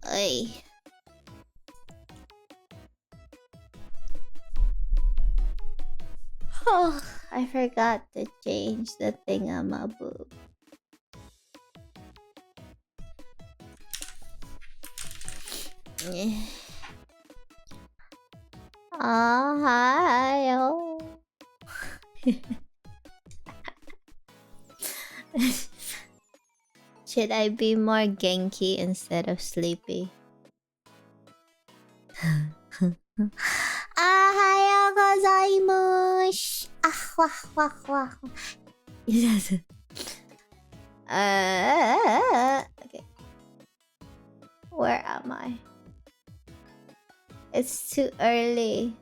Ay. Oh, I forgot to change the thingamaboo. Oh, hi. Oh. Should I be more Genki instead of sleepy? Ohayo gozaimasu. Ah, wah, wah, wah. Yes. Okay. Where am I? It's too early.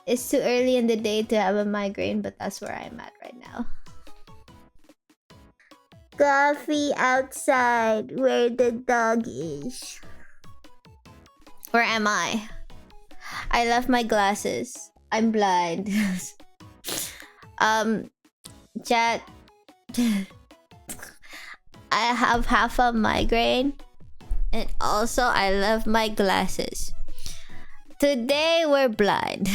It's too early in the day to have a migraine, but that's where I'm at right now. Coffee outside where the dog is. Where am I? I left my glasses. I'm blind. Chat. I have half a migraine. And also I left my glasses. Today we're blind.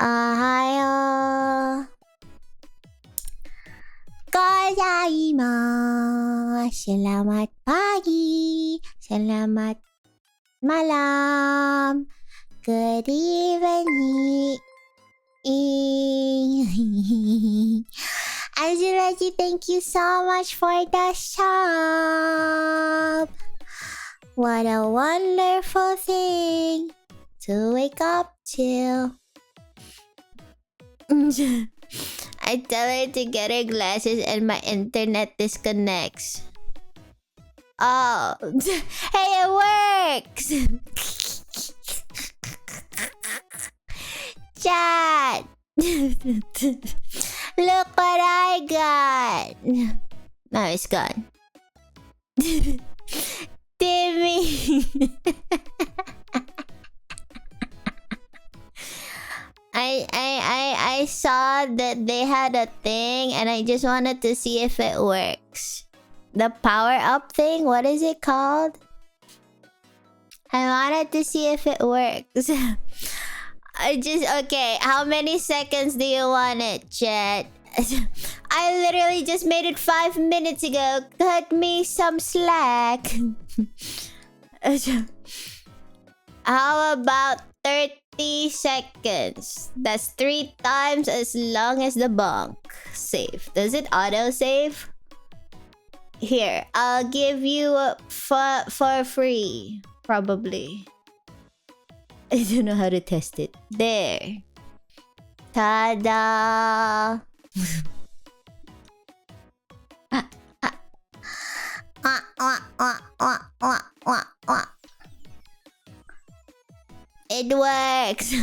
Ohayo gozaimasu. Selamat pagi. Selamat malam. Good evening. Azuraji, thank you so much for the sub. What a wonderful thing to wake up to. I tell her to get her glasses and my internet disconnects. Oh, hey, it works! Chat! Look what I got! Now it's gone. Timmy! I saw that they had a thing and I just wanted to see if it works. The power up thing? What is it called? I wanted to see if it works. Okay, how many seconds do you want it, chat? I literally just made it 5 minutes ago. Cut me some slack. How about 30 seconds? That's 3 times as long as the bonk. Save. Does it auto save? Here, I'll give you for free. Probably. I don't know how to test it. There. Ta-da! It works!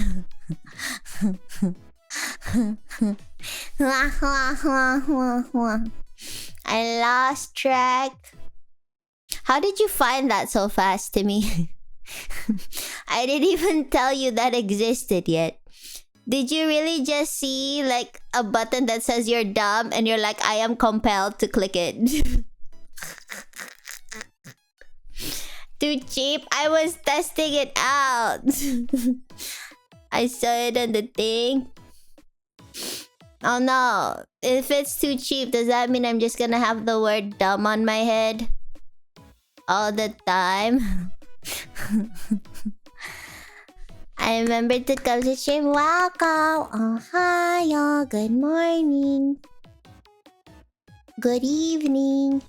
I lost track. How did you find that so fast to me? I didn't even tell you that existed yet. Did you really just see like a button that says you're dumb and you're like, I am compelled to click it? Too cheap? I was testing it out. I saw it on the thing. Oh no. If it's too cheap, does that mean I'm just gonna have the word dumb on my head? All the time? I remember to come to stream. Welcome. Ohayo. Good morning. Good evening.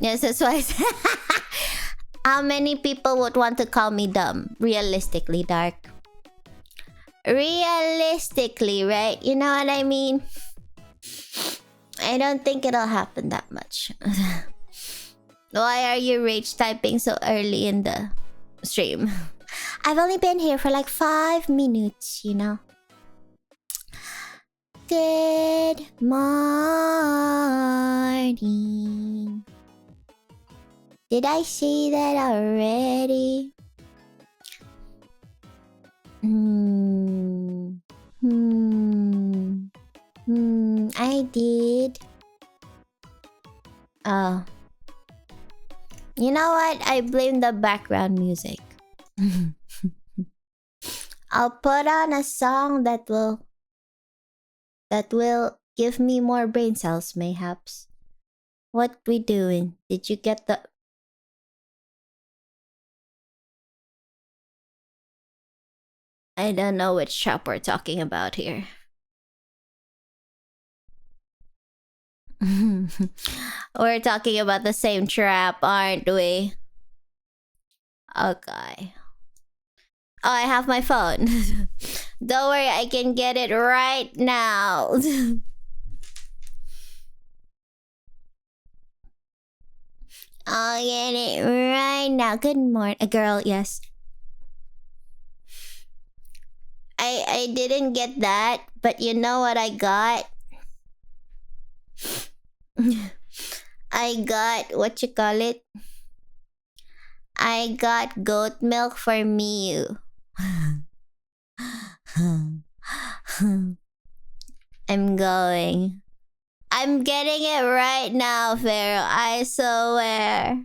Yes, that's why I said. How many people would want to call me dumb? Realistically, Dark. Realistically, right? You know what I mean? I don't think it'll happen that much. Why are you rage typing so early in the stream? I've only been here for like 5 minutes, you know. Good morning. Did I say that already? Hmm. Hmm. I did. Oh. You know what? I blame the background music. I'll put on a song that will give me more brain cells, mayhaps. What we doing? Did you get the? I don't know which trap we're talking about here. We're talking about the same trap, aren't we? Okay. Oh, I have my phone. Don't worry, I can get it right now. I'll get it right now. Good morning, girl. Yes. I didn't get that, but you know what I got? I got what you call it? I got goat milk for me. I'm going. I'm getting it right now, Pharaoh. I swear.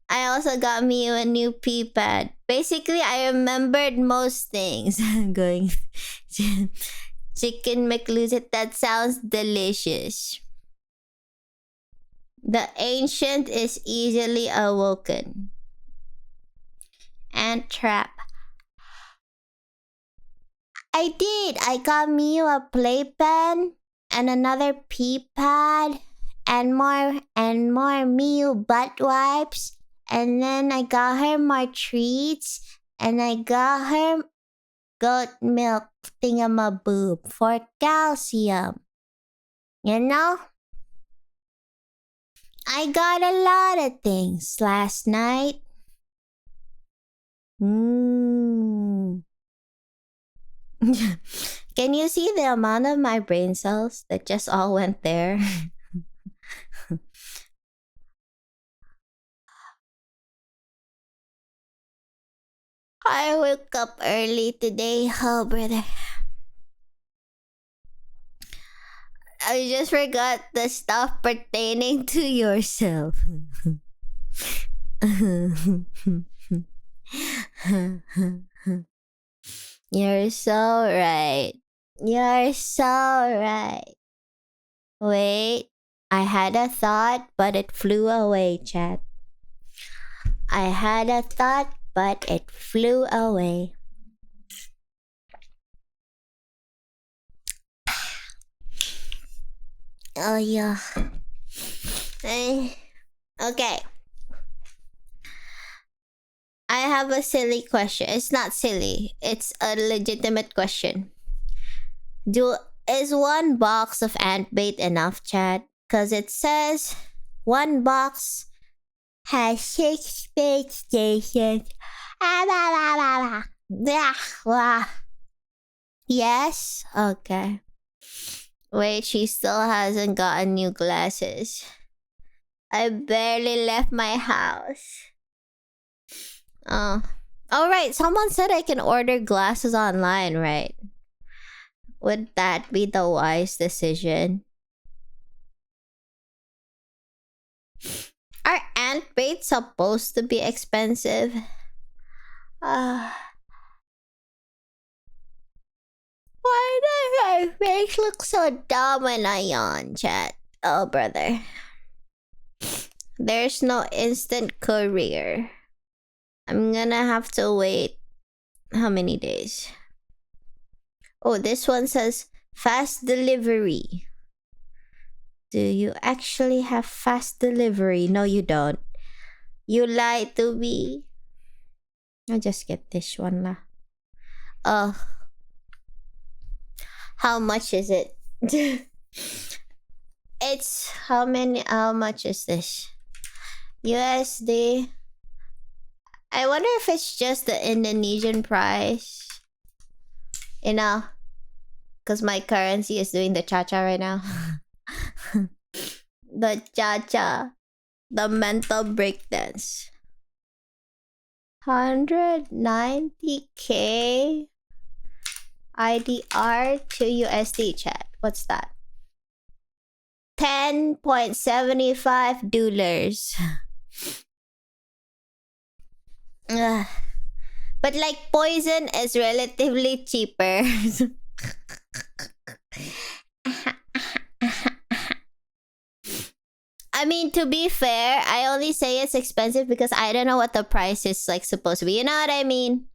I also got me a new P-pad. Basically, I remembered most things. I'm going. Chicken McLuset, that sounds delicious. The ancient is easily awoken. And trap. I did. I got me a playpen and another pee pad and more Miu butt wipes. And then I got her more treats and I got her goat milk thingamaboob for calcium. You know? I got a lot of things last night. Mmm. Can you see the amount of my brain cells that just all went there? I woke up early today, oh brother. I just forgot the stuff pertaining to yourself. You're so right. You're so right. Wait, I had a thought, but it flew away, chat. I had a thought, but it flew away. Oh, yeah. Okay. I have a silly question. It's not silly. It's a legitimate question. Is one box of ant bait enough, chat? Cause it says one box has 6 space stations. Yes? Okay. Wait, she still hasn't gotten new glasses. I barely left my house. Oh. Oh, right. Someone said I can order glasses online, right? Would that be the wise decision? Are ant baits supposed to be expensive? Why does my face look so dumb when I yawn, chat? Oh, brother. There's no instant courier. I'm gonna have to wait. How many days? Oh, this one says fast delivery. Do you actually have fast delivery? No, you don't. You lied to me. I'll just get this one lah. Oh. How much is it? It's how much is this? USD. I wonder if it's just the Indonesian price. You know, because my currency is doing the cha-cha right now. The cha-cha. The mental breakdance. 190k IDR to USD, chat. What's that? $10.75. Ugh. But like poison is relatively cheaper. I mean, to be fair, I only say it's expensive because I don't know what the price is like supposed to be. You know what I mean?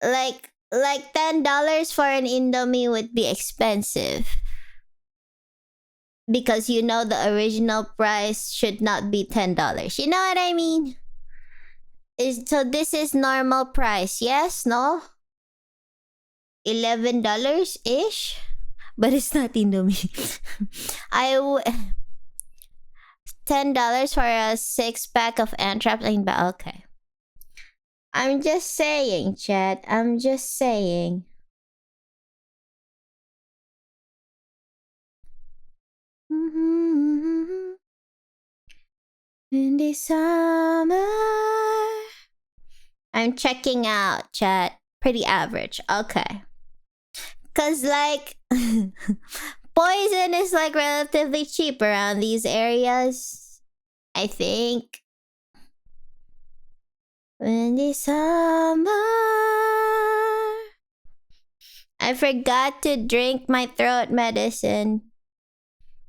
Like $10 for an Indomie would be expensive. Because you know the original price should not be $10. You know what I mean? So this is normal price, yes? No? $11-ish? But it's not Indomie. $10 for a 6-pack of ant traps. Okay. I'm just saying, chat. I'm just saying. In the summer. I'm checking out, chat. Pretty average. Okay. Cause like poison is like relatively cheap around these areas. I think. In the summer. I forgot to drink my throat medicine.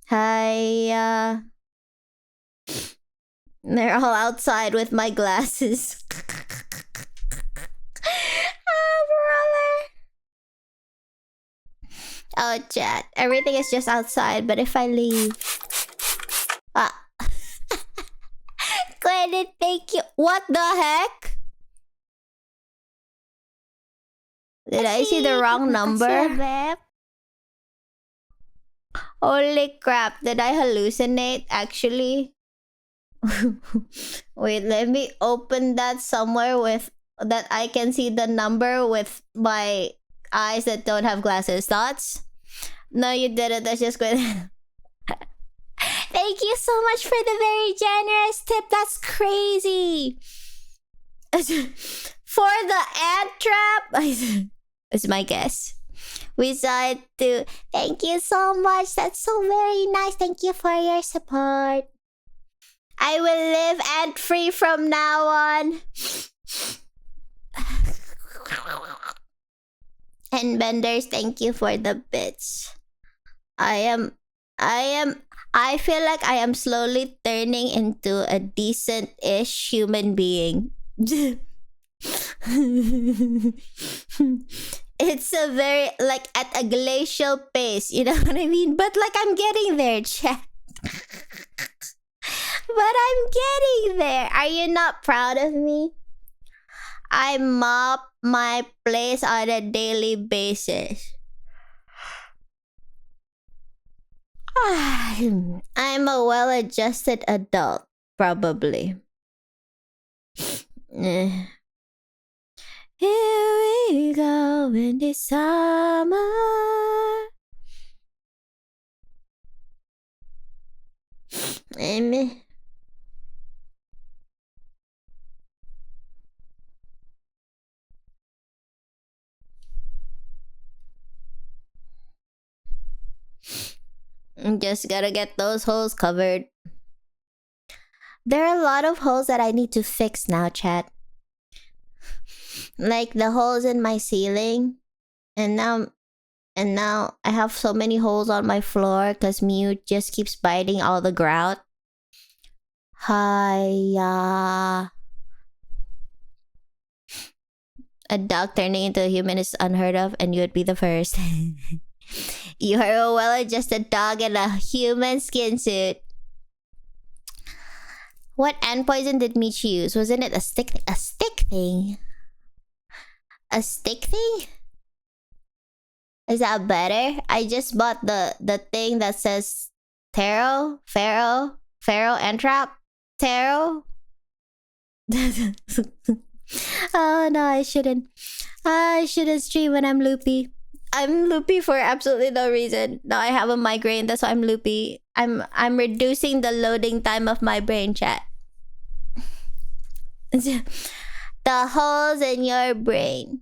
Hi. They're all outside with my glasses. Oh, brother. Oh, chat. Everything is just outside, but if I leave... Credit, thank you. What the heck? Did I see the wrong number? Holy crap, did I hallucinate actually? Wait, let me open that somewhere with that I can see the number with my eyes that don't have glasses. Thoughts? No, you didn't. That's just good. Thank you so much for the very generous tip. That's crazy. For the ant trap, is my guess. We decided to. Thank you so much. That's so very nice. Thank you for your support. I will live ant free from now on. And Benders, thank you for the bits. I feel like I am slowly turning into a decent-ish human being. It's a very, like, at a glacial pace, you know what I mean? But, like, I'm getting there, chat. But I'm getting there. Are you not proud of me? I mop my place on a daily basis. I'm a well-adjusted adult, probably. Here we go in the summer. Just gotta get those holes covered. There are a lot of holes that I need to fix now, chat. Like the holes in my ceiling. And now I have so many holes on my floor because Mew just keeps biting all the grout. Hiya. A dog turning into a human is unheard of, and you would be the first. You are a well-adjusted dog in a human skin suit. What ant poison did Meech use? Wasn't it a stick thing? A stick thing? A stick thing? Is that better? I just bought the thing that says Pharaoh ant trap. Tarot? Oh no, I shouldn't. I shouldn't stream when I'm loopy. I'm loopy for absolutely no reason. Now I have a migraine, that's why I'm loopy. I'm reducing the loading time of my brain, chat. the holes in your brain.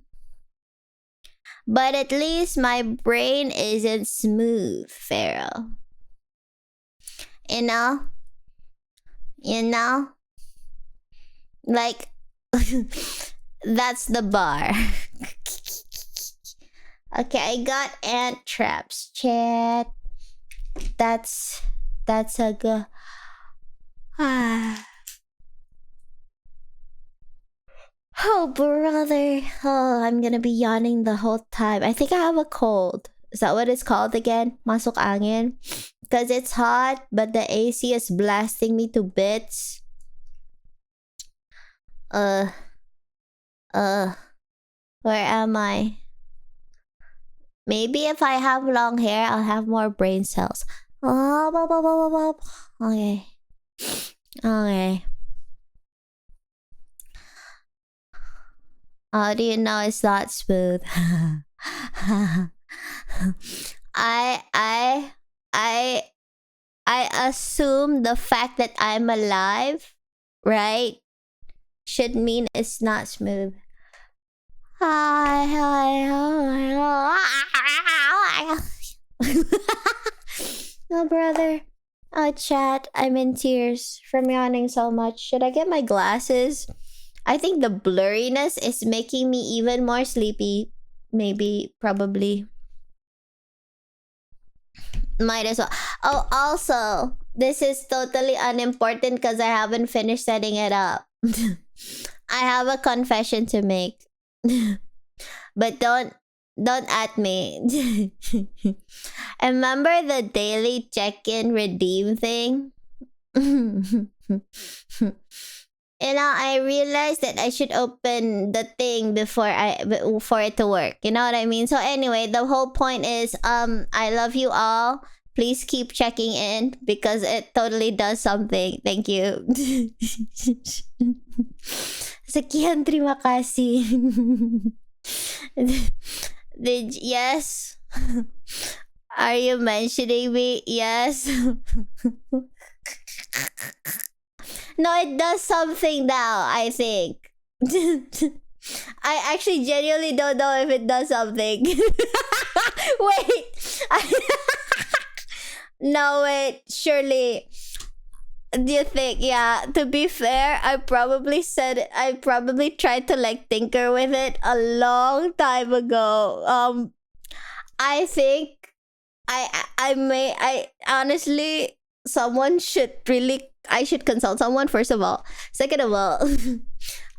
But at least my brain isn't smooth, Pharaoh. You know? You know? Like, that's the bar. Okay, I got ant traps, chat. That's a good. Oh, brother. Oh, I'm gonna be yawning the whole time. I think I have a cold. Is that what it's called again? Masuk angin? Because it's hot, but the AC is blasting me to bits. Where am I? Maybe if I have long hair, I'll have more brain cells. Oh, okay. Okay. How do you know it's not smooth? I assume the fact that I'm alive, right, should mean it's not smooth. No, brother. Oh, chat. I'm in tears from yawning so much. Should I get my glasses? I think the blurriness is making me even more sleepy. Maybe, probably. Might as well. Oh, also, this is totally unimportant because I haven't finished setting it up. I have a confession to make. But don't at me. Remember the daily check-in redeem thing? You know, I realized that I should open the thing before for it to work. You know what I mean? So anyway, the whole point is I love you all. Please keep checking in because it totally does something. Thank you. Sekian, terima kasih. Yes? Are you mentioning me? Yes. No, it does something now, I think. I actually genuinely don't know if it does something. Wait. No, wait. Surely. Do you think? Yeah, to be fair, I probably tried to like tinker with it a long time ago. I think I honestly, I should consult someone first of all. Second of all,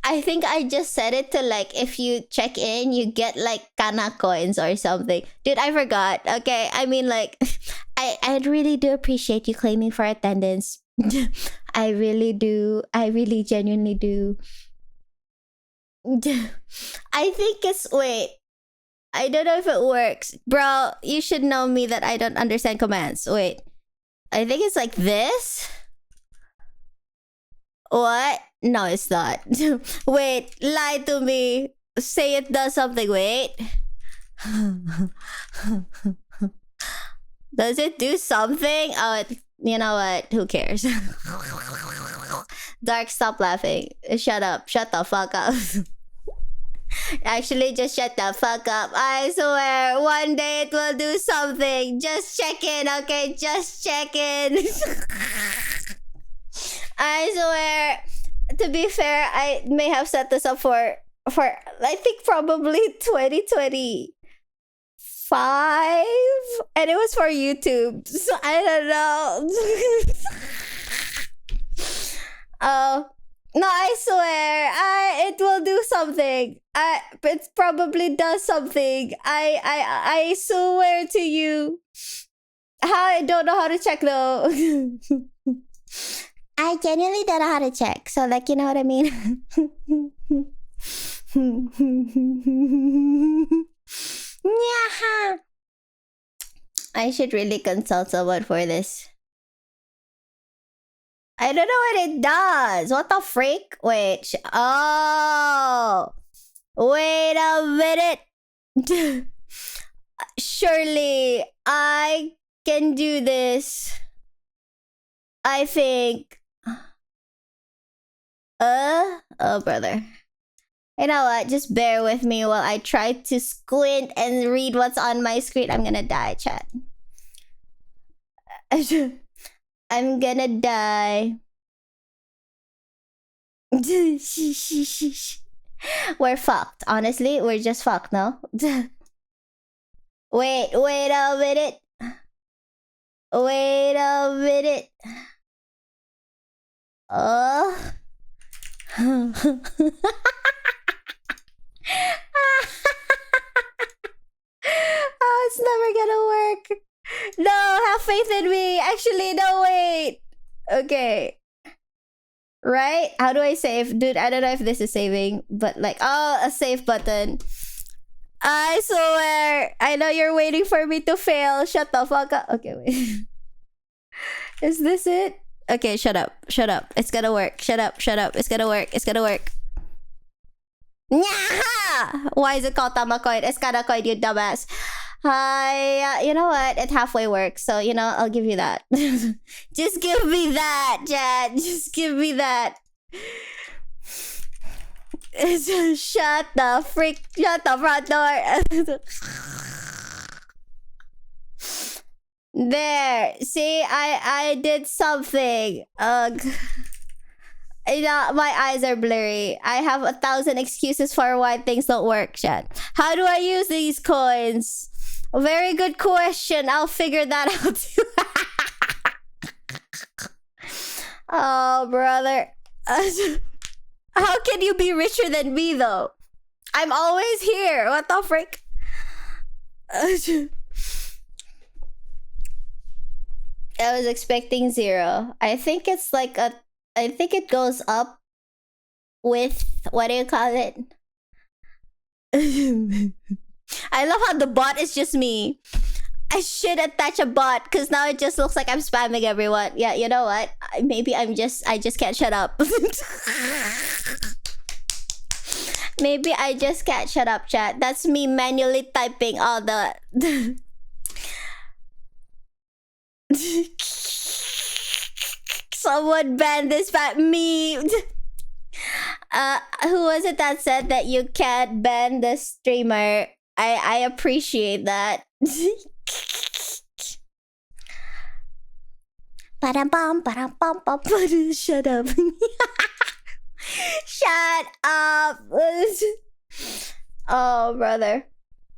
I think I just set it to like if you check in, you get like Kanna coins or something. Dude, I forgot. Okay, I mean like, I really do appreciate you claiming for attendance. I really do. I really genuinely do. I think it's wait. I don't know if it works. Bro, you should know me that I don't understand commands. Wait. I think it's like this. What? No, it's not. Wait, lie to me. Say it does something. Wait. Does it do something? Oh, you know what? Who cares? Dark, stop laughing. Shut up. Shut the fuck up. Actually, just shut the fuck up. I swear, one day it will do something. Just check in, okay? Just check in. I swear, to be fair, I may have set this up for I think probably 2025, and it was for YouTube. So I don't know. Oh. No, I swear, it will do something. It probably does something. I swear to you. I don't know how to check though. I genuinely don't know how to check. So like, you know what I mean? Yeah. I should really consult someone for this. I don't know what it does. What the freak? Wait. Oh. Wait a minute. Surely I can do this. I think. Oh, brother. You know what? Just bear with me while I try to squint and read what's on my screen. I'm gonna die, chat. I'm gonna die. We're fucked. Honestly, we're just fucked, no? wait a minute. Wait a minute. Oh. Oh, it's never gonna work. No, have faith in me. Actually, no, wait. Okay. Right? How do I save? Dude, I don't know if this is saving, but like, oh, a save button. I swear. I know you're waiting for me to fail. Shut the fuck up. Okay, wait. Is this it? Okay, shut up. Shut up. It's gonna work. Shut up. Shut up. It's gonna work. It's gonna work. Nyaha! Why is it called Tamacoin? It's Kanna-coin, you dumbass. You know what? It halfway works, so you know I'll give you that. Just give me that, Chad. Just give me that. Shut the front door. There. See, I did something. Ugh. My eyes are blurry. I have 1,000 excuses for why things don't work, Chad. How do I use these coins? Very good question. I'll figure that out too. Oh, brother. How can you be richer than me, though? I'm always here. What the frick? I was expecting 0. I think it's like I think it goes up with, what do you call it? I love how the bot is just me. I should attach a bot because now it just looks like I'm spamming everyone. Yeah, you know what? Maybe I just can't shut up. Maybe I just can't shut up, chat. That's me manually typing all the... Someone banned this fat me. Who was it that said that you can't ban the streamer? I appreciate that. Shut up. Shut up. Oh, brother.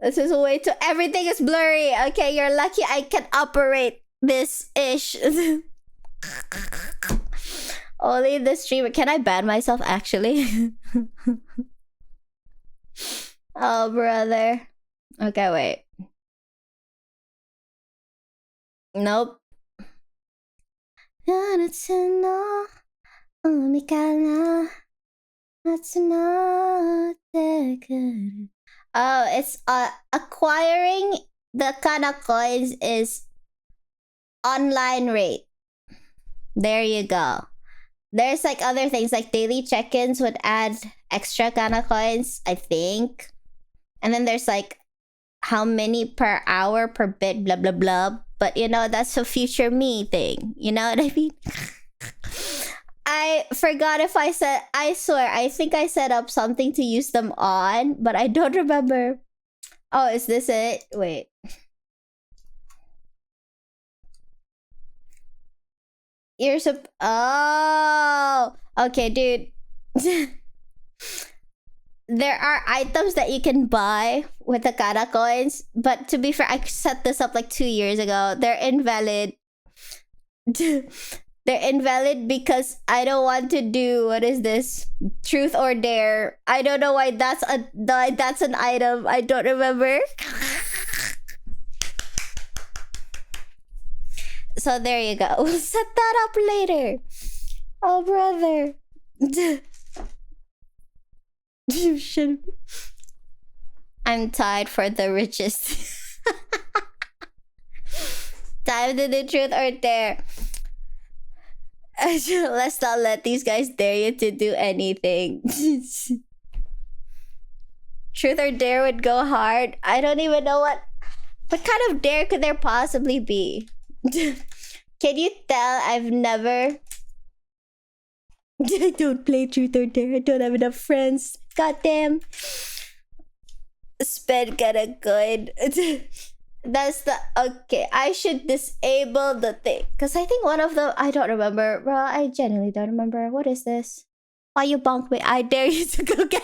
This is way too... Everything is blurry. Okay, you're lucky I can operate this ish. Only the streamer. Can I ban myself, actually? Oh, brother. Okay, wait. Nope. Oh, it's acquiring the Kanna coins is online rate. There you go. There's like other things like daily check-ins would add extra Kanna coins, I think. And then there's like how many per hour per bit, blah blah blah. But you know, that's a future me thing. You know what I mean? I forgot if I said, I swear, I think I set up something to use them on, but I don't remember. Oh, is this it? Wait. You're oh, okay, dude. There are items that you can buy with the Kanna coins, but to be fair, I set this up like 2 years ago. They're invalid. They're invalid because I don't want to do, what is this? Truth or dare. I don't know why that's an item. I don't remember. So there you go. We'll set that up later. Oh, brother. You should. I'm tied for the richest. Time to do truth or dare. Let's not let these guys dare you to do anything. Truth or dare would go hard. I don't even know what kind of dare could there possibly be. Can you tell I've never I don't play truth or dare. I don't have enough friends. Goddamn. Sped got a good. That's the okay. I should disable the thing because I think one of them. I don't remember, bro. I genuinely don't remember. What is this? Why you bonk me? I dare you to go get.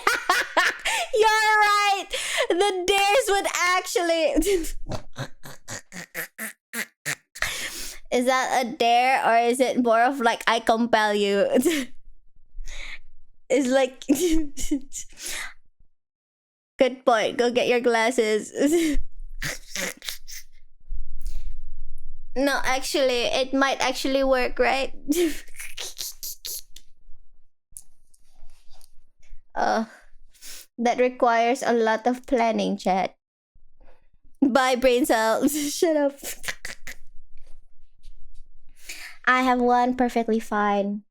You're right. The dares would actually. Is that a dare or is it more of like I compel you? It's like. Good point. Go get your glasses. No, actually, it might actually work, right? uh, that requires a lot of planning, chat. Bye, brain cells. Shut up. I have one perfectly fine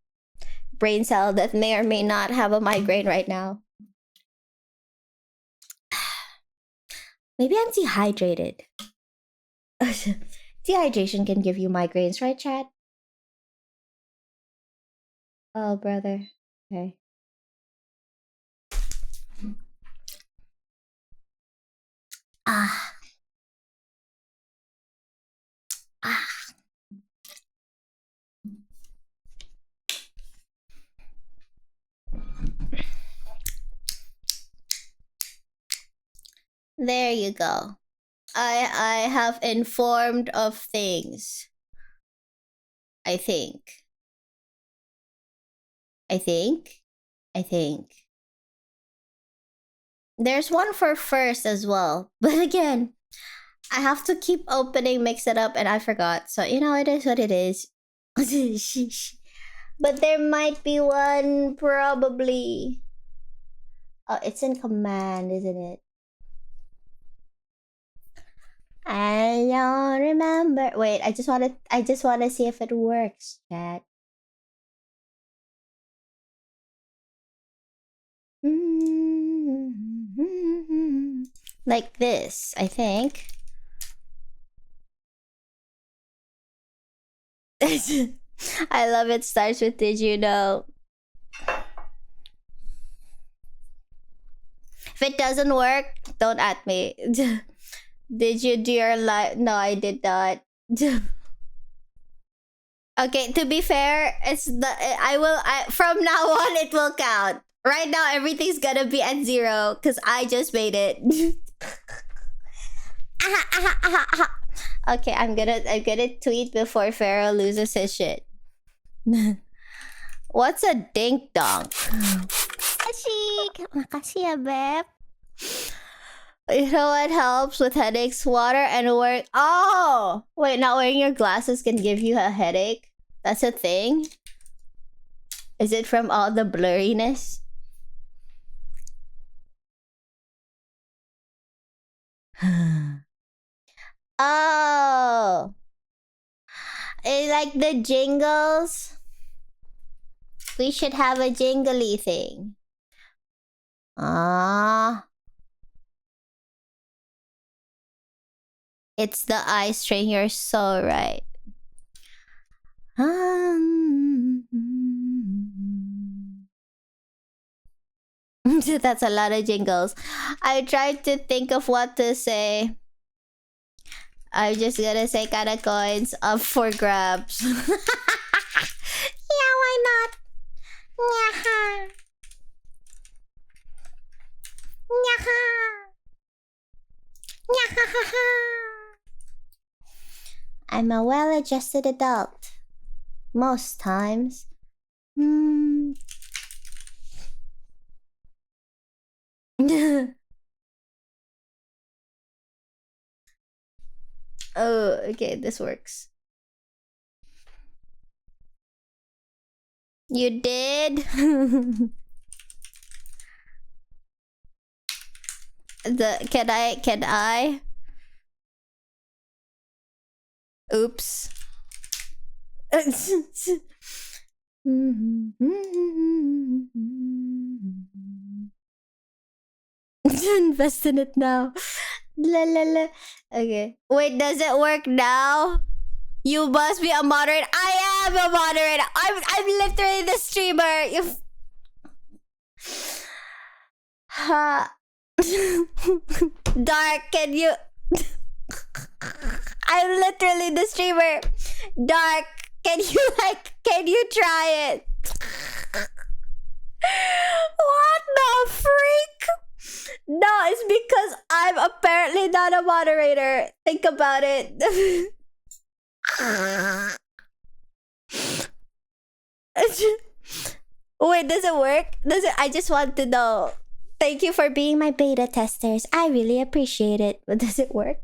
brain cell that may or may not have a migraine right now. Maybe I'm dehydrated. Dehydration can give you migraines, right, chat? Oh, brother. Okay. Ah. Ah. There you go. I have informed of things. I think. I think. I think. There's one for first as well. But again, I have to keep opening, mix it up, and I forgot. So, you know, it is what it is. But there might be one, probably. Oh, it's in command, isn't it? I don't remember. Wait, I just wanna see if it works, chat. Like this, I think. I love it starts with did you know? If it doesn't work, don't at me. Did you do your life? No, I did not. Okay, to be fair, it's the from now on it will count. Right now everything's gonna be at 0 because I just made it. Okay, I'm gonna tweet before Pharaoh loses his shit. What's a dink donk? Ashik! Makasih ya, Beb. You know what helps with headaches? Water and work. Oh! Wait, not wearing your glasses can give you a headache? That's a thing? Is it from all the blurriness? Oh! It's like the jingles? We should have a jingly thing. Ah. It's the eye strain. You're so right. That's a lot of jingles. I tried to think of what to say. I'm just gonna say Kanna coins up for grabs. Yeah, why not? Nyaha. Nyaha. Nyaha. I'm a well-adjusted adult. Most times. Oh, okay, this works. You did? Can I? Oops. Invest in it now. La la la. Okay. Wait, does it work now? You must be a moderator. I am a moderator. I'm literally the streamer. You. Dark, can you? I'm literally the streamer. Dark, can you try it? What the freak? No, it's because I'm apparently not a moderator. Think about it. Wait, does it work? Does it? I just want to know. Thank you for being my beta testers. I really appreciate it. But does it work?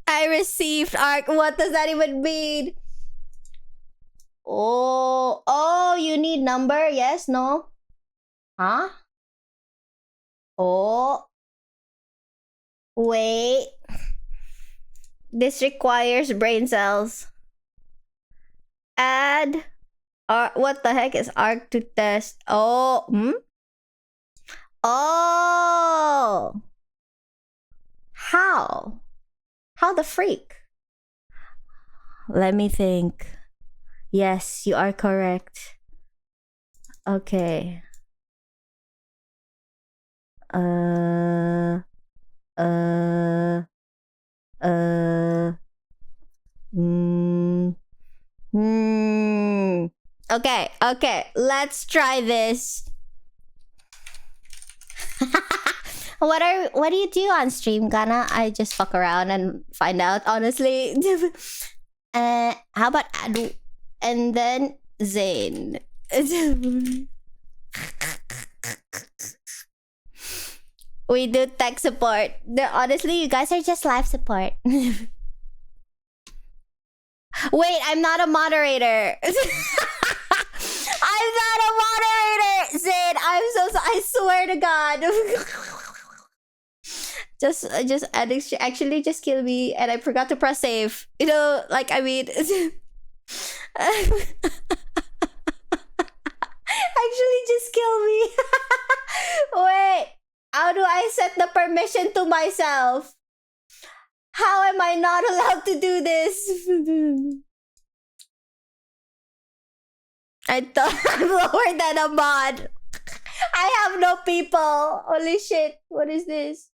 I received ARC. What does that even mean? Oh, you need number? Yes, no? Huh? Oh. Wait. This requires brain cells. Add. What the heck is ARC to test? Oh. Oh. How? How the freak? Let me think. Yes, you are correct. Okay. Okay, let's try this. What do you do on stream, Kanna? I just fuck around and find out, honestly. How about Adu? And then Zane. We do tech support. Honestly, you guys are just live support. Wait, I'm not a moderator. I'm not a moderator, Zane. I'm so sorry. I swear to God. Actually just kill me, and I forgot to press save. You know, like, I mean. Actually just kill me. Wait, how do I set the permission to myself? How am I not allowed to do this? I thought I'm lower than a mod. I have no people. Holy shit. What is this?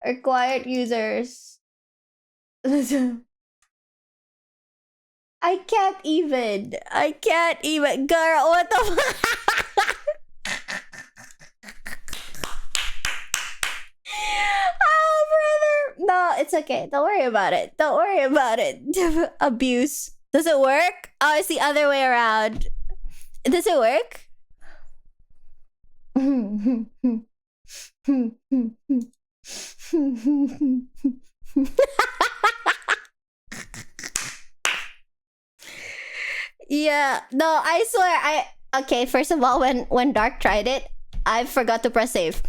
Required users. I can't even. Girl, what the fuck? Oh, brother. No, it's okay. Don't worry about it. Abuse. Does it work? Oh, it's the other way around. Does it work? Yeah. No, I swear okay, first of all, when Dark tried it, I forgot to press save.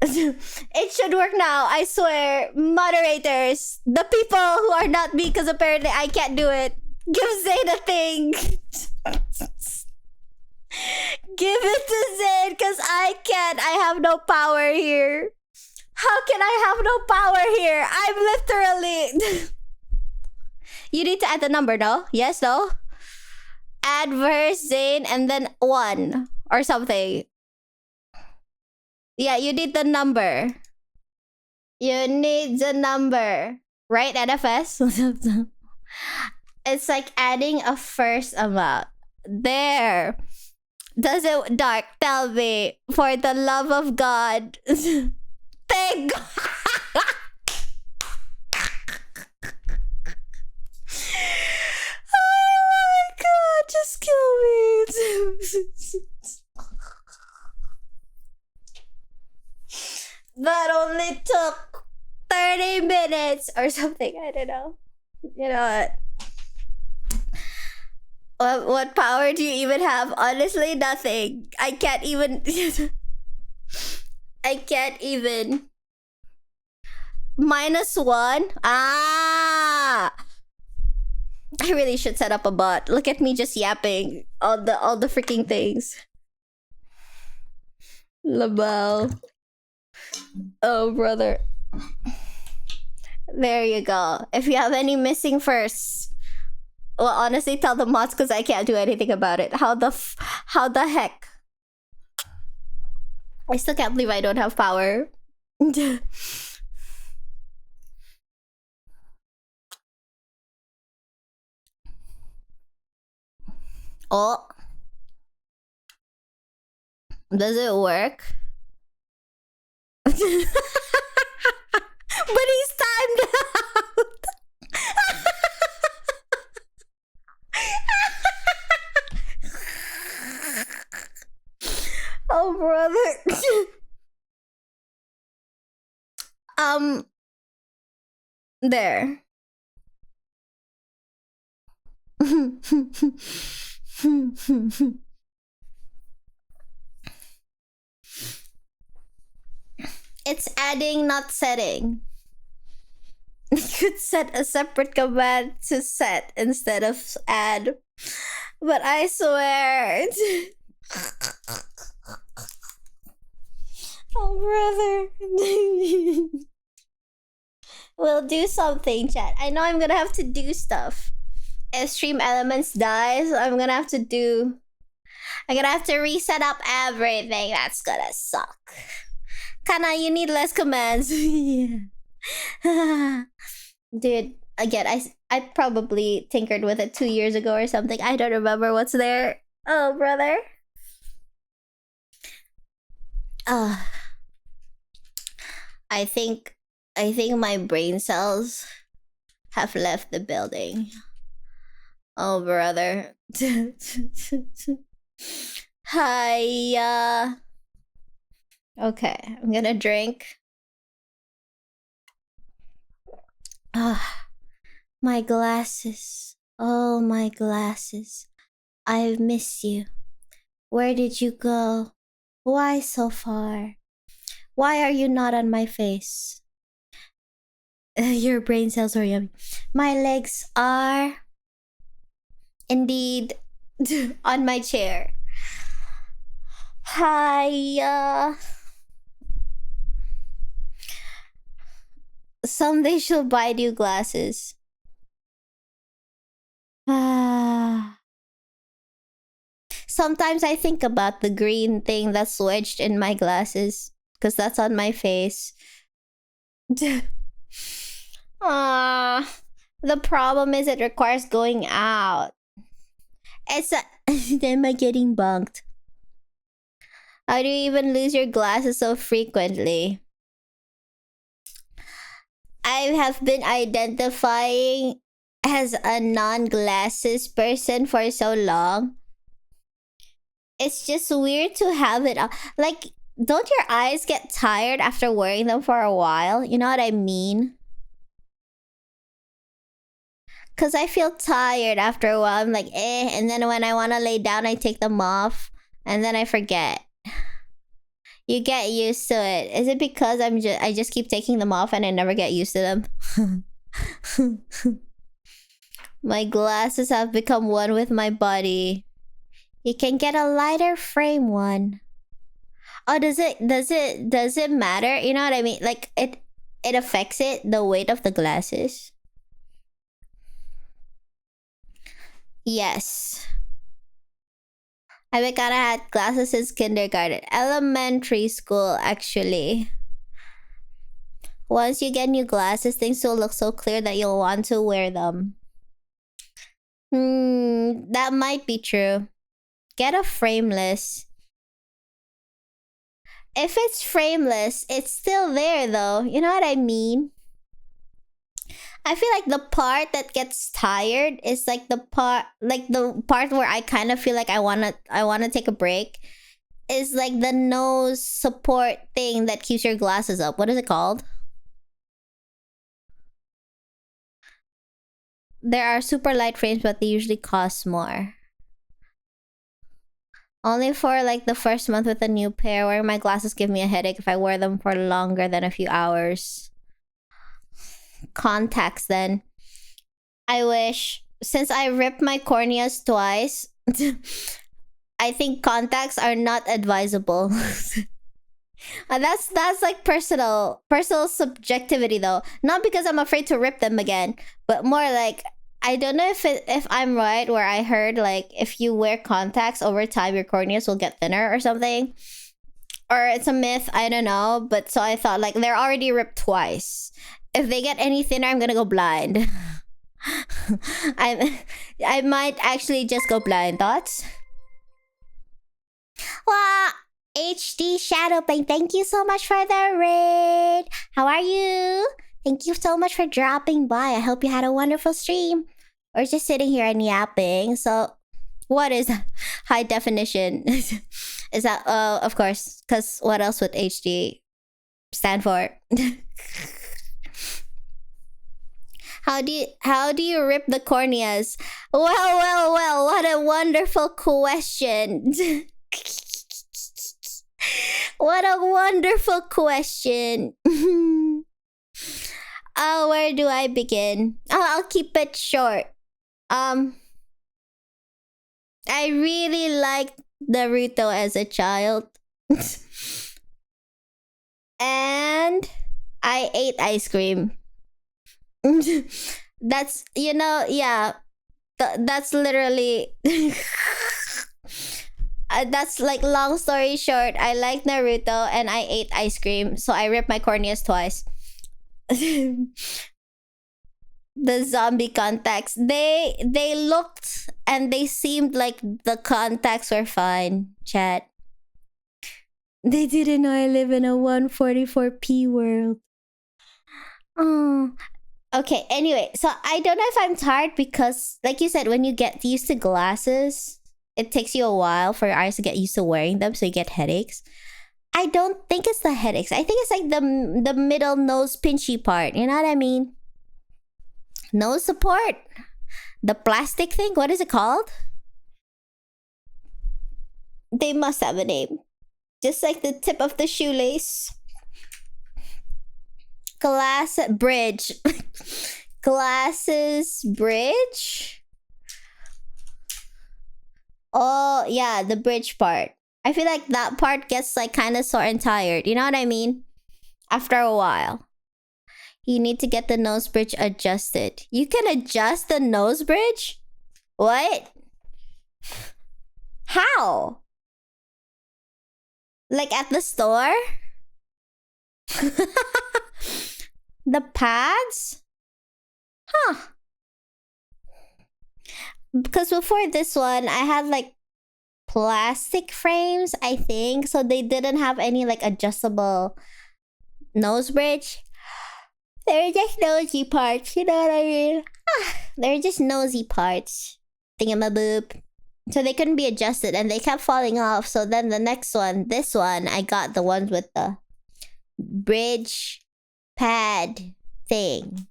It should work now. I swear. Moderators, the people who are not me, because apparently I can't do it. Give Zayn a thing. Give it to Zayn, because I can't. I have no power here. How can I have no power here? I'm literally... You need to add the number, no? Yes, no? Adverse, Zayn, and then 1 or something. Yeah, you need the number. You need the number. Right, NFS? It's like adding a first amount. There. Does it, Dark, tell me, for the love of God. Thank God. Oh my God, just kill me. That only took 30 minutes or something. I don't know. You know what power do you even have? Honestly, nothing. I can't even. -1? Ah! I really should set up a bot. Look at me just yapping all the freaking things. Label. Oh, brother. There you go. If you have any missing firsts, well, honestly, tell the mods because I can't do anything about it. How the heck? I still can't believe I don't have power. Oh, does it work? But he's timed out. Oh, brother. There. It's adding, not setting. You could set a separate command to set instead of add. But I swear. Oh, brother. We'll do something, chat. I know I'm gonna have to do stuff. If Stream Elements dies, I'm gonna have to reset up everything. That's gonna suck. Kanna, you need less commands. Dude, again, I probably tinkered with it 2 years ago or something. I don't remember what's there. Oh, brother. I think my brain cells have left the building. Oh, brother. Hiya. Okay, I'm gonna drink. My glasses. Oh, my glasses. I've missed you. Where did you go? Why so far? Why are you not on my face? Your brain cells are yummy. My legs are indeed on my chair. Hiya. Someday she'll buy new glasses. Sometimes I think about the green thing that's wedged in my glasses, because that's on my face. The problem is it requires going out. Am I getting bunked? How do you even lose your glasses so frequently? I have been identifying as a non-glasses person for so long. It's just weird to have it on. Like, don't your eyes get tired after wearing them for a while? You know what I mean? Because I feel tired after a while. I'm like, and then when I want to lay down, I take them off. And then I forget. You get used to it. Is it because I just keep taking them off and I never get used to them? My glasses have become one with my body. You can get a lighter frame one. Oh, does it matter? You know what I mean? Like it affects it, the weight of the glasses. Yes. I've kind of had glasses since kindergarten. Elementary school, actually. Once you get new glasses, things will look so clear that you'll want to wear them. That might be true. Get a frameless. If it's frameless, it's still there though. You know what I mean? I feel like the part that gets tired is like the part where I kind of feel like I wanna take a break. Is like the nose support thing that keeps your glasses up. What is it called? There are super light frames, but they usually cost more. Only for like the first month with a new pair. Wearing my glasses give me a headache if I wear them for longer than a few hours. Contacts then. I wish. Since I ripped my corneas twice, I think contacts are not advisable. That's like personal subjectivity though. Not because I'm afraid to rip them again, but more like I don't know if I'm right where I heard like if you wear contacts over time your corneas will get thinner or something. Or it's a myth, I don't know. But so I thought like they're already ripped twice. If they get any thinner, I'm gonna go blind. I might actually just go blind. Thoughts? Well, HD Shadowplane, thank you so much for the raid. How are you? Thank you so much for dropping by. I hope you had a wonderful stream. Or just sitting here and yapping. So, what is high definition? Is that, of course, because what else would HD stand for? How do you rip the corneas? Well, what a wonderful question. What a wonderful question. Oh, where do I begin? Oh, I'll keep it short. I really liked Naruto as a child. And I ate ice cream. That's, yeah. That's literally... that's like long story short. I like Naruto and I ate ice cream, so I ripped my corneas twice. The zombie contacts. They looked and they seemed like the contacts were fine. Chat. They didn't know I live in a 144p world. Oh. Okay, anyway, so I don't know if I'm tired because, like you said, when you get used to glasses, it takes you a while for your eyes to get used to wearing them, so you get headaches. I don't think it's the headaches. I think it's like the middle nose pinchy part. You know what I mean? Nose support. The plastic thing. What is it called? They must have a name. Just like the tip of the shoelace. Glass bridge. Glasses bridge. Oh, yeah, the bridge part. I feel like that part gets like kind of sore and tired. You know what I mean? After a while. You need to get the nose bridge adjusted. You can adjust the nose bridge? What? How? Like at the store? The pads? Huh. Because before this one, I had like plastic frames, I think. So they didn't have any like adjustable nose bridge. They're just nosy parts, you know what I mean? They're just nosy parts. Thingamaboop. So they couldn't be adjusted and they kept falling off. So then the next one, this one, I got the ones with the bridge pad thing.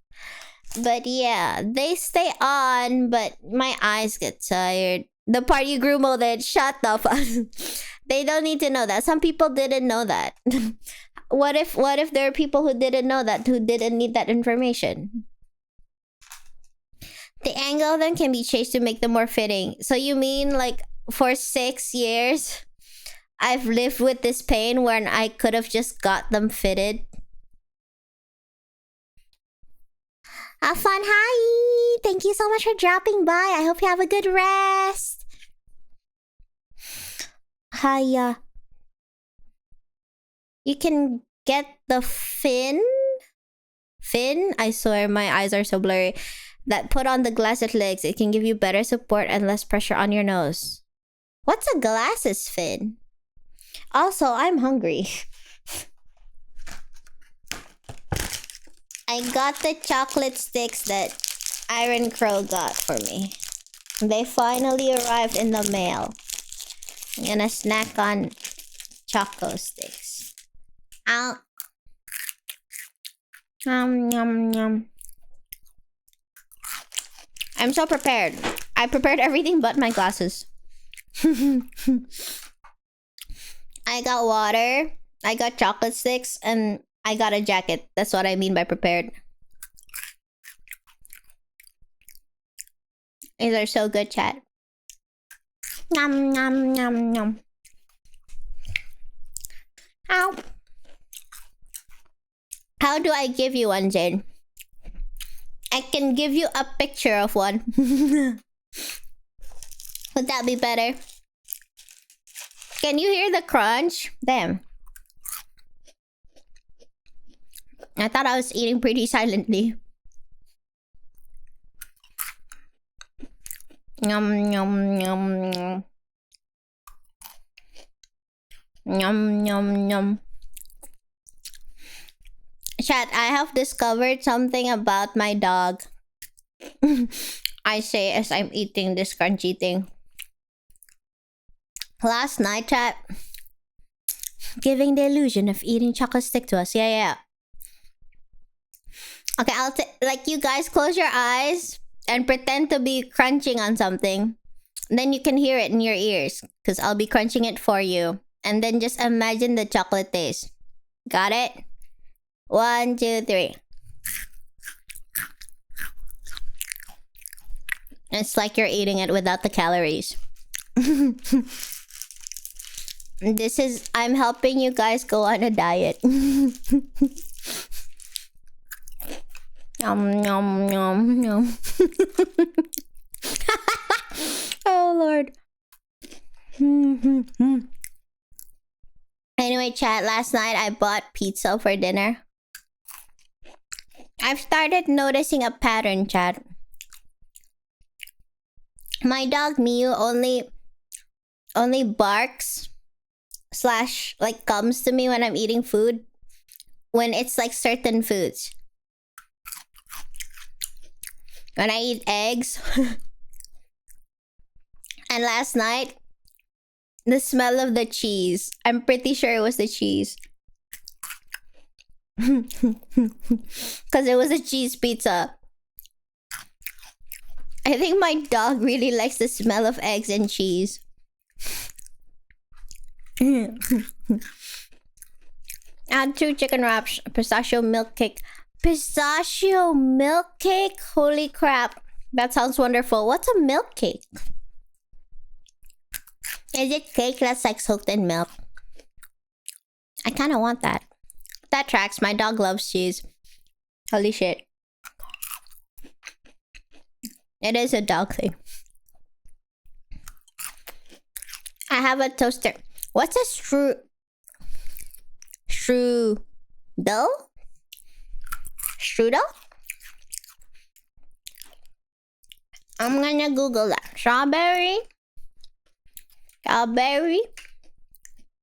But yeah, they stay on, but my eyes get tired. The part you grew molded, shut the fuck. They don't need to know that. Some people didn't know that. What if there are people who didn't know that, who didn't need that information? The angle of them can be changed to make them more fitting. So you mean like for 6 years, I've lived with this pain when I could have just got them fitted? Have fun, hi! Thank you so much for dropping by. I hope you have a good rest. Hiya. You can get the fin? I swear my eyes are so blurry. That put on the glasses legs. It can give you better support and less pressure on your nose. What's a glasses fin? Also, I'm hungry. I got the chocolate sticks that Iron Crow got for me. They finally arrived in the mail. I'm gonna snack on choco sticks. Ow. Yum. I'm so prepared. I prepared everything but my glasses. I got water. I got chocolate sticks. And I got a jacket. That's what I mean by prepared. These are so good, chat. Yum. Ow. How do I give you one, Jane? I can give you a picture of one. Would that be better? Can you hear the crunch? Damn. I thought I was eating pretty silently. Yum, yum, yum, yum. Yum, yum, yum. Chat, I have discovered something about my dog. I say as I'm eating this crunchy thing. Last night, chat, giving the illusion of eating chocolate stick to us. Yeah. Okay, like you guys close your eyes and pretend to be crunching on something. Then you can hear it in your ears because I'll be crunching it for you. And then just imagine the chocolate taste. Got it? 1, 2, 3. It's like you're eating it without the calories. I'm helping you guys go on a diet. Yum, yum, yum, yum. Oh, Lord. Anyway, chat, last night I bought pizza for dinner. I've started noticing a pattern, chat. My dog Miu only barks / like comes to me when I'm eating food when it's like certain foods. When I eat eggs. And last night, the smell of the cheese. I'm pretty sure it was the cheese. Because it was a cheese pizza. I think my dog really likes the smell of eggs and cheese. Add 2 chicken wraps, pistachio milk cake. Pistachio milk cake? Holy crap. That sounds wonderful. What's a milk cake? Is it cake that's like soaked in milk? I kind of want that. That tracks. My dog loves cheese. Holy shit. It is a dog thing. I have a toaster. What's a strudel? Strudel? I'm gonna Google that. Strawberry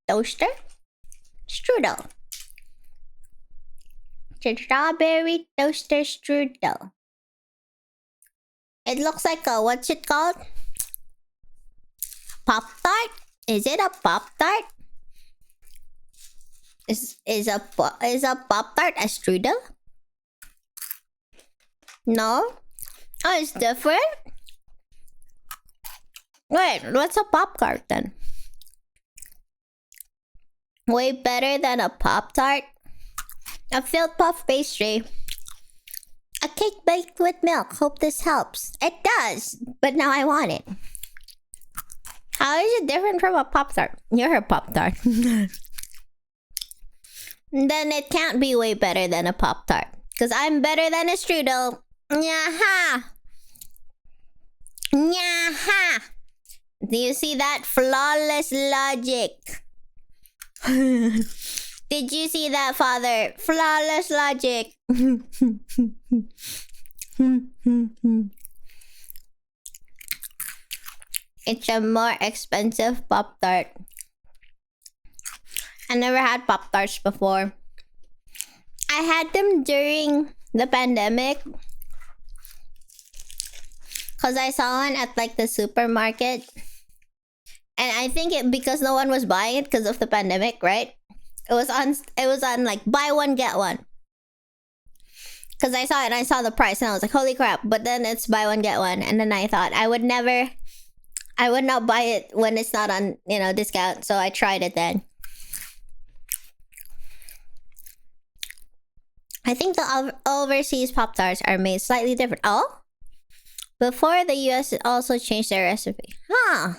toaster strudel. Strawberry toaster strudel. It looks like a, what's it called? Pop-Tart? Is it a Pop-Tart? Is a Pop-Tart a strudel? No? Oh, it's different? Wait, what's a Pop-Tart then? Way better than a Pop-Tart? A filled puff pastry. A cake baked with milk. Hope this helps. It does, but now I want it. How is it different from a Pop-Tart? You're a Pop-Tart. Then it can't be way better than a Pop-Tart. Because I'm better than a strudel. Nyaha! Nyaha! Do you see that? Flawless logic. Did you see that, Father? Flawless logic. It's a more expensive Pop-Tart. I never had Pop-Tarts before. I had them during the pandemic. Because I saw one at like the supermarket. And I think because no one was buying it because of the pandemic, right? It was on like buy one, get one. Because I saw it and I saw the price and I was like, holy crap. But then it's buy one, get one. And then I thought I would not buy it when it's not on, discount. So I tried it then. I think the overseas Pop-Tarts are made slightly different. Oh? Before the US also changed their recipe. Huh.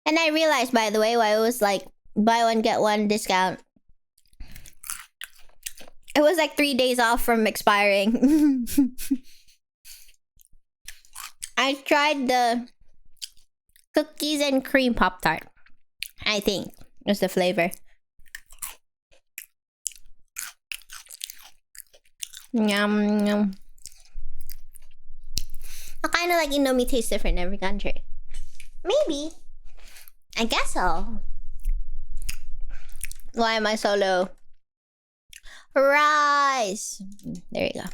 And I realized, by the way, why it was like buy one, get one discount. It was like 3 days off from expiring. I tried the cookies and cream Pop-Tart. I think was the flavor. Yum, yum. I kind of like Indomie tastes different in every country. Maybe. I guess so. Why am I so low? Rice. There you go.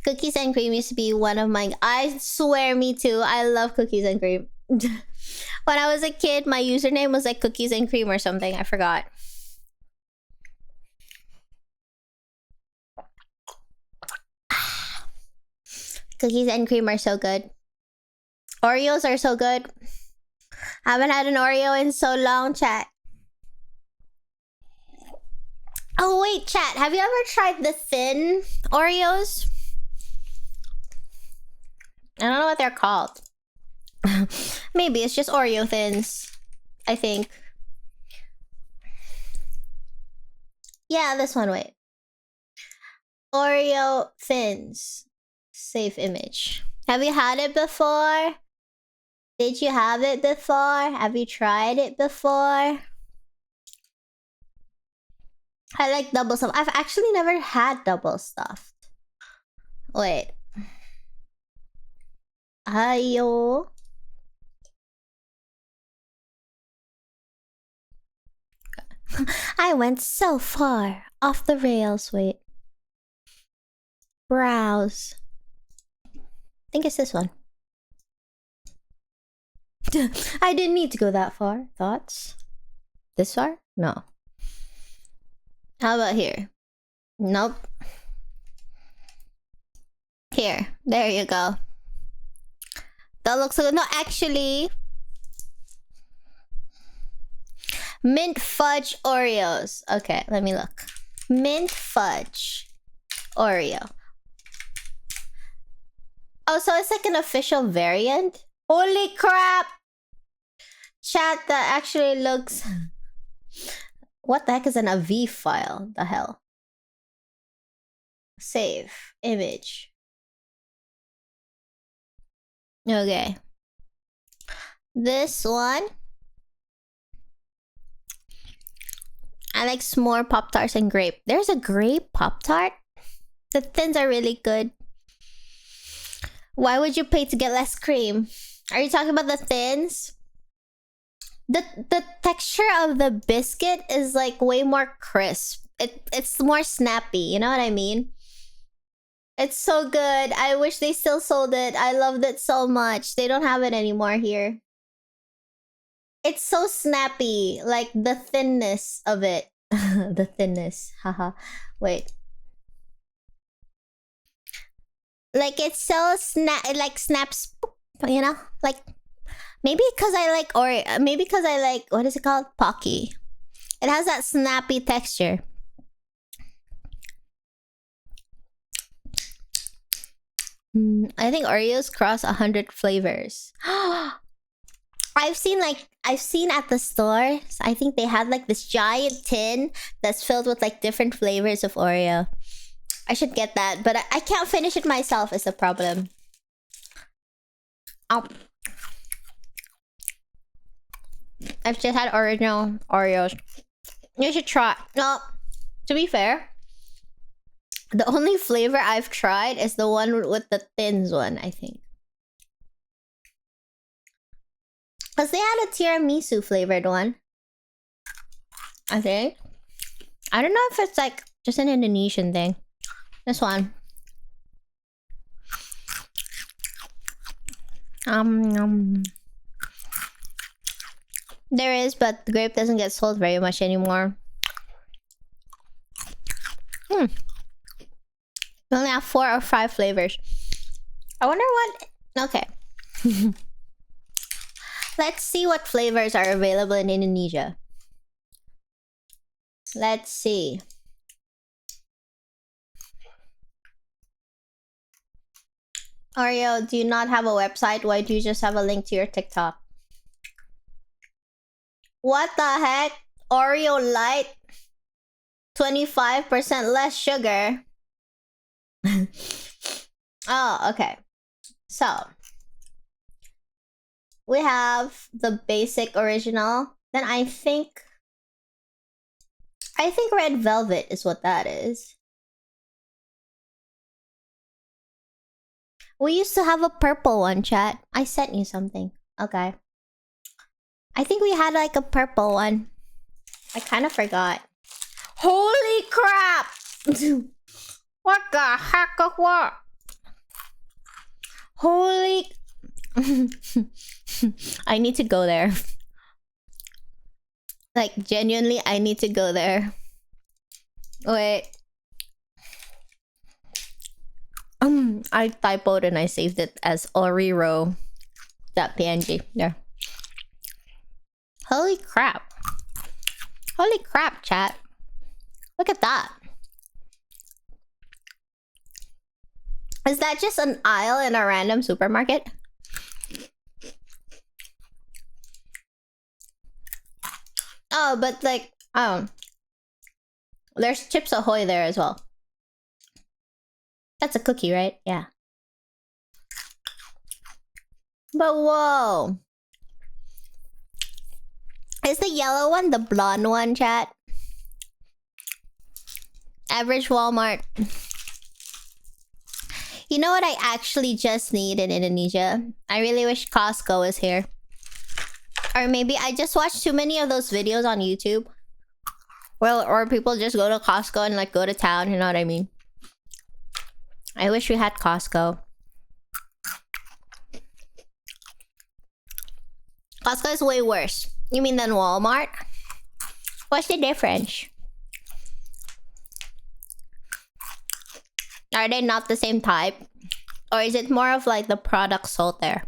Cookies and cream used to be one of my... I swear, me too. I love cookies and cream. When I was a kid, my username was like cookies and cream or something. I forgot. Cookies and cream are so good. Oreos are so good. I haven't had an Oreo in so long, chat. Oh wait, chat. Have you ever tried the thin Oreos? I don't know what they're called. Maybe it's just Oreo thins, I think. Yeah, this one, wait. Oreo thins. Save image. Have you had it before? Did you have it before? Have you tried it before? I like double stuffed. I've actually never had double stuffed. Wait. Ayo. I went so far off the rails. Wait. Browse. I think it's this one. I didn't need to go that far. Thoughts? This far? No. How about here? Nope. Here. There you go. That looks so good. No, actually... Mint fudge Oreos. Okay, let me look. Mint fudge Oreo. Oh, so it's like an official variant? Holy crap! Chat, that actually looks... What the heck is an AV file? The hell? Save. Image. Okay. This one. I like s'more Pop-Tarts and grape. There's a grape Pop-Tart? The thins are really good. Why would you pay to get less cream? Are you talking about the thins? The texture of the biscuit is like way more crisp. It's more snappy, you know what I mean? It's so good. I wish they still sold it. I loved it so much. They don't have it anymore here. It's so snappy, like the thinness of it. The thinness, haha. Wait. Like it's so it like snaps, you know? Like maybe because I like maybe because I like, what is it called? Pocky. It has that snappy texture. I think Oreos cross 100 flavors. I've seen at the store, I think they had like this giant tin that's filled with like different flavors of Oreo. I should get that, but I can't finish it myself is the problem. I've just had original Oreos. You should try. No, to be fair, the only flavor I've tried is the one with the thins one, I think. Because they had a tiramisu flavored one, I think. I don't know if it's like just an Indonesian thing. This one. There is, but the grape doesn't get sold very much anymore. We only have 4 or 5 flavors. I wonder what... Okay. Let's see what flavors are available in Indonesia. Let's see. Oreo, do you not have a website? Why do you just have a link to your TikTok? What the heck? Oreo Light? 25% less sugar. Oh, okay. So, we have the basic original. Then I think red velvet is what that is. We used to have a purple one, chat. I sent you something. Okay. I think we had like a purple one. I kind of forgot. Holy crap! What the heck of what? Holy... I need to go there. Like, genuinely, I need to go there. Wait. I typoed and I saved it as oriro.png. There. Holy crap. Holy crap, chat. Look at that. Is that just an aisle in a random supermarket? Oh, but like, there's Chips Ahoy there as well. That's a cookie, right? Yeah. But whoa. Is the yellow one the blonde one, chat? Average Walmart. You know what I actually just need in Indonesia? I really wish Costco was here. Or maybe I just watched too many of those videos on YouTube. Well, or people just go to Costco and like go to town, you know what I mean? I wish we had Costco. Costco is way worse. You mean than Walmart? What's the difference? Are they not the same type? Or is it more of like the product sold there?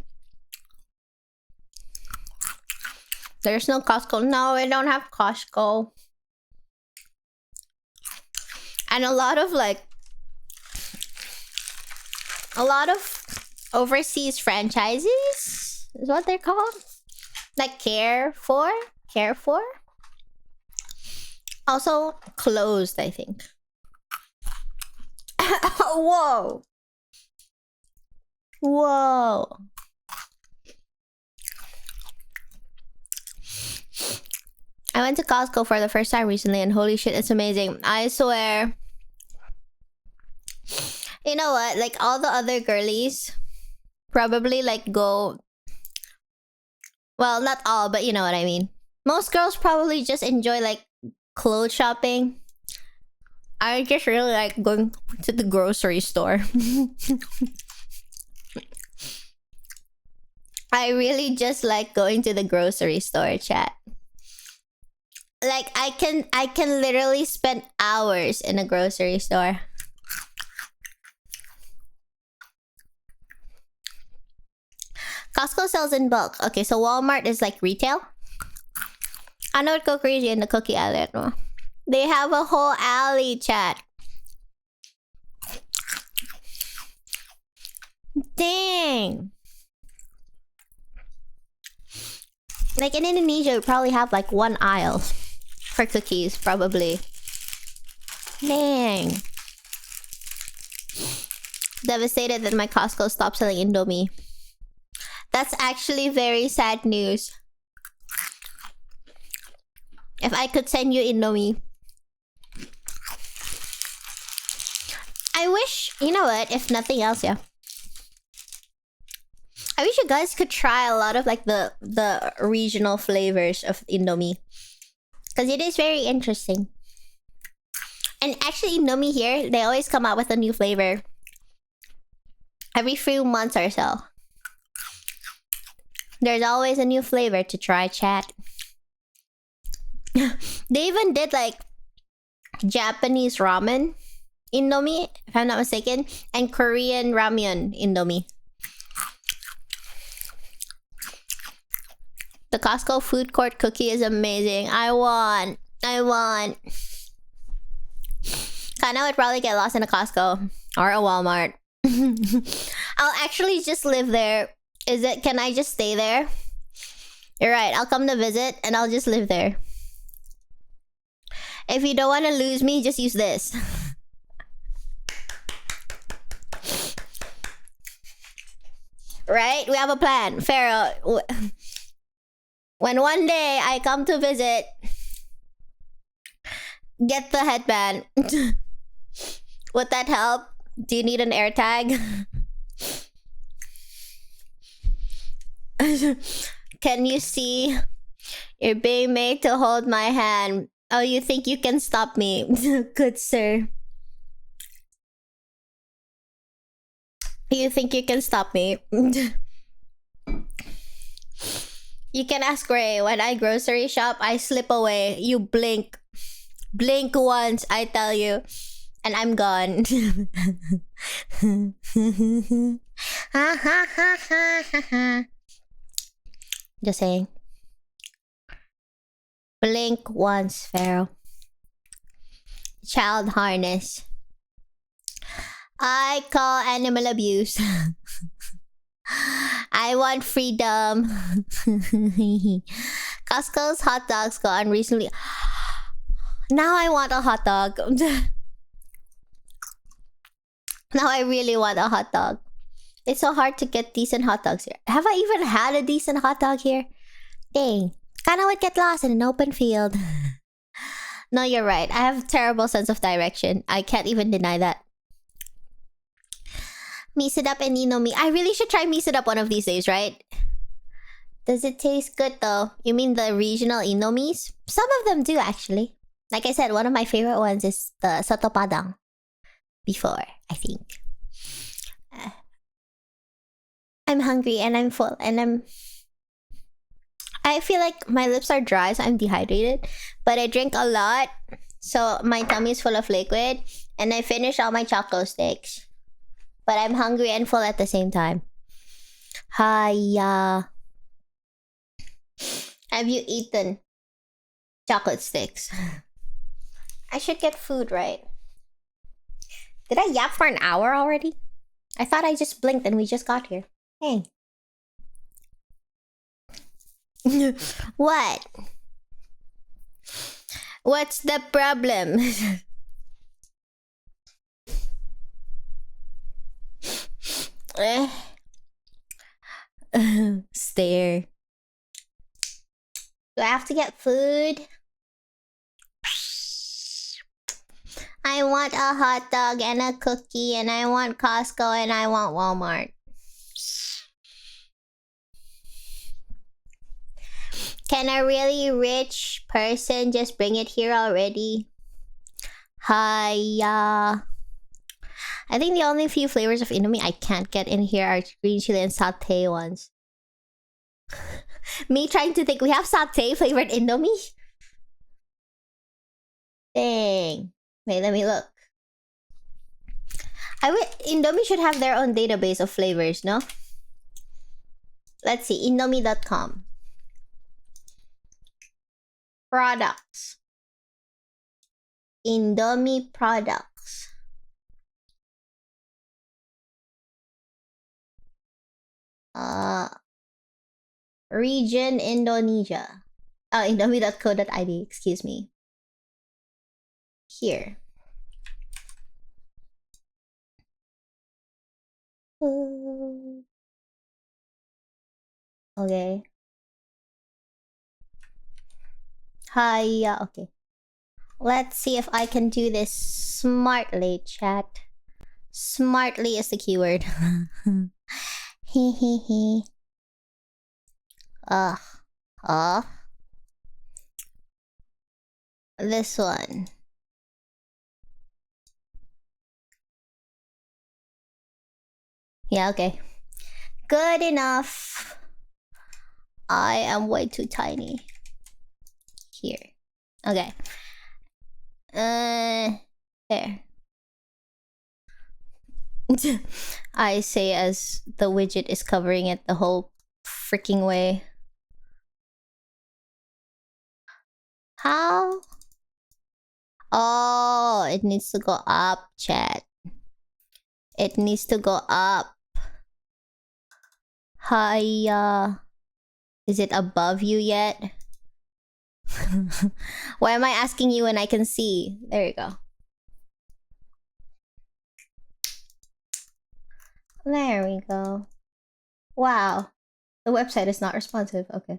There's no Costco. No, we don't have Costco. And a lot of overseas franchises is what they're called. Like Carrefour? Also closed, I think. Whoa. Whoa. I went to Costco for the first time recently and holy shit, it's amazing. I swear. You know what? Like all the other girlies probably like go... Well, not all, but you know what I mean. Most girls probably just enjoy like clothes shopping. I just really like going to the grocery store. I really just like going to the grocery store, chat. Like I can literally spend hours in a grocery store. Costco sells in bulk. Okay, so Walmart is like retail. I know it go crazy in the cookie alley. No? They have a whole alley, chat. Dang. Like in Indonesia, we probably have like one aisle for cookies, probably. Dang. Devastated that my Costco stopped selling Indomie. That's actually very sad news. If I could send you Indomie. I wish, you know what, if nothing else, yeah. I wish you guys could try a lot of like the regional flavors of Indomie. Because it is very interesting. And actually Indomie here, they always come out with a new flavor. Every few months or so. There's always a new flavor to try, chat. They even did like Japanese ramen Indomie, if I'm not mistaken, and Korean ramyun Indomie. The Costco food court cookie is amazing. I want. Kanna would probably get lost in a Costco or a Walmart. I'll actually just live there. Can I just stay there? You're right. I'll come to visit and I'll just live there. If you don't want to lose me, just use this. Right? We have a plan. Pharaoh. When one day I come to visit, get the headband. Would that help? Do you need an air tag? Can you see? You're being made to hold my hand. Oh, you think you can stop me? Good sir. You think you can stop me? You can ask Ray. When I grocery shop, I slip away. You blink. Blink once, I tell you. And I'm gone. Just saying. Blink once, Pharaoh. Child harness. I call animal abuse. I want freedom. Costco's hot dogs got on recently. Now I want a hot dog. Now I really want a hot dog. It's so hard to get decent hot dogs here. Have I even had a decent hot dog here? Dang. Kinda would get lost in an open field. No, you're right. I have a terrible sense of direction. I can't even deny that. Miso up and Inomi. I really should try miso up one of these days, right? Does it taste good though? You mean the regional Inomis? Some of them do actually. Like I said, one of my favorite ones is the Soto Padang. Before, I think. I'm hungry and I'm full and I feel like my lips are dry, so I'm dehydrated. But I drink a lot, so my tummy is full of liquid. And I finish all my choco sticks. But I'm hungry and full at the same time. Hiya. Have you eaten chocolate sticks? I should get food, right? Did I yap for an hour already? I thought I just blinked and we just got here. Hey. What? What's the problem? Stare. Do I have to get food? I want a hot dog and a cookie, and I want Costco and I want Walmart. Can a really rich person just bring it here already? Hiya. I think the only few flavors of Indomie I can't get in here are green chili and satay ones. Me trying to think, we have satay flavored Indomie? Dang. Wait, let me look. Indomie should have their own database of flavors, no? Let's see, indomie.com. Products. Indomie products. Region Indonesia. Oh, indomie.co.id, excuse me. Here. Okay. Hiya, okay. Let's see if I can do this smartly, chat. Smartly is the keyword. Hehehe. This one. Yeah, okay. Good enough. I am way too tiny. Here. Okay. There. I say as the widget is covering it the whole freaking way. How? Oh, it needs to go up, chat. It needs to go up. Hiya. Is it above you yet? Why am I asking you when I can see? There you go. There we go. Wow. The website is not responsive. Okay.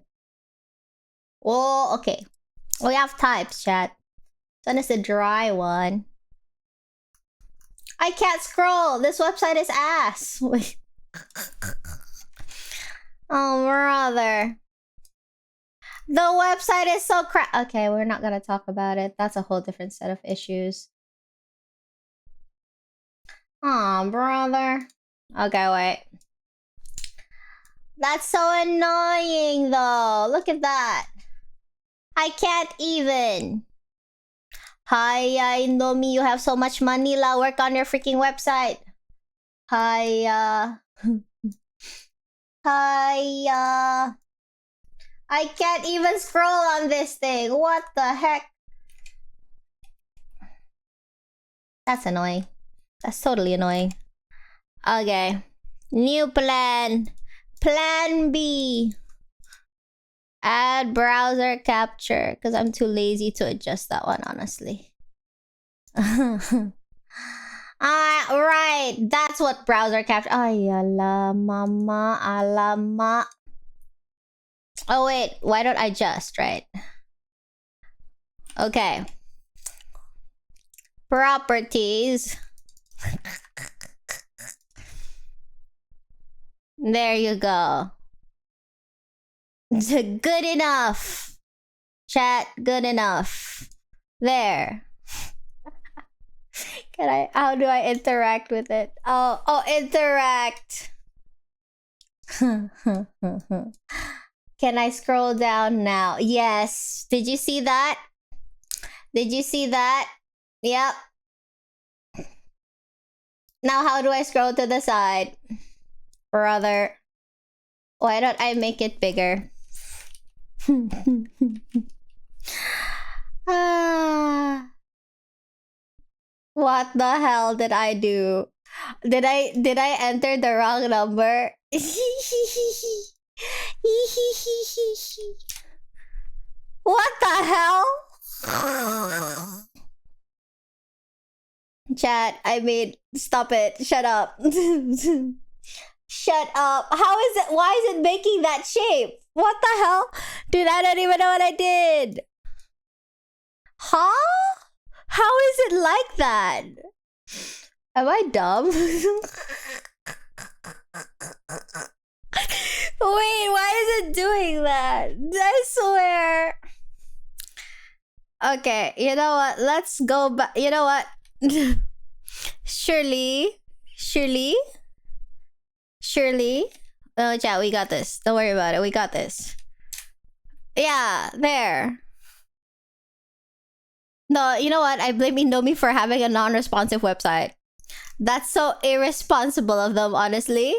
Oh, okay. We have types, chat. This one is the dry one. I can't scroll. This website is ass. Wait. Oh, brother. The website is so crap. Okay, we're not gonna talk about it. That's a whole different set of issues. Oh, brother. Okay, wait. That's so annoying, though. Look at that. I can't even. Hi, Indomie, you have so much money, la. Work on your freaking website. Hi, Hi, I can't even scroll on this thing. What the heck? That's annoying. That's totally annoying. Okay. New plan. Plan B. Add browser capture. Because I'm too lazy to adjust that one, honestly. Right. That's what browser capture. Ay, mama, alama. Oh, wait. Why don't I just, right? Okay. Properties. There you go. Good enough. Chat, good enough. There. How do I interact with it? Oh, interact. Can I scroll down now? Yes. Did you see that? Did you see that? Yep. Now how do I scroll to the side? Brother. Why don't I make it bigger? What the hell did I do? Did I enter the wrong number? What the hell? Chat, I mean, stop it. Shut up. Shut up. How is it? Why is it making that shape? What the hell? Dude, I don't even know what I did. Huh? How is it like that? Am I dumb? Wait, why is it doing that? I swear. Okay, you know what? Let's go back. You know what? Shirley. Oh, chat, we got this. Don't worry about it. We got this. Yeah, there. No, you know what? I blame Indomie for having a non-responsive website. That's so irresponsible of them, honestly.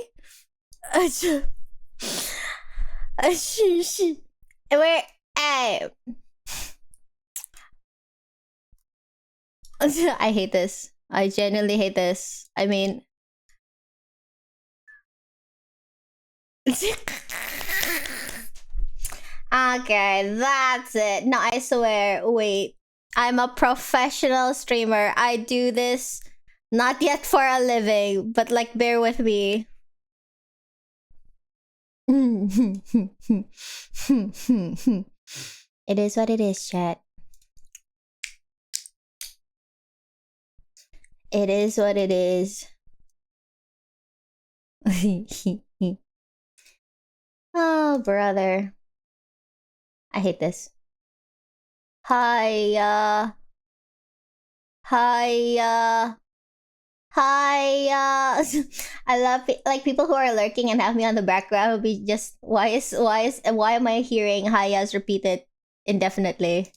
Where? Hey. I hate this. I genuinely hate this. I mean... Okay, that's it. No, I swear. Wait. I'm a professional streamer. I do this not yet for a living, but like, bear with me. It is what it is, chat. It is what it is. Oh, brother. I hate this. Hi, I love like people who are lurking and have me on the background will be just why am I hearing Haya's repeated indefinitely?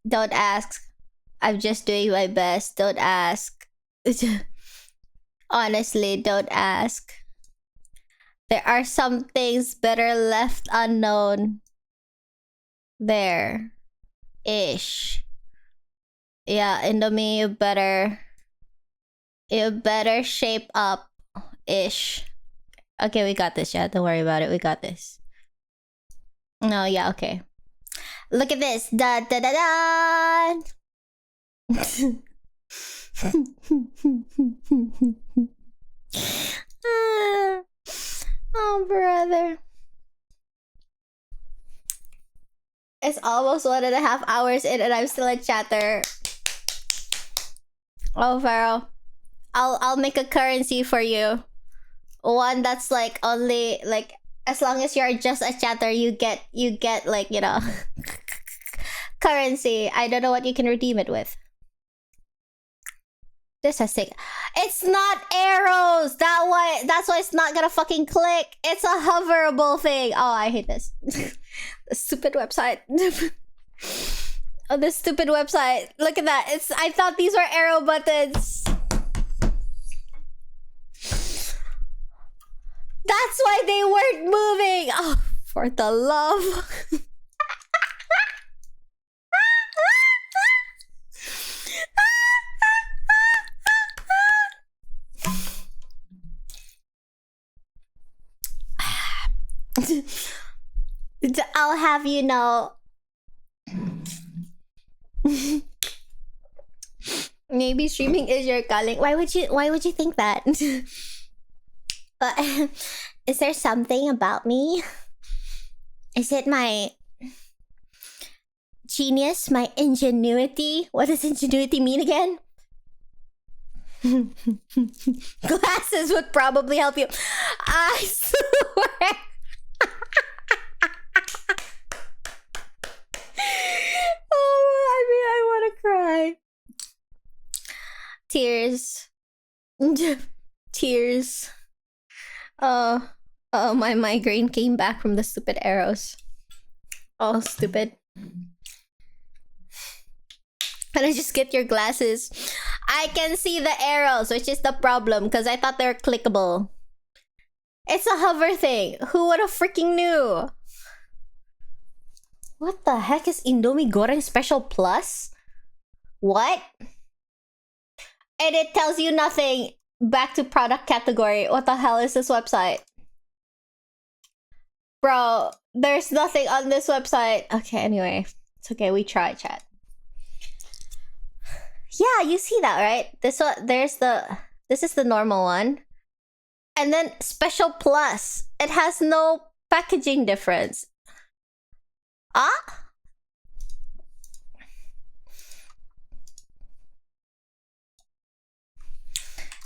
Don't ask. I'm just doing my best. Don't ask. Honestly, don't ask. There are some things better left unknown. There. Ish. Yeah, Indomie, you better shape up. Ish. Okay, we got this, yeah. Don't worry about it. We got this. No, yeah, okay. Look at this. Da da da da. Oh, brother. It's almost 1.5 hours in and I'm still in chatter. Oh, Pharaoh. I'll make a currency for you. One that's like only like as long as you're just a chatter, you get like, you know, currency. I don't know what you can redeem it with. This has taken. It's not arrows. That's why it's not gonna fucking click. It's a hoverable thing. Oh, I hate this. The stupid website. Oh, this stupid website. Look at that. I thought these were arrow buttons. That's why they weren't moving. Oh, for the love. I'll have you know. Maybe streaming is your calling. Why would you think that? Is there something about me? Is it my genius, my ingenuity? What does ingenuity mean again? Glasses would probably help you. I swear. Oh, I want to cry. Tears. Tears. Oh, my migraine came back from the stupid arrows. Oh, stupid. Can I just get your glasses? I can see the arrows, which is the problem, because I thought they were clickable. It's a hover thing. Who would have freaking knew? What the heck is Indomie Goreng Special Plus? What? And it tells you nothing. Back to product category. What the hell is this website? Bro, there's nothing on this website. Okay, anyway. It's okay, we try, chat. Yeah, you see that, right? This one, this is the normal one. And then Special Plus. It has no packaging difference. Ah?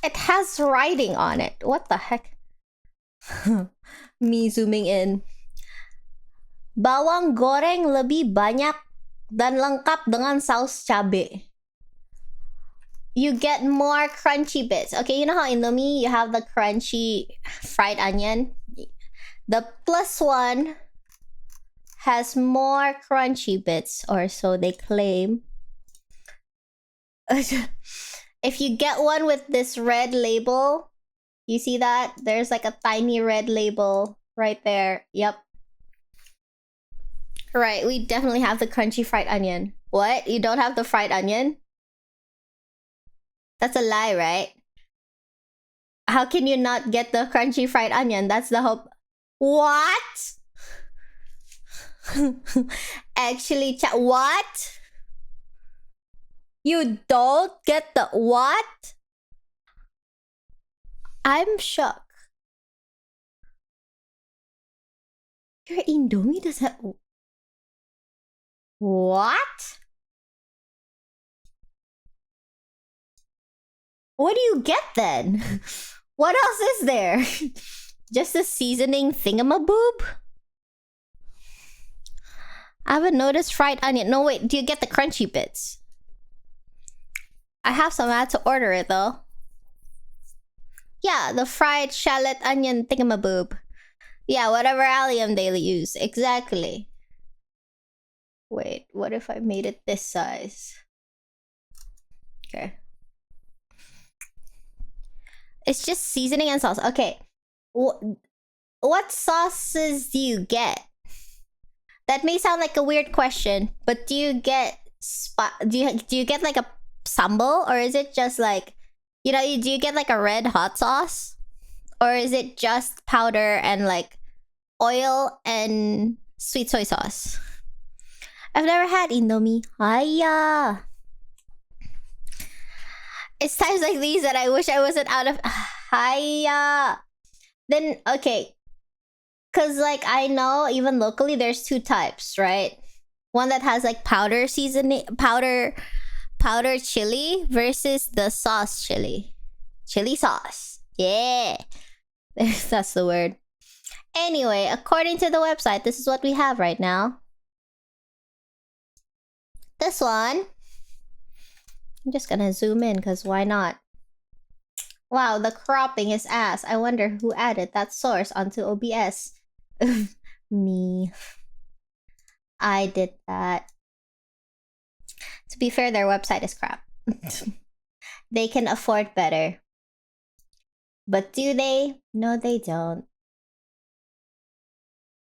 It has writing on it. What the heck? Me zooming in. Bawang goreng lebih banyak dan lengkap dengan saus cabe. You get more crunchy bits. Okay, you know how Indomie, you have the crunchy fried onion? The plus one has more crunchy bits, or so they claim. If you get one with this red label, you see that? There's like a tiny red label right there. Yep. Right, we definitely have the crunchy fried onion. What? You don't have the fried onion? That's a lie, right? How can you not get the crunchy fried onion? That's the hope. What? Actually, what? You don't get the what? I'm shocked. Your Indomie doesn't. What? What do you get then? What else is there? Just a seasoning thingamaboob? I haven't noticed fried onion. No, wait, do you get the crunchy bits? I have some. I had to order it though. Yeah, the fried shallot onion thingamaboob. Yeah, whatever allium they use. Exactly. Wait, what if I made it this size? Okay. It's just seasoning and sauce. Okay. What sauces do you get? That may sound like a weird question, but do you get do you get like a sambal, or is it just like, you know, do you get like a red hot sauce, or is it just powder and like oil and sweet soy sauce. I've never had Indomie. Hiya. It's times like these that I wish I wasn't out of... Hiya. Then, okay. Because, like, I know even locally there's two types, right? One that has, like, powder seasoning... Powder chili versus the sauce chili. Chili sauce. Yeah. That's the word. Anyway, according to the website, this is what we have right now. This one. I'm just gonna zoom in because why not? Wow, the cropping is ass. I wonder who added that source onto OBS. Me. I did that. To be fair, their website is crap. They can afford better. But do they? No, they don't.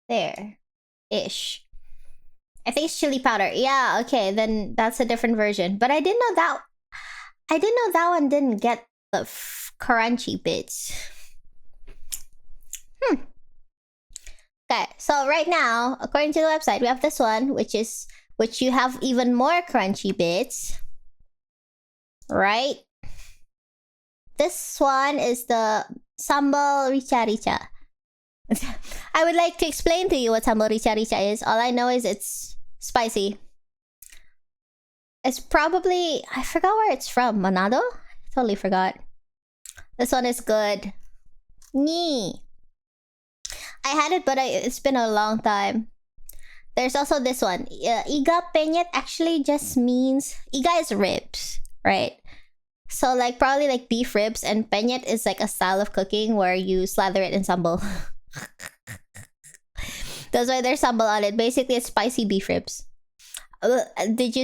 There. Ish. I think it's chili powder. Yeah, okay, then that's a different version. But I didn't know that one didn't get the crunchy bits. Okay, so right now, according to the website, we have this one, which you have even more crunchy bits. Right? This one is the sambal rica-rica. I would like to explain to you what sambal rica-rica is. All I know is it's spicy. It's probably... I forgot where it's from. Manado? I totally forgot. This one is good. Nee. I had it, but it's been a long time. There's also this one. Iga peñet actually just means... Iga is ribs, right? So, like, probably like beef ribs, and peñet is like a style of cooking where you slather it in sambal. That's why there's sambal on it. Basically, it's spicy beef ribs. Did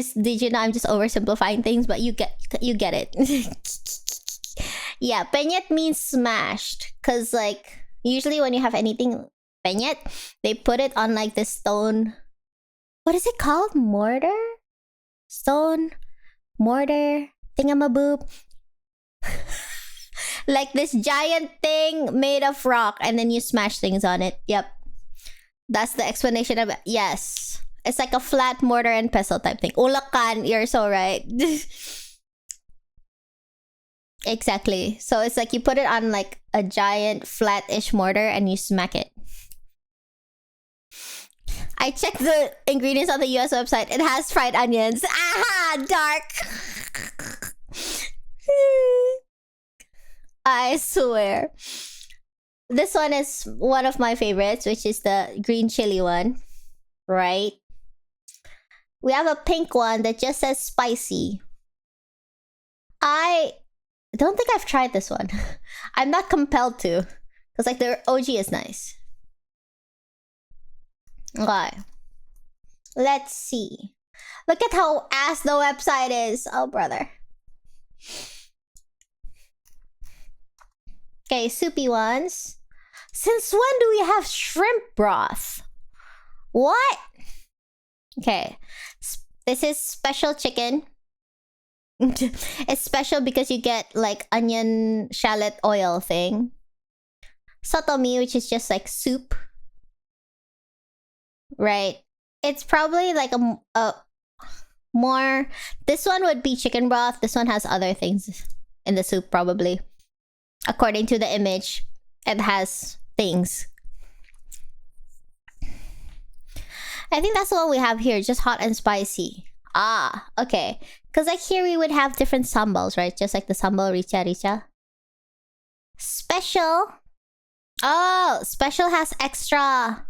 you know I'm just oversimplifying things, but you get it. Yeah, peñet means smashed. Cause like usually when you have anything peñet, they put it on like this stone. What is it called? Mortar? Stone? Mortar? Thingamaboob? Like this giant thing made of rock, and then you smash things on it. Yep. That's the explanation of it. Yes. It's like a flat mortar and pestle type thing. Ulakan, you're so right. Exactly. So it's like you put it on like a giant flat-ish mortar and you smack it. I checked the ingredients on the US website. It has fried onions. Aha! Dark! I swear. This one is one of my favorites, which is the green chili one. Right? We have a pink one that just says spicy. I don't think I've tried this one. I'm not compelled to. Because like the OG is nice. Okay. Let's see. Look at how ass the website is. Oh, brother. Okay, soupy ones. Since when do we have shrimp broth? What? Okay. This is special chicken. It's special because you get like onion shallot oil thing. Sotomi, which is just like soup. Right. It's probably like a more... This one would be chicken broth. This one has other things in the soup probably. According to the image, it has things. I think that's the one we have here. Just hot and spicy. Ah, okay. Because like here we would have different sambals, right? Just like the sambal rica-rica. Special. Oh, special has extra.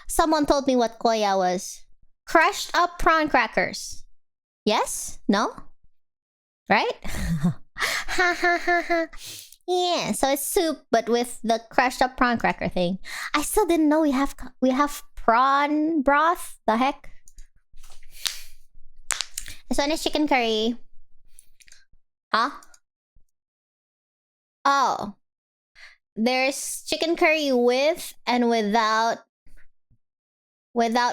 Someone told me what koya was. Crushed up prawn crackers. Yes? No? Right? Ha ha ha ha. Yeah, so it's soup, but with the crushed up prawn cracker thing. I still didn't know we have prawn broth. The heck? This one is chicken curry. Huh? Oh. There's chicken curry with and without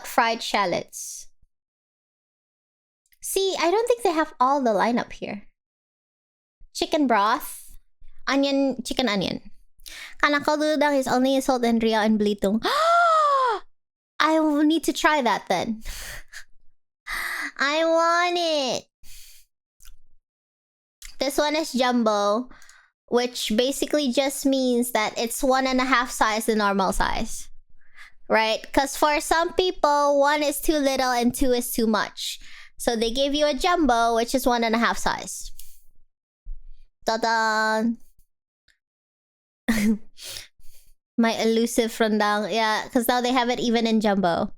fried shallots. See, I don't think they have all the lineup here. Chicken broth. Onion, chicken onion. Kanna kaludang is only sold in Rio and Belitung. I I will need to try that then. I want it. This one is jumbo, which basically just means that it's 1.5 size the normal size. Right? Because for some people, 1 is too little and 2 is too much. So they gave you a jumbo, which is 1.5 size. Ta-da! My elusive rendang. Yeah, because now they have it even in jumbo.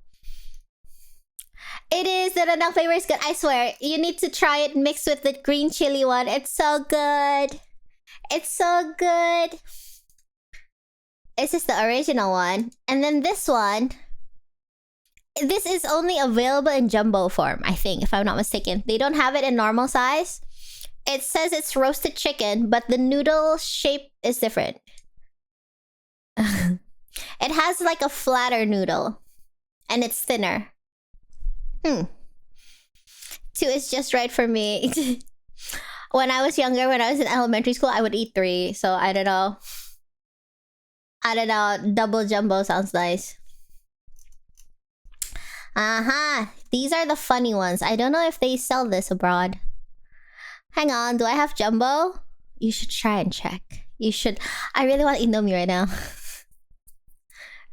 It is. The rendang flavor is good. I swear. You need to try it mixed with the green chili one. It's so good. It's so good. This is the original one. And then this one. This is only available in jumbo form, I think, if I'm not mistaken. They don't have it in normal size. It says it's roasted chicken, but the noodle shape is different. It has like a flatter noodle. And it's thinner. 2 is just right for me. When I was younger, when I was in elementary school, I would eat 3. So I don't know. I don't know. Double jumbo sounds nice. These are the funny ones. I don't know if they sell this abroad. Hang on. Do I have jumbo? You should try and check. You should. I really want Indomie right now.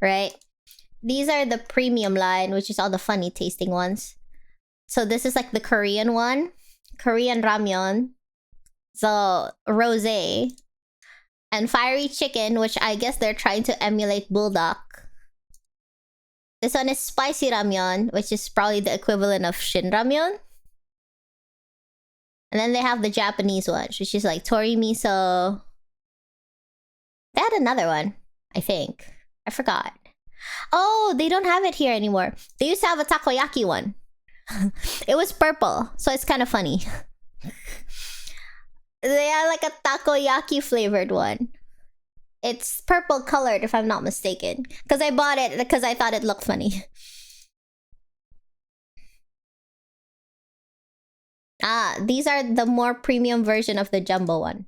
Right? These are the premium line, which is all the funny tasting ones. So this is like the Korean one. Korean ramyeon. So rosé. And fiery chicken, which I guess they're trying to emulate bulldog. This one is spicy ramyeon, which is probably the equivalent of shin ramyeon. And then they have the Japanese one, which is like tori miso. They had another one, I think. I forgot. Oh, they don't have it here anymore. They used to have a takoyaki one. It was purple, so it's kind of funny. They have like a takoyaki flavored one. It's purple colored, if I'm not mistaken. Because I bought it because I thought it looked funny. These are the more premium version of the jumbo one.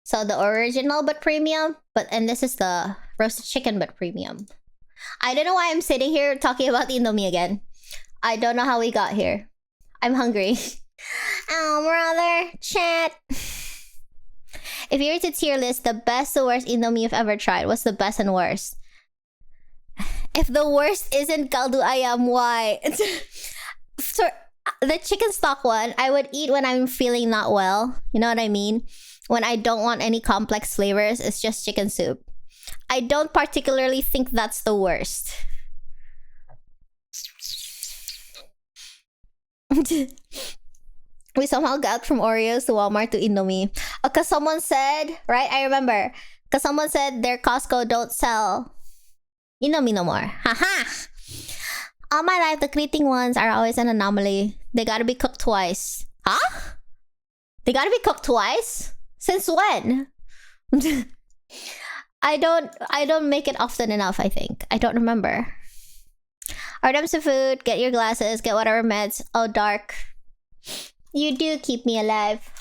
So the original but premium, and this is the roasted chicken but premium. I don't know why I'm sitting here talking about Indomie again. I don't know how we got here. I'm hungry. Oh, brother, chat. If you were to tier list the best or worst Indomie you've ever tried, what's the best and worst? If the worst isn't kaldu ayam, why? So, the chicken stock one, I would eat when I'm feeling not well. You know what I mean? When I don't want any complex flavors, it's just chicken soup. I don't particularly think that's the worst. We somehow got from Oreos to Walmart to Indomie. Because someone said, right? I remember. Because someone said their Costco don't sell Indomie no more. Haha! All my life, the Kriting ones are always an anomaly. They gotta be cooked twice. Huh? They gotta be cooked twice? Since when? I don't make it often enough, I think. I don't remember. Order some food, get your glasses, get whatever meds. Oh, dark. You do keep me alive.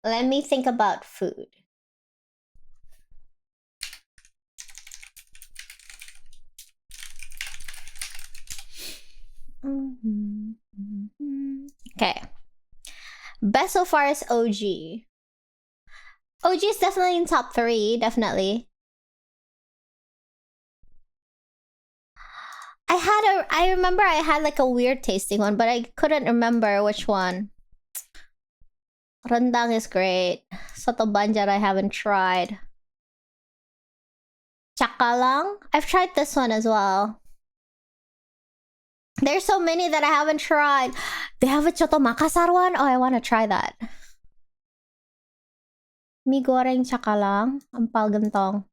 Let me think about food. Okay. Best so far is OG. OG is definitely in top 3, definitely. I remember I had like a weird tasting one, but I couldn't remember which one. Rendang is great. Soto Banjar I haven't tried. Chakalang? I've tried this one as well. There's so many that I haven't tried. They have a Choto Makassar one? Oh, I want to try that. Mi goreng chakalang. Ampal gentong.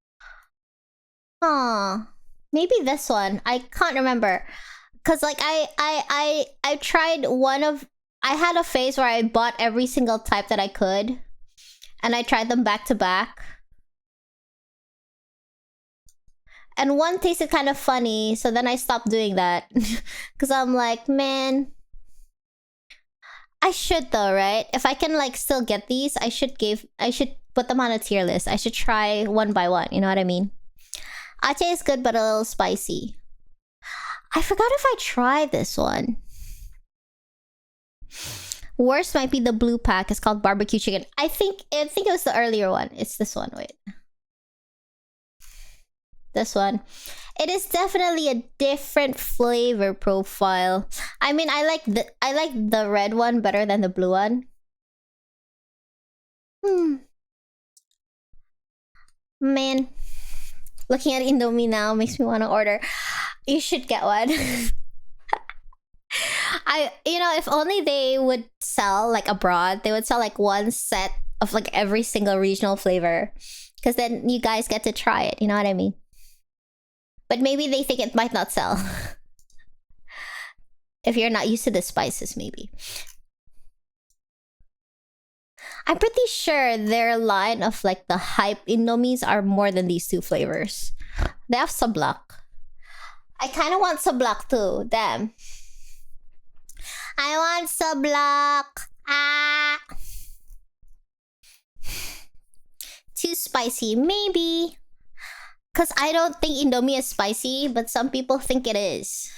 Huh. Maybe this one. I can't remember. Cause like I tried one of... I had a phase where I bought every single type that I could. And I tried them back to back. And one tasted kind of funny, so then I stopped doing that. Cause I'm like, man... I should though, right? If I can like still get these, I should put them on a tier list. I should try one by one, you know what I mean? Ache is good, but a little spicy. I forgot if I tried this one. Worst might be the blue pack. It's called barbecue chicken. I think it was the earlier one. It's this one. Wait. This one. It is definitely a different flavor profile. I mean, I like the red one better than the blue one. Man, looking at Indomie now makes me want to order. You should get one. If only they would sell like abroad, they would sell like one set of like every single regional flavor, because then you guys get to try it. You know what I mean? But maybe they think it might not sell. If you're not used to the spices, maybe. I'm pretty sure their line of like the hype Indomies are more than these two flavors. They have Sablak. I kind of want Sablak too. Damn. I want Sablak. Ah. Too spicy, maybe. Because I don't think Indomie is spicy, but some people think it is.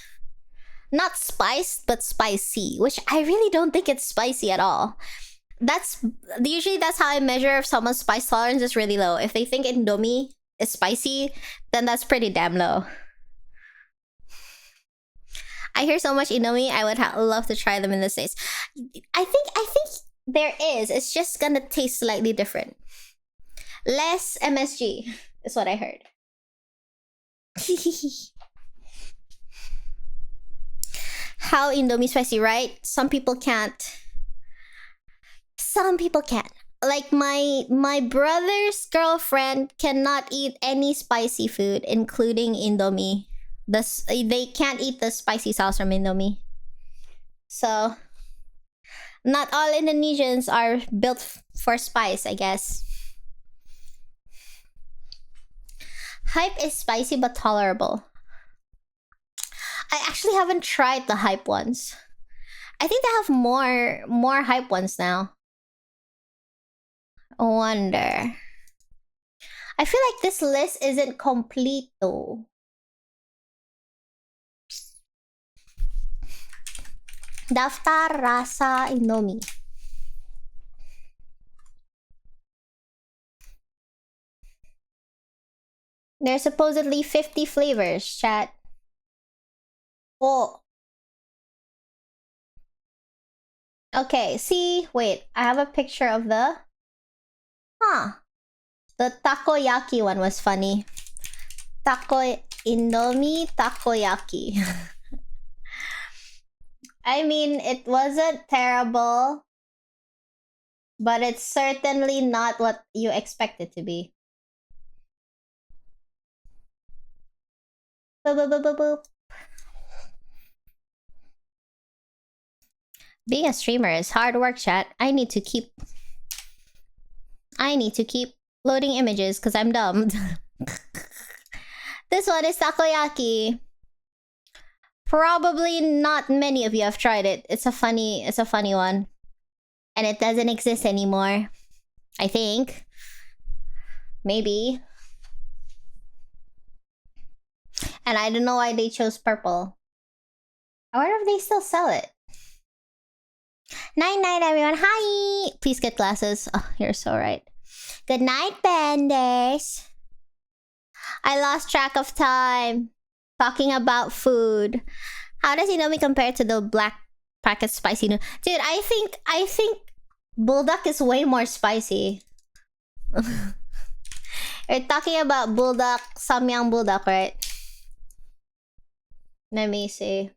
Not spiced, but spicy, which I really don't think it's spicy at all. Usually that's how I measure if someone's spice tolerance is really low. If they think Indomie is spicy, then that's pretty damn low. I hear so much Indomie, I would love to try them in the States. I think there is. It's just gonna taste slightly different. Less MSG is what I heard. How Indomie spicy, right? Some people can't. Some people can't. Like my brother's girlfriend cannot eat any spicy food, including Indomie. They can't eat the spicy sauce from Indomie. So, not all Indonesians are built for spice, I guess. Hype is spicy but tolerable. I actually haven't tried the hype ones. I think they have more hype ones now. I wonder. I feel like this list isn't complete though. Daftar rasa Indomie. There's supposedly 50 flavors, chat. Oh. Okay, see? Wait, I have a picture of the... The takoyaki one was funny. Indomie takoyaki. I mean, it wasn't terrible, but it's certainly not what you expect it to be. Boop, boop, boop, boop, boop. Being a streamer is hard work, chat. I need to keep loading images because I'm dumb. This one is takoyaki. Probably not many of you have tried it. It's a funny one. And it doesn't exist anymore. I think. Maybe. And I don't know why they chose purple. I wonder if they still sell it. Night night, everyone. Hi! Please get glasses. Oh, you're so right. Good night, Benders. I lost track of time. Talking about food. How does Indomie compare to the black packet spicy noodle? Dude, I think Bulldog is way more spicy. You're talking about Bulldog, Samyang Bulldog, right? Let me see.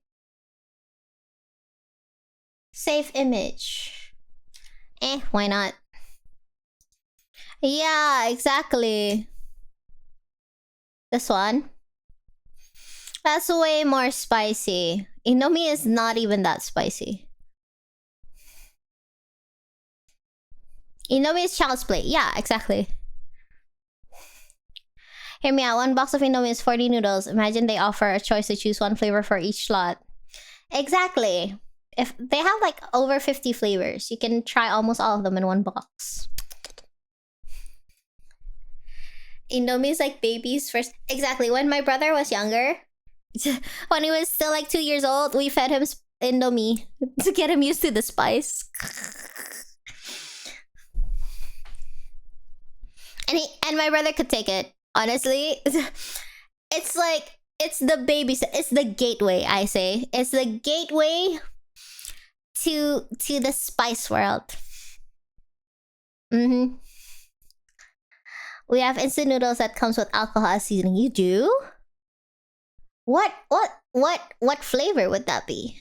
Save image. Why not? Yeah, exactly. This one. That's way more spicy. Indomie is not even that spicy. Indomie is child's play. Yeah, exactly. Hear me out. One box of Indomie is 40 noodles. Imagine they offer a choice to choose one flavor for each slot. Exactly. If they have like over 50 flavors, you can try almost all of them in one box. Indomie is like baby's first. Exactly. When my brother was younger, when he was still like 2 years old, we fed him Indomie to get him used to the spice. And my brother could take it. Honestly, it's like it's the baby. It's the gateway. I say it's the gateway to the spice world. We have instant noodles that comes with alcohol as seasoning. You do? What flavor would that be?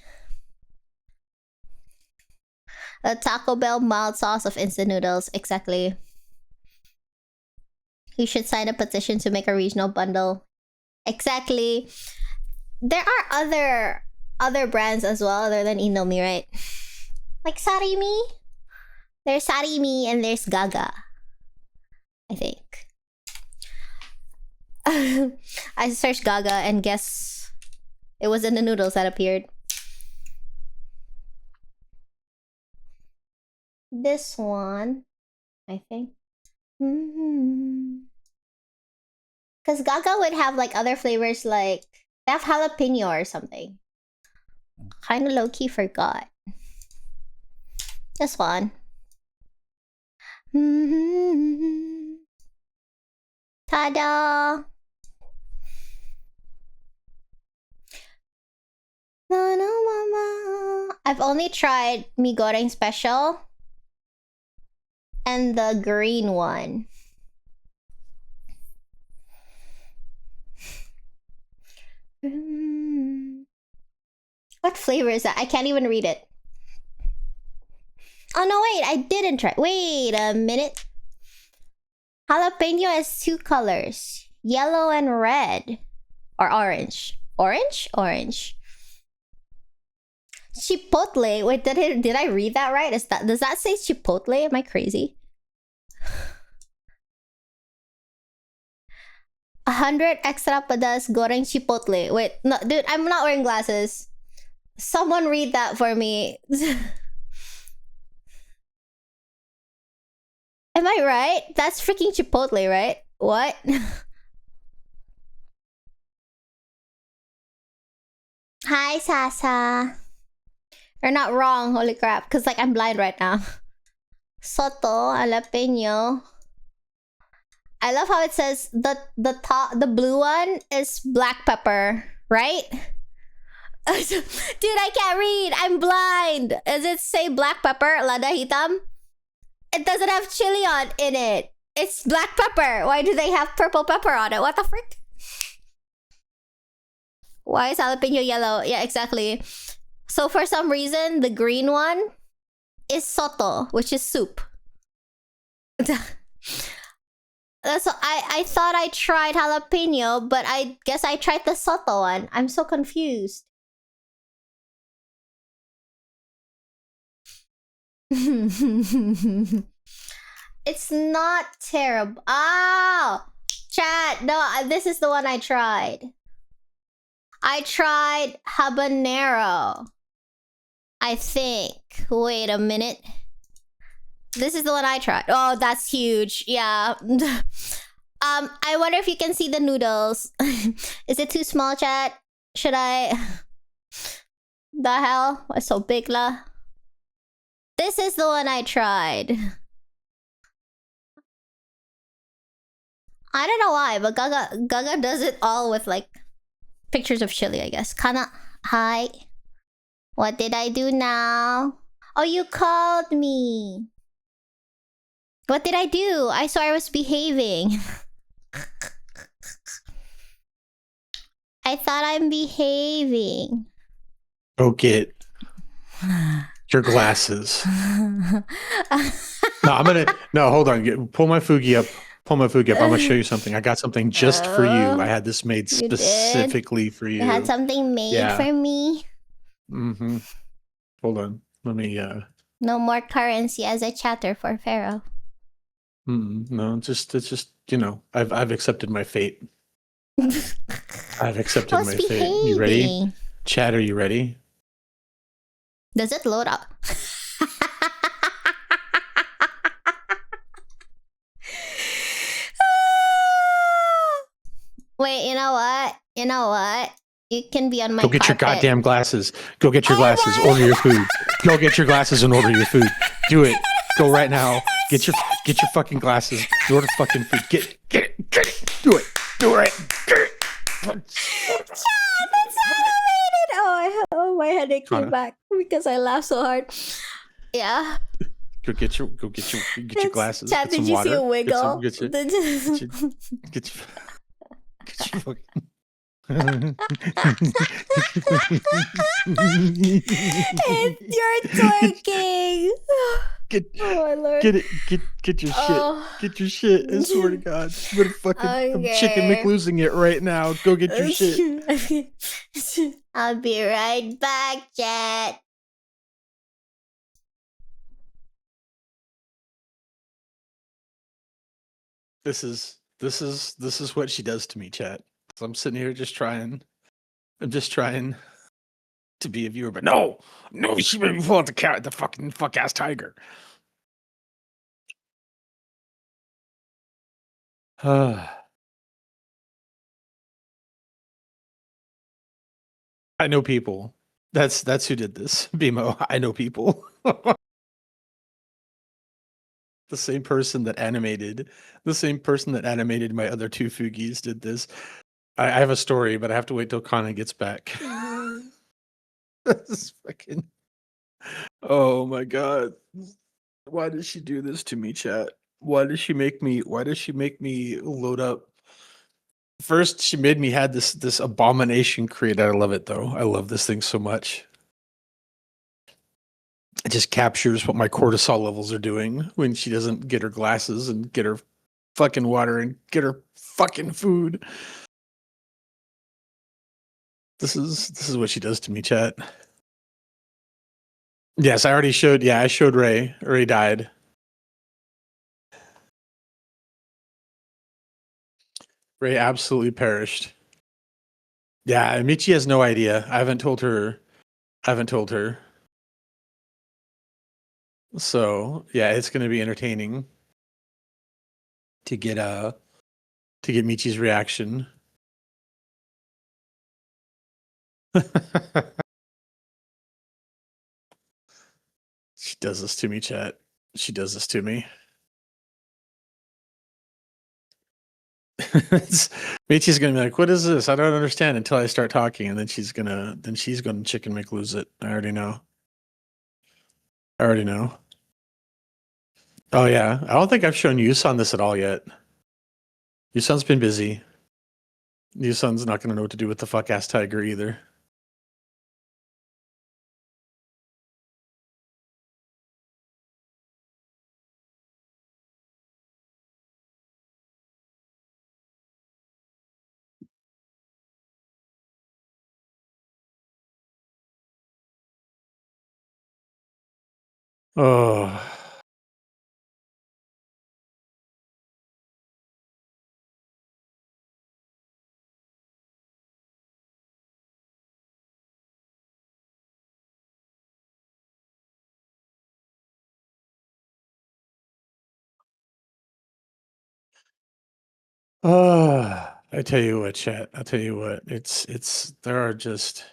A Taco Bell mild sauce of instant noodles. Exactly. You should sign a petition to make a regional bundle. Exactly. There are other brands as well other than Indomie, right? Like Sarimi. There's Sarimi and there's Gaga, I think. I searched Gaga and guess it was in the noodles that appeared. This one, I think. Because Gaga would have like other flavors, like they have jalapeno or something. Kind of low-key forgot. This one. Ta-da! No, mama. I've only tried mee goreng special and the green one. What flavor is that? I can't even read it. Oh no, wait, I didn't try. Wait a minute. Jalapeno has two colors, yellow and red, or orange. Orange. Chipotle. Wait, did I read that right? Does that say chipotle? Am I crazy? 100 extra pedas goreng chipotle. Wait, no, dude, I'm not wearing glasses. Someone read that for me. Am I right? That's freaking chipotle, right? What? Hi, Sasa. You're not wrong, holy crap. Because, like, I'm blind right now. Soto, jalapeno. I love how it says the blue one is black pepper, right? Dude, I can't read. I'm blind. Does it say black pepper, lada hitam? It doesn't have chili in it. It's black pepper. Why do they have purple pepper on it? What the frick? Why is jalapeno yellow? Yeah, exactly. So for some reason, the green one is soto, which is soup. So I thought I tried jalapeno, but I guess I tried the soto one. I'm so confused. It's not terrible. Oh! Chat, no, this is the one I tried. I tried habanero. I think. Wait a minute. This is the one I tried. Oh, that's huge. Yeah. I wonder if you can see the noodles. Is it too small, chat? Should I... The hell? What's so big, la? This is the one I tried. I don't know why, but Gaga does it all with, like, pictures of chili, I guess. Kanna, hi. What did I do now? Oh, you called me. What did I do? I saw I was behaving. I thought I'm behaving. Go get your glasses. No, hold on. Pull my Fugi up. I'm gonna show you something. I got something just for you. I had this made specifically for you. You had something made for me? Mm-hmm. Hold on. Let me No more currency as a chatter for Pharaoh. No, it's just, you know, I've accepted my fate. I've accepted my fate. You ready? Chat, are you ready? Does it load up? Wait, you know what? You know what? You can be on my Go get your carpet. goddamn glasses. Go get your glasses. want- Order your food. Go get your glasses and order your food. Do it. Go right now. Get your fucking glasses. Order fucking food. Get it. Do it. Do it. Get it. That's how I made it. Oh, my headache came Kanna. back because I laughed so hard. Yeah. Go get your glasses. Chat, Get some did you water. see a wiggle? Get your fucking. You're twerking. Get, Oh my lord. get it. Get your Oh. shit. Get your shit. I swear to God. I'm Okay. chicken McLosing it right now. Go get your shit. I'll be right back, chat. This is what she does to me, chat. So I'm sitting here just trying. I'm just trying to be a viewer, but no, she made me pull out the fucking fuck ass tiger. I know people. That's who did this. BMO. I know people. The same person that animated my other two Fugis did this. I have a story, but I have to wait till Kanna gets back. This is fucking. Oh my god. Why did she do this to me, chat? Why does she make me load up? First, she made me had this abomination created. I love it though. I love this thing so much. It just captures what my cortisol levels are doing when she doesn't get her glasses and get her fucking water and get her fucking food. This is what she does to me, chat. Yes, I already showed. Yeah, I showed Ray. Ray died. Ray absolutely perished. Yeah, Michi has no idea. I haven't told her. So yeah, it's gonna be entertaining to get Michi's reaction. She does this to me, chat. She does this to me. Michi's gonna be like, "What is this? I don't understand." Until I start talking, and then she's gonna chicken McLose it. I already know. Oh yeah, I don't think I've shown Yusun this at all yet. Yusun's been busy. Yusun's not gonna know what to do with the fuck ass tiger either. Oh. I tell you what, chat. I'll tell you what. There are just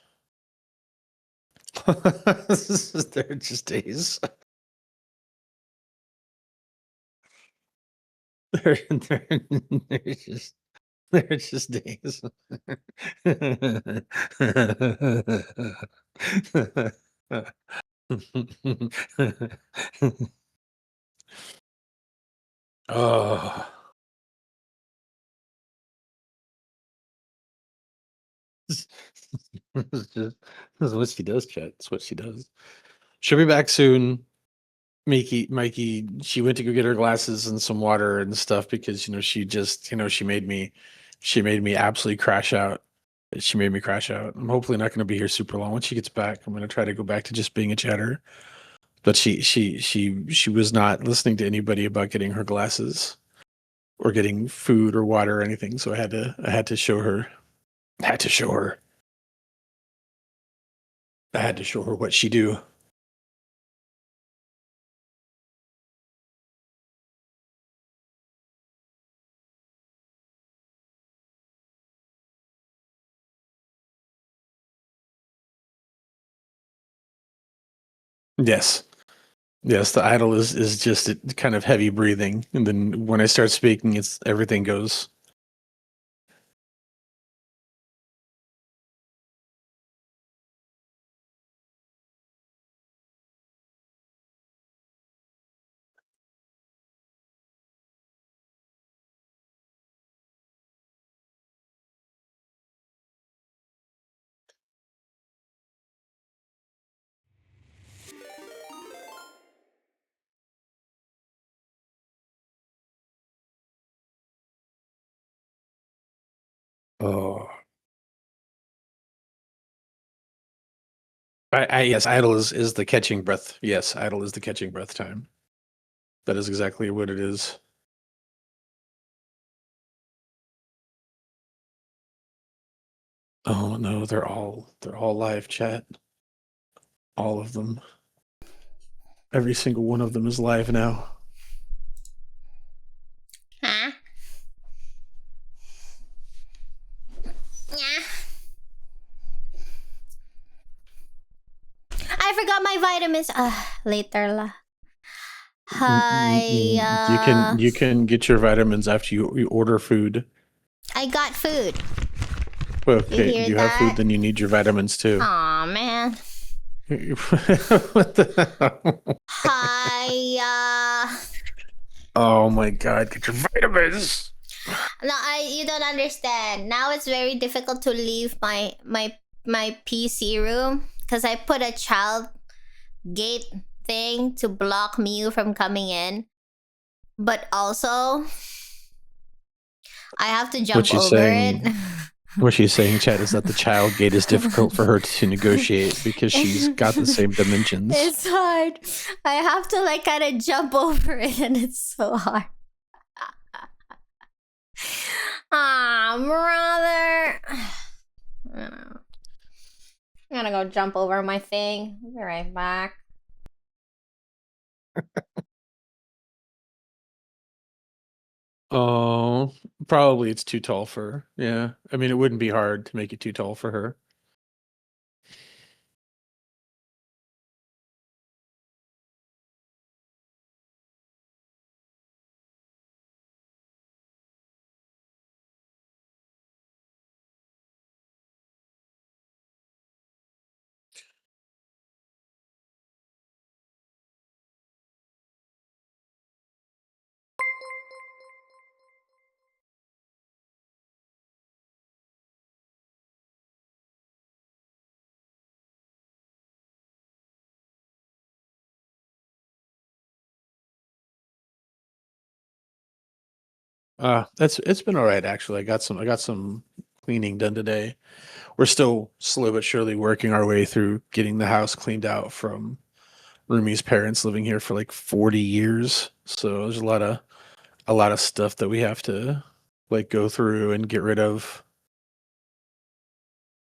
there are just days. They're just days. Oh. This is what she does, chat. It's what she does. She'll be back soon. Mikey, she went to go get her glasses and some water and stuff because she just she made me absolutely crash out. She made me crash out. I'm hopefully not going to be here super long. Once she gets back, I'm going to try to go back to just being a chatter. But she was not listening to anybody about getting her glasses or getting food or water or anything. So I had to show her. I had to show her. I had to show her what she do. Yes. Yes, the idle is just kind of heavy breathing, and then when I start speaking, it's everything goes. Oh, I yes, idle is the catching breath. Yes, idle is the catching breath time. That is exactly what it is. Oh no, they're all live chat. All of them. Every single one of them is live now. Huh? Yeah. I forgot my vitamins. Later lah. Hi. You can get your vitamins after you order food. I got food. You Okay, hear you have food, that? then you need your vitamins too. Aw, man. What the hell? Hi. Oh my god, get your vitamins. No, you don't understand. Now it's very difficult to leave my PC room because I put a child gate thing to block Miu from coming in. But also, I have to What jump she's over it. saying, what she's saying, Chad, is that the child gate is difficult for her to negotiate because she's got the same dimensions. It's hard. I have to like kind of jump over it, and it's so hard. Ah, brother. I don't know. I'm gonna go jump over my thing. I'll be right back. Oh, probably it's too tall for her. Yeah. I mean, it wouldn't be hard to make it too tall for her. It's been all right actually. I got some cleaning done today. We're still slow but surely working our way through getting the house cleaned out from Rumi's parents living here for like 40 years. So there's a lot of stuff that we have to like go through and get rid of.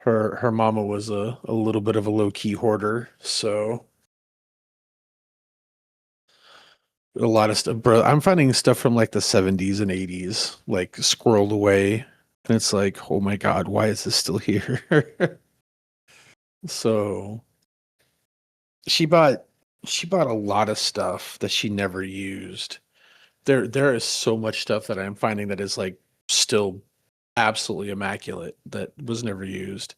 Her mama was a little bit of a low key hoarder, so a lot of stuff, bro. I'm finding stuff from like the 70s and 80s, like squirreled away, and it's like, oh my god, why is this still here? So she bought she bought a lot of stuff that she never used. There is so much stuff that I'm finding that is like still absolutely immaculate that was never used.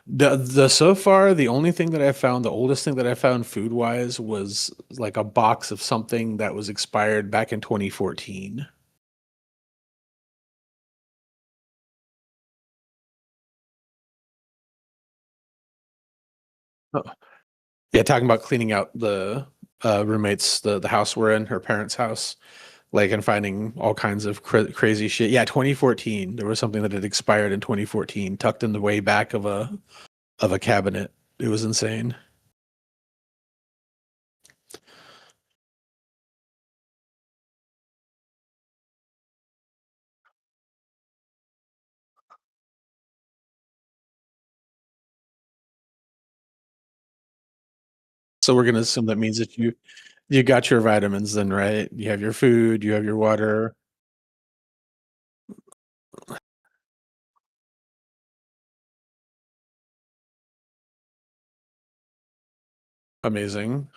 The so far the only thing that I found, the oldest thing that I found food wise was like a box of something that was expired back in 2014. Oh, yeah, talking about cleaning out the roommates, the house we're in, her parents' house, like and finding all kinds of crazy shit. Yeah, 2014. There was something that had expired in 2014, tucked in the way back of a cabinet. It was insane. So we're gonna assume that means that you got your vitamins then, right? You have your food, you have your water. Amazing.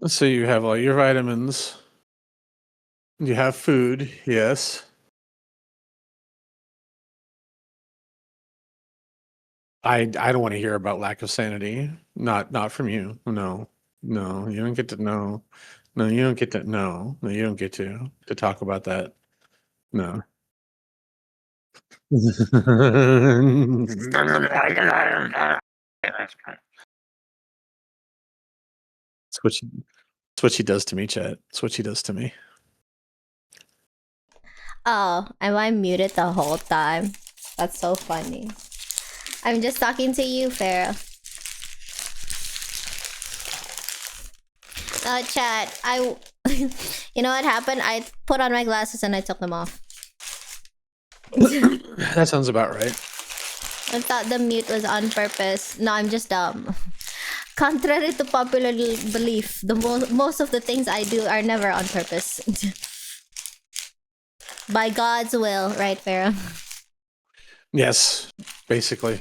So you have all your vitamins. You have food, yes. I don't want to hear about lack of sanity. Not from you. No. No, you don't get to know. No, you don't get to no. No, you don't get to talk about that. No. It's what she it's what she does to me, Chet. It's what she does to me. Oh, am I muted the whole time? That's so funny. I'm just talking to you, Farah. Oh, chat. You know what happened? I put on my glasses and I took them off. That sounds about right. I thought the mute was on purpose. No, I'm just dumb. Contrary to popular belief, the most of the things I do are never on purpose. By God's will, right, Farah? Yes, basically.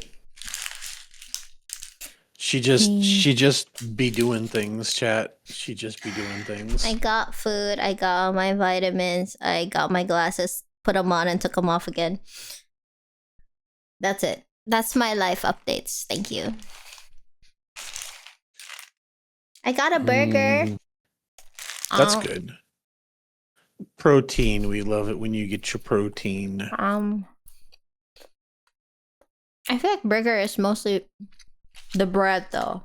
She just be doing things, chat. She just be doing things. I got food. I got all my vitamins. I got my glasses. Put them on and took them off again. That's it. That's my life updates. Thank you. I got a burger. That's good. Protein. We love it when you get your protein. I feel like burger is mostly the bread though.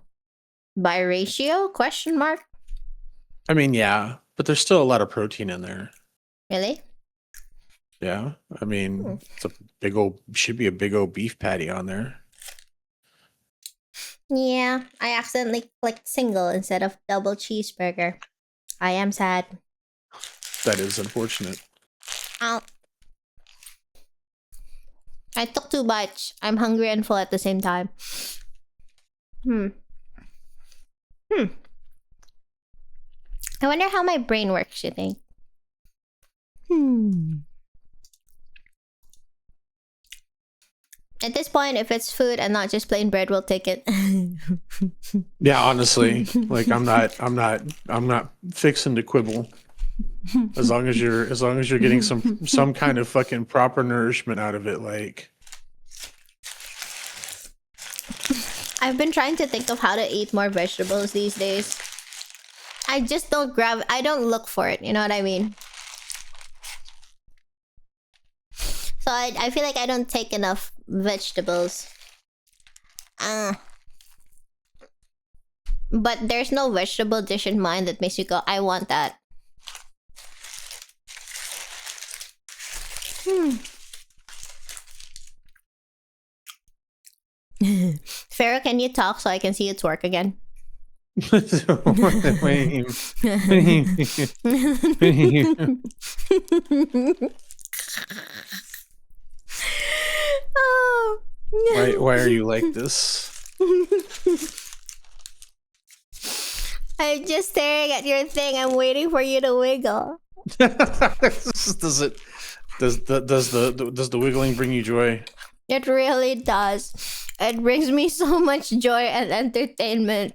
By ratio? Question mark? I mean, yeah, but there's still a lot of protein in there. Really? Yeah. I mean, it's a big old should be a big old beef patty on there. Yeah, I accidentally clicked single instead of double cheeseburger. I am sad. That is unfortunate. I took 2 bites. I'm hungry and full at the same time. I wonder how my brain works, you think? At this point, if it's food and not just plain bread, we'll take it. Yeah, honestly, like I'm not fixing to quibble. As long as you're getting some kind of fucking proper nourishment out of it, like. I've been trying to think of how to eat more vegetables these days. I just don't I don't look for it, you know what I mean? So I feel like I don't take enough vegetables. But there's no vegetable dish in mind that makes you go, I want that. Farah, can you talk so I can see its work again? Oh. Why are you like this? I'm just staring at your thing. I'm waiting for you to wiggle. Does the wiggling bring you joy? It really does. It brings me so much joy and entertainment.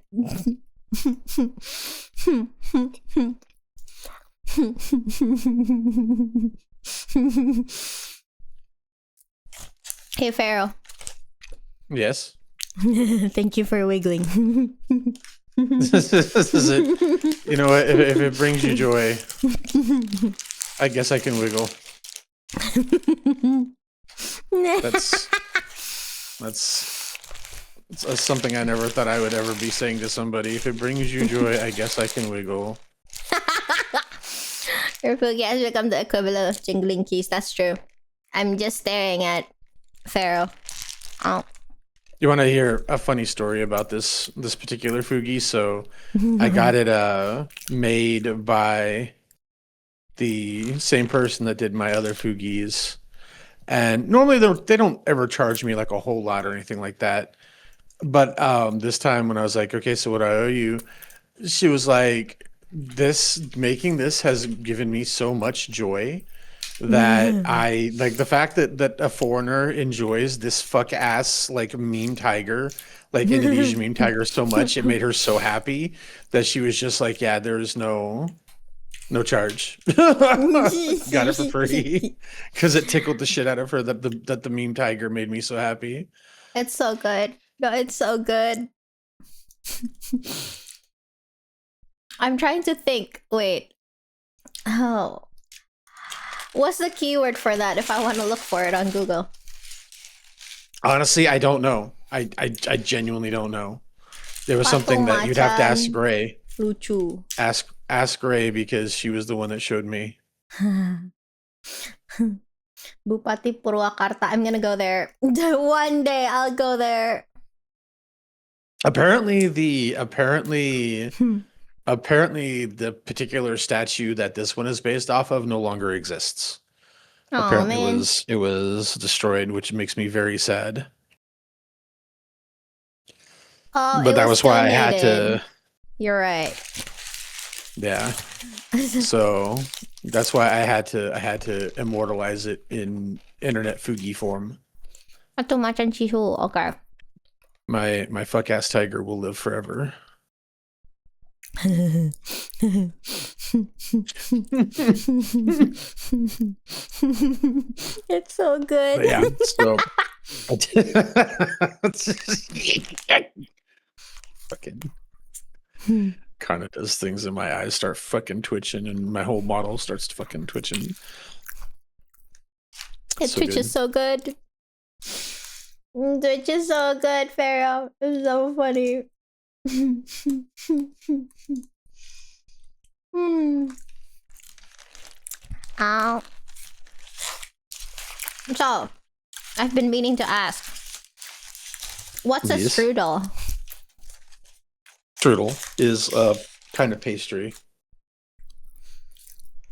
Hey, Pharaoh. Yes. Thank you for wiggling. This is it. You know what? If it brings you joy, I guess I can wiggle. That's something I never thought I would ever be saying to somebody. If it brings you joy, I guess I can wiggle. Your Fugi has become the equivalent of jingling keys. That's true. I'm just staring at Pharaoh. Oh. You want to hear a funny story about this particular Fugi? So I got it made by the same person that did my other Fugis. And normally they don't ever charge me like a whole lot or anything like that. But this time when I was like, okay, so what I owe you, she was like, this making this has given me so much joy that I like the fact that a foreigner enjoys this fuck ass like meme tiger, like Indonesian meme tiger so much, it made her so happy that she was just like, yeah, there's no charge. Got it for free because it tickled the shit out of her that the meme tiger made me so happy. It's so good. No, it's so good. I'm trying to think. Wait. Oh. What's the keyword for that if I want to look for it on Google? Honestly, I don't know. I genuinely don't know. There was Patung something that you'd have to ask macan Gray. lucu. Ask Gray because she was the one that showed me. Bupati Purwakarta. I'm gonna go there. One day I'll go there. Apparently the particular statue that this one is based off of no longer exists. Oh Apparently man. it was destroyed, which makes me very sad. Oh, But it that was was why I had donated. to, You're right. yeah. So that's why I had to immortalize it in internet Fugi form. Patung macan chihu. Okay. My fuck ass tiger will live forever. It's so good. But yeah, so fucking kind of does things and my eyes start fucking twitching and my whole model starts fucking twitching. It So twitches good. so good. Twitch is so good, Pharaoh. It's so funny. Ow. So, I've been meaning to ask, what's a Yes. strudel? Strudel is a kind of pastry.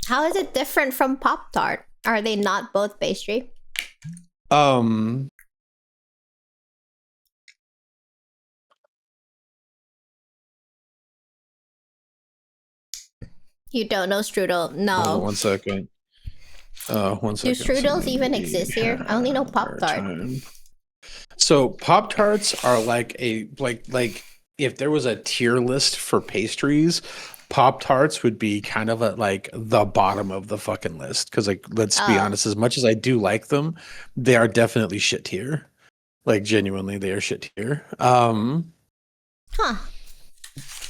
How is it different from Pop Tart? Are they not both pastry? Um, You don't know strudel? hold on No. one second. One Do second. strudels even exist here? I only know Pop Tart. So Pop Tarts are like like if there was a tier list for pastries, Pop Tarts would be kind of at like the bottom of the fucking list. Because like let's be Oh. honest, as much as I do like them, they are definitely shit tier. Like genuinely, they are shit tier. Huh.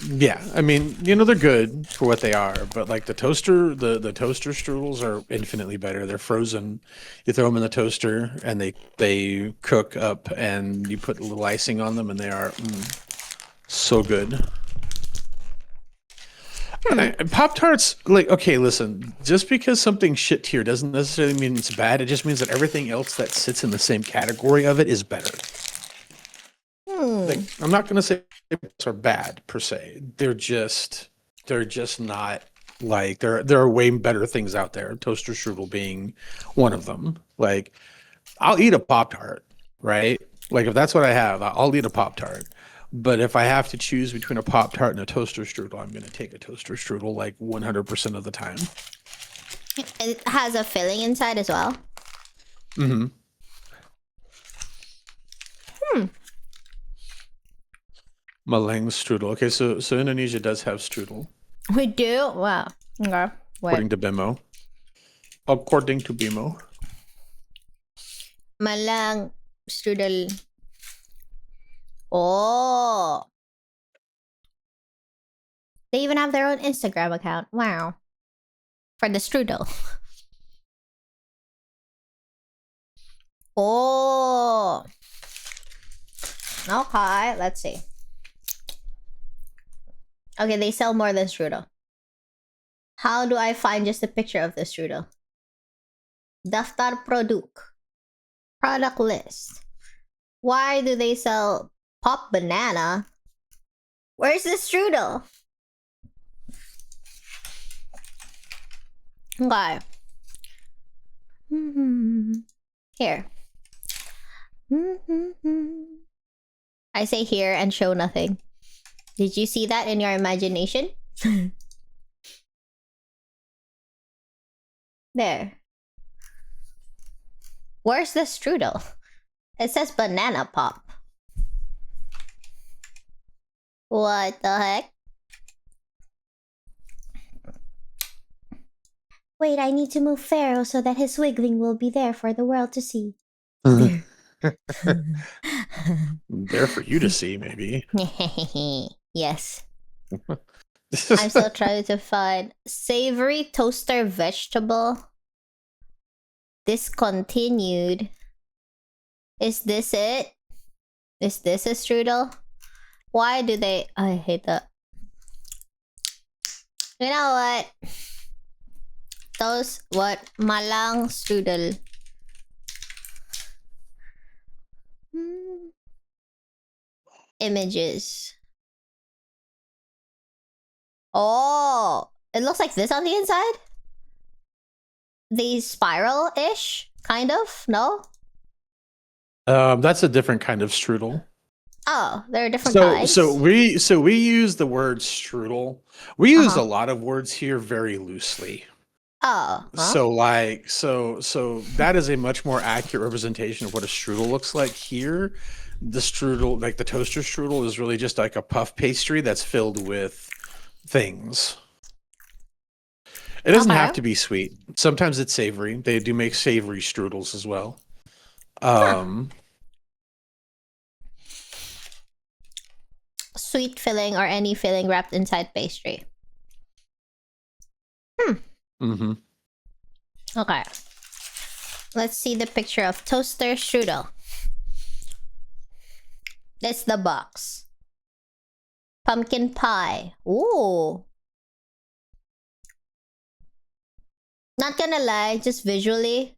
Yeah, I mean, you know, they're good for what they are, but like the toaster strudels are infinitely better. They're frozen. You throw them in the toaster and they cook up, and you put a little icing on them, and they are so good. Pop Tarts, like, okay, listen, just because something's shit tier doesn't necessarily mean it's bad. It just means that everything else that sits in the same category of it is better. Like, I'm not gonna say are bad per se. They're just not like there are way better things out there. Toaster strudel being one of them. Like, I'll eat a Pop Tart, right? Like if that's what I have, I'll eat a Pop Tart. But if I have to choose between a Pop Tart and a toaster strudel, I'm gonna take a toaster strudel like 100% of the time. It has a filling inside as well. Mm-hmm. Malang strudel. Okay, so Indonesia does have strudel, We do? Wow. Okay. according Wait. to BIMO. According to BIMO. Malang strudel. Oh. They even have their own Instagram account. Wow. For the strudel. Oh. Okay, let's see. Okay, they sell more than strudel. How do I find just a picture of the strudel? Daftar produk. Product list. Why do they sell pop banana? Where's the strudel? Okay. Here. I say here and show nothing. Did you see that in your imagination? There. Where's the strudel? It says banana pop. What the heck? Wait, I need to move Pharaoh so that his wiggling will be there for the world to see. There. There for you to see, maybe. Yes. I'm still trying to find savory toaster vegetable. Discontinued. Is this it? Is this a strudel? Why do they... I hate that. You know what? Malang strudel. Images. Oh, it looks like this on the inside? The spiral-ish, kind of? No? That's a different kind of strudel. Oh, there are different kinds. So we use the word strudel. We use a lot of words here very loosely. Oh. Huh? So that is a much more accurate representation of what a strudel looks like here. The strudel, like the toaster strudel, is really just like a puff pastry that's filled with things. It doesn't have to be sweet. Sometimes it's savory. They do make savory strudels as well. Sweet filling or any filling wrapped inside pastry. Okay. Let's see the picture of toaster strudel. That's the box. Pumpkin pie. Ooh. Not gonna lie, just visually,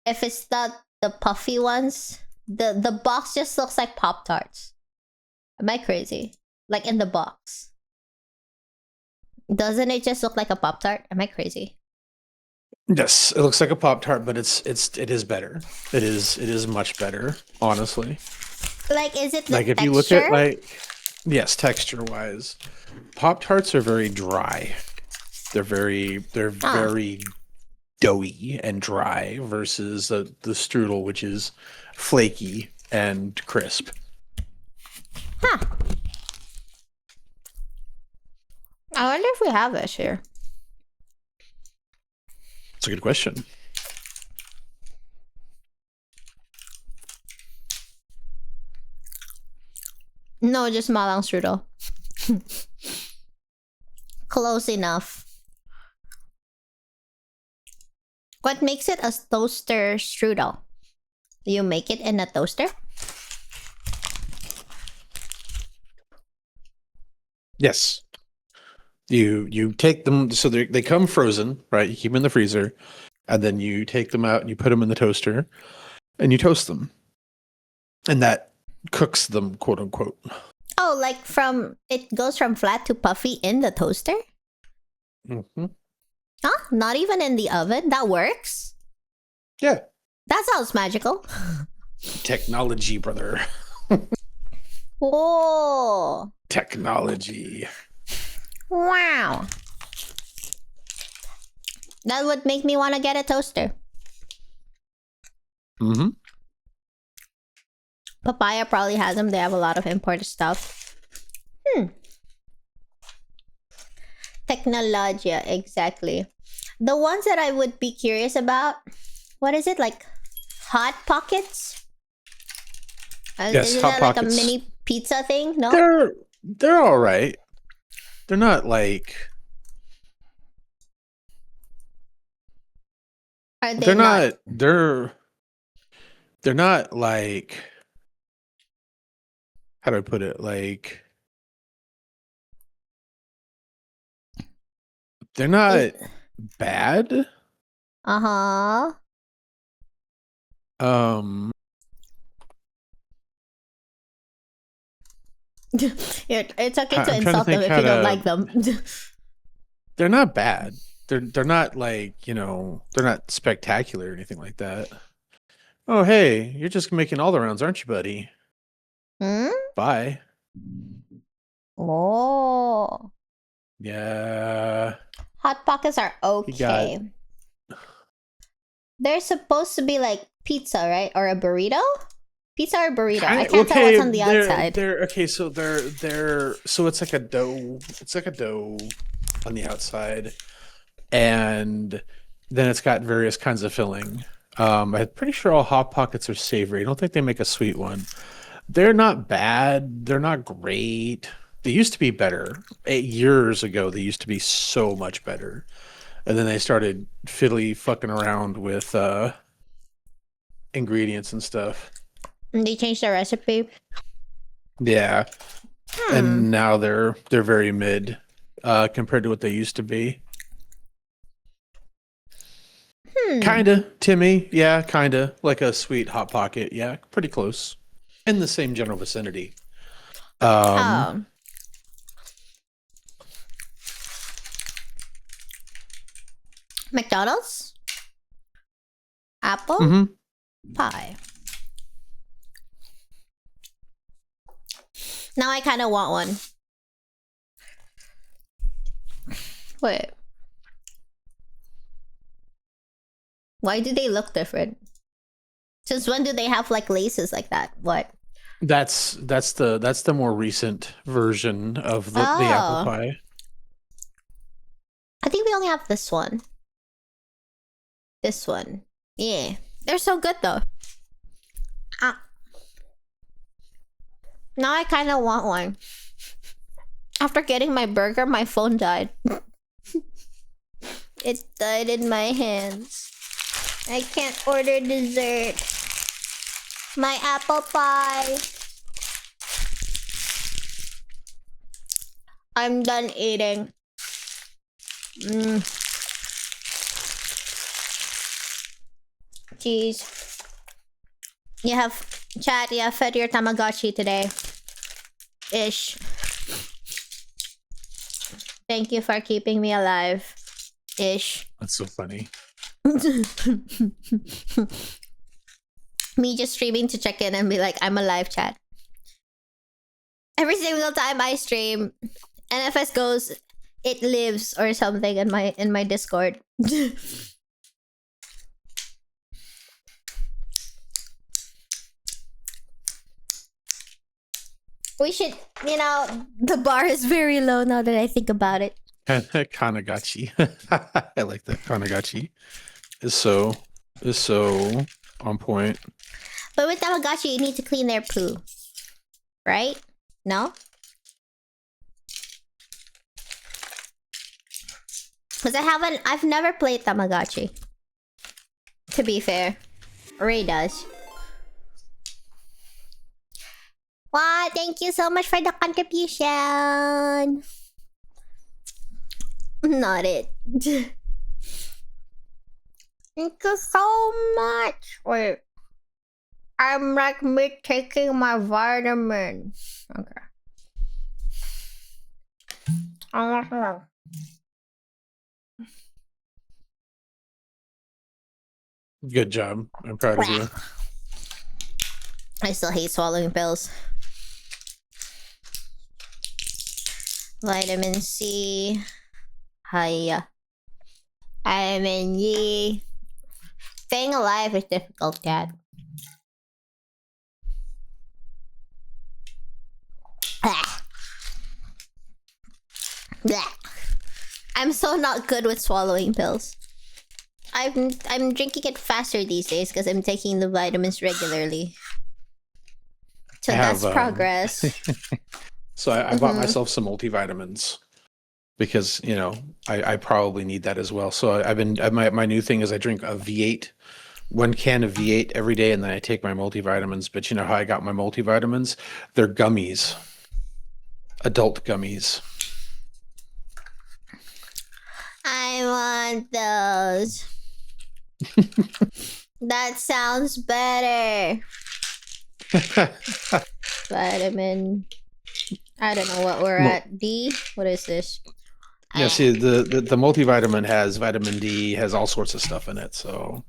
if it's not the puffy ones, the box just looks like Pop-Tarts. Am I crazy? Like in the box. Doesn't it just look like a Pop-Tart? Am I crazy? Yes, it looks like a Pop-Tart, but it is better. It is much better, honestly. Like, is it the like texture? If you look at yes, texture wise, Pop-Tarts are very dry. They're very doughy and dry versus the strudel, which is flaky and crisp. Huh. I wonder if we have this here. That's a good question. No, just Malang strudel. Close enough. What makes it a toaster strudel? Do you make it in a toaster? Yes. You take them, so they come frozen, right? You keep them in the freezer, and then you take them out and you put them in the toaster, and you toast them, and that cooks them, quote unquote. Oh, like it goes from flat to puffy in the toaster? Huh? Not even in the oven? That works? Yeah. That sounds magical. Technology, brother. Whoa. Technology. Wow. That would make me want to get a toaster. Papaya probably has them. They have a lot of imported stuff. Technologia, exactly. The ones that I would be curious about, what is it, like Hot Pockets? Yes, is Hot it Pockets. Like a mini pizza thing? No? They're all right. They're not like... Are they not? They're not like... How do I put it? Like... They're not bad. Uh-huh. It's okay to insult them if you don't like them. They're not bad. They're not like, they're not spectacular or anything like that. Oh, hey, you're just making all the rounds, aren't you, buddy? Hmm? Bye. Oh. Yeah. Hot Pockets are He got okay. They're supposed to be like pizza, right? Or a burrito? Pizza or burrito? I kind of can't tell what's okay. on the outside. They're okay. So they're so it's like a dough. It's like a dough on the outside, and then it's got various kinds of filling. I'm pretty sure all Hot Pockets are savory. I don't think they make a sweet one. They're not bad. They're not great. They used to be better. 8 years ago, they used to be so much better. And then they started fiddly fucking around with ingredients and stuff. And they changed the recipe. Yeah. Hmm. And now they're very mid compared to what they used to be. Hmm. Kinda, Timmy. Yeah, kinda. Like a sweet hot pocket. Yeah, pretty close. In the same general vicinity. Um, Oh. McDonald's? Apple mhm. pie. Now I kind of want one. Wait. Why do they look different? Since when do they have like laces like that? What? That's the more recent version of the apple Oh. pie. I think we only have this one. This one. Yeah. They're so good though. Ah. Now I kind of want one. After getting my burger, my phone died. It died in my hands. I can't order dessert. My apple pie. I'm done eating. Mm. Jeez. You have chat, you have fed your Tamagotchi today. Ish. Thank you for keeping me alive. Ish. That's so funny. Me just streaming to check in and be like, I'm alive, chat. Every single time I stream, NFS goes, it lives or something in my Discord. We should, the bar is very low now that I think about it. Kanagachi. I like that. Kanagachi is so on point. But with Tamagotchi, you need to clean their poo. Right? No? Because I've never played Tamagotchi. To be fair. Ray does. Wow, thank you so much for the contribution. Not it. Thank you so much. Wait. I'm like me taking my vitamin. Okay. Good job. I'm proud of you. I still hate swallowing pills. Vitamin C. Hiya. Vitamin E. Staying alive is difficult, Cat. I'm so not good with swallowing pills. I'm drinking it faster these days because I'm taking the vitamins regularly. So that's progress. So I bought myself some multivitamins because I probably need that as well. So my new thing is I drink a V8, 1 can of V8 every day, and then I take my multivitamins. But you know how I got my multivitamins? They're gummies, adult gummies. I want those. That sounds better. Vitamin. I don't know what we're at. D? What is this? Yeah, see, the multivitamin has vitamin D, has all sorts of stuff in it. So,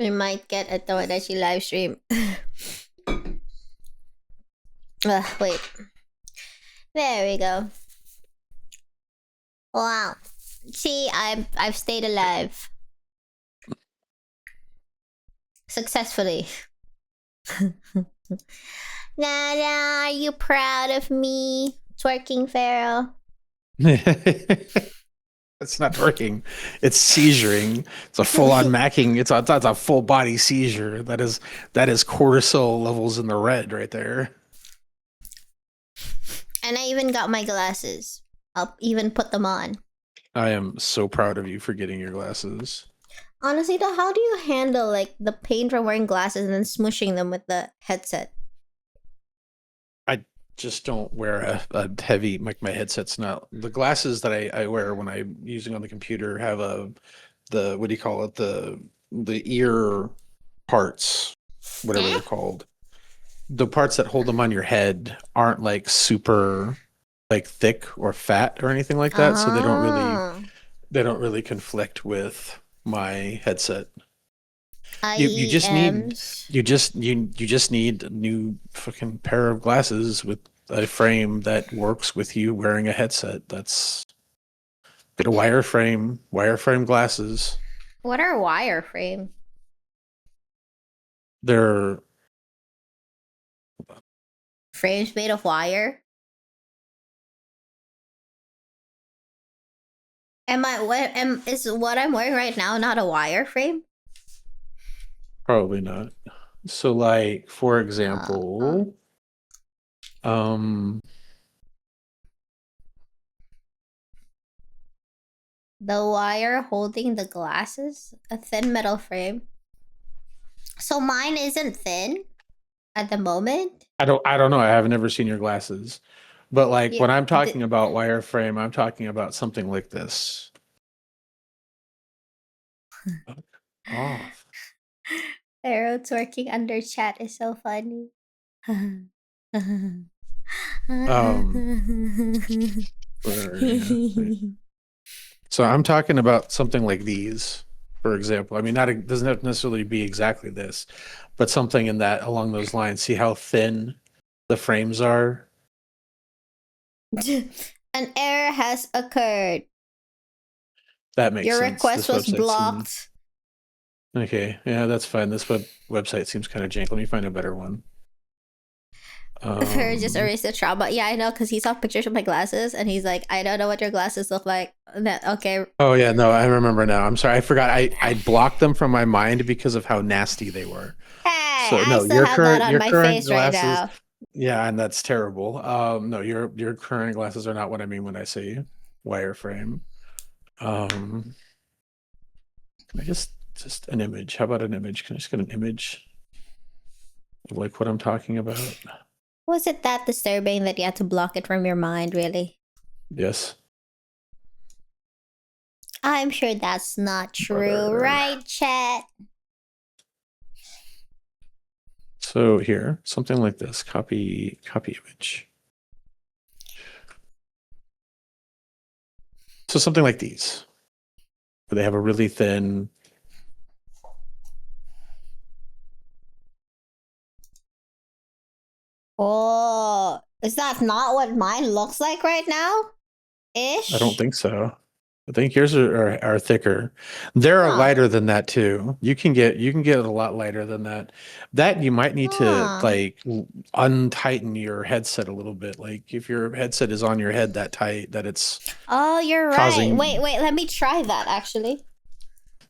We might get a Tomodachi live stream. Wait. There we go. Wow. See, I've stayed alive. Successfully. Nana, are you proud of me? Twerking Pharaoh. It's not working. It's seizuring. It's a full-on macking. It's a full body seizure. That is cortisol levels in the red right there. And I even got my glasses. I'll even put them on. I am so proud of you for getting your glasses. Honestly, though, how do you handle like the pain from wearing glasses and then smushing them with the headset? I just don't wear a heavy, like my headset's not, the glasses that I wear when I'm using on the computer have the what do you call it, the ear parts, whatever they're called. The parts that hold them on your head aren't like super like thick or fat or anything like that, so they don't really conflict with my headset. You just need you just need a new fucking pair of glasses with a frame that works with you wearing a headset. That's get a wireframe glasses. What are wireframe? They're Frames made of wire? Is what I'm wearing right now not a wireframe? probably not. So like for example, the wire holding the glasses? A thin metal frame. So mine isn't thin at the moment? I don't know. I haven't ever seen your glasses. But like when I'm talking about wireframe, I'm talking about something like this. Off. Arrow twerking under chat is so funny. So I'm talking about something like these, for example. I mean, it doesn't have to necessarily be exactly this, but something in that along those lines. See how thin the frames are? An error has occurred. That makes Your sense. request was blocked. Okay, yeah, that's fine. This website seems kind of jank. Let me find a better one. Just erase the trauma. Yeah, I know, because he saw pictures of my glasses and he's like, I don't know what your glasses look like. Okay. Oh yeah, no, I remember now. I'm sorry, I forgot. I blocked them from my mind because of how nasty they were. Hey, So no, I still have that on my face glasses, right now. yeah, and that's terrible. No, your current glasses are not what I mean when I say wireframe. Can I just an image? How about an image? Can I just get an image of like what I'm talking about? Was it that disturbing that you had to block it from your mind, really? Yes. I'm sure that's not true, right, chat? So here, something like this. Copy image. So something like these, where they have a really thin. Oh, is that not what mine looks like right now? Ish? I don't think so. I think yours are thicker. They're lighter than that too. You can get a lot lighter than that. That you might need to like untighten your headset a little bit. Like if your headset is on your head that tight that it's you're right. Wait, let me try that actually.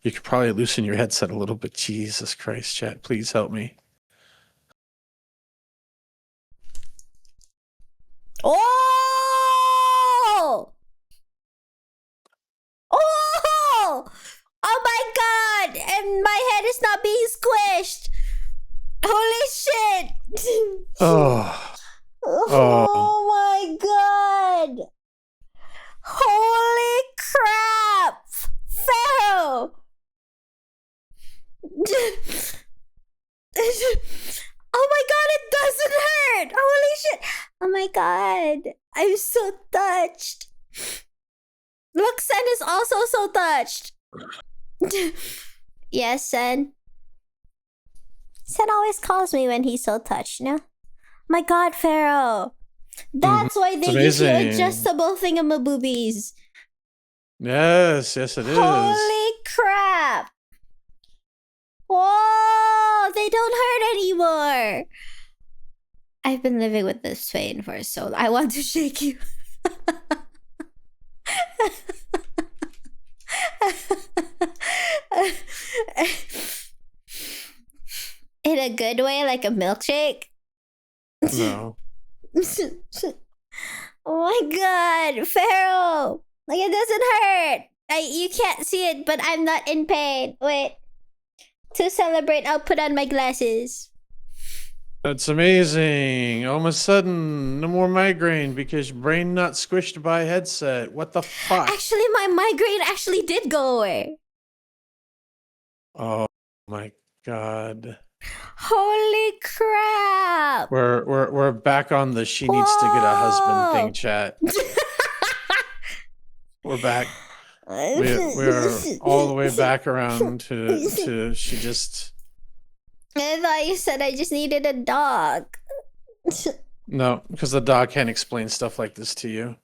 You could probably loosen your headset a little bit. Jesus Christ, chat, please help me. Oh! Oh! Oh my god! And my head is not being squished! Holy shit! Oh. Oh my god! Holy crap! Pharaoh! Oh my god, it doesn't hurt! Holy shit! Oh my god, I'm so touched. Look, Sen is also so touched. Yes, Sen. Son always calls me when he's so touched, no? My god, Pharaoh. That's why It's they give you amazing. adjustable thingamaboobies. Yes, it is. Holy crap. Whoa, they don't hurt anymore. I've been living with this pain for so long. I want to shake you. In a good way, like a milkshake? No. Oh my god, Pharaoh! Like it doesn't hurt. You can't see it, but I'm not in pain. Wait. To celebrate, I'll put on my glasses. That's amazing. All of a sudden, no more migraine because your brain not squished by a headset. What the fuck? Actually, my migraine actually did go away. Oh my god. Holy crap! We're back on the she needs to get a husband thing, chat. We're back. We're all the way back around to she just. I thought you said I just needed a dog. No, because the dog can't explain stuff like this to you.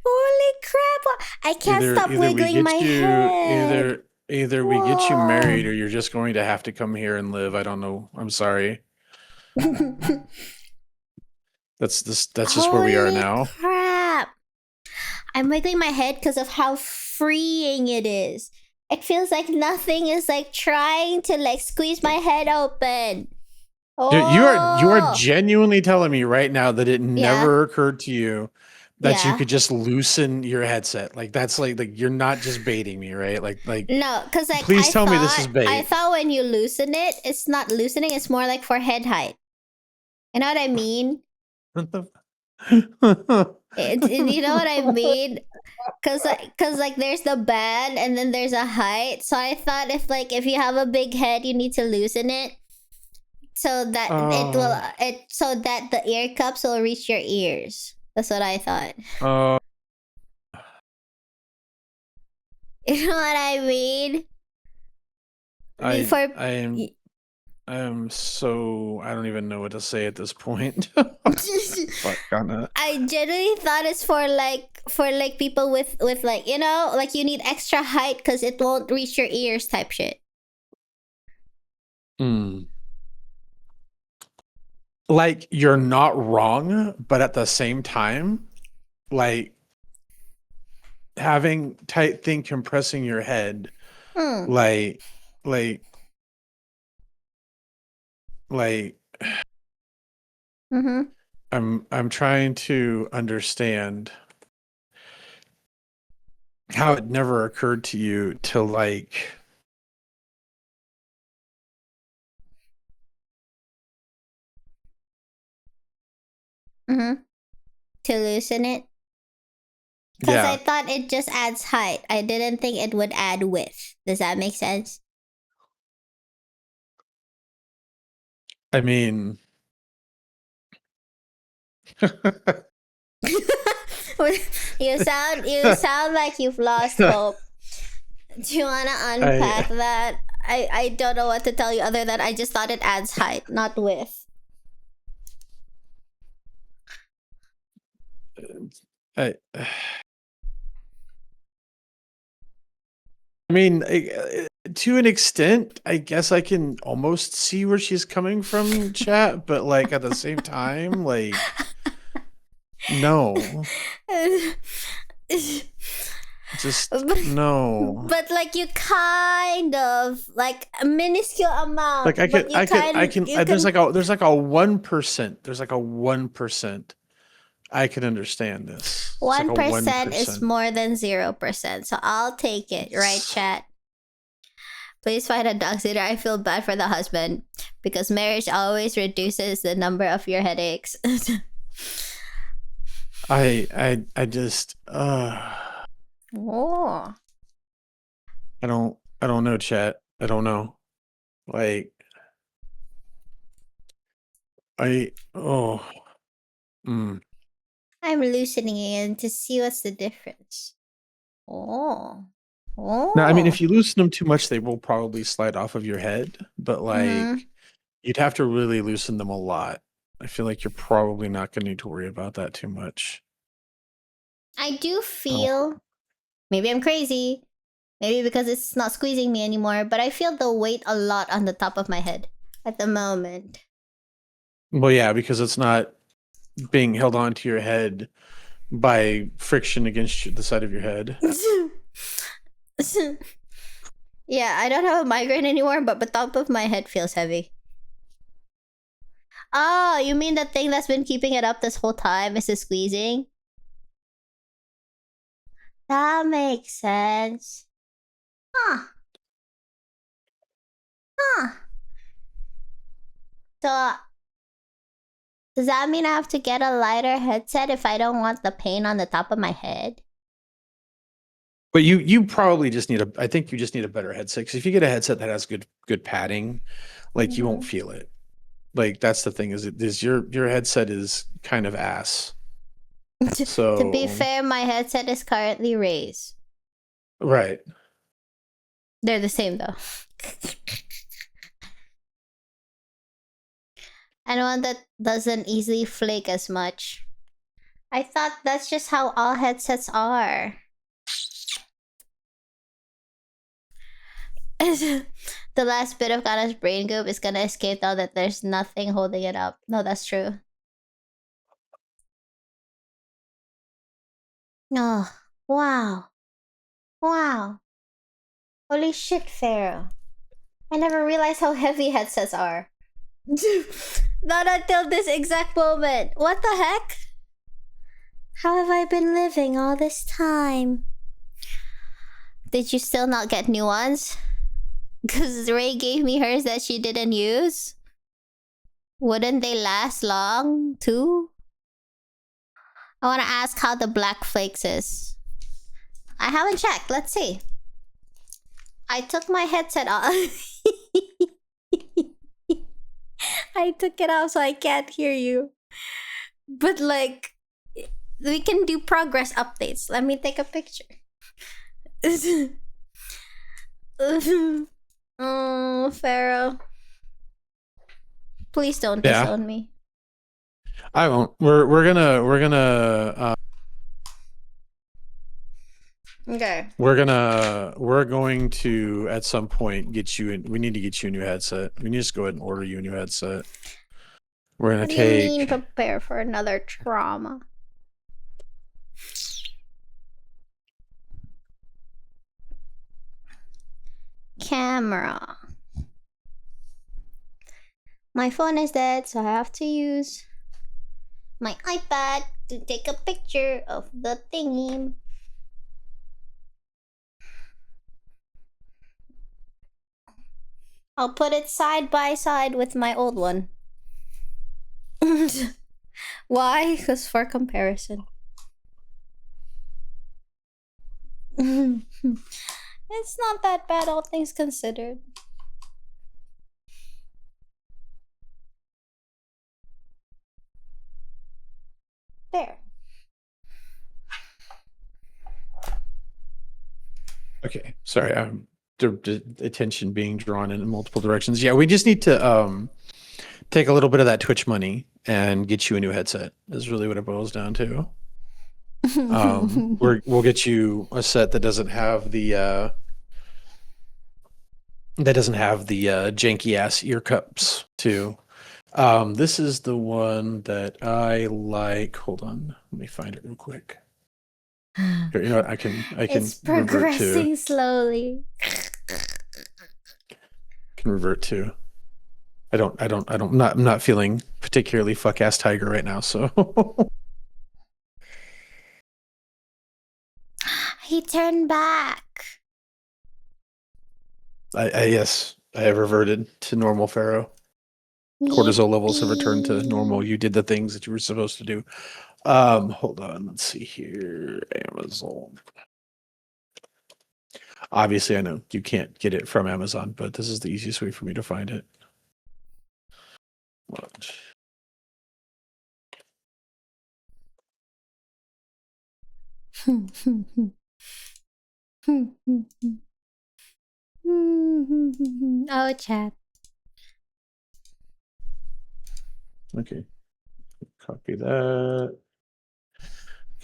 Holy crap! I can't stop wiggling my head. Either we get you married or you're just going to have to come here and live. I don't know. I'm sorry. That's just where we are now. Crap! I'm wiggling my head because of how freeing it is. It feels like nothing is like trying to like squeeze my head open. Oh. Dude, you are genuinely telling me right now that it never occurred to you that you could just loosen your headset. Like that's like you're not just baiting me, right? Like no, because like please tell me this is bait. I thought when you loosen it, it's not loosening. It's more like for head height. You know what I mean? What the? You know what I mean? Cause like there's the band and then there's a height. So I thought if you have a big head, you need to loosen it so that so that the ear cups will reach your ears. That's what I thought. You know what I mean? I am so I don't even know what to say at this point. Fuck, Kanna. I genuinely thought it's for like people with like, you know, like you need extra height because it won't reach your ears type shit. Like you're not wrong, but at the same time, like having tight thing compressing your head, like I'm trying to understand how it never occurred to you to like to loosen it. Because I thought it just adds height. I didn't think it would add width. Does that make sense? I mean you sound like you've lost hope. Do you wanna unpack that? I don't know what to tell you other than I just thought it adds height, not width. I mean, to an extent, I guess I can almost see where she's coming from, chat, but like at the same time, like no. Just no. But like you kind of like a minuscule amount. Like I can there's like a 1%. There's like a 1%. I can understand this. 1% is more than 0%. So I'll take it, right, chat? Please find a dog sitter. I feel bad for the husband because marriage always reduces the number of your headaches. I just Oh. I don't know, chat. I don't know. Like I'm loosening it to see what's the difference. Oh. Now, I mean, Oh. if you loosen them too much, they will probably slide off of your head, but Mm-hmm. like you'd have to really loosen them a lot. I feel like you're probably not going to need to worry about that too much. I do Oh, feel, maybe I'm crazy, maybe because it's not squeezing me anymore, but I feel the weight a lot on the top of my head at the moment. well, yeah, because it's not being held onto your head by friction against the side of your head. Yeah, I don't have a migraine anymore, but the top of my head feels heavy. Oh, you mean the thing that's been keeping it up this whole time is the squeezing? That makes sense. Huh. Huh. So, does that mean I have to get a lighter headset if I don't want the pain on the top of my head? But you probably just need a. I think you just need a better headset. Because if you get a headset that has good padding, like you won't Mm-hmm. feel it. Like that's the thing is your headset is kind of ass. To be So fair, my headset is currently raised. right. They're the same though. And one that doesn't easily flake as much. I thought that's just how all headsets are. The last bit of Kanna's brain goop is gonna escape now that there's nothing holding it up. No, that's true. Oh, wow. Wow. Holy shit, Pharaoh. I never realized how heavy headsets are. Not until this exact moment. What the heck? How have I been living all this time? Did you still not get new ones? Because Ray gave me hers that she didn't use? Wouldn't they last long, too? I want to ask how the black flakes is. I haven't checked. Let's see. I took my headset off. I took it off so I can't hear you. But like, we can do progress updates. Let me take a picture. Oh, Pharaoh. Please don't Yeah. disown me. I won't. We're gonna Okay. we're going to at some point get you in. We need to get you a new headset. We need to just go ahead and order you a new headset. We're gonna What do you mean take. prepare for another trauma? Camera. My phone is dead, so I have to use my iPad to take a picture of the thingy. I'll put it side by side with my old one. Why? Because for comparison. It's not that bad, all things considered. There. Okay. Sorry. The attention being drawn in multiple directions. Yeah, we just need to take a little bit of that Twitch money and get you a new headset. Is really what it boils down to. We'll get you a set that doesn't have the janky ass ear cups too. This is the one that I like. Hold on, let me find it real quick. Here, you know what? I can It's revert to progressing slowly. can revert to. I'm not feeling particularly fuck ass tiger right now. So He turned back. yes, I have reverted to normal Pharaoh. Cortisol levels have returned to normal. Yippee. You did the things that you were supposed to do. Hold on. Let's see here. Amazon. Obviously, I know you can't get it from Amazon, but this is the easiest way for me to find it. What? Oh, chat. Okay. Copy that.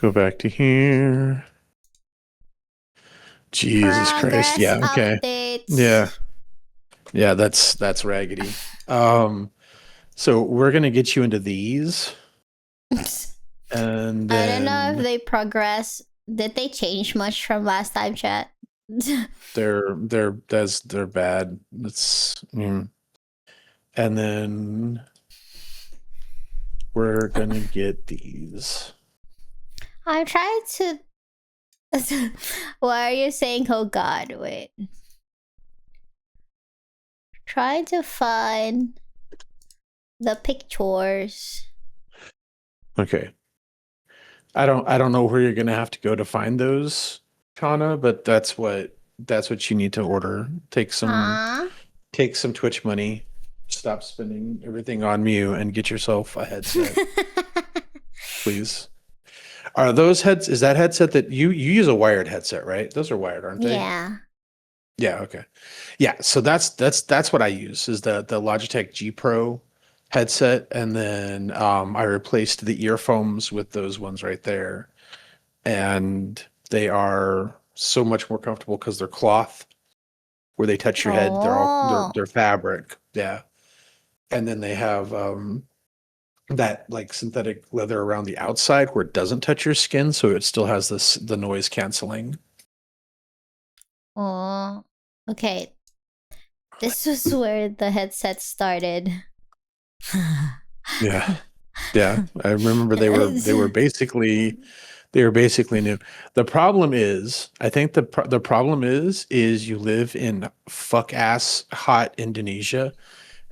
Go back to here. Jesus Christ. Progress Yeah, okay. Yeah. updates. Yeah, that's raggedy. So we're gonna get you into these, and I don't know if then they progress. Did they change much from last time, chat? they're bad. And then we're gonna get these. I'm trying to. Why are you saying, oh god? Wait. Trying to find the pictures. Okay. I don't know where you're gonna have to go to find those, Kanna, but that's what you need to order. Huh? Take some Twitch money, stop spending everything on Mew, and get yourself a headset, please. Are those heads? Is that headset that you use a wired headset, right? Those are wired, aren't they? Yeah. Yeah. Okay. Yeah. So that's what I use is the Logitech G Pro headset, and then I replaced the earphones with those ones right there, and they are so much more comfortable because they're cloth where they touch your head. Oh. They're fabric. Yeah. And then they have that like synthetic leather around the outside where it doesn't touch your skin, so it still has the noise canceling. Oh. Okay. This was where the headset started. Yeah. Yeah. I remember they were basically new. The problem is, I think the problem is you live in fuck ass hot Indonesia,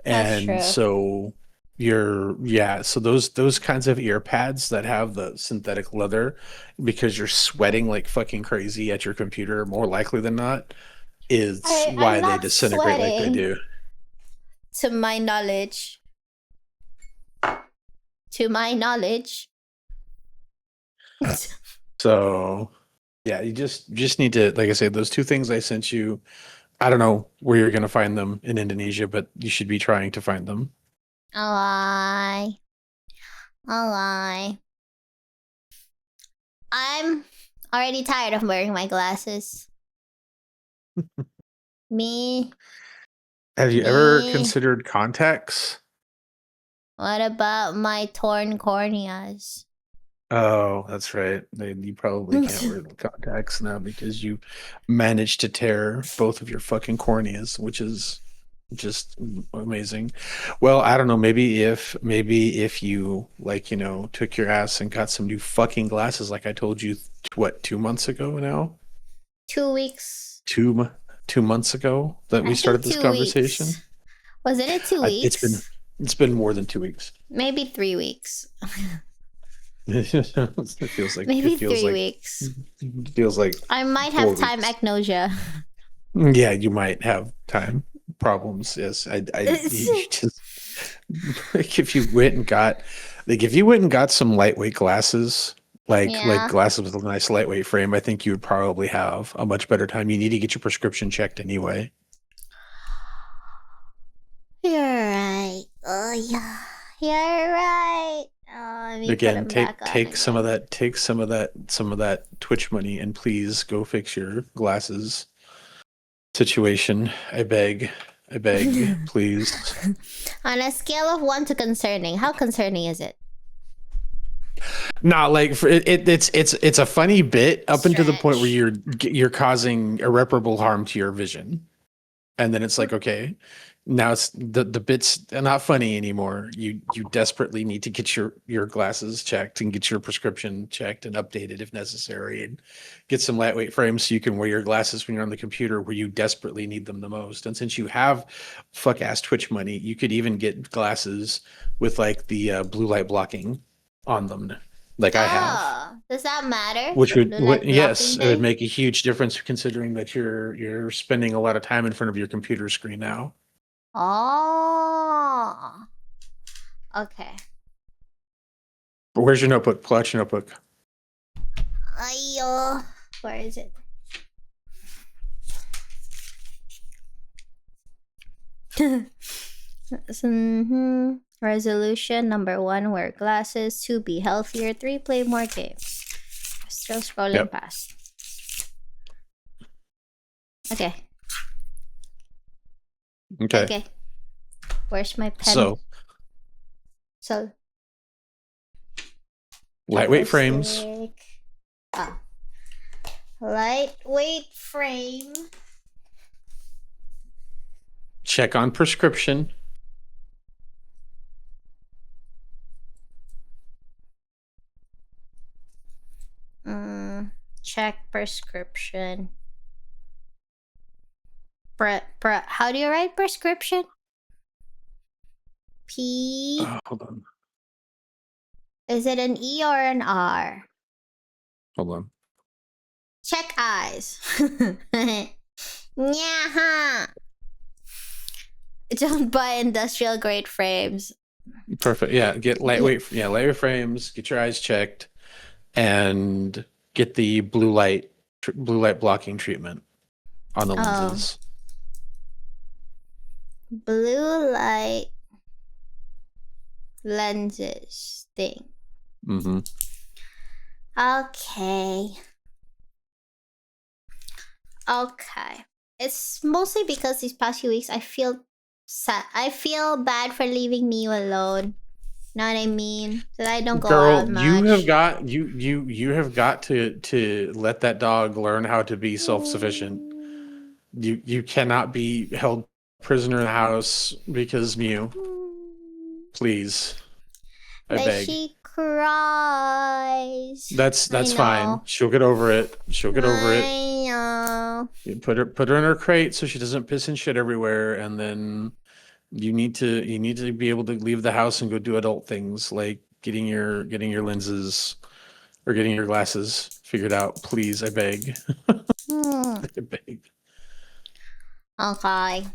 That's and true. so so those kinds of ear pads that have the synthetic leather, because you're sweating like fucking crazy at your computer, more likely than not, is I'm why they not disintegrate like they sweating, do. to my knowledge. To my knowledge. So yeah, you just need to, like I said, those two things I sent you. I don't know where you're gonna find them in Indonesia, but you should be trying to find them. A lie. A lie. I'm already tired of wearing my glasses. Me. Have you ever Me. considered contacts? What about my torn corneas? Oh, that's right. You probably can't wear the contacts now because you managed to tear both of your fucking corneas, which is just amazing. Well, I don't know. Maybe if you like, took your ass and got some new fucking glasses, like I told you, what, 2 months ago now? 2 weeks. 2 months ago that we I think started this 2 weeks. conversation. Wasn't it two I, it's been weeks? it's been more than 2 weeks. Maybe 3 weeks. It feels like Maybe 3 weeks. it feels like I might 4 have time weeks. agnosia. Yeah, you might have time problems. Yes, you just like if you went and got some lightweight glasses, like Yeah. glasses with a nice lightweight frame, I think you would probably have a much better time. You need to get your prescription checked anyway. You're right. Oh yeah. You're right. Oh, let me put Again, them back on take some of again. that, some of that Twitch money, and please go fix your glasses situation. I beg, please. On a scale of 1 to concerning, how concerning is it? Not like it's a funny bit up until the point where Stretch. you're causing irreparable harm to your vision, and then it's like, okay, now it's the bits are not funny anymore. You desperately need to get your glasses checked and get your prescription checked and updated if necessary, and get some lightweight frames so you can wear your glasses when you're on the computer where you desperately need them the most. And since you have fuck ass Twitch money, you could even get glasses with like the blue light blocking on them, like I have. Oh, does that matter? Which The would, blue light yes, blocking it would thing? make a huge difference considering that you're spending a lot of time in front of your computer screen now. Oh. Okay. But where's your notebook? Pull out your notebook. Ayo. Where is it? Resolution number 1, wear glasses. 2, be healthier. 3, play more games. Still scrolling Yep. past. Okay. Okay. Where's my pen? So lightweight frames. Ah. Lightweight frame. Check on prescription. Check prescription. How do you write prescription? P. Hold on. Is it an E or an R? Hold on. Check eyes. Yeah. Don't buy industrial grade frames. Perfect. Yeah, get lightweight. Yeah, lightweight frames. Get your eyes checked, and get the blue light blocking treatment on the lenses. Blue light lenses thing. Mm-hmm. Okay. It's mostly because these past few weeks I feel sad. I feel bad for leaving Miu alone. Know what I mean? That I don't go out much. You have got you have got to let that dog learn how to be self-sufficient. You cannot be held prisoner in the house because Miu. Please. I beg. She cries. That's fine. She'll get over it. She'll get over it. I know. You put her in her crate so she doesn't piss and shit everywhere, and then you need to be able to leave the house and go do adult things like getting your lenses or getting your glasses figured out. Please, I beg. I beg. Okay.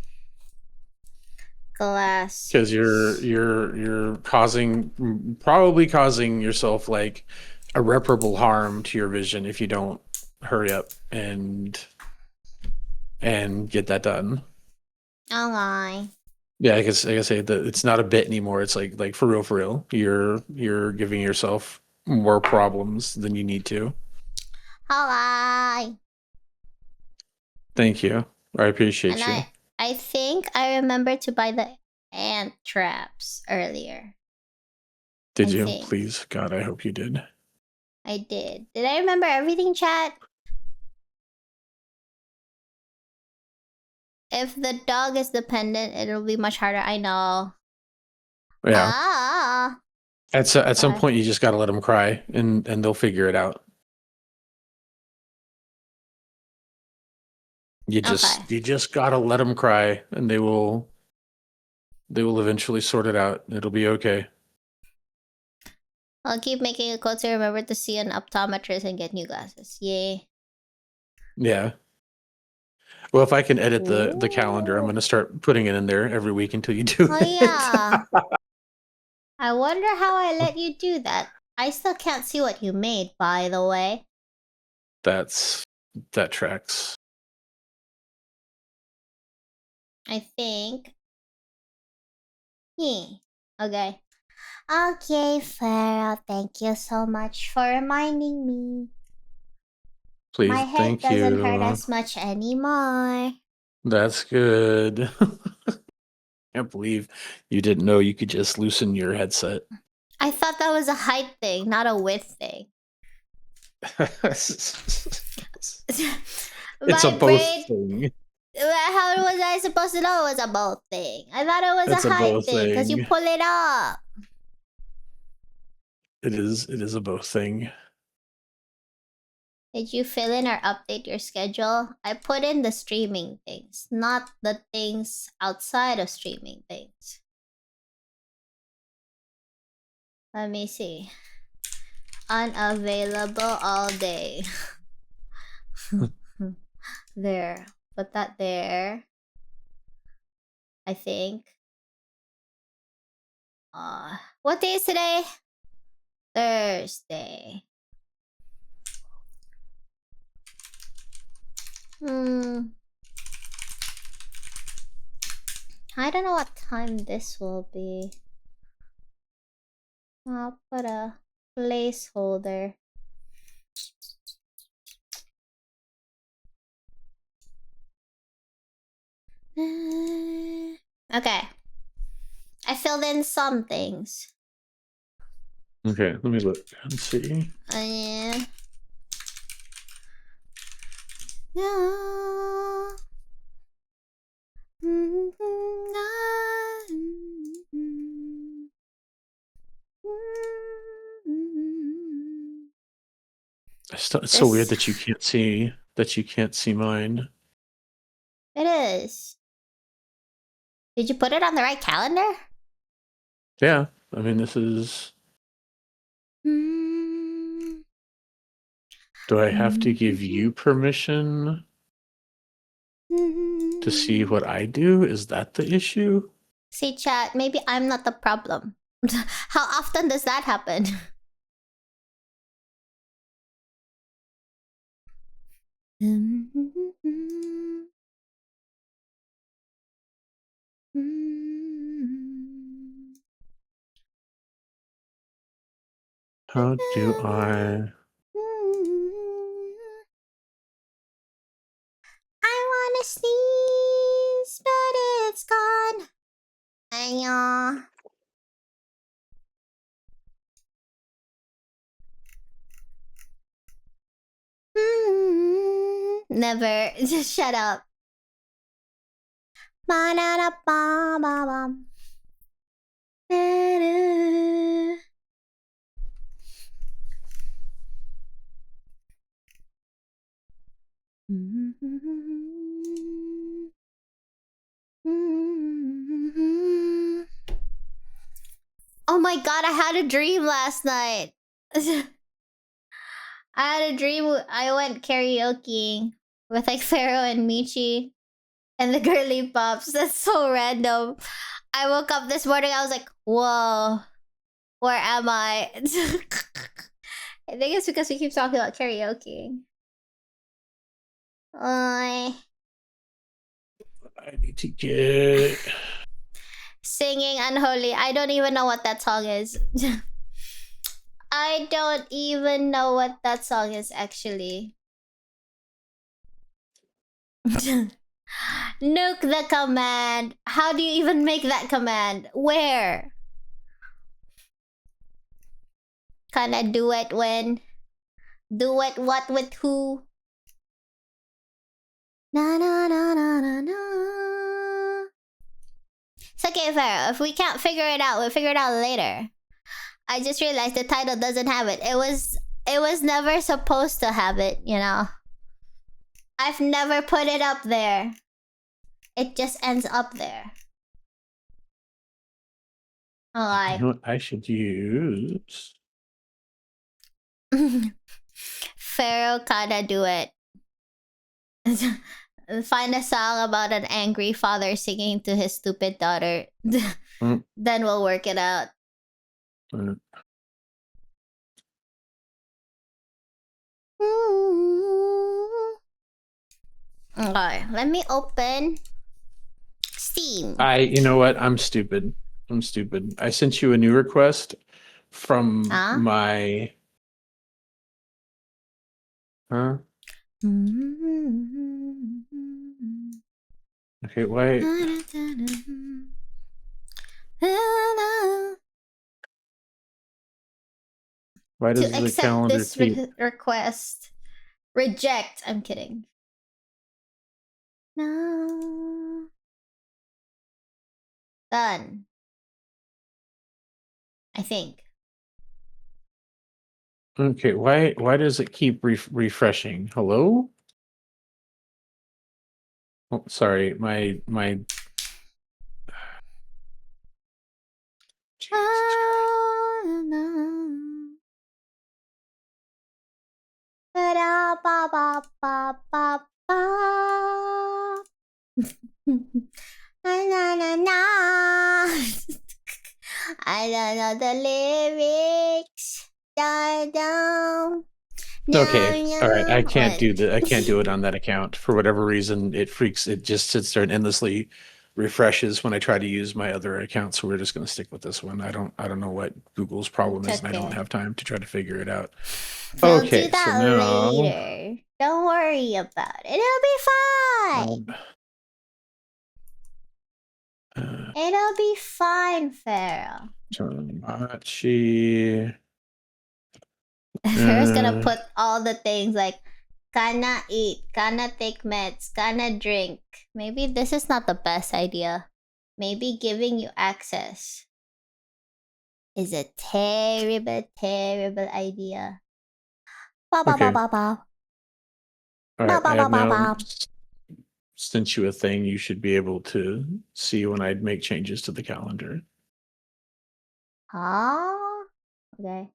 Glass. Because you're probably causing yourself like irreparable harm to your vision if you don't hurry up and get that done. Okay. Yeah, I guess I say that it's not a bit anymore. It's like for real. You're giving yourself more problems than you need to. Okay. Thank you. I appreciate you. I think I remember to buy the ant traps earlier. Did you? Please, God, I hope you did. I did. Did I remember everything, chat? If the dog is dependent, it'll be much harder. I know. Yeah. At some point, you just got to let them cry, and they'll figure it out. You just got to let them cry, and they will eventually sort it out. It'll be okay. I'll keep making a quote to remember to see an optometrist and get new glasses. Yay. Yeah. Well, if I can edit the calendar, I'm going to start putting it in there every week until you do it. Yeah. I wonder how I let you do that. I still can't see what you made, by the way. That tracks. I think. Okay. Okay, Farrell. Thank you so much for reminding me. Please, my head doesn't hurt as much anymore. That's good. Can't believe you didn't know you could just loosen your headset. I thought that was a height thing, not a width thing. It's a both thing. How was I supposed to know it was a both thing? I thought it was a height thing because you pull it up. It is a both thing. Did you fill in or update your schedule? I put in the streaming things, not the things outside of streaming things. Let me see. Unavailable all day. There. Put that there. I think. What day is today? Thursday. I don't know what time this will be. I'll put a placeholder. Okay. I filled in some things. Okay, let me look and see. Yeah. It's so weird that you can't see mine. It is. Did you put it on the right calendar? Yeah, I mean this is. Do I have to give you permission to see what I do? Is that the issue? See, chat, maybe I'm not the problem. How often does that happen? How do I? I wanna sneeze, but it's gone. Ayo. Never. Just shut up. Ba-da-da-ba-ba-bum. Da-da. Oh my god, I had a dream last night. I had a dream I went karaoke with like Pharaoh and Michi and the girly pops. That's so random. I woke up this morning, I was like, whoa, where am I? I think it's because we keep talking about karaoke. I need to get Singing Unholy. I don't even know what that song is. I don't even know what that song is actually. Nuke the command. How do you even make that command? Where? Can I do it when? Do it what with who? Na na na na na na. It's okay, Pharaoh. If we can't figure it out, we'll figure it out later. I just realized the title doesn't have it. It was never supposed to have it, you know. I've never put it up there. It just ends up there. Oh, You know what I should use? Pharaoh kinda do it. Find a song about an angry father singing to his stupid daughter. Then we'll work it out. Okay, let me open Steam. You know what? I'm stupid. I sent you a new request from my. Huh? Okay, wait. Why does the calendar this request? Reject. I'm kidding. No. Done. I think. Okay, why does it keep refreshing? Hello? Oh, sorry, my. Jesus I don't know the lyrics. Okay, all right. I can't do that. I can't do it on that account for whatever reason. It just sits there and endlessly refreshes when I try to use my other account. So we're just going to stick with this one. I don't know what Google's problem is, and I don't okay. have time to try to figure it out. We'll Okay, do that so now later. Don't worry about it. It'll be fine. It'll be fine, Pharaoh. Tomodachi. Pharaoh's gonna put all the things like Kanna eat, Kanna take meds, Kanna drink. Maybe this is not the best idea. Maybe giving you access is a terrible, terrible idea. Ba ba ba Okay. ba ba. All Ba right, ba I ba have ba now ba. sent you a thing. You should be able to see when I make changes to the calendar. Huh? Okay.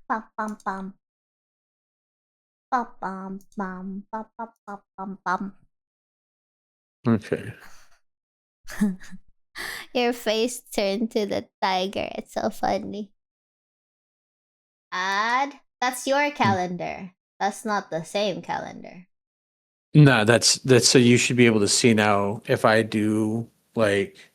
Bum bum bum. Bum bum bum bum bum bum bum bum. Okay. Your face turned to the tiger. It's so funny. Add. That's your calendar. That's not the same calendar. No, that's so you should be able to see now if I do like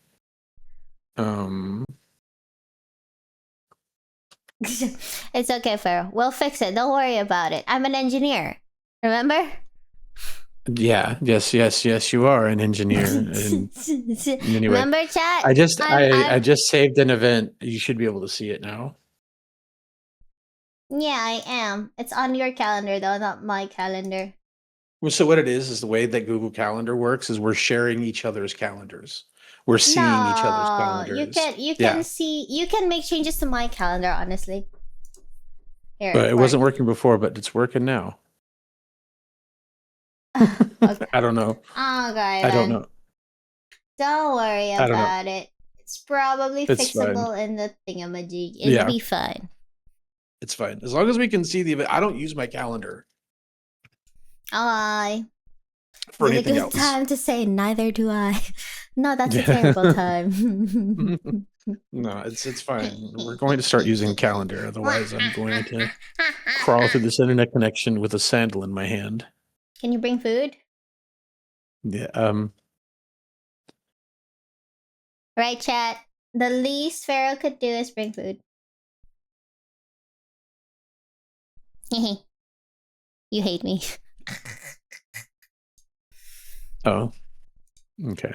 It's okay, Pharaoh. We'll fix it. Don't worry about it. I'm an engineer. Remember? yeah, yes, you are an engineer. And anyway, Remember, chat? I just I I'm just saved an event. You should be able to see it now. Yeah, I am. It's on your calendar though, not my calendar. Well, so what it is the way that Google Calendar works is we're sharing each other's calendars. We're seeing each other's No, calendars. you Yeah. can see, you can make changes to my calendar, honestly. Here, But it wasn't working before, but it's working now. Okay. I don't know. Okay, I don't then. know. Don't worry I don't know. about it. It's probably It's fixable fine. in the thingamajig. It'll Yeah. be fine. It's fine. As long as we can see the event. I don't use my calendar I. for It's a anything good else. time to say neither do I. No, that's a terrible time. No, it's fine. We're going to start using calendar. Otherwise, I'm going to crawl through this internet connection with a sandal in my hand. Can you bring food? Yeah. Right, chat. The least Pharaoh could do is bring food. You hate me. Oh. Okay.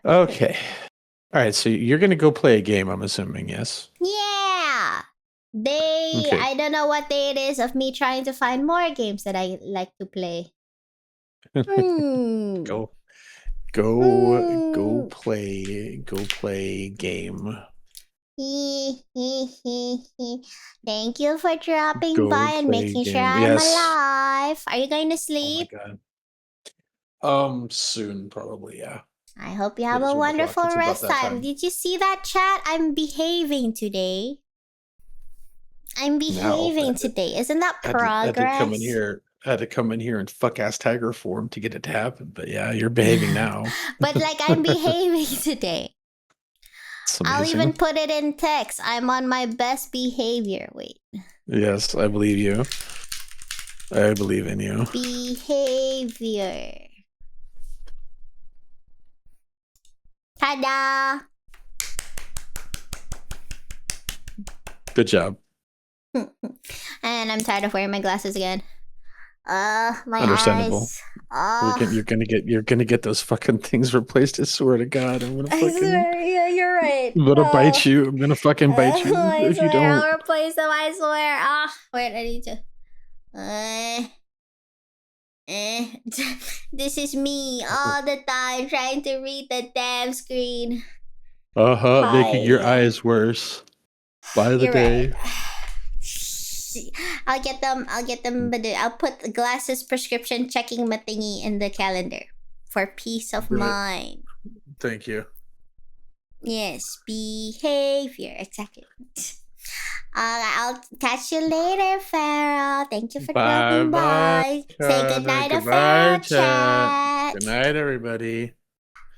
Okay. All right. So you're going to go play a game, I'm assuming, yes? Yeah. Okay. I don't know what day it is of me trying to find more games that I like to play. Go play game. Thank you for dropping Go by and play making sure game. I'm Yes. alive. Are you going to Oh my sleep? god. Soon, probably, yeah. I hope you have It is a 1 o'clock. wonderful It's about rest that time. time. Did you see that, chat? I'm behaving today. I'm behaving today. Isn't that progress? Had to come in here and fuck ass tiger form to get it to happen. But yeah, you're behaving now. But like I'm behaving today. I'll even put it in text. I'm on my best behavior. Wait. Yes, I believe you. I believe in you. Behavior. Ta-da! Good job. And I'm tired of wearing my glasses again. My Understandable. eyes. You're gonna get those fucking things replaced. I swear to God, I'm gonna fucking. I swear, yeah, you're right. I'm gonna bite you. I'm gonna fucking bite you if you don't. I'll replace them. I swear. Wait, I need to. This is me all the time trying to read the damn screen. Making your eyes worse by the day. Right. I'll get them, but I'll put the glasses prescription checking my thingy in the calendar for peace of mind. Thank you. Yes, behavior. Exactly. I'll catch you later, Pharaoh. Thank you for dropping by. Say goodnight to Pharaoh, chat. Good night, everybody.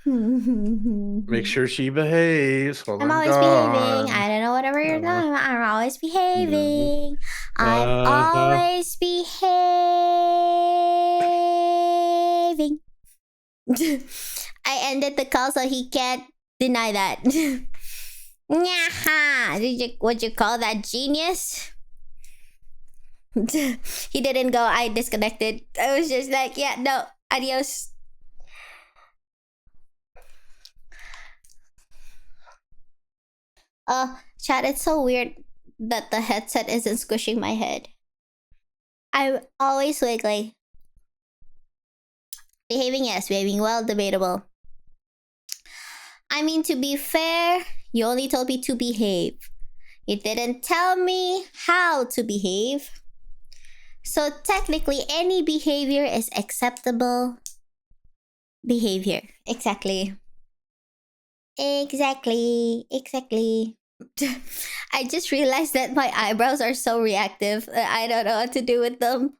Make sure she behaves. I'm always behaving. I don't know whatever you're doing. I'm always behaving. I'm always behaving. I ended the call so he can't deny that. Nyaha! Would you call that genius? He didn't go, I disconnected. I was just like, yeah, no, adios. Chat, it's so weird that the headset isn't squishing my head. I'm always wiggly. Behaving, yes. Behaving well, debatable. I mean, to be fair, you only told me to behave. You didn't tell me how to behave. So technically, any behavior is acceptable behavior. Exactly. Exactly. I just realized that my eyebrows are so reactive. I don't know what to do with them.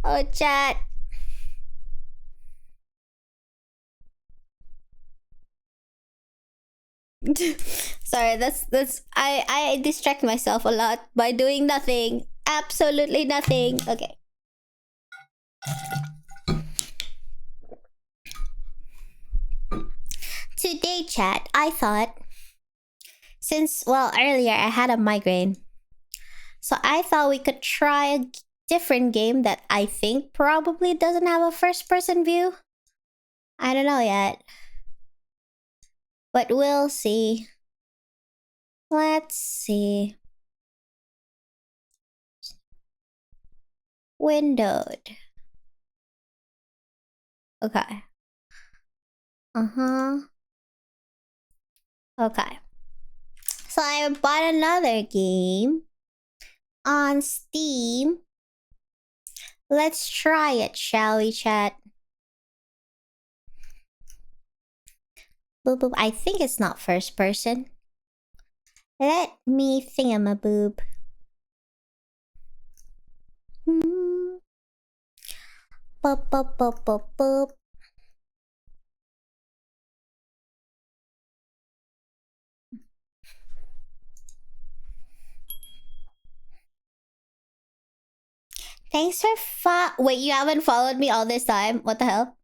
Oh, chat. Sorry, that's I distract myself a lot by doing nothing. Absolutely nothing. Okay. Today, chat, I thought since earlier I had a migraine. So I thought we could try a different game that I think probably doesn't have a first person view. I don't know yet. But we'll see. Let's see. Windowed. Okay. Uh-huh. Okay. So I bought another game on Steam. Let's try it, shall we, chat? Boop boop. I think it's not first person. Let me thingamaboob. Boop boop boop boop boop. Thanks for wait, you haven't followed me all this time? What the hell?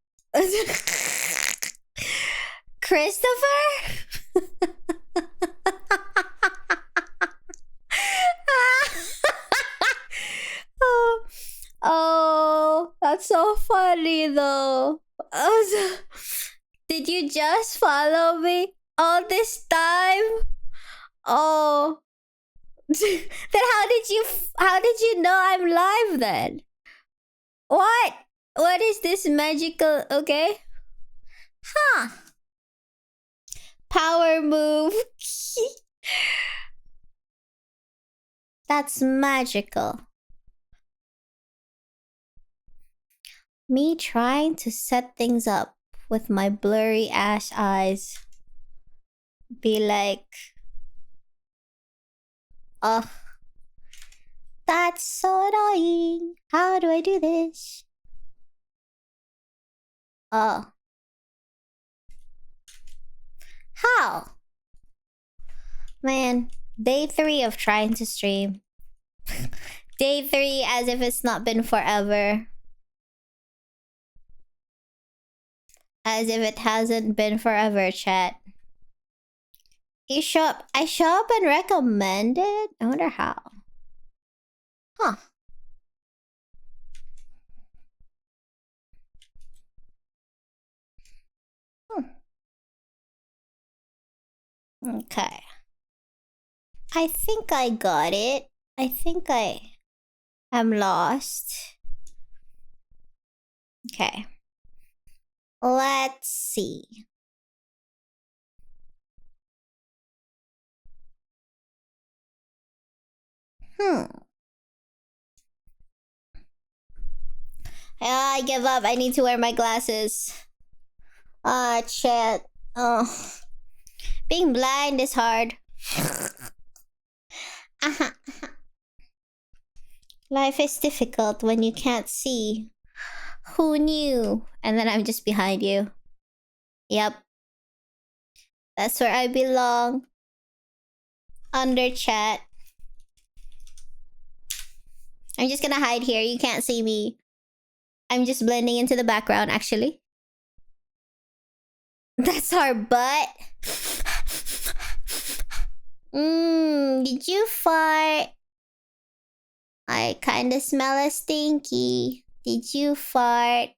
Christopher? oh, that's so funny though. Did you just follow me all this time? Oh. Then how did you know I'm live then? What? What is this magical, okay? Huh. Power move. That's magical. Me trying to set things up with my blurry ass eyes. Be like, ugh. That's so annoying. How do I do this? Oh. How? Man, day 3 of trying to stream. Day 3 as if it's not been forever. As if it hasn't been forever, chat. I show up and recommended? I wonder how. Huh. Okay. I think I got it. I think I am lost. Okay. Let's see. I give up. I need to wear my glasses. Chat. Oh. Being blind is hard. Life is difficult when you can't see. Who knew? And then I'm just behind you. Yep. That's where I belong. Under chat. I'm just gonna hide here. You can't see me. I'm just blending into the background, actually. That's our butt. Did you fart? I kinda smell a stinky. Did you fart?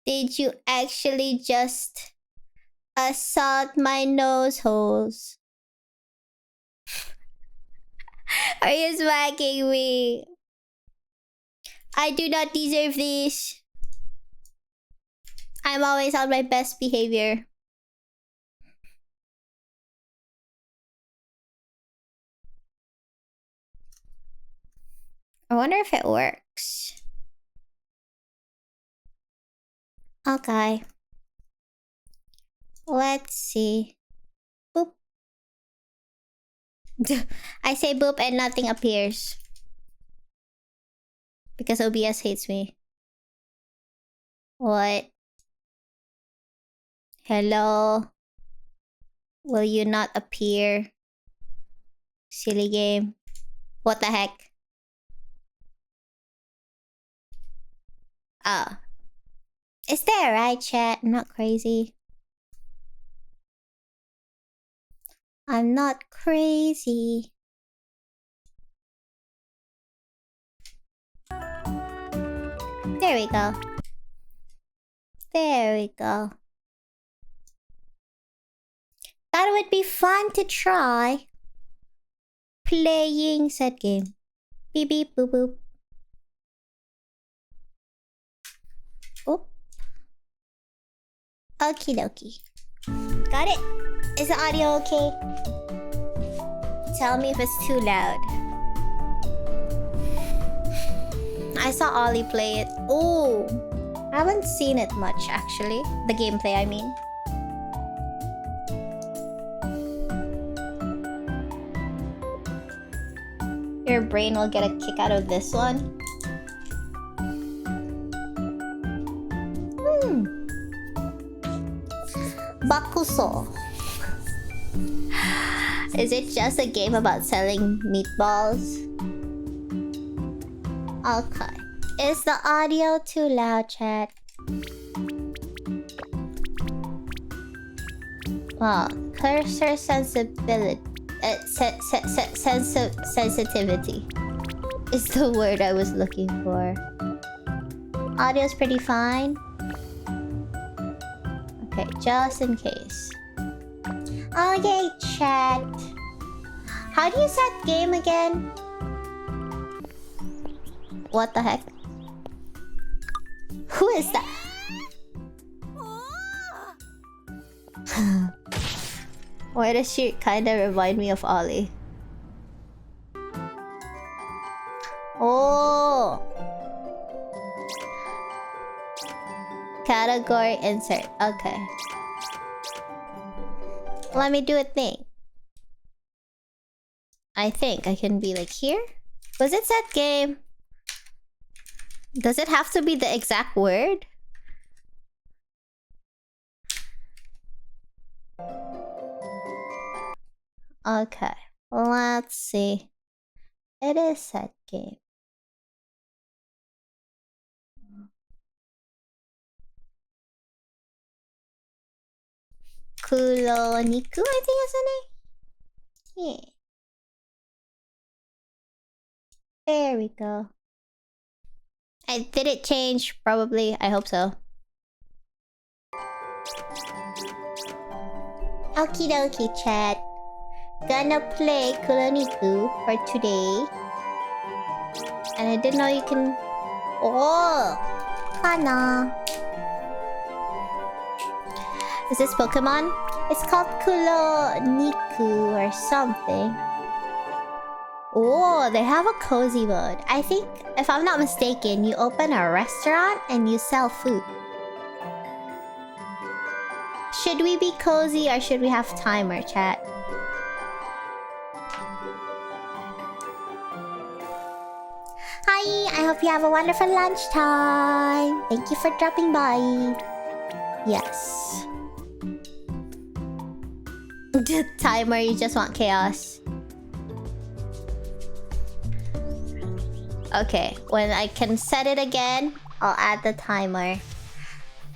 Did you actually just assault my nose holes? Are you smacking me? I do not deserve this. I'm always on my best behavior. I wonder if it works. Okay. Let's see. Boop. I say boop and nothing appears. Because OBS hates me. What? Hello? Will you not appear? Silly game. What the heck? Oh. Is that right, chat? I'm not crazy. I'm not crazy. There we go. There we go. That would be fun to try. Playing said game. Beep beep boop boop. Oop. Okie dokie. Got it. Is the audio okay? Tell me if it's too loud. I saw Ollie play it. Oh, I haven't seen it much actually. The gameplay, I mean. Your brain will get a kick out of this one. Bakuso. Is it just a game about selling meatballs? Okay. Is the audio too loud, chat? Well, cursor sensibility. Sensitivity is the word I was looking for. Audio's pretty fine. Okay, just in case. Oh yay, chat. How do you set game again? What the heck? Who is that? Why does she kinda remind me of Ollie? Oh! Category insert. Okay. Let me do a thing. I think I can be like here. Was it set game? Does it have to be the exact word? Okay, let's see. It is set game. Kuloniku, I think is the name. Yeah. There we go. Did it change? Probably. I hope so. Okie dokie, chat. Gonna play Kuloniku for today. And I didn't know you can... Oh! Kanna. Is this Pokemon? It's called Kuloniku or something. Oh, they have a cozy mode. I think, if I'm not mistaken, you open a restaurant and you sell food. Should we be cozy or should we have timer, chat? Hi, I hope you have a wonderful lunchtime. Thank you for dropping by. Yes. The timer, you just want chaos. Okay, when I can set it again, I'll add the timer.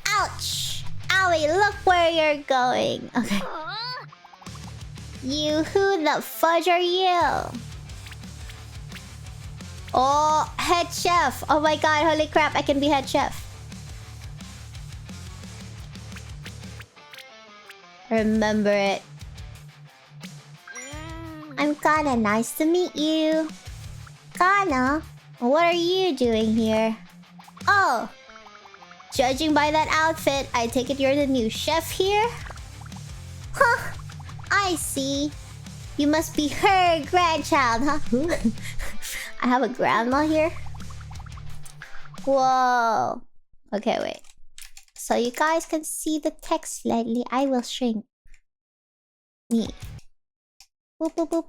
Ouch! Owie, look where you're going. Okay. You, who the fudge are you? Oh, head chef. Oh my god, holy crap, I can be head chef. Remember it. I'm Kanna, nice to meet you. Kanna, what are you doing here? Oh, judging by that outfit, I take it you're the new chef here? Huh, I see. You must be her grandchild, huh? Who? I have a grandma here? Whoa. Okay, wait. So you guys can see the text slightly. I will shrink. Me. Boop, boop, boop.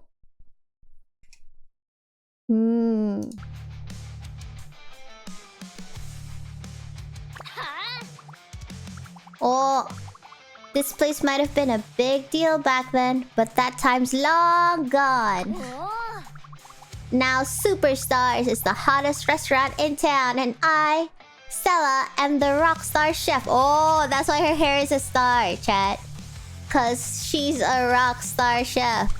Oh, this place might have been a big deal back then, but that time's long gone. Now Superstars is the hottest restaurant in town, and I, Stella, am the rockstar chef. Oh, that's why her hair is a star, chat. Cause she's a rockstar chef.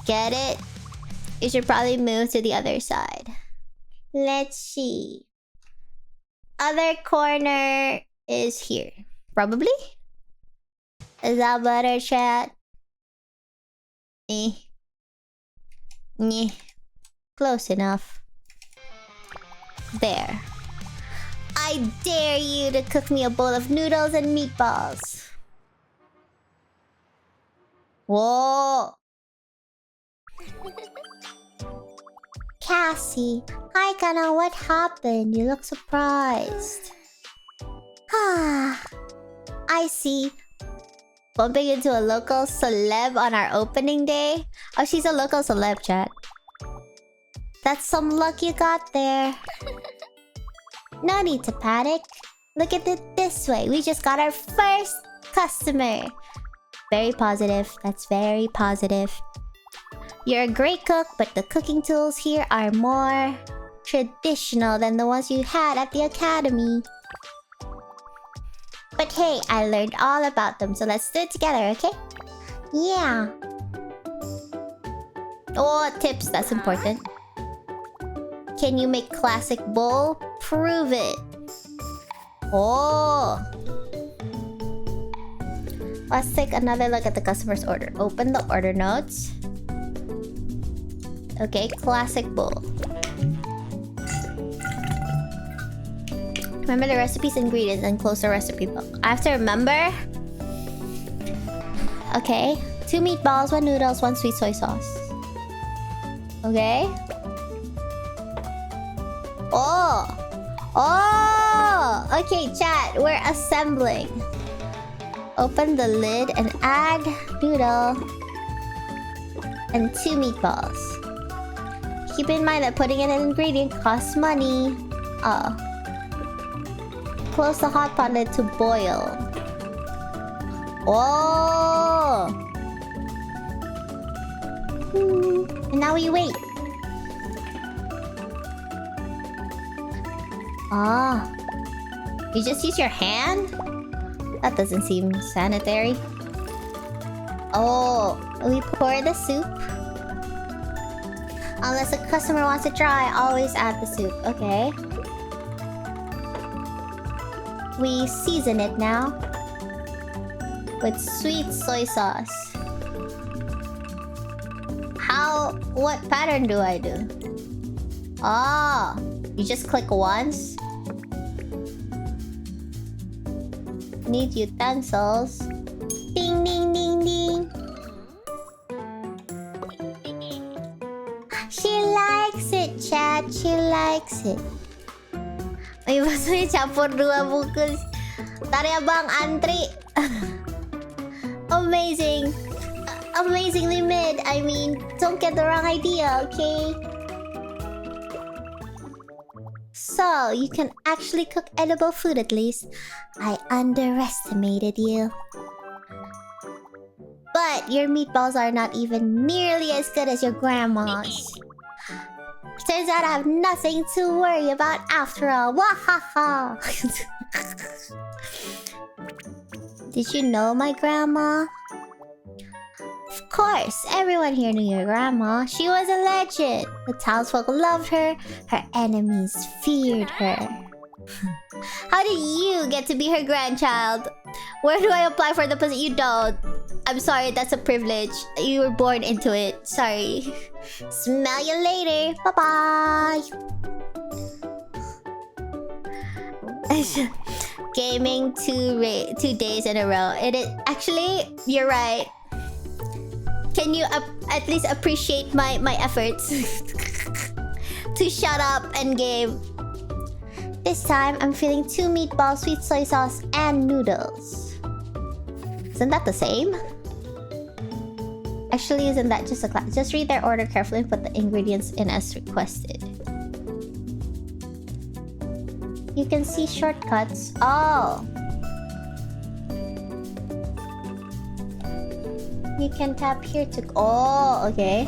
Get it? You should probably move to the other side. Let's see. Other corner is here. Probably? Is that better, chat? Eh. Close enough. There. I dare you to cook me a bowl of noodles and meatballs. Whoa. Cassie. Hi, Kanna. What happened? You look surprised. Ah. I see. Bumping into a local celeb on our opening day? Oh, she's a local celeb, chat. That's some luck you got there. No need to panic. Look at it this way. We just got our first customer. Very positive. That's very positive. You're a great cook, but the cooking tools here are more traditional than the ones you had at the academy. But hey, I learned all about them, so let's do it together, okay? Yeah. Oh, tips. That's important. Can you make classic bowl? Prove it. Oh. Let's take another look at the customer's order. Open the order notes. Okay, classic bowl. Remember the recipes, ingredients, and close the recipe book. I have to remember. Okay. 2 meatballs, 1 noodles, 1 sweet soy sauce. Okay. Oh! Oh! Okay, chat. We're assembling. Open the lid and add noodle and 2 meatballs. Keep in mind that putting in an ingredient costs money. Oh. Close the hot pot lid to boil. Oh! And now we wait. Ah. You just use your hand? That doesn't seem sanitary. Oh, we pour the soup. Unless a customer wants to try, always add the soup. Okay. We season it now with sweet soy sauce. What pattern do I do? Ah, you just click once. Need utensils. Ding, ding, ding, ding. She likes it, chat. She likes it. May maksudnya campur 2 bungkus. Tari abang antri. Amazing. Amazingly mid. I mean, don't get the wrong idea, okay? So, you can actually cook edible food at least. I underestimated you. But your meatballs are not even nearly as good as your grandma's. Turns Turns out I have nothing to worry about after all. Wahaha! Did you know my grandma? Of course, everyone here knew your grandma. She was a legend. The townsfolk loved her. Her enemies feared her. How did you get to be her grandchild? Where do I apply for the position? You don't. I'm sorry, that's a privilege. You were born into it. Sorry. Smell you later. Bye-bye. Gaming 2 days in a row. It is actually, you're right. Can you at least appreciate my efforts to shut up and game? This time, I'm feeling 2 meatballs, sweet soy sauce, and noodles. Isn't that the same? Actually, isn't that just a class? Just read their order carefully and put the ingredients in as requested. You can see shortcuts. Oh! You can tap here to... Oh, okay.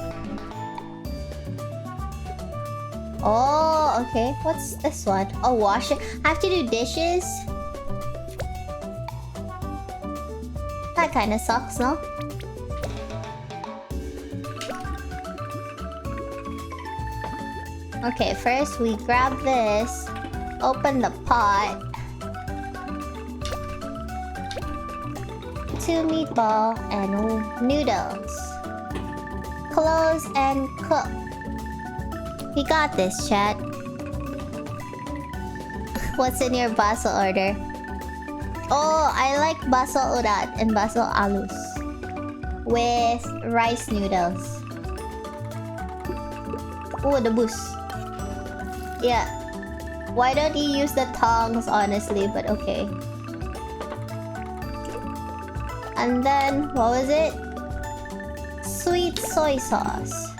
Oh, okay. What's this one? Oh, wash it. I have to do dishes? That kind of sucks, no? Okay, first we grab this. Open the pot. 2 meatball and noodles. Close and cook. We got this, chat. What's in your basil order? Oh, I like basil urat and basil alus with rice noodles. Oh, the boost. Yeah. Why don't you use the tongs, honestly? But okay. And then, what was it? Sweet soy sauce.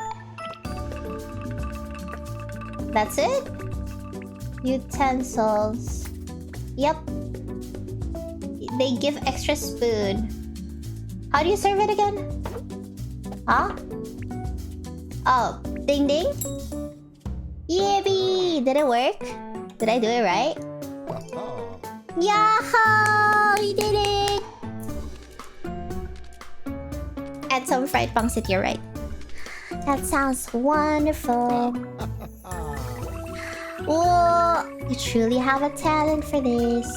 That's it? Utensils. Yep. They give extra spoon. How do you serve it again? Huh? Oh, ding ding? Yippee! Did it work? Did I do it right? Yahoo! We did it! Add some fried pancit, you're right. That sounds wonderful. Whoa! You truly have a talent for this.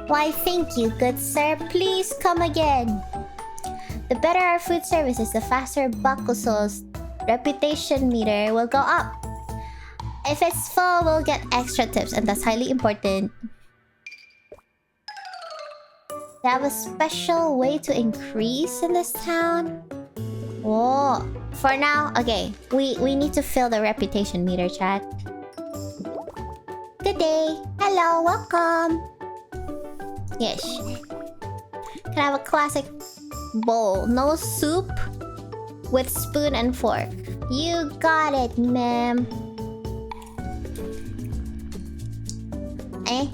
Why, thank you, good sir. Please come again. The better our food service is, the faster Bakuso's reputation meter will go up. If it's full, we'll get extra tips, and that's highly important. They have a special way to increase in this town? Whoa. For now, okay. We need to fill the reputation meter, chat. Good day. Hello, welcome. Yes. Can I have a classic bowl? No soup? With spoon and fork. You got it, ma'am. Eh?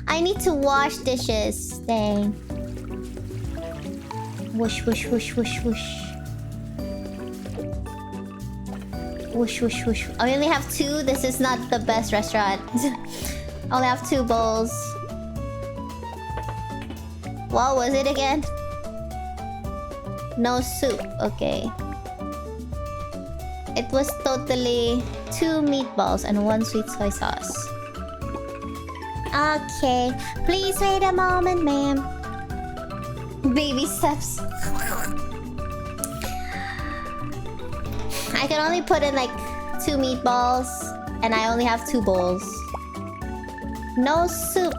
I need to wash dishes. Dang. Whoosh, whoosh, whoosh, whoosh, whoosh. Whoosh, whoosh, whoosh. I only have 2. This is not the best restaurant. I only have 2 bowls. What was it again? No soup. Okay. It was totally 2 meatballs and 1 sweet soy sauce. Okay. Please wait a moment, ma'am. Baby steps. I can only put in like 2 meatballs, and I only have 2 bowls. No soup.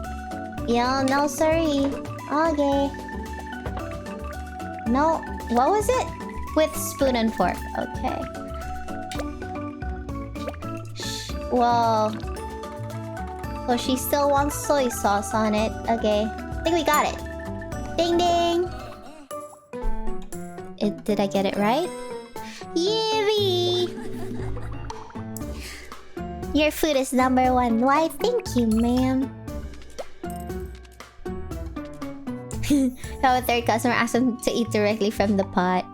Yeah, no sorry. Okay. No. What was it? With spoon and fork. Okay. Whoa. So she still wants soy sauce on it. Okay. I think we got it. Ding ding. Did I get it right? Yippee! Your food is #1. Why, thank you, ma'am. Have a third customer, ask them to eat directly from the pot.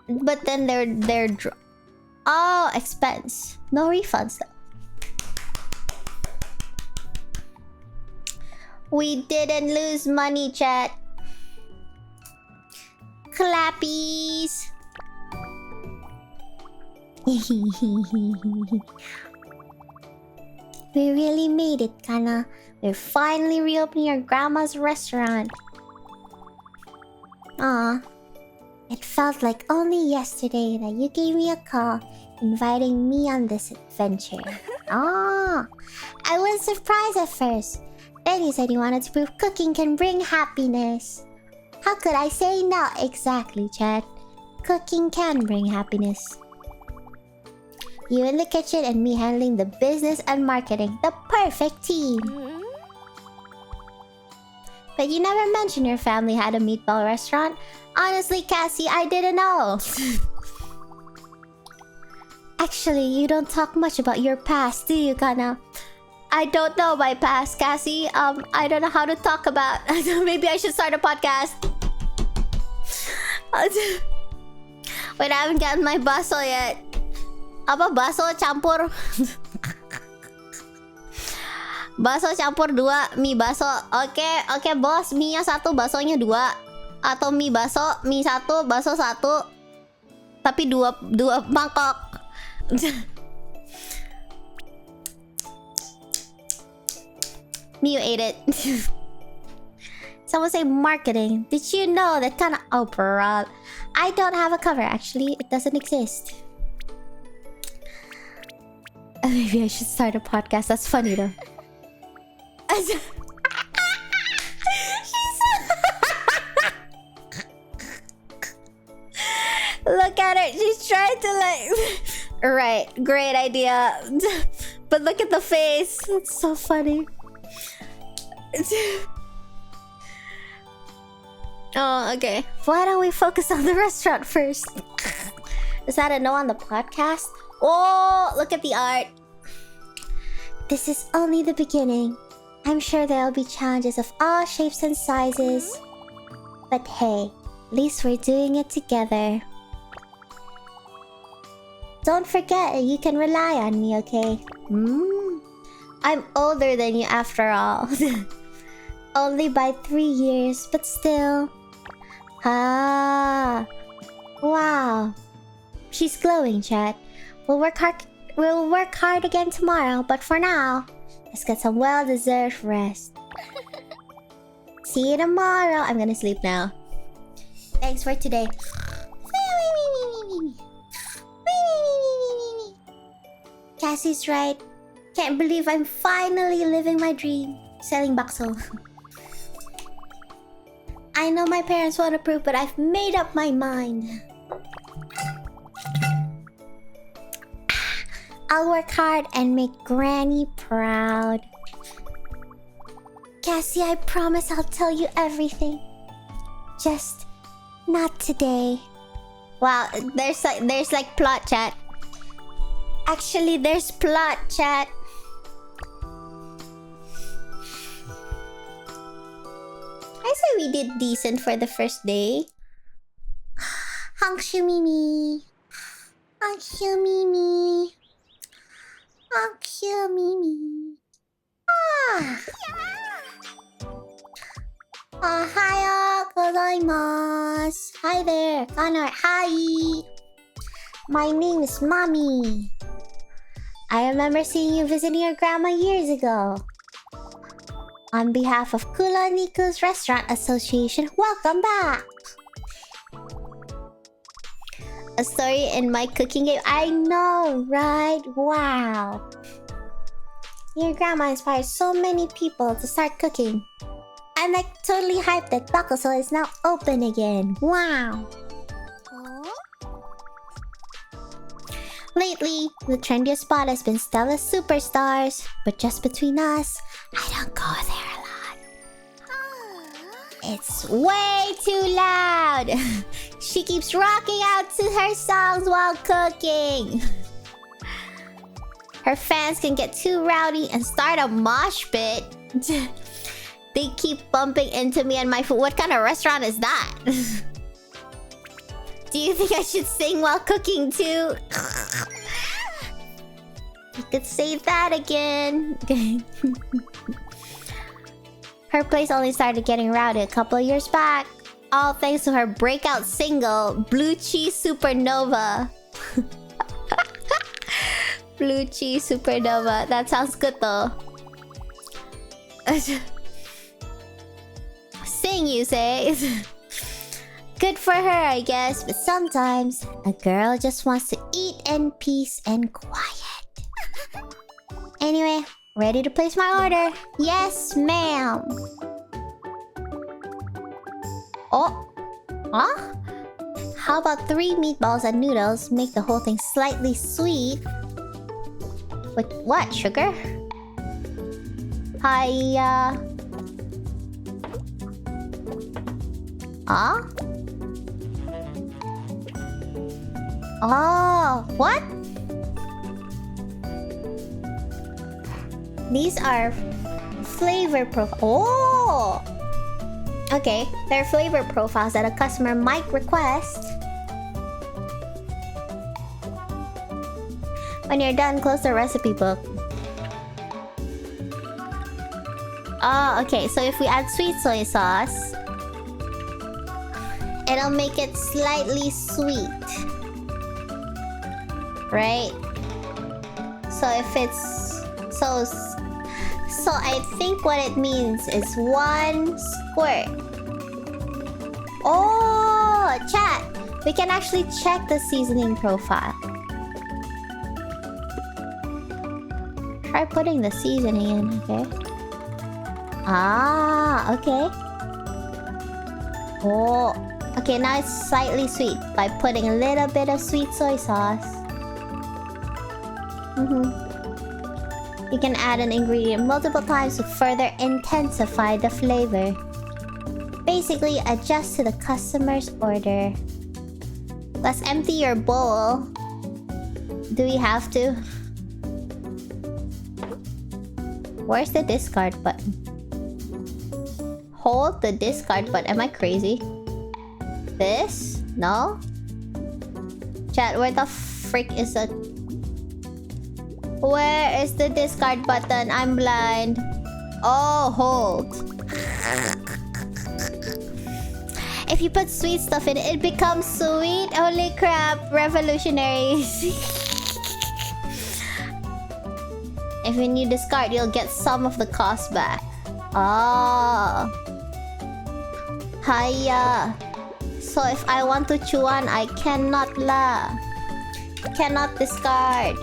But then they're Oh, expense. No refunds though. We didn't lose money, chat. Clappies. We really made it, Kanna. We're finally reopening your grandma's restaurant. Aw. It felt like only yesterday that you gave me a call, inviting me on this adventure. Ah, I was surprised at first. Then you said you wanted to prove cooking can bring happiness. How could I say no? Exactly, Chad. Cooking can bring happiness. You in the kitchen and me handling the business and marketing. The perfect team. But you never mentioned your family had a meatball restaurant. Honestly, Cassie, I didn't know. Actually, you don't talk much about your past, do you, Kanna? I don't know my past, Cassie. I don't know how to talk about. Maybe I should start a podcast. Wait, I haven't gotten my baso yet. Apa baso campur? Baso campur 2, mie baso. Oke, bos. Mie-nya 1, basonya 2. Atau mie baso, mie 1, baso 1. Tapi 2 mangkok. Me, you ate it. Someone say marketing. Did you know that kind of opera? I don't have a cover, actually. It doesn't exist. Maybe I should start a podcast. That's funny, though. Look at her. She's trying to like... Right. Great idea. But look at the face. It's so funny. Oh, okay. Why don't we focus on the restaurant first? Is that a no on the podcast? Oh, look at the art. This is only the beginning. I'm sure there'll be challenges of all shapes and sizes. But hey, at least we're doing it together. Don't forget, you can rely on me, okay? I'm older than you after all. Only by 3 years, but still. Ah. Wow. She's glowing, chat. We'll work hard again tomorrow, but for now, let's get some well-deserved rest. See you tomorrow. I'm gonna sleep now. Thanks for today. Cassie's right. Can't believe I'm finally living my dream. Selling bakso. I know my parents won't approve, but I've made up my mind. I'll work hard and make Granny proud. Cassie, I promise I'll tell you everything. Just not today. Wow, there's like plot, chat. Actually, there's plot, chat. I say we did decent for the first day. Hangshu Mimi. Hangshu Mimi. Hangshu Mimi. Ohayo gozaimasu. Hi there, Connor. Hi. My name is Mommy. I remember seeing you visiting your grandma years ago. On behalf of Kula Niku's Restaurant Association, welcome back! A story in my cooking game. I know, right? Wow. Your grandma inspired so many people to start cooking. I'm like totally hyped that Bakuso is now open again. Wow. Lately, the trendiest spot has been Stella's Superstars. But just between us, I don't go there a lot. It's way too loud. She keeps rocking out to her songs while cooking. Her fans can get too rowdy and start a mosh pit. They keep bumping into me and my food. What kind of restaurant is that? Do you think I should sing while cooking too? You could say that again. Her place only started getting rowdy a couple of years back. All thanks to her breakout single, Blue Cheese Supernova. Blue Cheese Supernova. That sounds good though. Sing, you say? Good for her, I guess. But sometimes a girl just wants to eat in peace and quiet. Anyway, ready to place my order? Yes, ma'am. Oh. Huh? How about 3 meatballs and noodles? Make the whole thing slightly sweet. With what? Sugar? Hiya. Huh? Oh, what? These are flavor profiles. Oh! Okay, they're flavor profiles that a customer might request. When you're done, close the recipe book. Oh, okay, so if we add sweet soy sauce, it'll make it slightly sweet. Right? So if it's... So I think what it means is 1 squirt. Oh, chat! We can actually check the seasoning profile. Try putting the seasoning in, okay? Ah, okay. Oh, okay, now it's slightly sweet by putting a little bit of sweet soy sauce. You can add an ingredient multiple times to further intensify the flavor. Basically, adjust to the customer's order. Let's empty your bowl. Do we have to? Where's the discard button? Hold the discard button. Am I crazy? This? No? Chat, where the frick is the... Where is the discard button? I'm blind. Oh, hold. If you put sweet stuff in it, it becomes sweet. Holy crap, revolutionaries. If when you discard, you'll get some of the cost back. Oh. Hiya. So if I want to chew on, I cannot la. Cannot discard.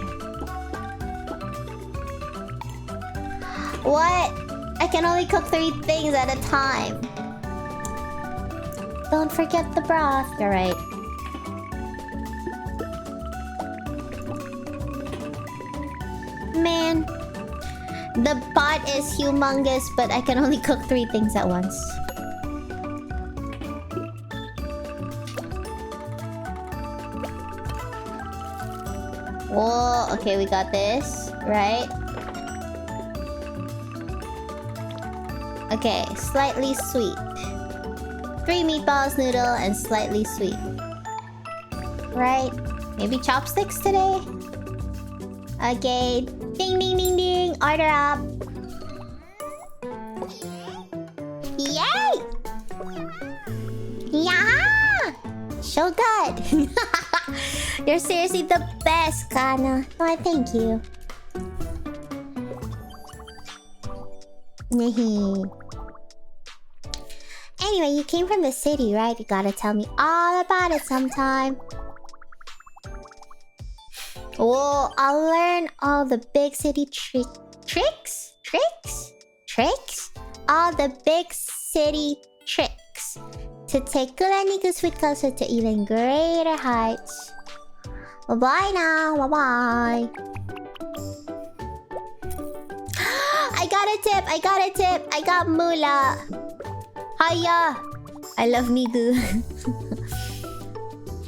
What? I can only cook 3 things at a time. Don't forget the broth. You're right. Man. The pot is humongous, but I can only cook 3 things at once. Whoa, okay, we got this, right? Okay, slightly sweet. 3 meatballs, noodle, and slightly sweet. Right? Maybe chopsticks today? Okay. Ding, ding, ding, ding. Order up. Yay! Yeah! So good. You're seriously the best, Kanna. Oh, thank you. Anyway, you came from the city, right? You gotta tell me all about it sometime. Whoa, I'll learn all the big city tricks? All the big city tricks to take Kulaniku Sweet Culture to even greater heights. Bye-bye now. Bye-bye. I got a tip. I got moolah. Hiya. I love Migu.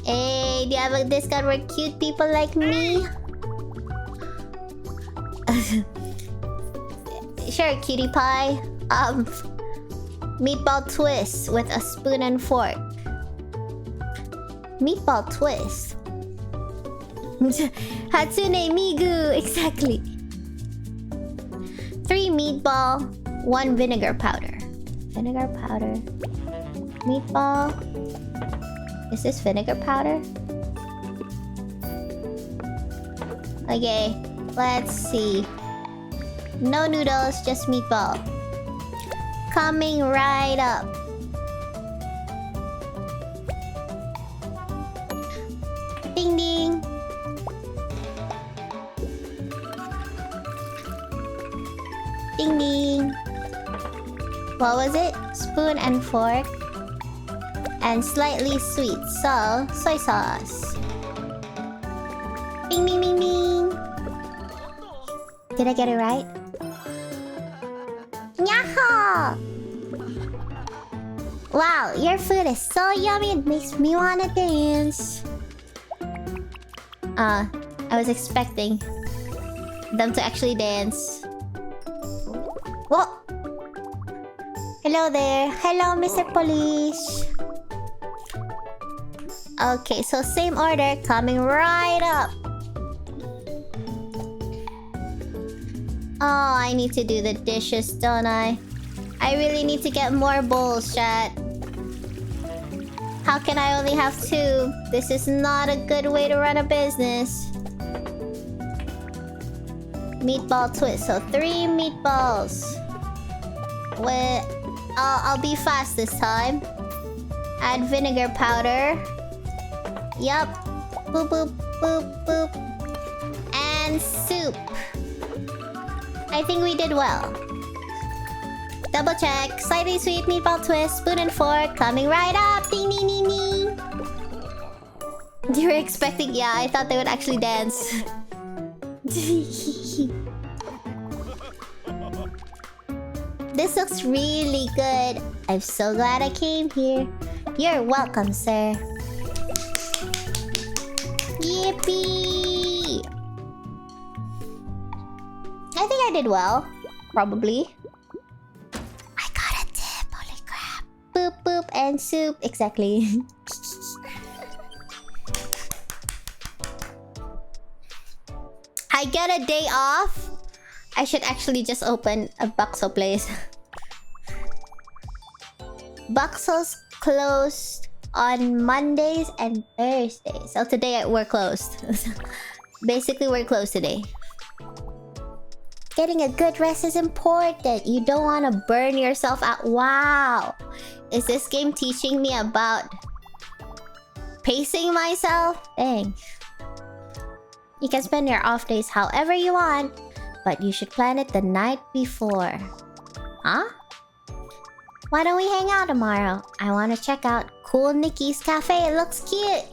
Hey, do you have a discount for cute people like me? Sure, cutie pie. Meatball twist with a spoon and fork. Meatball twist. Hatsune Migu, exactly. 3 meatball, 1 vinegar powder. Vinegar powder. Meatball. Is this vinegar powder? Okay, let's see. No noodles, just meatball. Coming right up. Ding ding. Ding ding. What was it? Spoon and fork. And slightly sweet, so soy sauce. Ding ding ding ding. Did I get it right? Yahoo! Wow, your food is so yummy, it makes me wanna dance. I was expecting them to actually dance. Whoa! Hello there. Hello, Mr. Police. Okay, so same order, coming right up. Oh, I need to do the dishes, don't I? I really need to get more bowls, chat. How can I only have 2? This is not a good way to run a business. Meatball twist, so 3 meatballs. With... I'll be fast this time. Add vinegar powder. Yup. Boop, boop, boop, boop. And soup. I think we did well. Double check. Slightly sweet meatball twist. Spoon and fork. Coming right up. Ding, ding, ding, ding. You were expecting... Yeah, I thought they would actually dance. This looks really good. I'm so glad I came here. You're welcome, sir. Yippee! I think I did well. Probably. I got a tip. Holy crap. Boop, boop, and soup. Exactly. I get a day off. I should actually just open a bakso place. Bakso's closed on Mondays and Thursdays. So today we're closed. Basically, we're closed today. Getting a good rest is important. You don't want to burn yourself out. Wow. Is this game teaching me about pacing myself? Dang. You can spend your off days however you want, but you should plan it the night before. Huh? Why don't we hang out tomorrow? I want to check out Cool Nikki's cafe. It looks cute.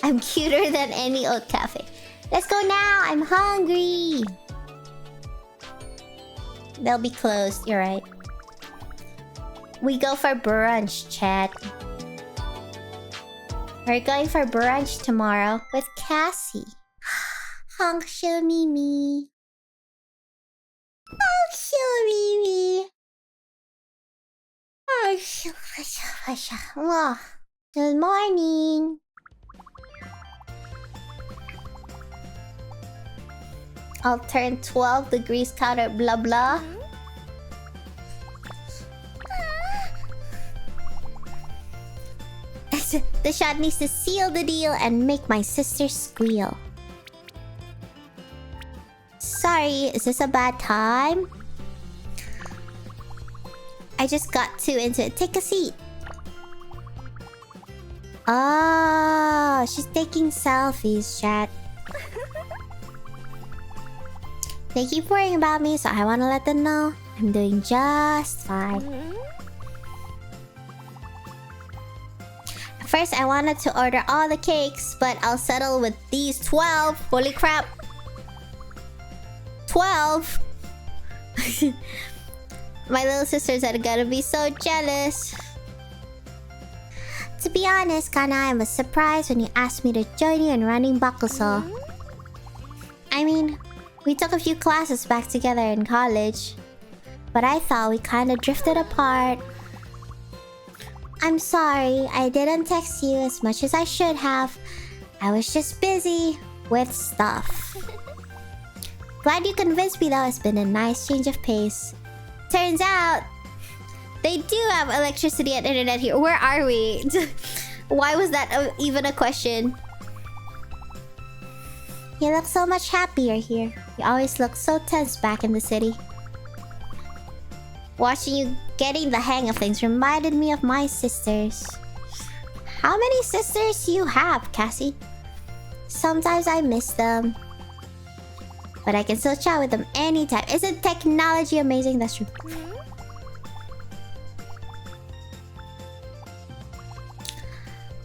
I'm cuter than any old cafe. Let's go now. I'm hungry. They'll be closed. You're right. We go for brunch, chat. We're going for brunch tomorrow with Cassie. Honkshu Mimi. Honkshu Mimi. Good morning. I'll turn 12 degrees counter blah blah. The shot needs to seal the deal and make my sister squeal. Sorry, is this a bad time? I just got too into it. Take a seat. Oh, she's taking selfies, chat. They keep worrying about me, so I want to let them know I'm doing just fine. First, I wanted to order all the cakes, but I'll settle with these 12. Holy crap. 12? My little sisters are gonna be so jealous. To be honest, Kanna, I was surprised when you asked me to join you in running Bakuso. I mean, we took a few classes back together in college, but I thought we kinda drifted apart. I'm sorry, I didn't text you as much as I should have. I was just busy with stuff. Glad you convinced me though. It's been a nice change of pace. Turns out they do have electricity and internet here. Where are we? Why was that even a question? You look so much happier here. You always look so tense back in the city. Watching you getting the hang of things reminded me of my sisters. How many sisters do you have, Cassie? Sometimes I miss them. But I can still chat with them anytime. Isn't technology amazing? That's true.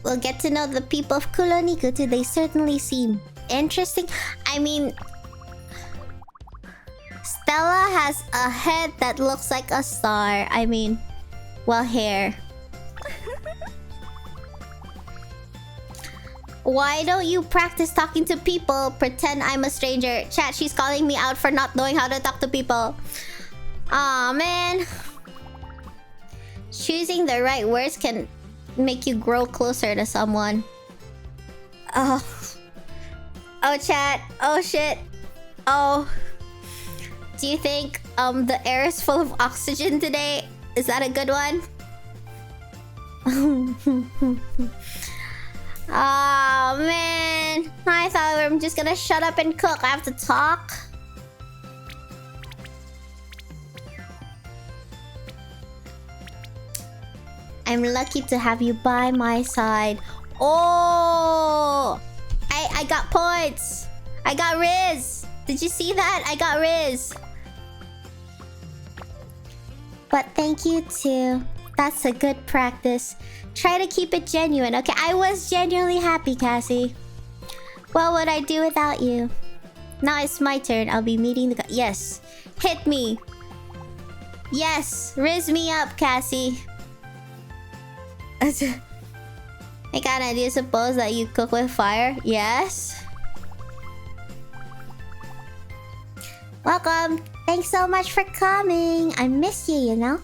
We'll get to know the people of Kuloniku too. They certainly seem interesting. I mean, Stella has a head that looks like a star. I mean, well, hair. Why don't you practice talking to people? Pretend I'm a stranger. Chat, she's calling me out for not knowing how to talk to people. Aw, man. Choosing the right words can make you grow closer to someone. Oh. Oh, chat. Oh, shit. Oh. Do you think the air is full of oxygen today? Is that a good one? Oh, man. I thought I'm just gonna shut up and cook. I have to talk. I'm lucky to have you by my side. Oh! I got points. I got Riz. Did you see that? I got Riz. But thank you too. That's a good practice. Try to keep it genuine, okay? I was genuinely happy, Cassie. What would I do without you? Now it's my turn. I'll be meeting the... Yes. Hit me. Yes. Riz me up, Cassie. Hey, Kanna, do you suppose that you cook with fire? Yes. Welcome. Thanks so much for coming. I miss you, you know?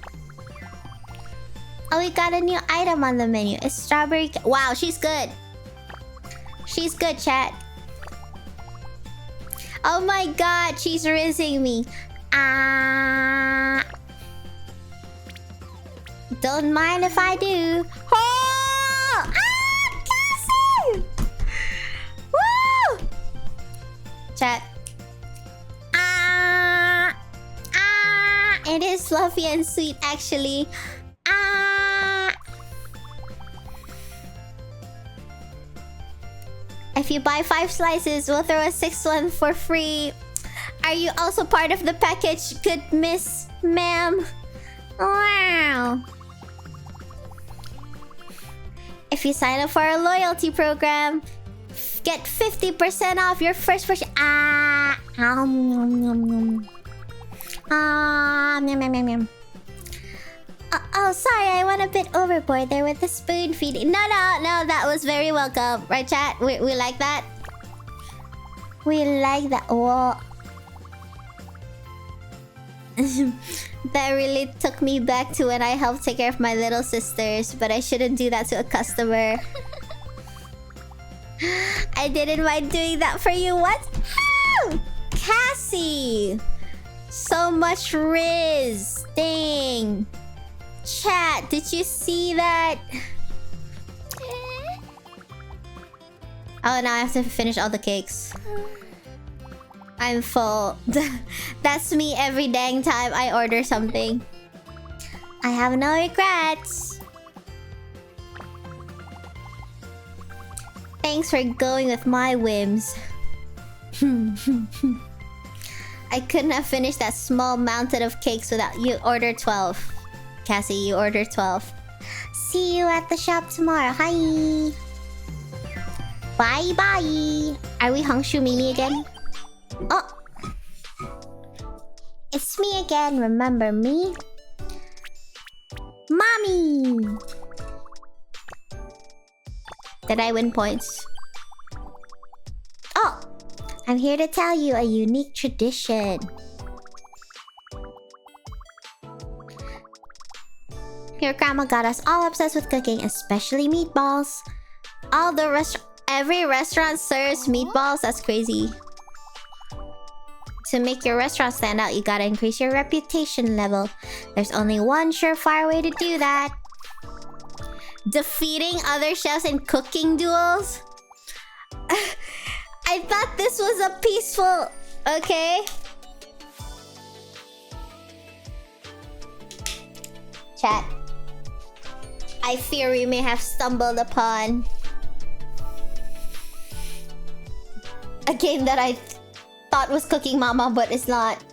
Oh, we got a new item on the menu. It's strawberry... Wow, she's good. She's good, chat. Oh my god, she's rizzing me. Don't mind if I do. Oh! Cassie! Woo! Chat. It is fluffy and sweet, actually. If you buy 5 slices, we'll throw a 6th one for free. Are you also part of the package? Good miss, ma'am. Wow. If you sign up for our loyalty program, get 50% off your first purchase. Oh, sorry, I went a bit overboard there with the spoon feeding. No, that was very welcome. Right, chat? We like that? We like that. Whoa. That really took me back to when I helped take care of my little sisters. But I shouldn't do that to a customer. I didn't mind doing that for you. What? Ow! Cassie! So much Riz. Dang. Chat, did you see that? Oh, now I have to finish all the cakes. I'm full. That's me every dang time I order something. I have no regrets. Thanks for going with my whims. I couldn't have finished that small mountain of cakes without you. Order 12. Cassie, you order 12. See you at the shop tomorrow. Hi. Bye. Are we Hongshu Mini again? Oh. It's me again. Remember me? Mommy. Did I win points? Oh. I'm here to tell you a unique tradition. Your grandma got us all obsessed with cooking, especially meatballs. Every restaurant serves meatballs? That's crazy. To make your restaurant stand out, you gotta increase your reputation level. There's only one surefire way to do that. Defeating other chefs in cooking duels? I thought this was a peaceful... Okay. Chat. I fear we may have stumbled upon a game that I thought was Cooking Mama, but it's not.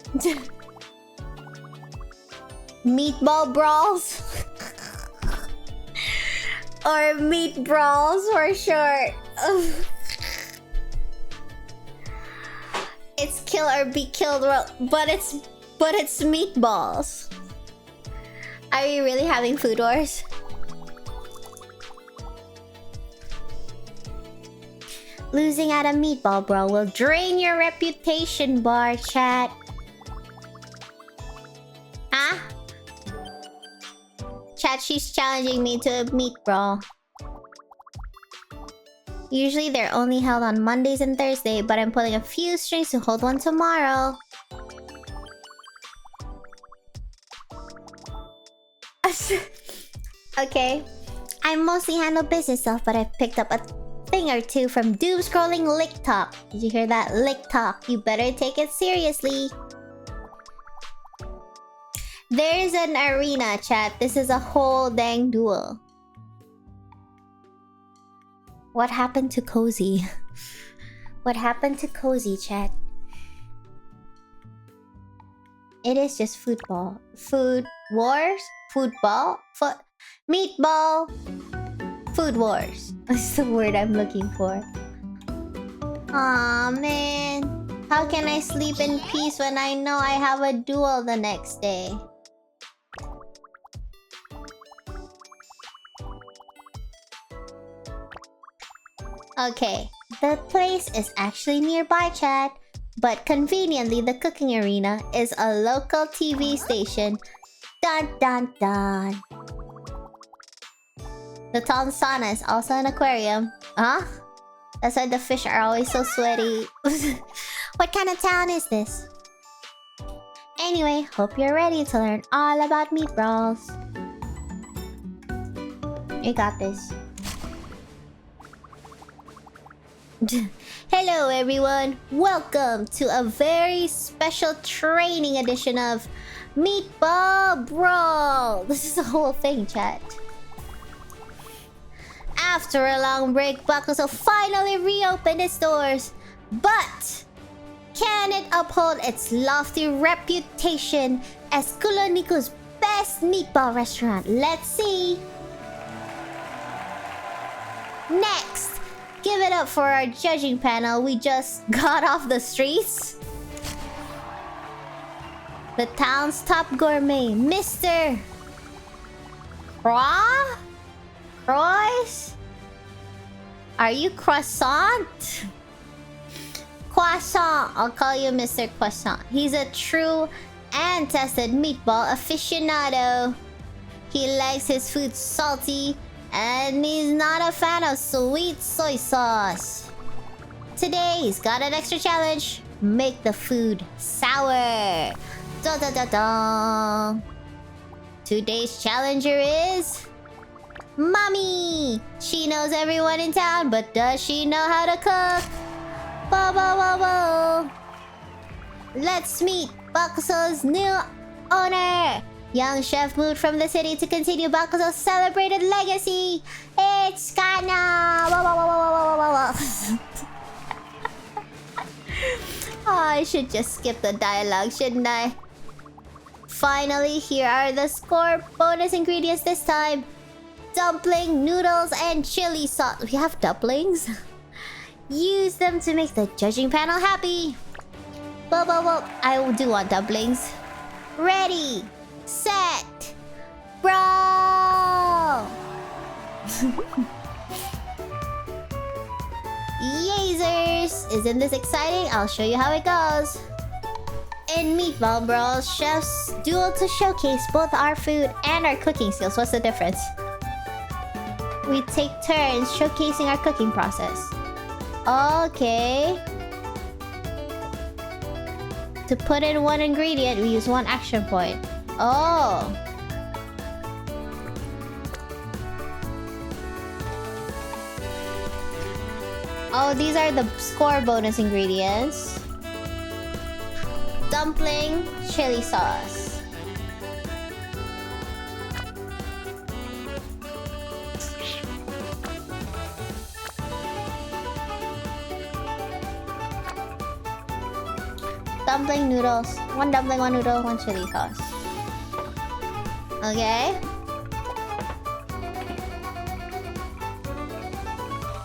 Meatball brawls? Or meat brawls for short. It's kill or be killed, but it's meatballs. Are you really having food wars? Losing at a meatball brawl will drain your reputation bar, chat. Huh? Chat, she's challenging me to a meat brawl. Usually they're only held on Mondays and Thursdays, but I'm pulling a few strings to hold one tomorrow. Okay. I mostly handle business stuff, but I've picked up a thing or two from doom scrolling lick talk. Did you hear that? Lick talk. You better take it seriously. There's an arena, chat. This is a whole dang duel. What happened to Cozy? What happened to Cozy, chat? It is just football. Food wars? Football? Meatball? Food wars. That's the word I'm looking for. Aw, man. How can I sleep in peace when I know I have a duel the next day? Okay, the place is actually nearby, chat. But conveniently, the cooking arena is a local TV station. Dun dun dun. The town sauna is also an aquarium. Huh? That's why the fish are always so sweaty. What kind of town is this? Anyway, hope you're ready to learn all about meat brawls. You got this. Hello everyone, welcome to a very special training edition of Meatball Brawl. This is the whole thing, chat. After a long break, Bakuso finally reopened its doors. But can it uphold its lofty reputation as Kuloniku's best meatball restaurant? Let's see. Next, give it up for our judging panel. We just got off the streets. The town's top gourmet, Mr. Croix? Are you croissant? Croissant. I'll call you Mr. Croissant. He's a true and tested meatball aficionado. He likes his food salty, and he's not a fan of sweet soy sauce. Today, he's got an extra challenge. Make the food sour. Da da da da. Today's challenger is... Mommy! She knows everyone in town, but does she know how to cook? Bo bo bo bo. Let's meet Bakuso's new owner. Young chef moved from the city to continue Bakuso's celebrated legacy. It's Kanna! Oh, I should just skip the dialogue, shouldn't I? Finally, here are the score bonus ingredients this time. Dumpling, noodles, and chili sauce. We have dumplings? Use them to make the judging panel happy. Well, I do want dumplings. Ready, set, brawl! Yazers! Isn't this exciting? I'll show you how it goes. In Meatball Brawl, chefs duel to showcase both our food and our cooking skills. What's the difference? We take turns showcasing our cooking process. Okay. To put in one ingredient, we use one action point. Oh. Oh, these are the score bonus ingredients. Dumpling, chili sauce. Dumpling noodles. One dumpling, one noodle, one chili sauce. Okay.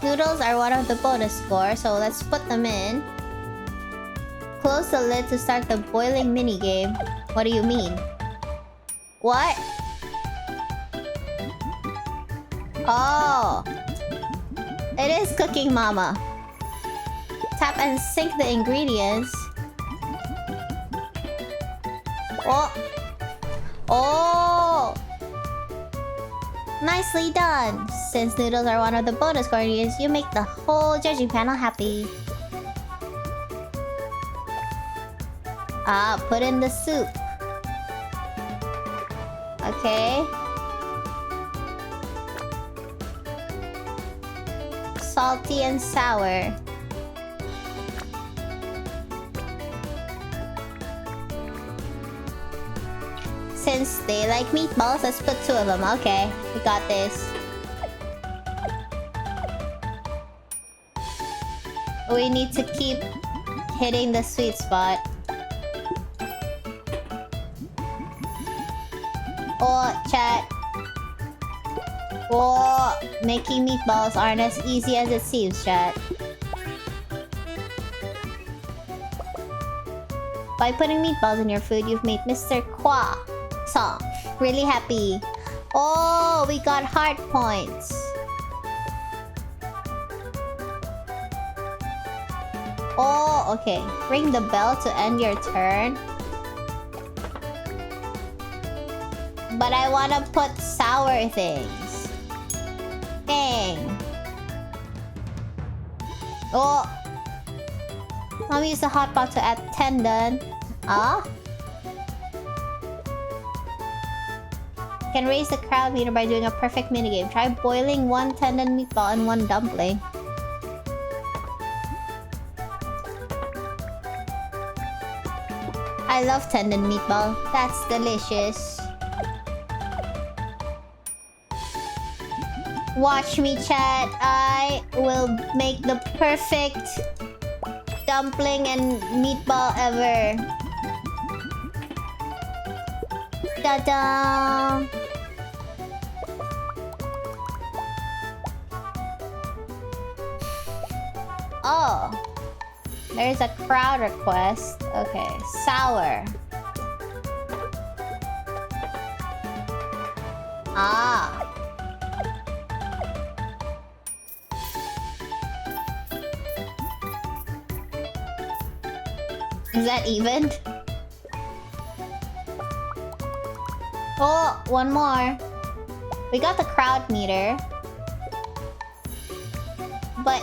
Noodles are one of the bonus scores, so let's put them in. Close the lid to start the boiling minigame. What do you mean? What? Oh. It is cooking mama. Tap and sink the ingredients. Oh. Oh. Nicely done. Since noodles are one of the bonus ingredients, you make the whole judging panel happy. Ah, put in the soup. Okay. Salty and sour. Since they like meatballs, let's put 2 of them. Okay, we got this. We need to keep hitting the sweet spot. Oh, chat. Oh, making meatballs aren't as easy as it seems, chat. By putting meatballs in your food, you've made Mr. Kwa Song really happy. Oh, we got heart points. Oh, okay. Ring the bell to end your turn. But I wanna put sour things. Dang. Oh. Let me use the hot pot to add tendon. Ah? Can raise the crowd meter by doing a perfect minigame. Try boiling 1 tendon meatball and 1 dumpling. I love tendon meatball. That's delicious. Watch me, chat. I will make the perfect dumpling and meatball ever. Ta-da! Oh. There's a crowd request. Okay. Sour. Ah. Is that even? Oh, one more. We got the crowd meter. But...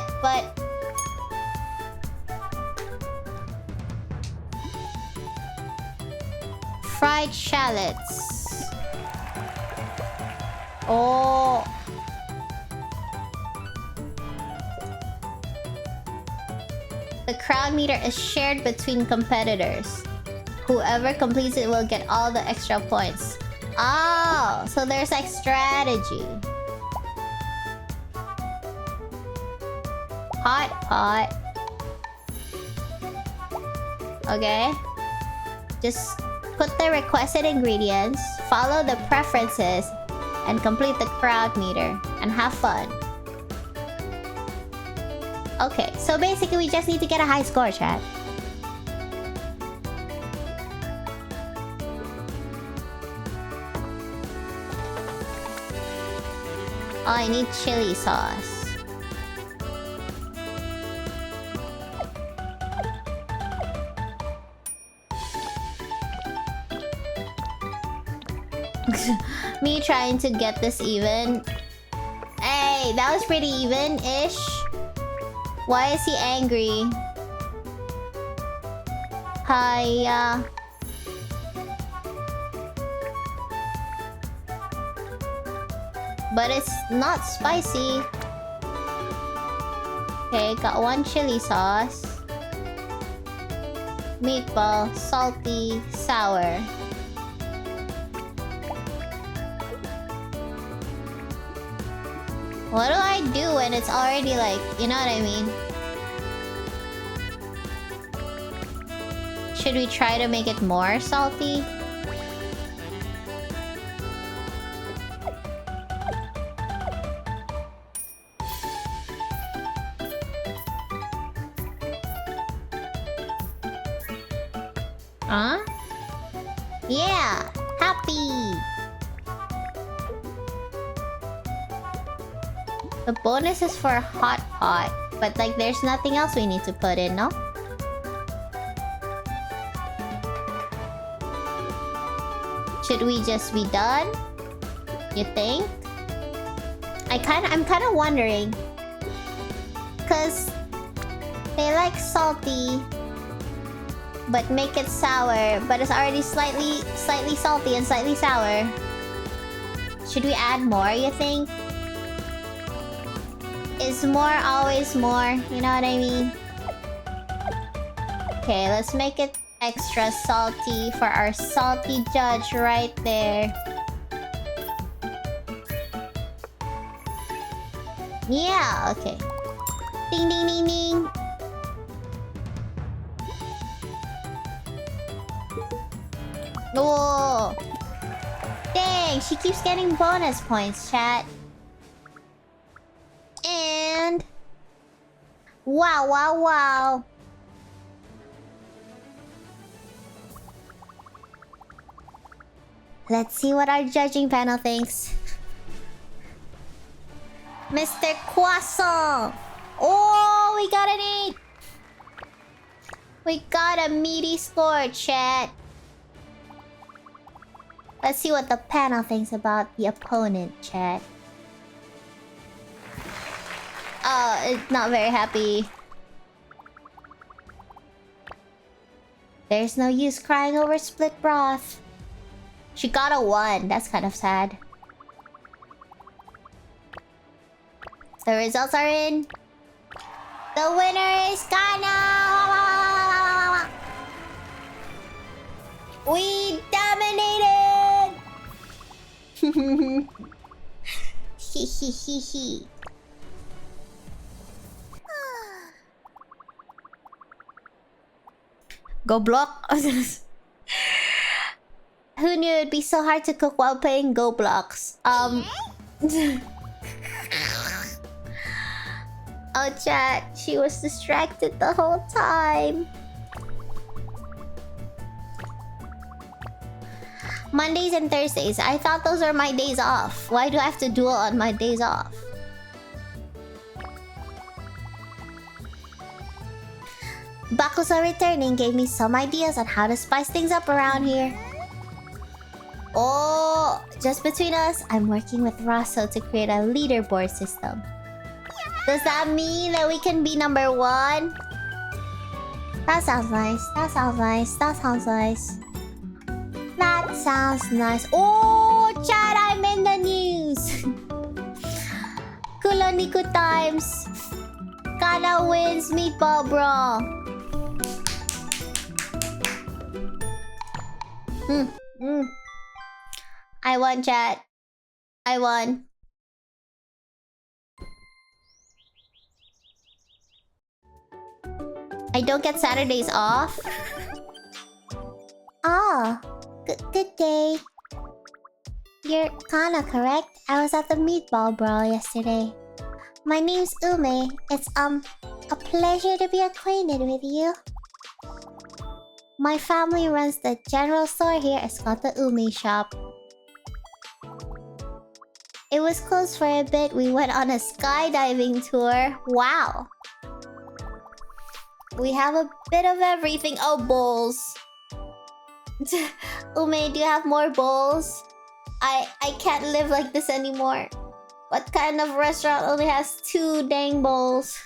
Fried shallots. Oh. The crowd meter is shared between competitors. Whoever completes it will get all the extra points. Oh, so there's like strategy. Hot pot. Okay. Just put the requested ingredients, follow the preferences, and complete the crowd meter. And have fun. Okay, so basically we just need to get a high score, chat. Oh, I need chili sauce. Me trying to get this even. Hey, that was pretty even-ish. Why is he angry? Hiya. But it's not spicy. Okay, got one chili sauce. Meatball, salty, sour. What do I do when it's already like, you know what I mean? Should we try to make it more salty? Huh? Yeah! Happy! The bonus is for hot pot. But like there's nothing else we need to put in, no? Should we just be done? You think? I'm kinda wondering. Cause they like salty, but make it sour, but it's already slightly salty and slightly sour. Should we add more, you think? Is more always more? You know what I mean? Okay, let's make it extra salty for our salty judge right there. Yeah, okay. Ding ding ding ding. Whoa! Dang, she keeps getting bonus points, chat. And... Wow, wow, wow. Let's see what our judging panel thinks. Mr. Croissant! Oh, we got an 8! We got a meaty score, chat. Let's see what the panel thinks about the opponent, chat. Oh, it's not very happy. There's no use crying over split broth. She got a 1. That's kind of sad. The results are in. The winner is Kanna! We dominated! Hee. Go block. Who knew it'd be so hard to cook while playing Go Blocks? Oh, chat. She was distracted the whole time. Mondays and Thursdays. I thought those are my days off. Why do I have to duel on my days off? Bakusa returning gave me some ideas on how to spice things up around here. Oh, just between us, I'm working with Rosso to create a leaderboard system. Does that mean that we can be number 1? That sounds nice. That sounds nice. That sounds nice. That sounds nice. Oh, chat, I'm in the news. Kuloniku times. Kanna wins Meatball Brawl. I won, chat. I won. I don't get Saturdays off. Oh, good day. You're Kanna, correct? I was at the Meatball Brawl yesterday. My name's Ume. It's a pleasure to be acquainted with you. My family runs the general store here. It's called the Ume Shop. It was closed for a bit. We went on a skydiving tour. Wow. We have a bit of everything. Oh, bowls. Ume, do you have more bowls? I can't live like this anymore. What kind of restaurant only has 2 dang bowls?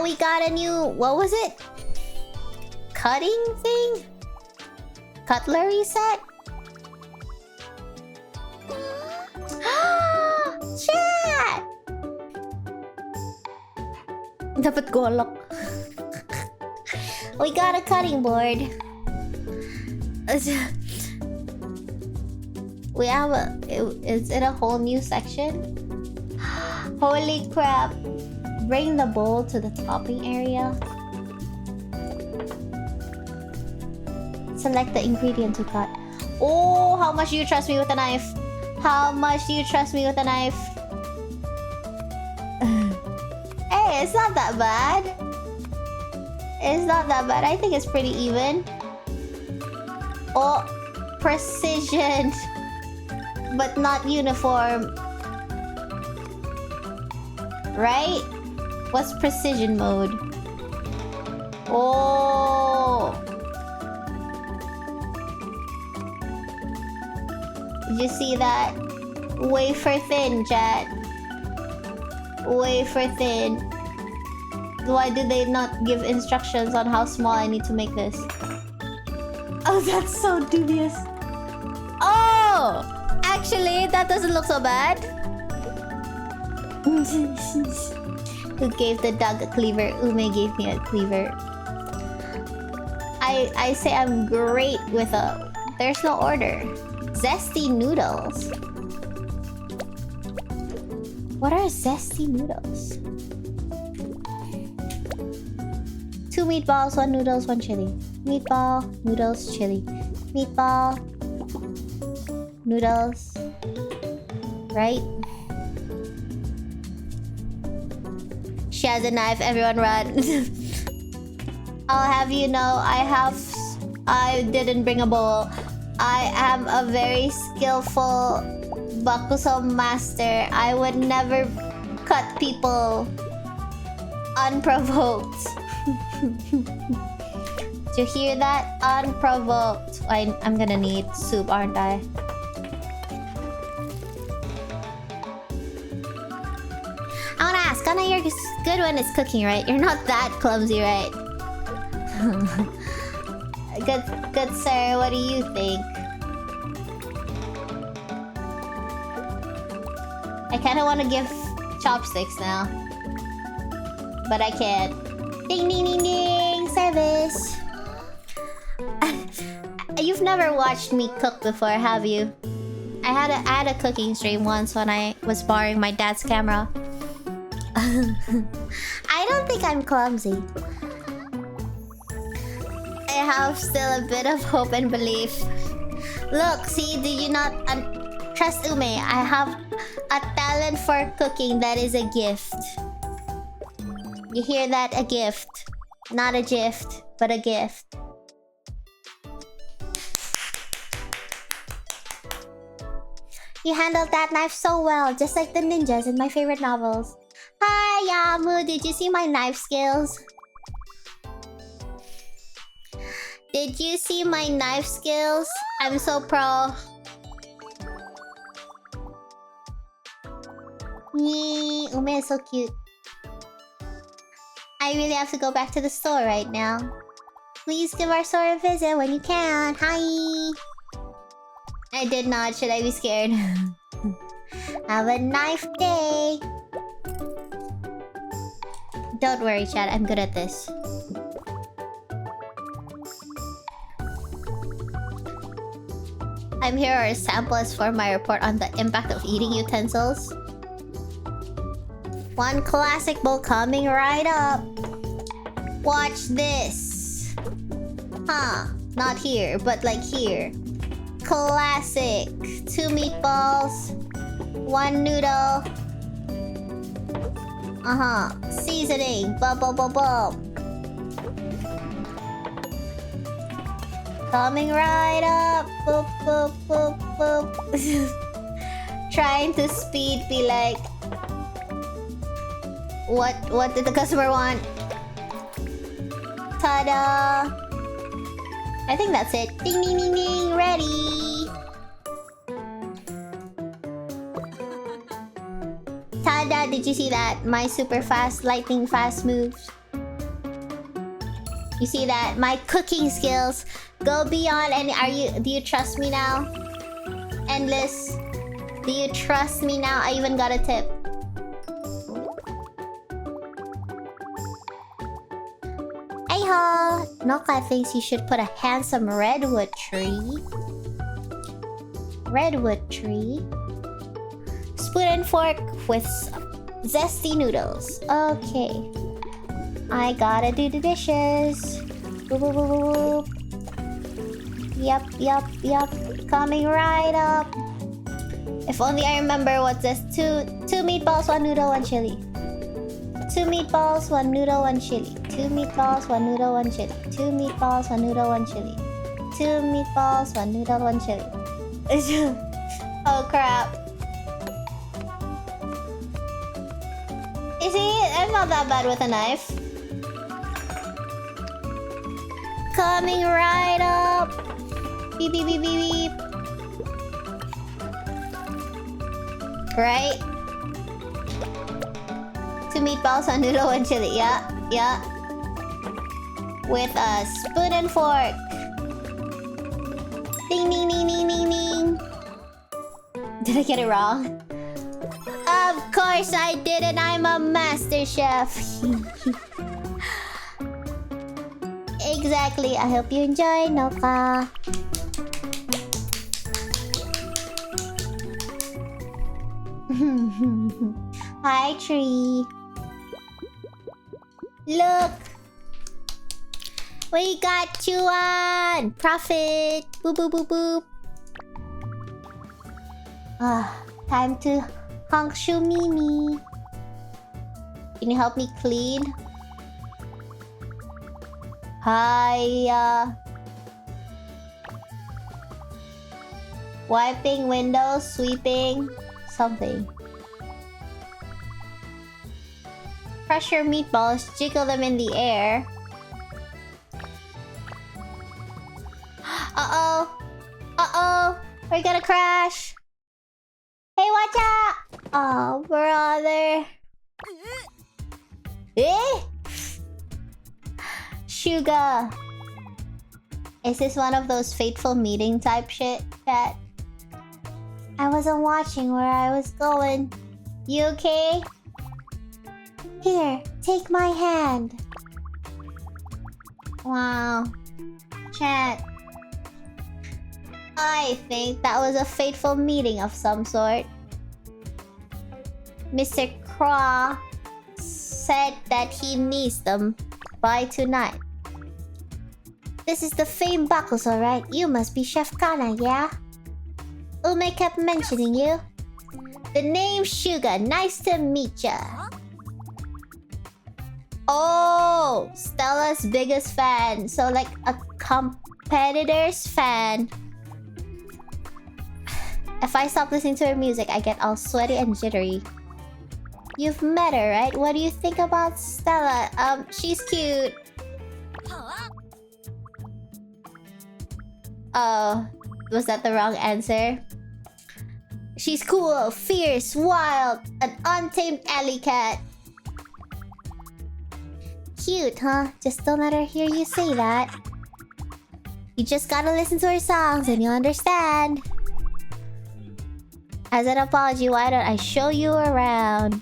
we got a new... What was it? Cutting thing? Cutlery set? Chat! Dapat golok. We got a cutting board. We have a... Is it a whole new section? Holy crap. Bring the bowl to the topping area. Select the ingredient to cut. Oh, how much do you trust me with a knife? How much do you trust me with a knife? Hey, it's not that bad. It's not that bad. I think it's pretty even. Oh, precision. But not uniform. Right? What's precision mode? Oh. Did you see that? Wafer thin, chat. Wafer thin. Why did they not give instructions on how small I need to make this? Oh, that's so dubious. Oh! Actually, that doesn't look so bad. Who gave the dog a cleaver? Ume gave me a cleaver. I say I'm great with a... There's no order. Zesty noodles. What are zesty noodles? 2 meatballs, 1 noodles, 1 chili. Meatball, noodles, chili. Meatball, noodles. Right? She has a knife, everyone run. I'll have you know, I didn't bring a bowl. I am a very skillful bakuso master. I would never cut people unprovoked. Do you hear that? Unprovoked. I'm gonna need soup, aren't I? I wanna ask, Kanna, you're good when it's cooking, right? You're not that clumsy, right? Good sir, what do you think? I kinda wanna give chopsticks now. But I can't. Ding ding ding ding! Service! You've never watched me cook before, have you? I had a cooking stream once when I was borrowing my dad's camera. I don't think I'm clumsy. I have still a bit of hope and belief. Look, see, do you not trust Ume? I have a talent for cooking that is a gift. You hear that? A gift. Not a gift, but a gift. You handled that knife so well, just like the ninjas in my favorite novels. Hi, Yamu. Did you see my knife skills? Did you see my knife skills? I'm so pro. Yee, Ume is so cute. I really have to go back to the store right now. Please give our store a visit when you can. Hi. I did not. Should I be scared? Have a knife day. Don't worry, chat. I'm good at this. I'm here are samples for my report on the impact of eating utensils. One classic bowl coming right up. Watch this. Huh. Not here, but like here. Classic. 2 meatballs. 1 noodle. Seasoning. Bum bum bum bum. Coming right up. Boop boop boop boop. Trying to speed be like... What did the customer want? Ta-da! I think that's it. Ding ding ding ding! Ready! Ta-da! Did you see that? My super fast, lightning fast moves. You see that? My cooking skills go beyond any. Do you trust me now? Endless. Do you trust me now? I even got a tip. Hey-ho! Noka thinks you should put a handsome redwood tree. Redwood tree. Spoon and fork with zesty noodles. Okay. I gotta do the dishes. Boop, boop, boop, boop. Yup. Coming right up. If only I remember what's this. Two meatballs, one noodle, one chili. Two meatballs, one noodle, one chili. Two meatballs, one noodle, one chili. Two meatballs, one noodle, one chili. Two meatballs, one noodle, one chili. Oh crap. You see, I'm not that bad with a knife. Coming right up. Beep, beep, beep, beep, beep. Right? Two meatballs, one noodle, one chili. Yeah. With a spoon and fork. Ding, ding, ding, ding, ding, ding. Did I get it wrong? Of course I didn't. I'm a master chef. Exactly. I hope you enjoy, Noka. Hi, tree. Look. We got Chuan. Profit. Boop, boop, boop, boop. Time to Hangshu Mimi. Can you help me clean? Hi. Wiping windows, sweeping, something. Crush your meatballs, jiggle them in the air. Uh-oh. We're gonna crash. Hey, watch out! Oh, brother. Sugar. Is this one of those fateful meeting type shit, chat? I wasn't watching where I was going. You okay? Here, take my hand. Wow. Chat. I think that was a fateful meeting of some sort. Mr. Craw said that he needs them by tonight. This is the famed Buckles, alright? You must be Chef Kanna, yeah? Ume kept mentioning you. The name's Suga. Nice to meet ya. Oh, Stella's biggest fan. So like a competitor's fan. If I stop listening to her music, I get all sweaty and jittery. You've met her, right? What do you think about Stella? She's cute. Oh, was that the wrong answer? She's cool, fierce, wild, an untamed alley cat. Cute, huh? Just don't let her hear you say that. You just gotta listen to her songs and you'll understand. As an apology, why don't I show you around?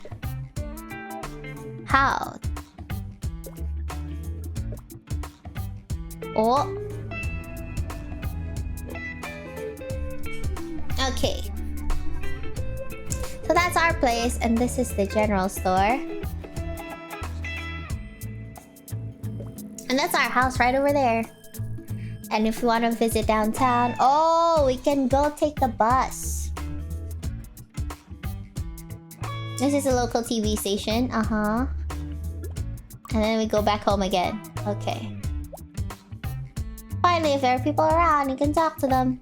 How? Oh. Okay. So that's our place, and this is the general store. And that's our house right over there. And if you want to visit downtown, oh, we can go take the bus. This is a local TV station. And then we go back home again. Okay. Finally, if there are people around, you can talk to them.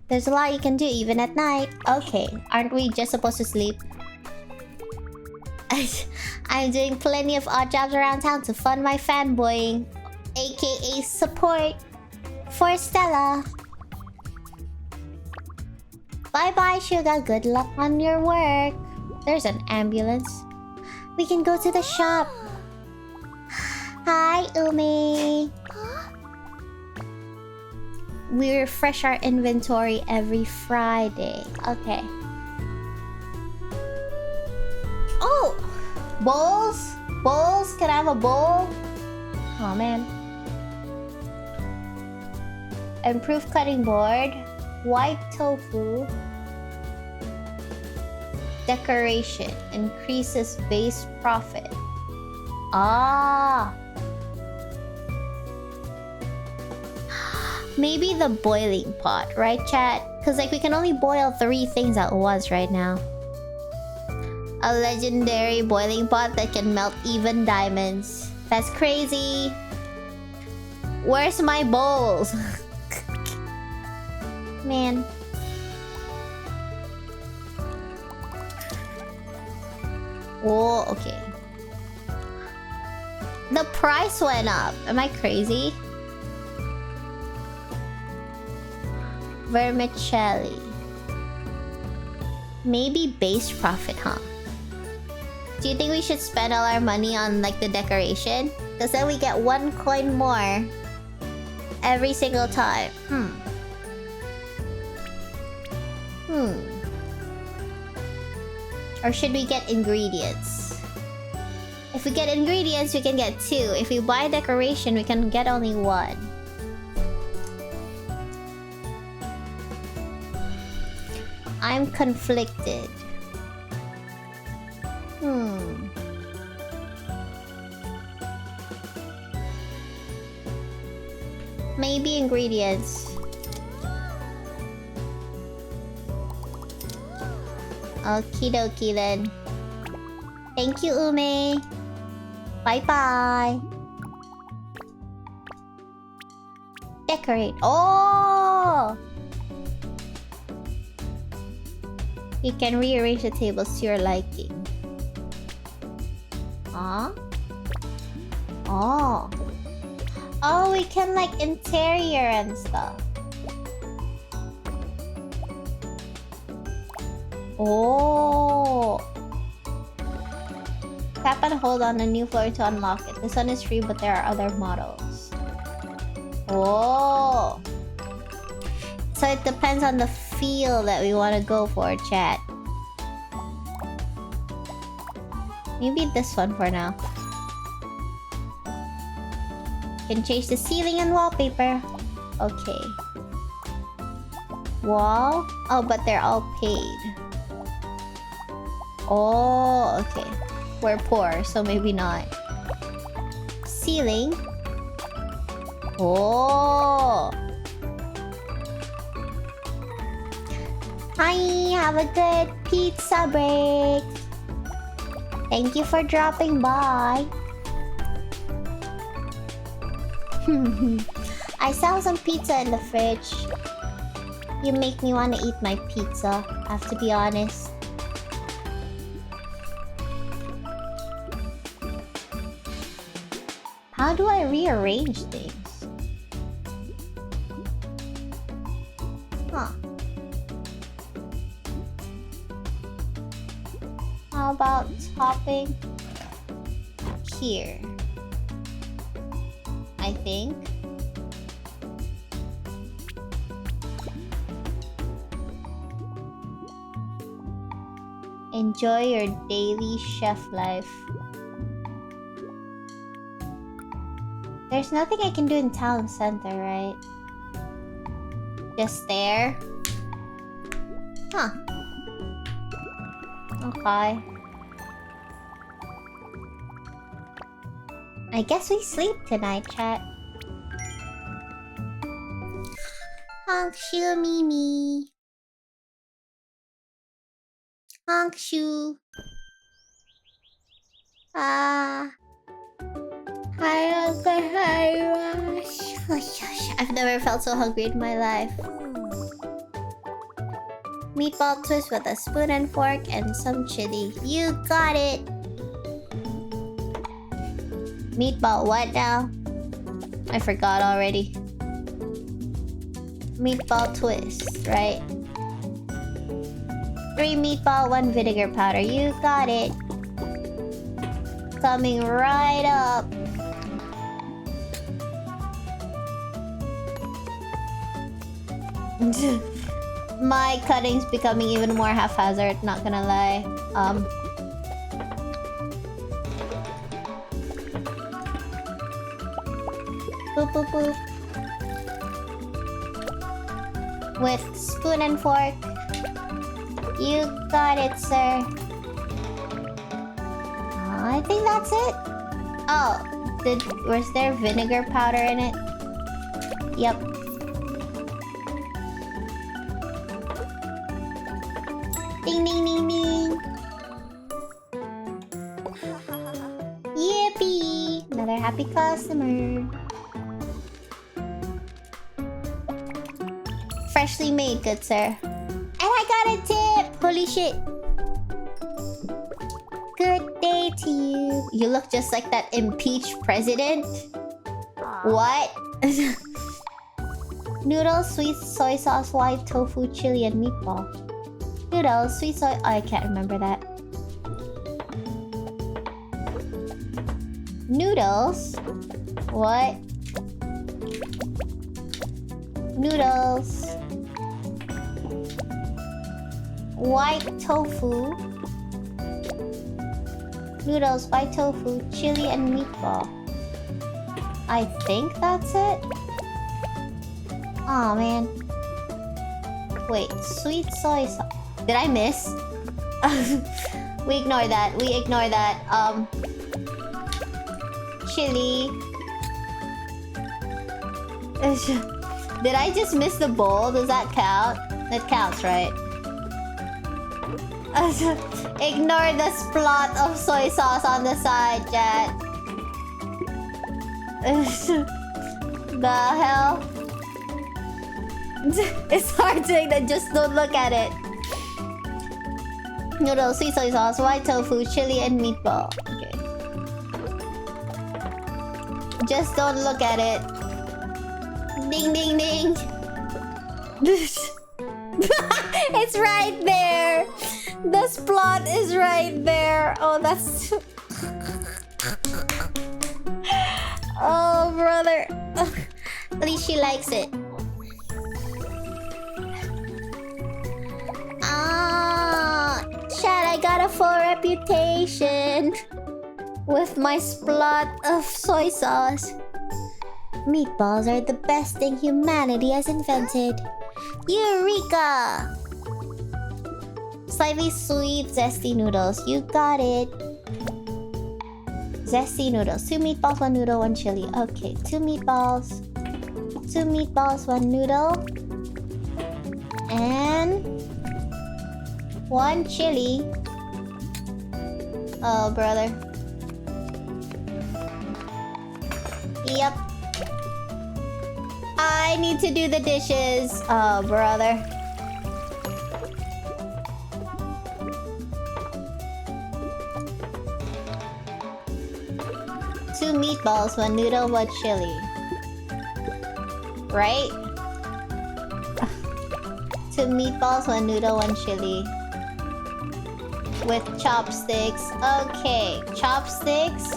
There's a lot you can do even at night. Okay, aren't we just supposed to sleep? I'm doing plenty of odd jobs around town to fund my fanboying, aka support for Stella. Bye bye, Suga. Good luck on your work. There's an ambulance. We can go to the shop. Hi, Umi. We refresh our inventory every Friday. Okay. Oh! Bowls? Bowls? Can I have a bowl? Oh, man. Improved cutting board. White tofu. Decoration. Increases base profit. Ah! Maybe the boiling pot, right, chat? Because, like, we can only boil 3 things at once right now. A legendary boiling pot that can melt even diamonds. That's crazy. Where's my bowls? Man. Oh, okay. The price went up. Am I crazy? Vermicelli. Maybe base profit, huh? Do you think we should spend all our money on, like, the decoration? Because then we get 1 coin more every single time. Or should we get ingredients? If we get ingredients, we can get 2. If we buy decoration, we can get only 1. I'm conflicted. Maybe ingredients. Okie dokie then. Thank you, Ume. Bye bye. Decorate. Oh! You can rearrange the tables to your liking. Huh? Oh. Oh, we can, like, interior and stuff. Oh. Tap and hold on a new floor to unlock it. This one is free, but there are other models. Oh. So it depends on the feel that we want to go for, chat. Maybe this one for now. Can change the ceiling and wallpaper. Okay. Wall? Oh, but they're all paid. Oh, okay. We're poor, so maybe not. Ceiling. Oh. Hi, have a good pizza break. Thank you for dropping by. I saw some pizza in the fridge. You make me want to eat my pizza, I have to be honest. How do I rearrange things? Huh. How about topping here? I think. Enjoy your daily chef life. There's nothing I can do in town center, right? Just there? Huh. Okay. I guess we sleep tonight, chat. Honk shoe Mimi. Honk shoe. Ah. I've never felt so hungry in my life. Meatball twist with a spoon and fork and some chili. You got it! Meatball what now? I forgot already. Meatball twist, right? 3 meatball, 1 vinegar powder. You got it. coming right up. My cutting's becoming even more haphazard, not gonna lie. Boop boop boop. With spoon and fork. You got it, sir. I think that's it. Oh, was there vinegar powder in it? Yep. Ding ding ding ding. Yippee! Another happy customer. Freshly made, good sir. And I got a tip! Holy shit. Good day to you. You look just like that impeached president. What? Noodles, sweet soy sauce, white tofu, chili, and meatball. Noodles, sweet soy... I can't remember that. Noodles? What? Noodles. White tofu. Noodles, white tofu, chili, and meatball. I think that's it. Oh man. Wait, sweet soy sauce. Did I miss? We ignore that. We ignore that. Chili. Did I just miss the bowl? Does that count? That counts, right? Ignore the splot of soy sauce on the side, chat. The hell? It's hard to ignore. Just don't look at it. Noodles, sweet soy sauce, white tofu, chili, and meatball. Okay. Just don't look at it. Ding ding ding. It's right there. The splot is right there. Oh, that's... Oh, brother. At least she likes it. Chat, I got a full reputation with my splot of soy sauce. Meatballs are the best thing humanity has invented. Eureka! Slightly sweet, zesty noodles. You got it. Zesty noodles. 2 meatballs, 1 noodle, 1 chili. Okay, 2 meatballs. 2 meatballs, 1 noodle. And... 1 chili. Oh, brother. Yep. I need to do the dishes. Oh, brother. Two meatballs, 1 noodle, 1 chili. Right? 2 meatballs, 1 noodle, 1 chili. With chopsticks. Okay, chopsticks.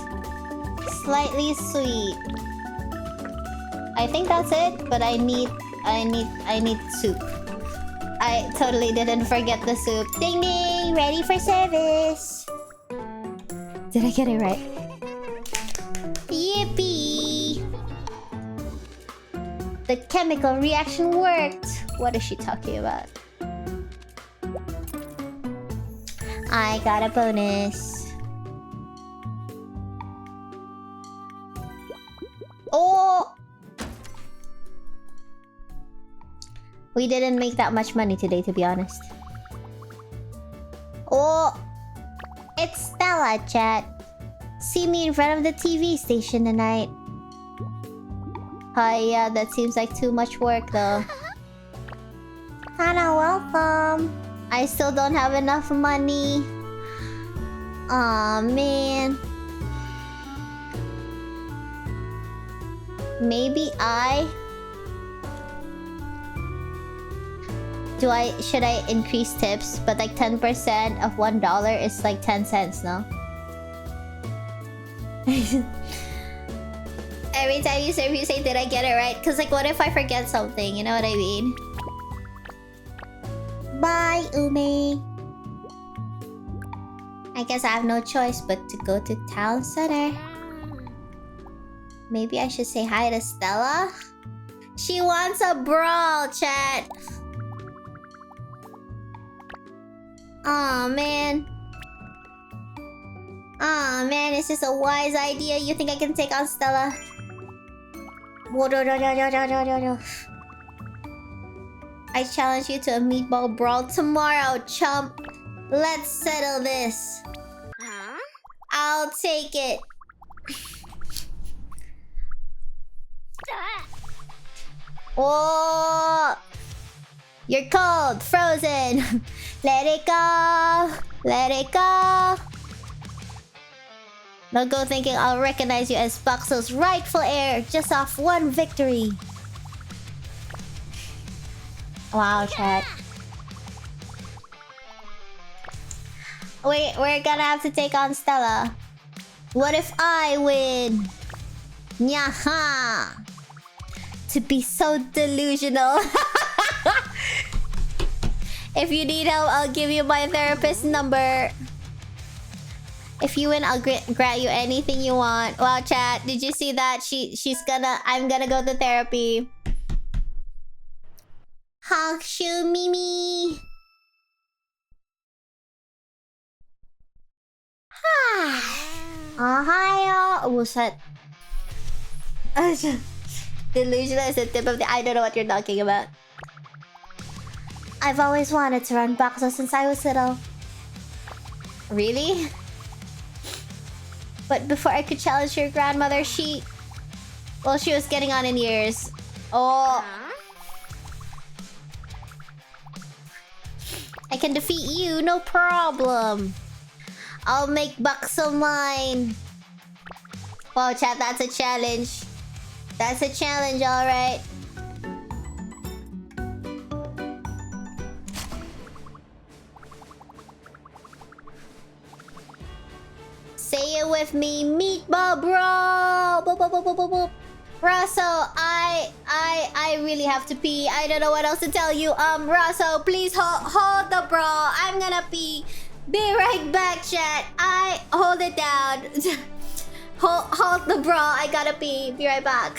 Slightly sweet. I think that's it, but I need soup. I totally didn't forget the soup. Ding ding! Ready for service! Did I get it right? Yippee! The chemical reaction worked! What is she talking about? I got a bonus. Oh! We didn't make that much money today, to be honest. Oh! It's Stella, chat. See me in front of the TV station tonight. Hi, yeah, that seems like too much work, though. Kanna, welcome. I still don't have enough money. Aw, man. Maybe should I increase tips? But like 10% of $1 is like 10 cents, no? Every time you serve, you say, did I get it right? Because, like, what if I forget something? You know what I mean? Bye, Ume. I guess I have no choice but to go to town center. Maybe I should say hi to Stella? She wants a brawl, chat. Aw, man. Aw, man, is this a wise idea? You think I can take on Stella? I challenge you to a meatball brawl tomorrow, chump. Let's settle this. I'll take it. Oh, you're cold, frozen. Let it go. Let it go. Don't go thinking I'll recognize you as Boxel's rightful heir just off one victory. Wow, chat. Wait, we're gonna have to take on Stella. What if I win? Nyaha! To be so delusional. If you need help, I'll give you my therapist number. If you win, I'll grant you anything you want. Wow, chat, did you see that? I'm gonna go to therapy. Hakushu Mimi. Ohio. What's that? Delusional is the tip of the... I don't know what you're talking about. I've always wanted to run Boxer since I was little. Really? But before I could challenge your grandmother, she... Well, she was getting on in years. Oh. I can defeat you, no problem. I'll make Boxer mine. Wow, chat, that's a challenge. That's a challenge, alright. Say it with me, meatball bro. Boop, boop, boop, boop, boop, boop. Russell, I really have to pee. I don't know what else to tell you. Russell, please hold the bro. I'm gonna pee. Be right back, chat. I hold it down. hold the bro. I gotta pee. Be right back.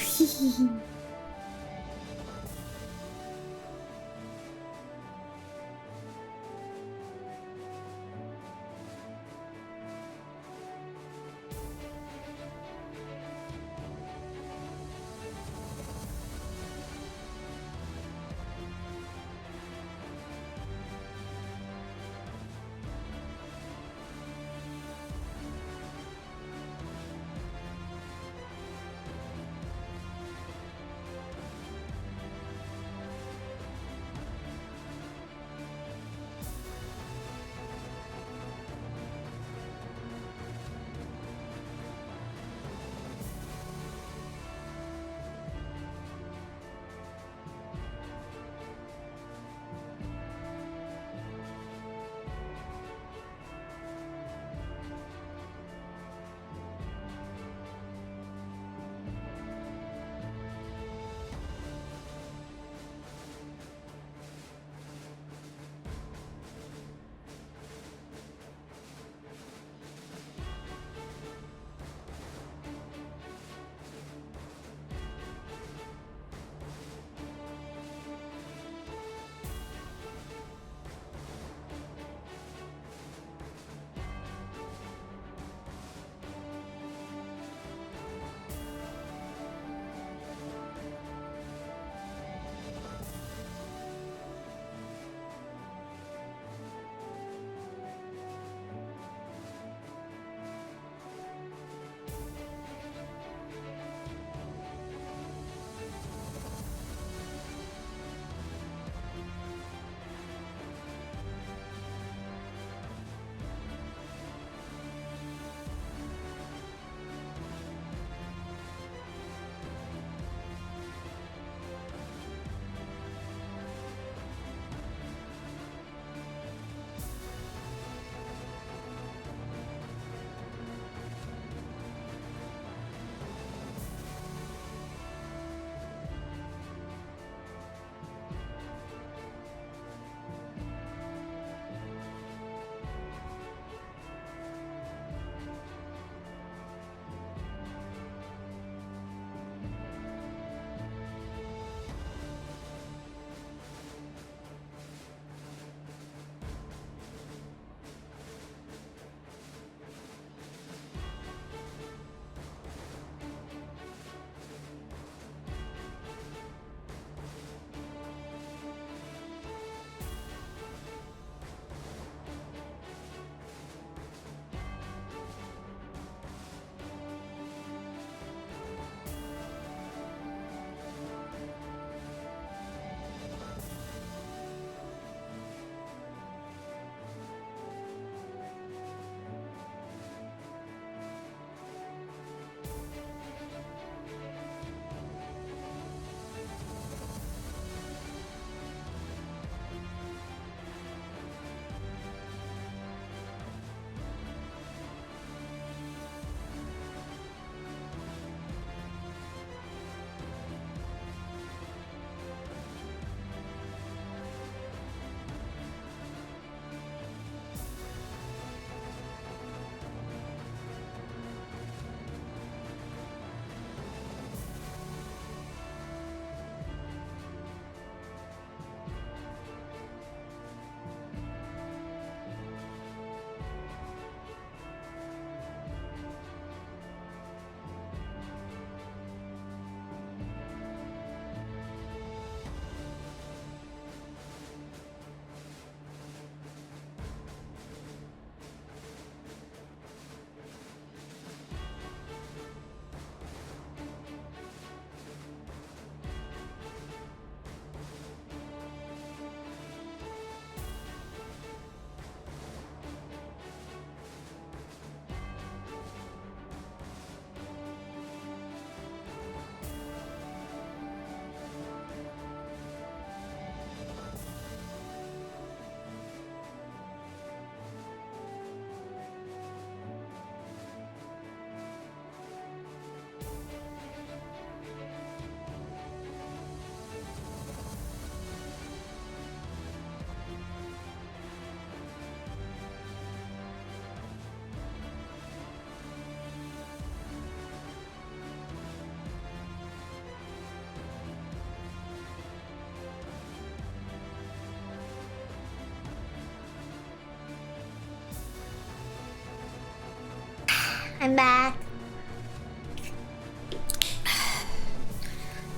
I'm back.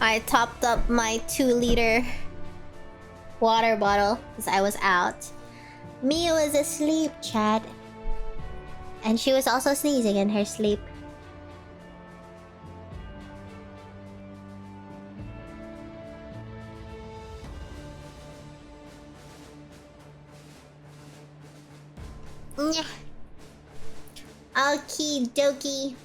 I topped up my 2-liter water bottle because I was out. Mia was asleep, Chad. And she was also sneezing in her sleep. Nyeh. Okie dokie.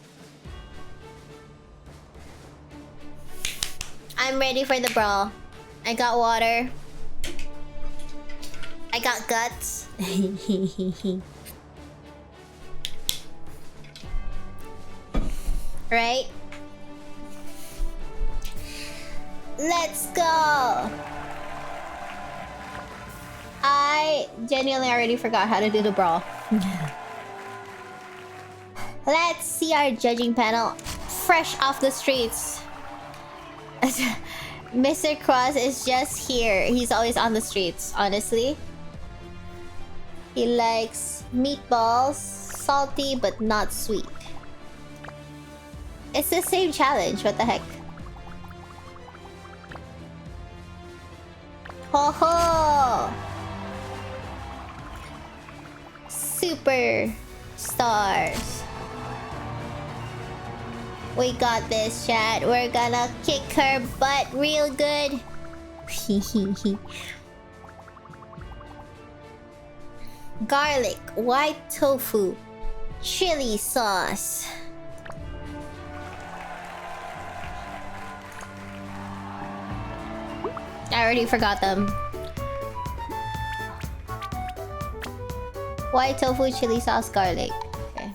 I'm ready for the brawl. I got water. I got guts. Right? Let's go! I genuinely already forgot how to do the brawl. Let's see our judging panel. Fresh off the streets. Mr. Cross is just here. He's always on the streets, honestly. He likes meatballs, salty but not sweet. It's the same challenge, what the heck? Ho ho! Super stars. We got this, chat. We're gonna kick her butt real good. Garlic, white tofu, chili sauce. I already forgot them. White tofu, chili sauce, garlic. Okay.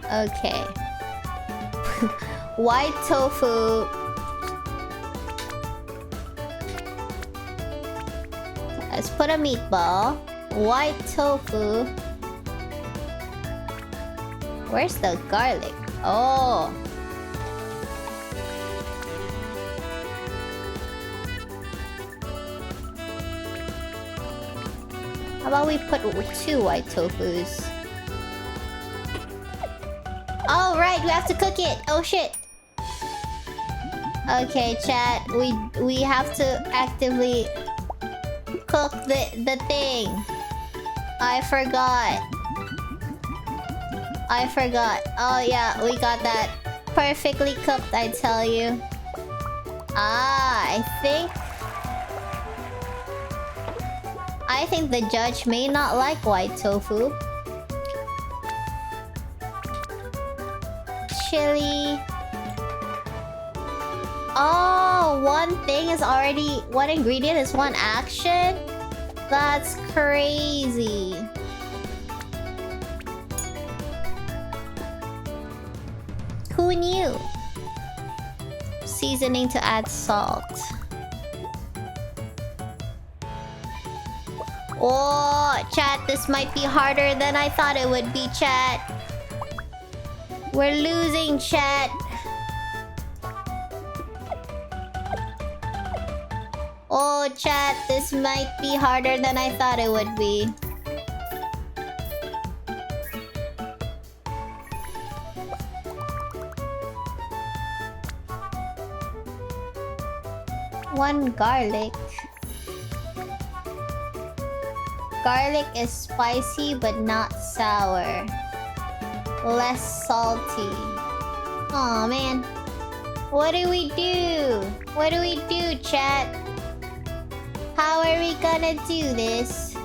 Okay. White tofu. Let's put a meatball. White tofu. Where's the garlic? Oh. How about we put 2 white tofus? Oh, right, we have to cook it. Oh, shit. Okay, chat. We have to actively cook the thing. I forgot. Oh, yeah, we got that perfectly cooked, I tell you. Ah, I think the judge may not like white tofu. Chili. Oh, one ingredient is one action? That's crazy. Who knew? Seasoning to add salt. Oh, chat, this might be harder than I thought it would be, chat. We're losing, chat. Oh, chat, this might be harder than I thought it would be. One garlic. Garlic is spicy but not sour. Less salty. Aw, man. What do we do? What do we do, chat? How are we gonna do this?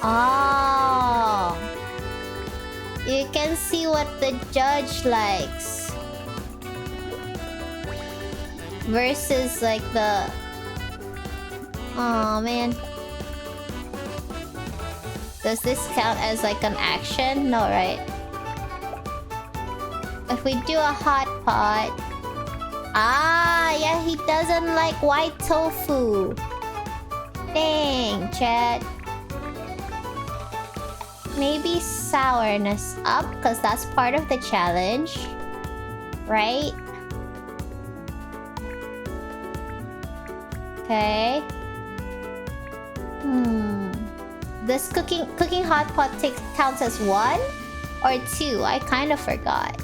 Oh. You can see what the judge likes. Versus like the... Oh man. Does this count as like an action? No, right? If we do a hot pot... Ah, yeah, he doesn't like white tofu. Dang, chat. Maybe sourness up, because that's part of the challenge. Right? Okay. Does cooking hot pot counts as 1 or 2? I kind of forgot.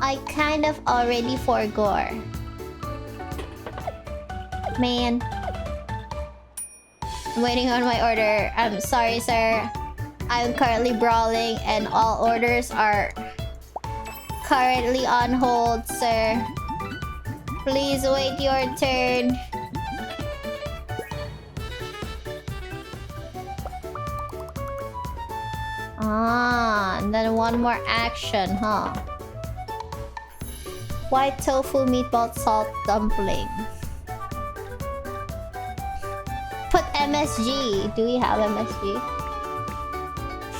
I kind of already forgot. Man. I'm waiting on my order. I'm sorry, sir. I'm currently brawling and all orders are currently on hold, sir. Please wait your turn. Ah, and then one more action, huh? White tofu meatball salt dumpling. Put MSG. Do we have MSG?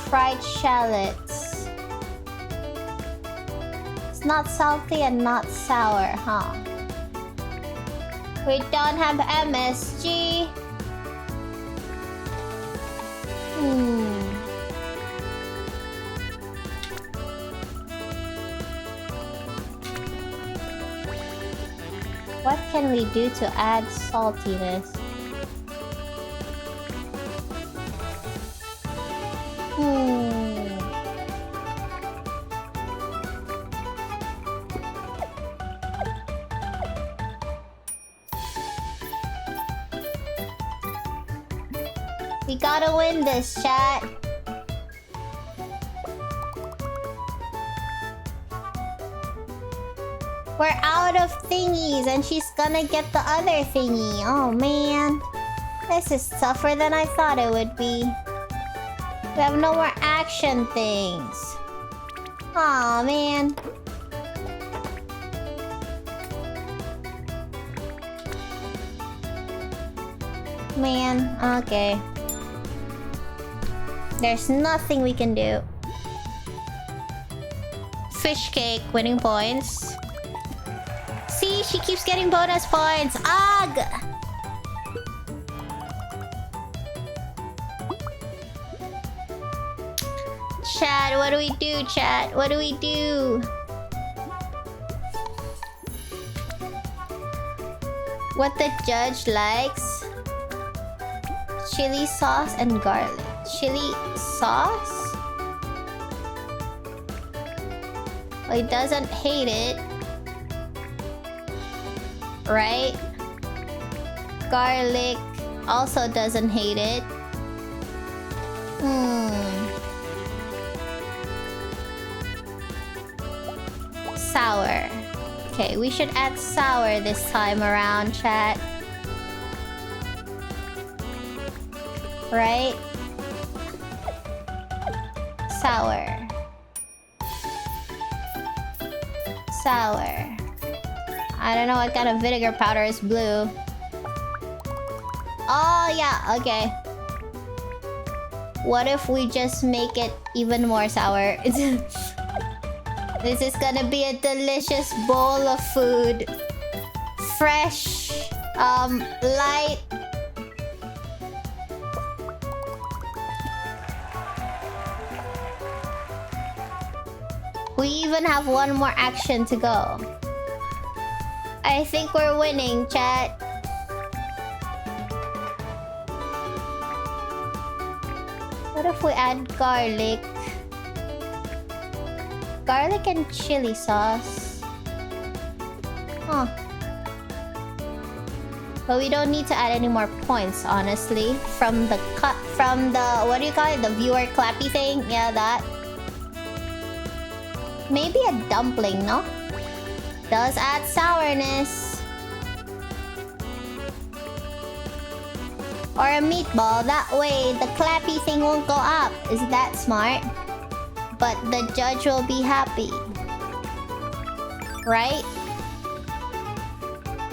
Fried shallots. It's not salty and not sour, huh? We don't have MSG. What can we do to add saltiness? We gotta win this, chat. We're out of thingies and she's gonna get the other thingy. Oh man. This is tougher than I thought it would be. We have no more action things. Aw, man. Man, okay. There's nothing we can do. Fish cake, winning points. See, she keeps getting bonus points. Ugh! Chat, what do we do, chat? What do we do? What the judge likes? Chili sauce and garlic. Chili sauce? Well, he doesn't hate it. Right? Garlic also doesn't hate it. Sour. Okay, we should add sour this time around, chat. Right? Sour. Sour. I don't know what kind of vinegar powder is blue. Oh, yeah, okay. What if we just make it even more sour? This is gonna be a delicious bowl of food. Fresh, light. We even have one more action to go. I think we're winning, chat. What if we add garlic? Garlic and chili sauce. Huh. But we don't need to add any more points, honestly. From the what do you call it? The viewer clappy thing? Yeah, that. Maybe a dumpling, no? Does add sourness. Or a meatball. That way, the clappy thing won't go up. Is that smart? But the judge will be happy. Right?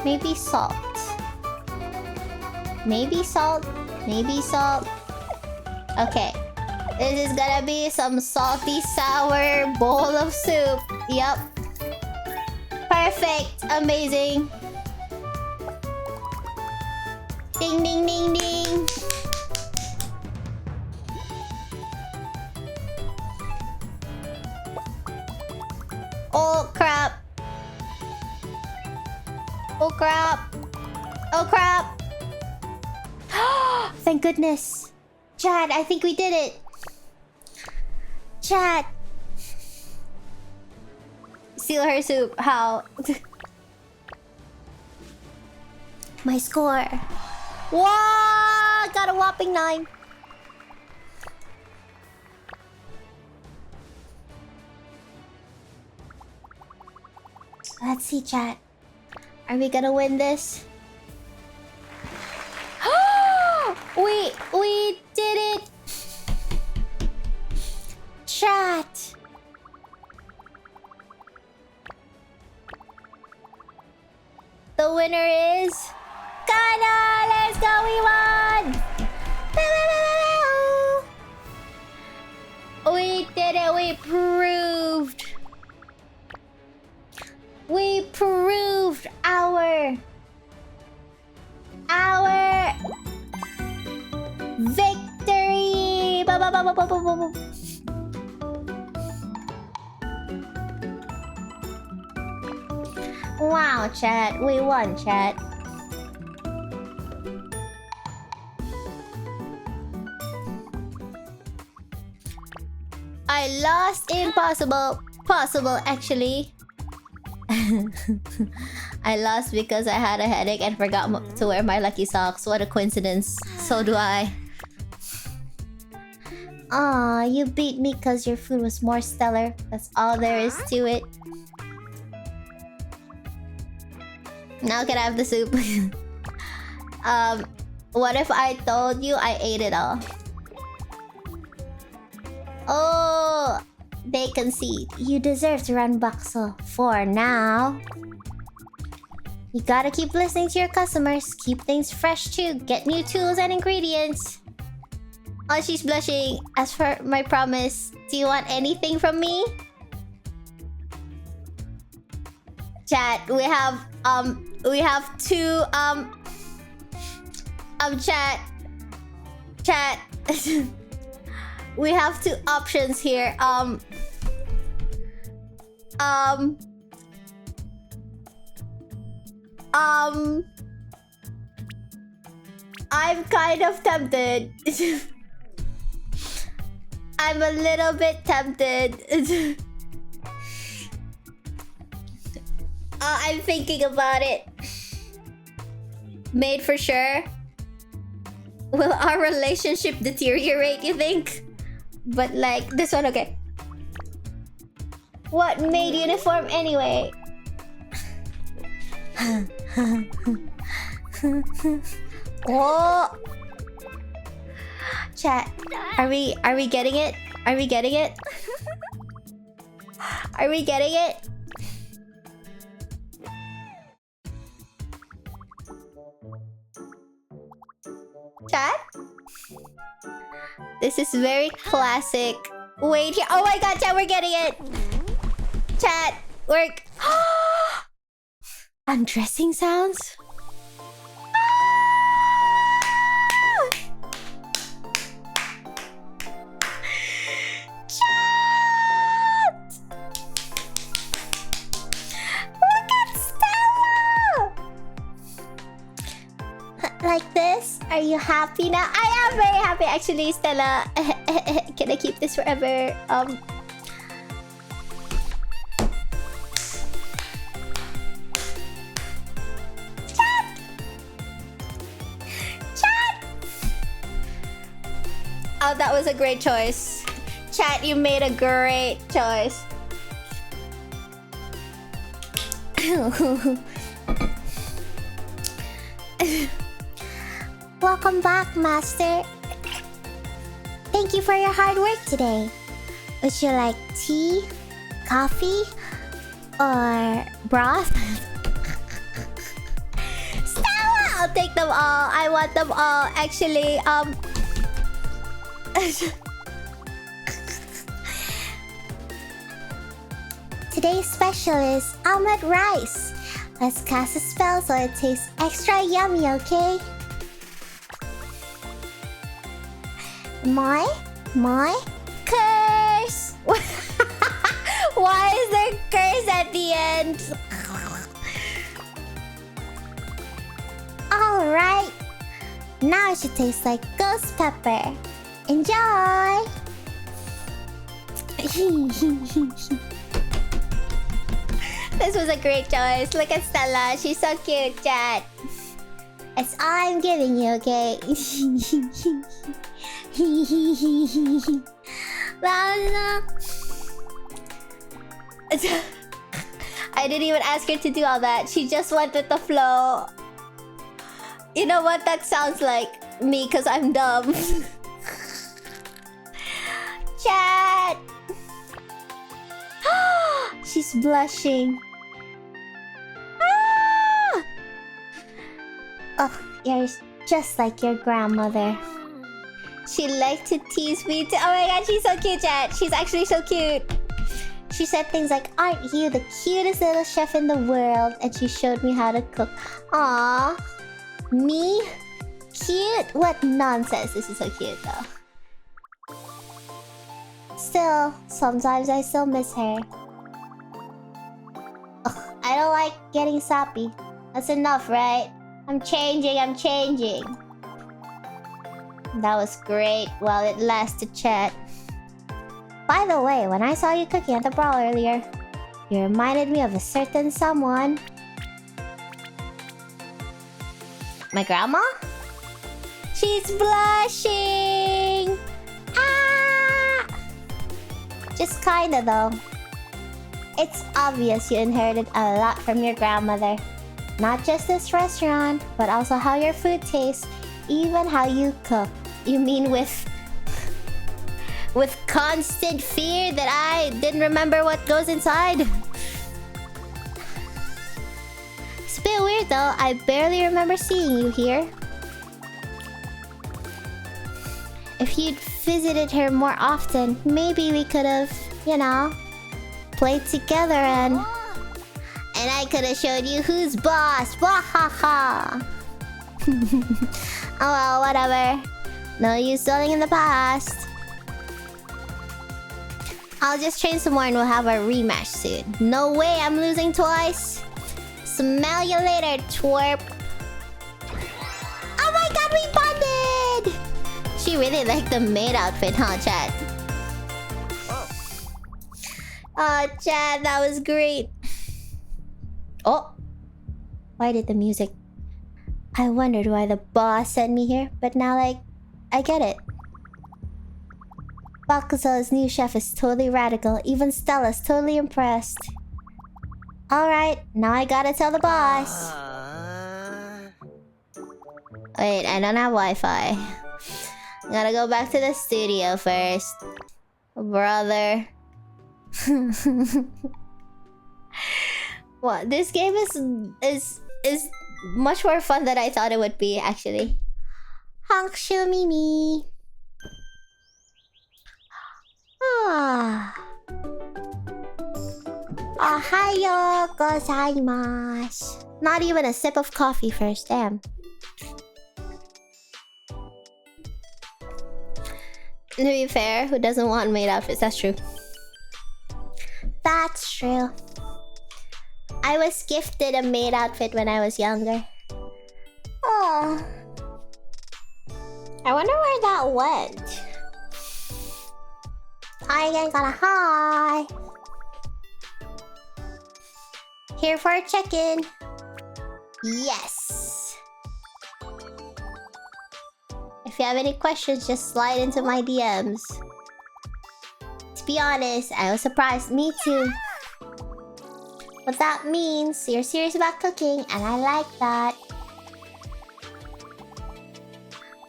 Maybe salt. Maybe salt. Maybe salt. Okay. This is gonna be some salty sour bowl of soup. Yup. Perfect. Amazing. Ding ding ding ding. Oh crap. Oh crap. Oh crap. Thank goodness. Chat, I think we did it. Chat. Steal her soup. How? My score. Whoa! Got a whopping 9. Let's see, chat. Are we gonna win this? We did it! Chat! The winner is... Kanna! Let's go, we won! We did it, we proved... We proved our victory! Wow, chat. We won, chat. I lost impossible. Possible, actually. I lost because I had a headache and forgot to wear my lucky socks. What a coincidence. So do I. Aw, you beat me because your food was more stellar. That's all there is to it. Now can I have the soup? What if I told you I ate it all? Oh, they concede. You deserve to run Bakso for now. You gotta keep listening to your customers. Keep things fresh too. Get new tools and ingredients. Oh, she's blushing. As for my promise, do you want anything from me? Chat, we have two, chat. We have two options here. I'm kind of tempted. I'm a little bit tempted. I'm thinking about it. Made for sure. Will our relationship deteriorate, you think? But like, this one, okay. What made uniform anyway? Oh! Chat, are we getting it? Are we getting it? Are we getting it? Chat? This is very classic. Wait here. Oh my god, chat, we're getting it. Chat, work. Undressing sounds? Chat! Look at Stella! Like this? Are you happy now? I am very happy actually, Stella. Can I keep this forever? Oh, that was a great choice. Chat, you made a great choice. Welcome back, Master. Thank you for your hard work today. Would you like tea, coffee, or broth? Stella! I'll take them all. I want them all. Actually, today's special is almond rice. Let's cast a spell so it tastes extra yummy, okay? My curse! Why is there curse at the end? Now it should taste like ghost pepper. Enjoy! This was a great choice. Look at Stella. She's so cute, chat. It's all I'm giving you, okay? I didn't even ask her to do all that. She just went with the flow. You know what? That sounds like me because I'm dumb. Chat! She's blushing. Ah! Oh, you're just like your grandmother. She liked to tease me too. Oh my god, she's so cute, chat. She's actually so cute. She said things like, "Aren't you the cutest little chef in the world?" And she showed me how to cook. Aww. Me? Cute? What nonsense. This is so cute though. Still, sometimes I still miss her. Ugh, I don't like getting sappy. That's enough, right? I'm changing. That was great while it lasted, chat. By the way, when I saw you cooking at the brawl earlier, you reminded me of a certain someone. My grandma? She's blushing! Ah! Just kinda though. It's obvious you inherited a lot from your grandmother. Not just this restaurant, but also how your food tastes, even how you cook. You mean with constant fear that I didn't remember what goes inside? It's a bit weird though. I barely remember seeing you here. If you'd visited her more often, maybe we could have, you know, played together and I could have showed you who's boss. Wahaha. Oh well, whatever. No use dwelling in the past. I'll just train some more and we'll have our rematch soon. No way I'm losing twice. Smell you later, twerp. Oh my god, we bonded! She really liked the maid outfit, huh, chat? Oh, chat, that was great. Oh. Why did the music... I wondered why the boss sent me here, but now, like, I get it. Bakuzo's new chef is totally radical. Even Stella's totally impressed. Alright, now I gotta tell the boss. Wait, I don't have Wi-Fi. I gotta go back to the studio first. Brother. What? This game is much more fun than I thought it would be, actually. Hakushu Mimi. Ah. Ohayo gozaimasu. Not even a sip of coffee first, damn. To be fair, who doesn't want maid outfits? That's true. That's true. I was gifted a maid outfit when I was younger. Oh. I wonder where that went. I ain't gonna hi. Here for a check-in. Yes. If you have any questions, just slide into my DMs. To be honest, I was surprised. Me too. But that means you're serious about cooking, and I like that.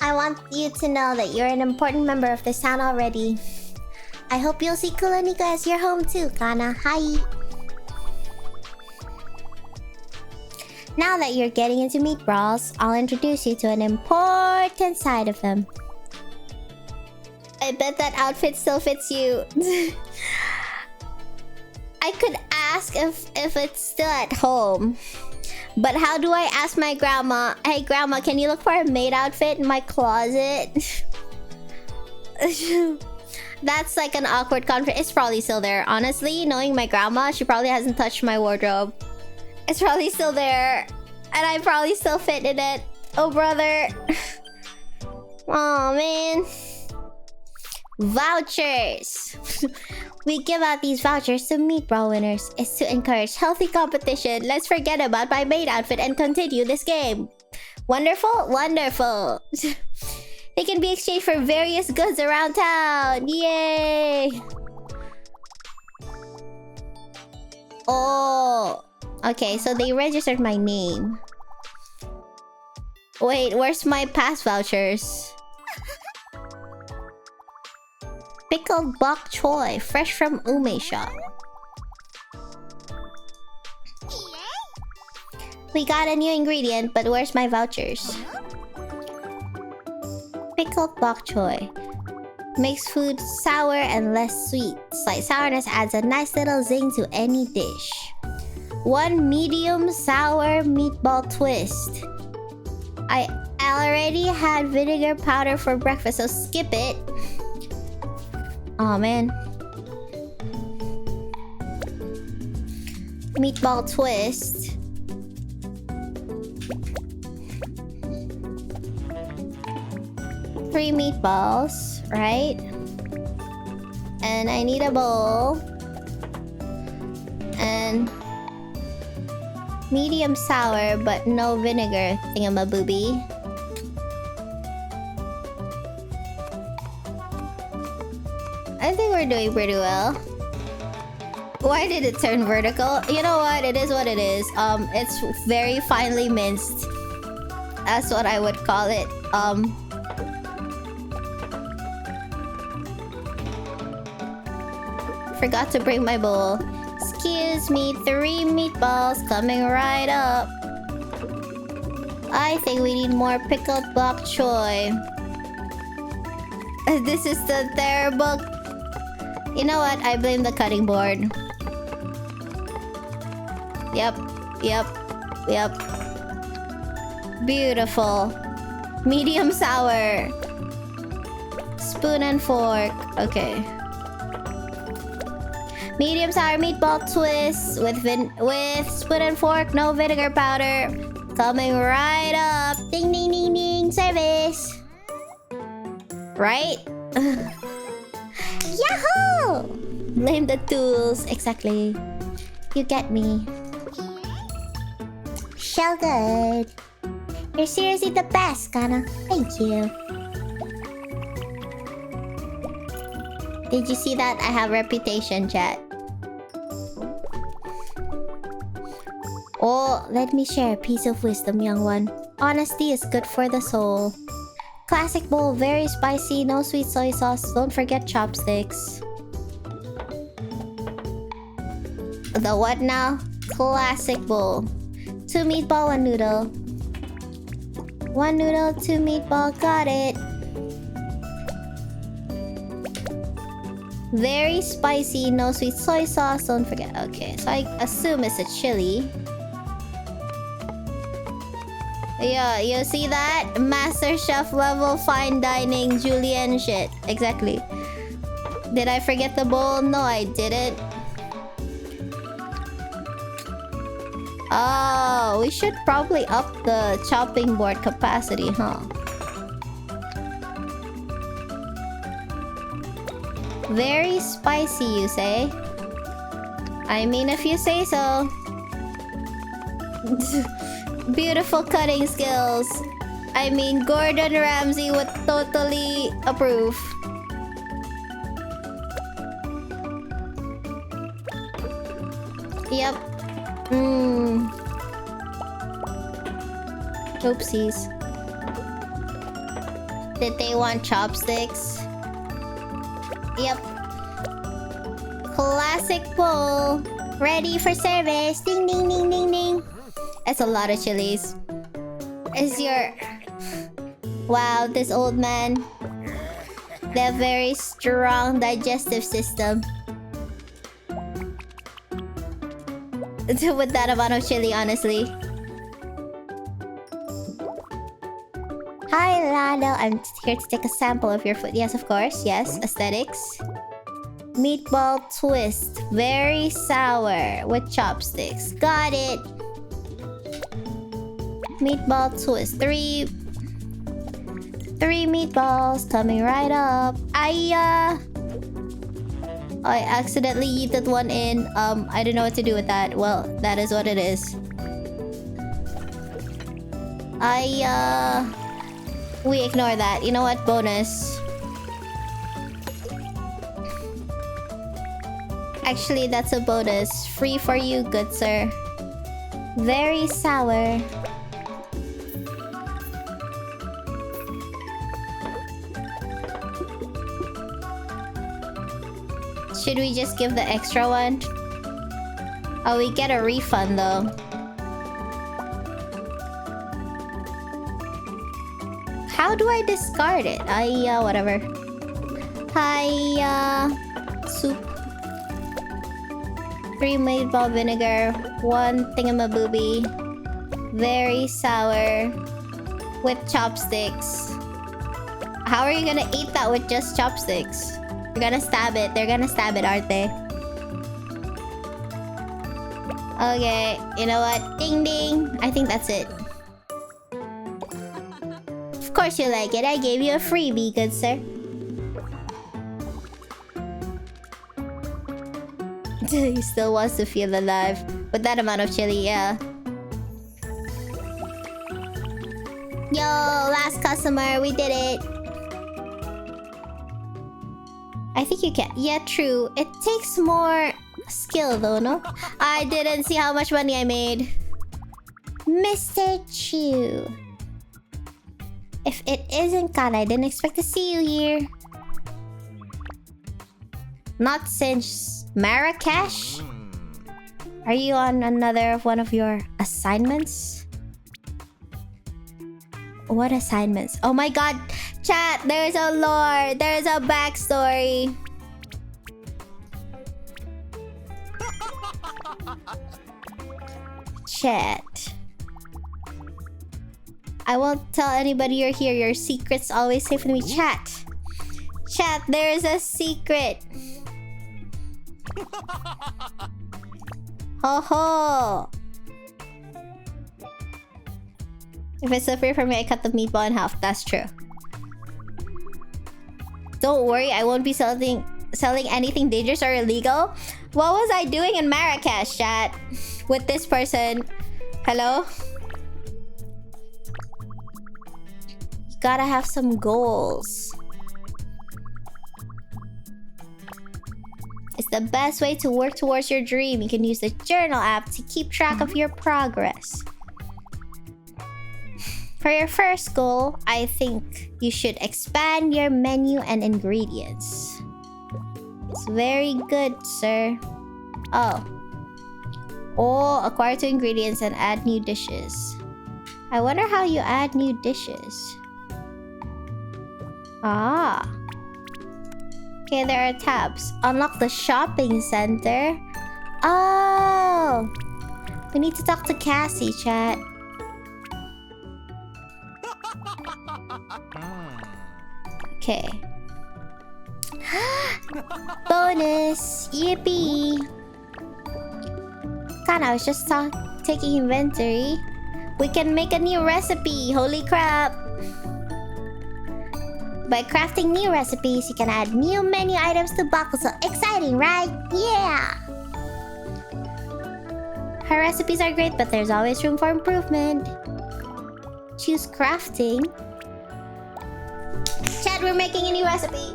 I want you to know that you're an important member of this town already. I hope you'll see Kulonika as your home too, Kanna. Hi! Now that you're getting into meat brawls, I'll introduce you to an important side of them. I bet that outfit still fits you. I could ask if it's still at home. But how do I ask my grandma, "Hey grandma, can you look for a maid outfit in my closet?" That's like an awkward conversation. It's probably still there. Honestly, knowing my grandma, she probably hasn't touched my wardrobe. It's probably still there. And I probably still fit in it. Oh brother. Oh man. Vouchers. We give out these vouchers to meatball winners. It's to encourage healthy competition. Let's forget about my main outfit and continue this game. Wonderful? Wonderful. They can be exchanged for various goods around town. Yay! Oh. Okay, so they registered my name. Wait, where's my past vouchers? Pickled bok choy, fresh from Ume shop. We got a new ingredient, but where's my vouchers? Pickled bok choy. Makes food sour and less sweet. Slight sourness adds a nice little zing to any dish. 1 medium sour meatball twist. I already had vinegar powder for breakfast, so skip it. Oh man. Meatball twist. Three meatballs, right? And I need a bowl. And medium sour, but no vinegar thingamabooby. I think we're doing pretty well. Why did it turn vertical? You know what? It is what it is. It's very finely minced. That's what I would call it. Forgot to bring my bowl. Excuse me, 3 meatballs coming right up. I think we need more pickled bok choy. This is the terrible. You know what? I blame the cutting board. Yep. Beautiful. Medium sour. Spoon and fork. Okay. Medium sour meatball twist with spoon and fork, no vinegar powder. Coming right up. Ding ding ding ding. Service. Right? Yahoo! Blame the tools. Exactly. You get me. So good. You're seriously the best, Kanna. Thank you. Did you see that? I have reputation, chat. Oh, let me share a piece of wisdom, young one. Honesty is good for the soul. Classic bowl, very spicy, no sweet soy sauce. Don't forget chopsticks. The what now? Classic bowl. 2 meatball, 1 noodle. 1 noodle, 2 meatball, got it. Very spicy, no sweet soy sauce. Don't forget. Okay, so I assume it's a chili. Yeah, you see that? Master chef level fine dining julienne shit. Exactly. Did I forget the bowl? No, I didn't. Oh, we should probably up the chopping board capacity, huh? Very spicy, you say? I mean, if you say so. Beautiful cutting skills. I mean, Gordon Ramsay would totally approve. Yep. Oopsies. Did they want chopsticks? Yep. Classic bowl. Ready for service. Ding ding ding ding ding. That's a lot of chilies. Is your... Wow, this old man. They have very strong digestive system. With that amount of chili, honestly. Hi, Lalo. I'm here to take a sample of your food. Yes, of course. Yes, aesthetics. Meatball twist. Very sour. With chopsticks. Got it. Meatball twist. 3 3 meatballs coming right up. I accidentally yeeted one in. I don't know what to do with that. Well, that is what it is. We ignore that. You know what? Bonus. Actually, that's a bonus. Free for you, good sir. Very sour. Should we just give the extra one? Oh, we get a refund though. How do I discard it? Whatever. Soup. 3 meatball vinegar. 1 thingamabooby. Very sour. With chopsticks. How are you gonna eat that with just chopsticks? You're gonna stab it. They're gonna stab it, aren't they? Okay, you know what? Ding ding. I think that's it. Of course you like it. I gave you a freebie, good sir. He still wants to feel alive. With that amount of chili, yeah. Yo, last customer. We did it. I think you can. Yeah, true. It takes more skill though, no? I didn't see how much money I made. Mr. Chu. If it isn't Kanna, I didn't expect to see you here. Not since Marrakesh? Are you on another one of your assignments? What assignments? Oh my god! Chat, there's a lore. There's a backstory. Chat. I won't tell anybody you're here. Your secret's always safe with me. Chat. Chat, there's a secret. Ho ho. If it's a free for me, I cut the meatball in half. That's true. Don't worry, I won't be selling anything dangerous or illegal. What was I doing in Marrakesh, chat? With this person. Hello? You gotta have some goals. It's the best way to work towards your dream. You can use the journal app to keep track of your progress. For your first goal, I think you should expand your menu and ingredients. It's very good, sir. Oh, acquire 2 ingredients and add new dishes. I wonder how you add new dishes. Ah. Okay, there are tabs. Unlock the shopping center. Oh. We need to talk to Cassie, chat. Okay. Bonus! Yippee! Kanna, I was just taking inventory. We can make a new recipe! Holy crap! By crafting new recipes, you can add new menu items to boxes. So exciting, right? Yeah! Her recipes are great, but there's always room for improvement. Choose crafting. Chat, we're making a new recipe.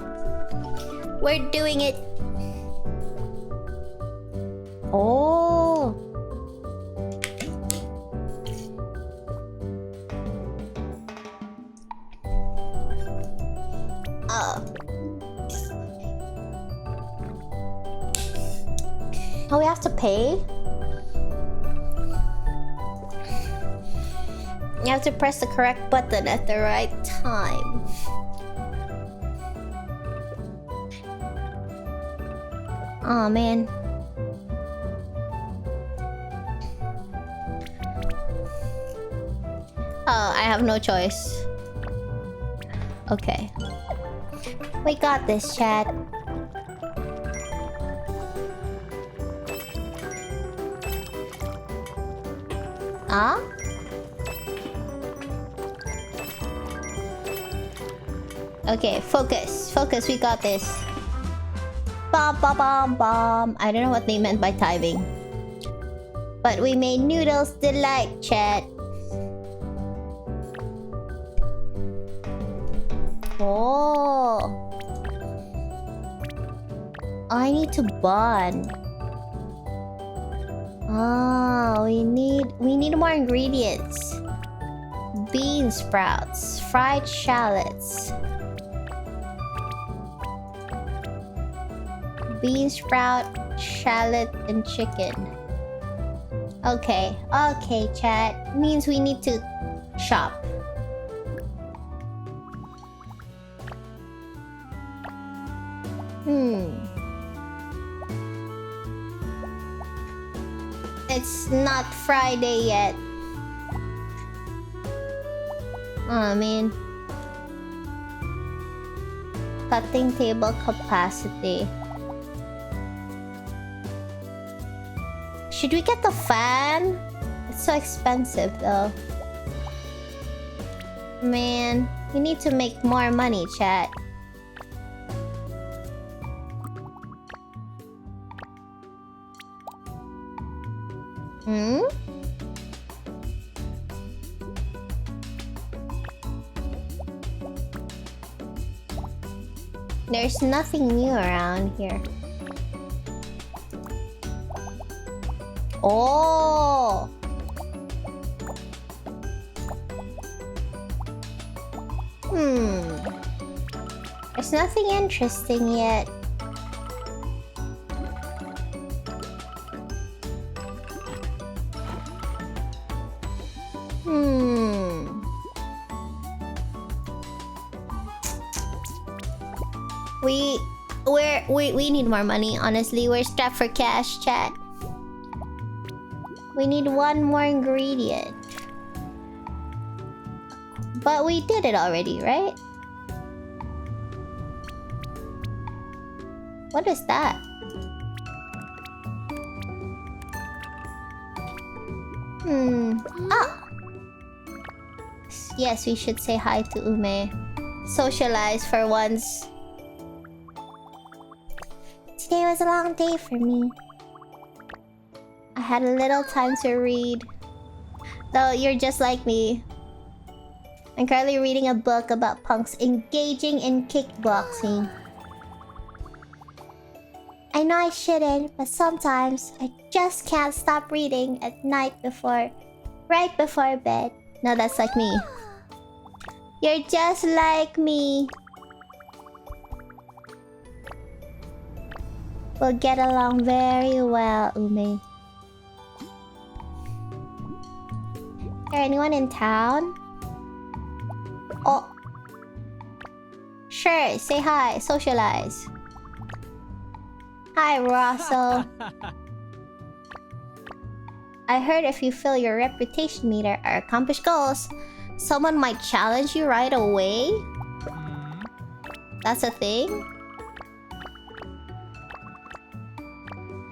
We're doing it. Oh. Oh, we have to pay? You have to press the correct button at the right time. Oh man. Oh, I have no choice. Okay. We got this, chat. Ah? Okay, focus. Focus, we got this. Bom, bom, bom, bom. I don't know what they meant by timing. But we made noodles delight, chat. Oh. I need to bond. Ah, we need more ingredients. Bean sprouts, fried shallots. Bean sprout, shallot, and chicken. Okay, okay, chat. Means we need to shop. It's not Friday yet. Oh, man. Cutting table capacity. Should we get the fan? It's so expensive though. Man, we need to make more money, chat. There's nothing new around here. Oh! There's nothing interesting yet. We need more money, honestly. We're strapped for cash, chat. We need one more ingredient. But we did it already, right? What is that? Ah! Yes, we should say hi to Ume. Socialize for once. Today was a long day for me. I had a little time to read. Though you're just like me. I'm currently reading a book about punks engaging in kickboxing. I know I shouldn't, but sometimes I just can't stop reading at night right before bed. No, that's like me. You're just like me. We'll get along very well, Ume. Is there anyone in town? Oh. Sure, say hi, socialize. Hi, Russell. I heard if you fill your reputation meter or accomplish goals, someone might challenge you right away? That's a thing?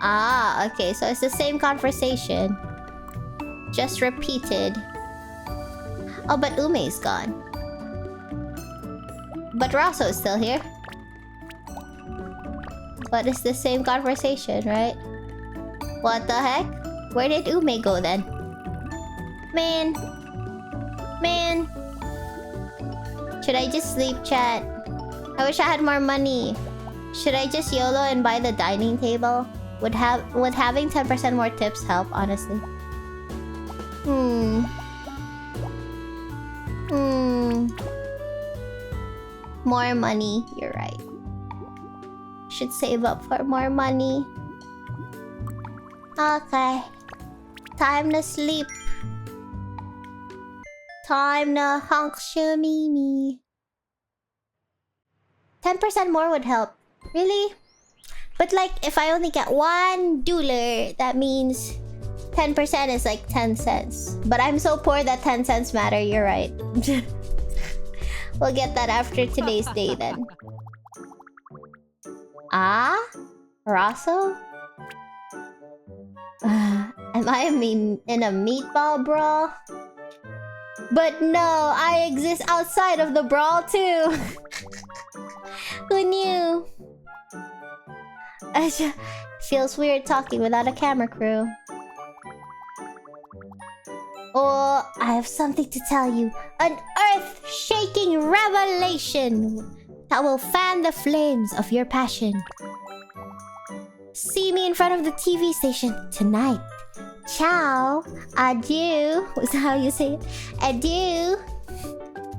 Ah, okay, so it's the same conversation. Just repeated. Oh, but Ume's gone. But Rosso is still here. But it's the same conversation, right? What the heck? Where did Ume go then? Man. Should I just sleep, chat? I wish I had more money. Should I just YOLO and buy the dining table? Would having 10% more tips help, honestly? More money, you're right. Should save up for more money. Okay. Time to sleep. Time to honk shimmy. 10% more would help. Really? But like, if I only get $1, that means 10% is like 10 cents. But I'm so poor that 10 cents matter, you're right. We'll get that after today's day then. Ah? Rosso? Am I in a meatball brawl? But no, I exist outside of the brawl too. Who knew? Feels weird talking without a camera crew. Oh, I have something to tell you. An earth-shaking revelation that will fan the flames of your passion. See me in front of the TV station tonight. Ciao. Adieu. Is that how you say it? Adieu.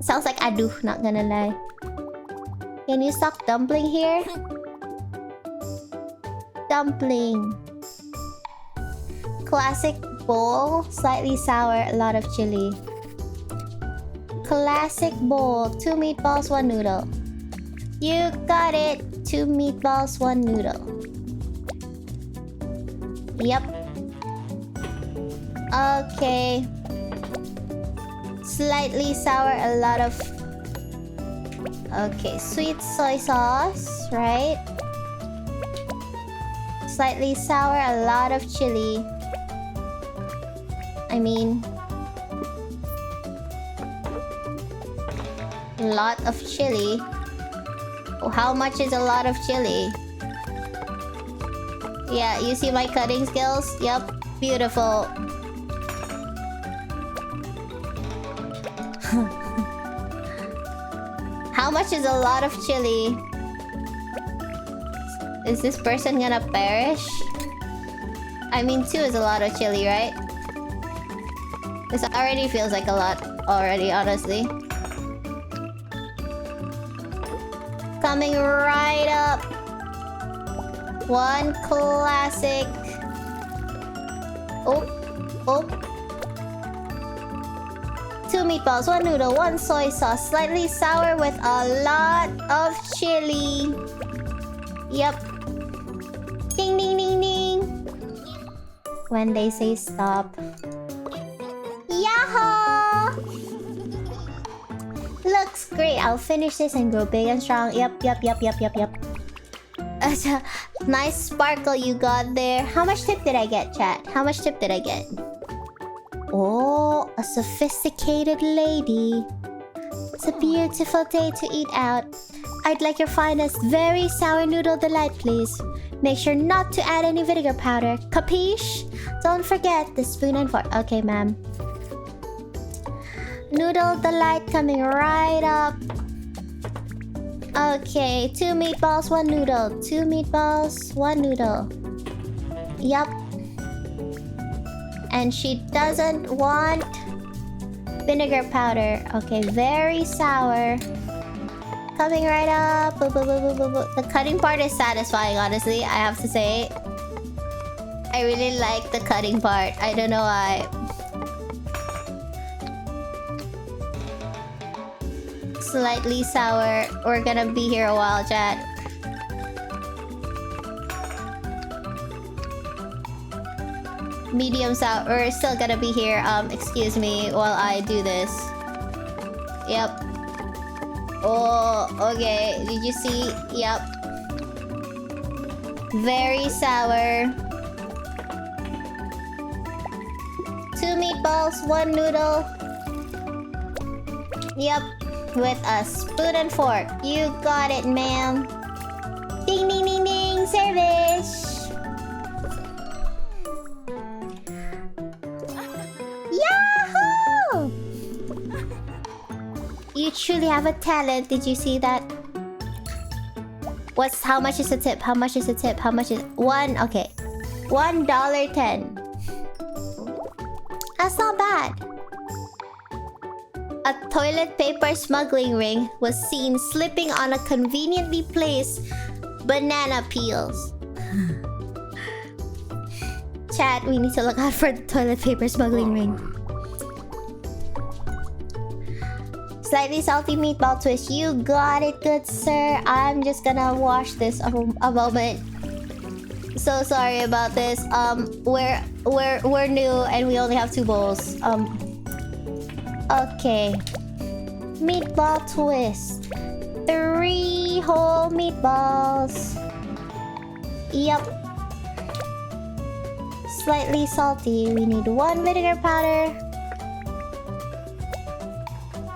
Sounds like adu, not gonna lie. Can you stock dumpling here? Dumpling. Classic bowl, slightly sour, a lot of chili. Classic bowl, 2 meatballs, 1 noodle. You got it. 2 meatballs, 1 noodle. Yep. Okay. Slightly sour, a lot of... Okay, sweet soy sauce, right? Slightly sour, a lot of chili. I mean... a lot of chili. Oh, how much is a lot of chili? Yeah, you see my cutting skills? Yep, beautiful. How much is a lot of chili? Is this person gonna perish? I mean, 2 is a lot of chili, right? This already feels like a lot already, honestly. Coming right up. 1 classic. Oh, oh. 2 meatballs, 1 noodle, 1 soy sauce, slightly sour with a lot of chili. Yep. Ding ding ding ding. When they say stop. Yahoo! Looks great. I'll finish this and grow big and strong. Yep. Nice sparkle you got there. How much tip did I get, chat? How much tip did I get? Oh, a sophisticated lady. It's a beautiful day to eat out. I'd like your finest, very sour noodle delight, please. Make sure not to add any vinegar powder. Capiche? Don't forget the spoon and fork. Okay, ma'am. Noodle delight coming right up. Okay, 2 meatballs, 1 noodle. 2 meatballs, 1 noodle. Yup. And she doesn't want vinegar powder. Okay, very sour. Coming right up. The cutting part is satisfying, honestly. I have to say. I really like the cutting part. I don't know why. Slightly sour. We're gonna be here a while, chat. Medium sour. We're still gonna be here. Excuse me while I do this. Yep. Oh, okay. Did you see? Yep. Very sour. 2 meatballs, 1 noodle. Yep. With a spoon and fork. You got it, ma'am. Ding ding ding ding. Service. Yahoo! You truly have a talent. Did you see that? How much is the tip? How much is the tip? How much is... 1, okay. $1.10. That's not bad. A toilet paper smuggling ring was seen slipping on a conveniently placed banana peels. Chat, we need to look out for the toilet paper smuggling ring. Slightly salty meatball twist. You got it, good sir. I'm just gonna wash this a moment. So sorry about this. We're new and we only have 2 bowls. Okay. Meatball twist. 3 whole meatballs. Yep. Slightly salty. We need 1 vinegar powder.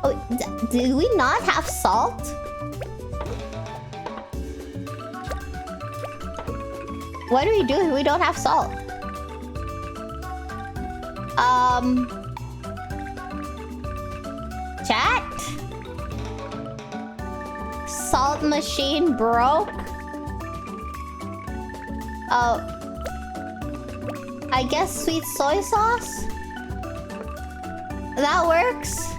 Oh, did we not have salt? What do we do if we don't have salt? Chat? Salt machine broke? Oh. I guess sweet soy sauce? That works?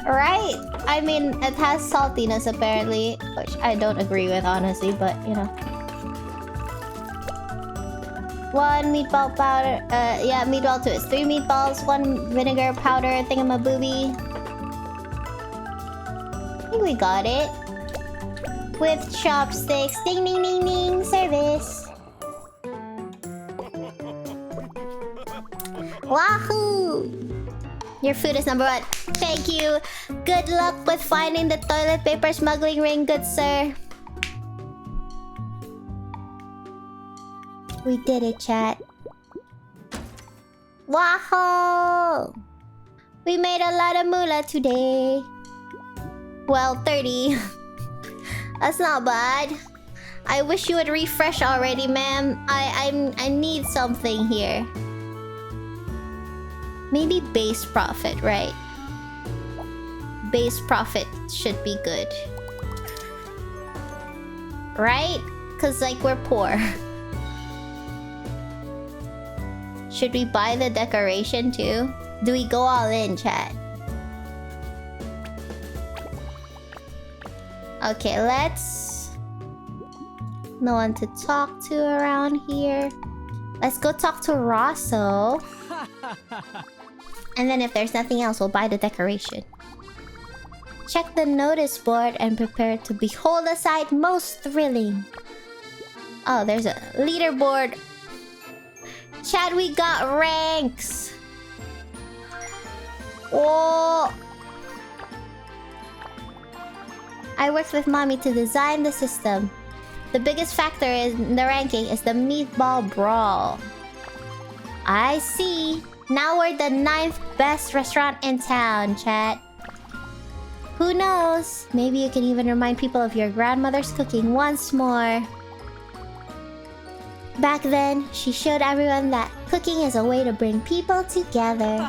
Right? I mean, it has saltiness apparently, which I don't agree with honestly, but you know. 1 meatball powder, yeah, meatball twist. 3 meatballs, 1 vinegar powder thingamabooby. I think we got it. With chopsticks. Ding ding ding ding, service. Wahoo! Your food is number 1. Thank you. Good luck with finding the toilet paper smuggling ring, good sir. We did it, chat. Wahoo! We made a lot of moolah today. Well, 30. That's not bad. I wish you would refresh already, ma'am. I need something here. Maybe base profit, right? Base profit should be good. Right? Cause like we're poor. Should we buy the decoration too? Do we go all in, chat? Okay, let's... No one to talk to around here. Let's go talk to Rosso. And then if there's nothing else, we'll buy the decoration. Check the notice board and prepare to behold a sight most thrilling. Oh, there's a leaderboard. Chad, we got ranks. Oh. I worked with mommy to design the system. The biggest factor in the ranking is the meatball brawl. I see. Now we're the 9th best restaurant in town, chat. Who knows? Maybe you can even remind people of your grandmother's cooking once more. Back then, she showed everyone that cooking is a way to bring people together.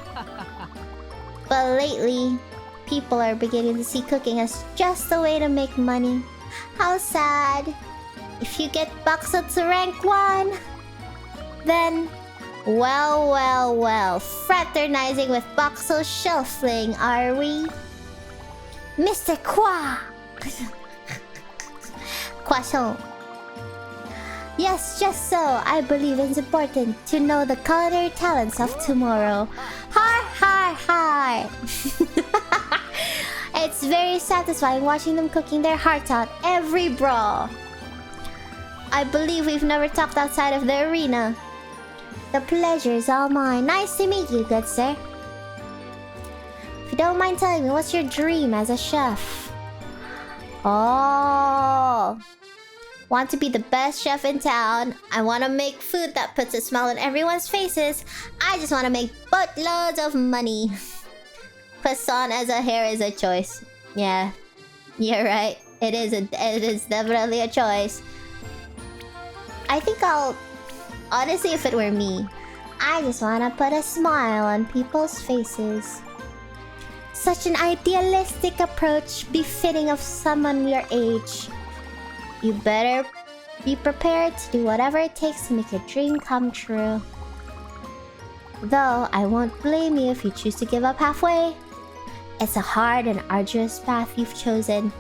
But lately, people are beginning to see cooking as just a way to make money. How sad. If you get Bakso to rank 1, then... Well, fraternizing with Bakso shelfling, are we? Mr. Kwa! Croissant. Yes, just so. I believe it's important to know the culinary talents of tomorrow. Har! It's very satisfying watching them cooking their hearts out every brawl. I believe we've never talked outside of the arena. The pleasure is all mine. Nice to meet you, good sir. If you don't mind telling me, what's your dream as a chef? Oh... Want to be the best chef in town. I want to make food that puts a smile on everyone's faces. I just want to make buttloads of money. Croissant as a hair is a choice. Yeah, you're right. It is definitely a choice. I think I'll... Honestly, if it were me, I just want to put a smile on people's faces. Such an idealistic approach befitting of someone your age. You better be prepared to do whatever it takes to make your dream come true. Though, I won't blame you if you choose to give up halfway. It's a hard and arduous path you've chosen.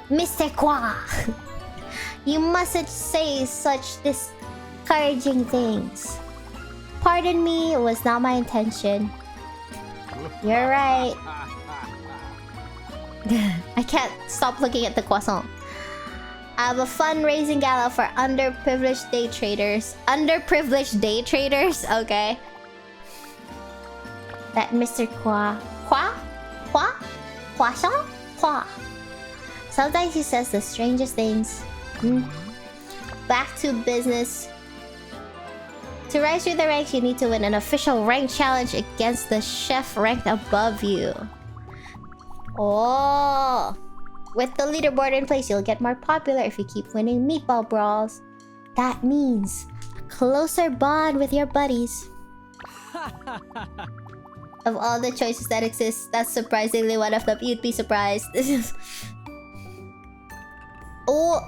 Mr. Kwa! You mustn't say such discouraging things. Pardon me, it was not my intention. You're right. I can't stop looking at the croissant. I have a fundraising gala for underprivileged day traders. Underprivileged day traders? Okay. That Mr. Croissant? Sometimes he says the strangest things. Back to business. To rise through the ranks, you need to win an official rank challenge against the chef ranked above you. Oh. With the leaderboard in place, you'll get more popular if you keep winning meatball brawls. That means a closer bond with your buddies. Of all the choices that exist, that's surprisingly one of them. You'd be surprised. Oh,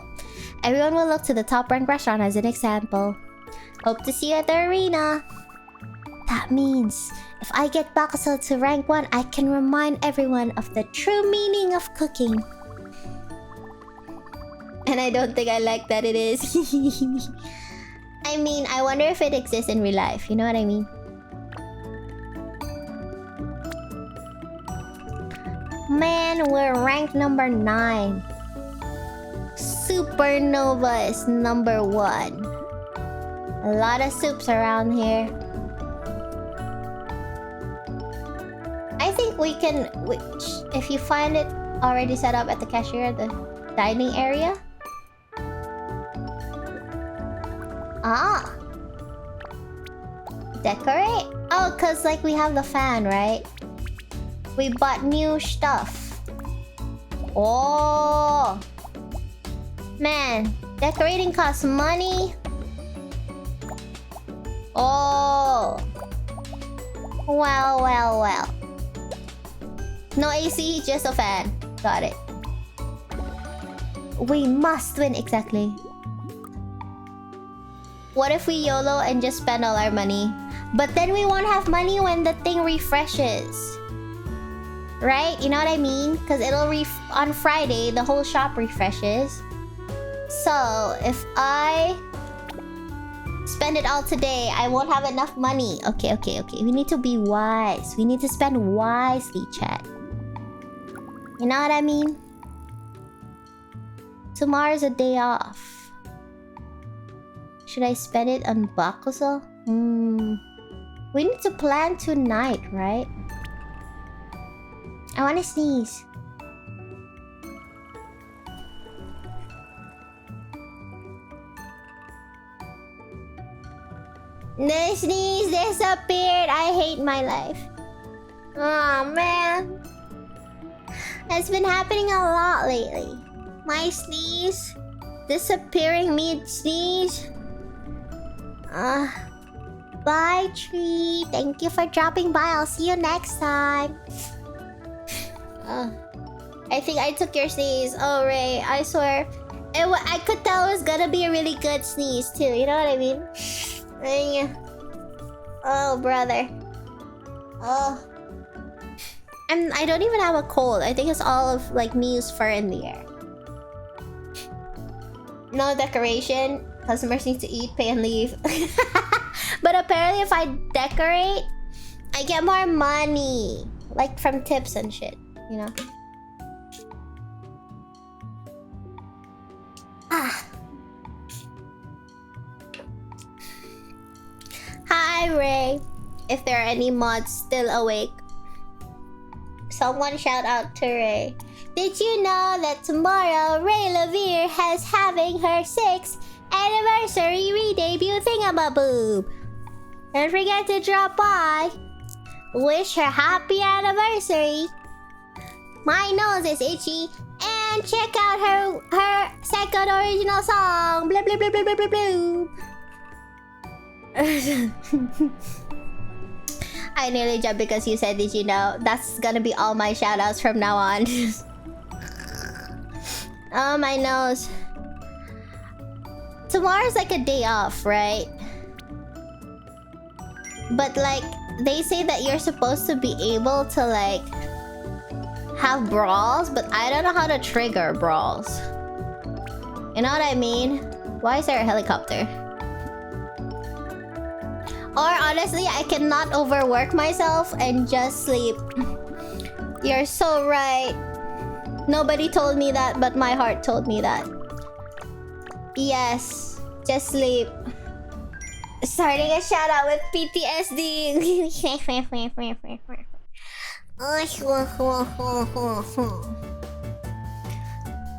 everyone will look to the top ranked restaurant as an example. Hope to see you at the arena. That means if I get Bakusel to rank 1, I can remind everyone of the true meaning of cooking. And I don't think I like that it is. I mean, I wonder if it exists in real life. You know what I mean? Man, we're ranked number 9. Supernova is number 1. A lot of soups around here. I think we can... if you find it already set up at the cashier, the dining area. Ah! Decorate? Oh, cause like we have the fan, right? We bought new stuff. Oh! Man, decorating costs money. Oh! Well. No AC, just a fan. Got it. We must win, exactly. What if we YOLO and just spend all our money? But then we won't have money when the thing refreshes. Right? You know what I mean? Because it'll on Friday, the whole shop refreshes. So, if I spend it all today, I won't have enough money. Okay. We need to be wise. We need to spend wisely, chat. You know what I mean? Tomorrow's a day off. Should I spend it on Bakuso? We need to plan tonight, right? I wanna sneeze. The sneeze disappeared. I hate my life. Oh man. It's been happening a lot lately. My sneeze disappearing mid-sneeze. Bye, Tree. Thank you for dropping by. I'll see you next time. I think I took your sneeze. Oh, Ray. I swear. I could tell it was gonna be a really good sneeze, too. You know what I mean? Oh, brother. Oh. And I don't even have a cold. I think it's all of, like, Miu's fur in the air. No decoration. Customers need to eat, pay, and leave. But apparently if I decorate, I get more money. Like from tips and shit, you know? Hi, Ray. If there are any mods still awake, someone shout out to Ray. Did you know that tomorrow Ray Levere has having her 6th anniversary re-debut thingamaboob? Don't forget to drop by. Wish her happy anniversary. My nose is itchy. And check out her second original song. Blah blah blah blah blah blah blah. I nearly jumped because you said, did you know? That's gonna be all my shoutouts from now on. Oh, my nose. Tomorrow's like a day off, right? But like, they say that you're supposed to be able to like have brawls, but I don't know how to trigger brawls. You know what I mean? Why is there a helicopter? Or honestly, I cannot overwork myself and just sleep. You're so right. Nobody told me that, but my heart told me that. Yes, just sleep. Starting a shout out with PTSD.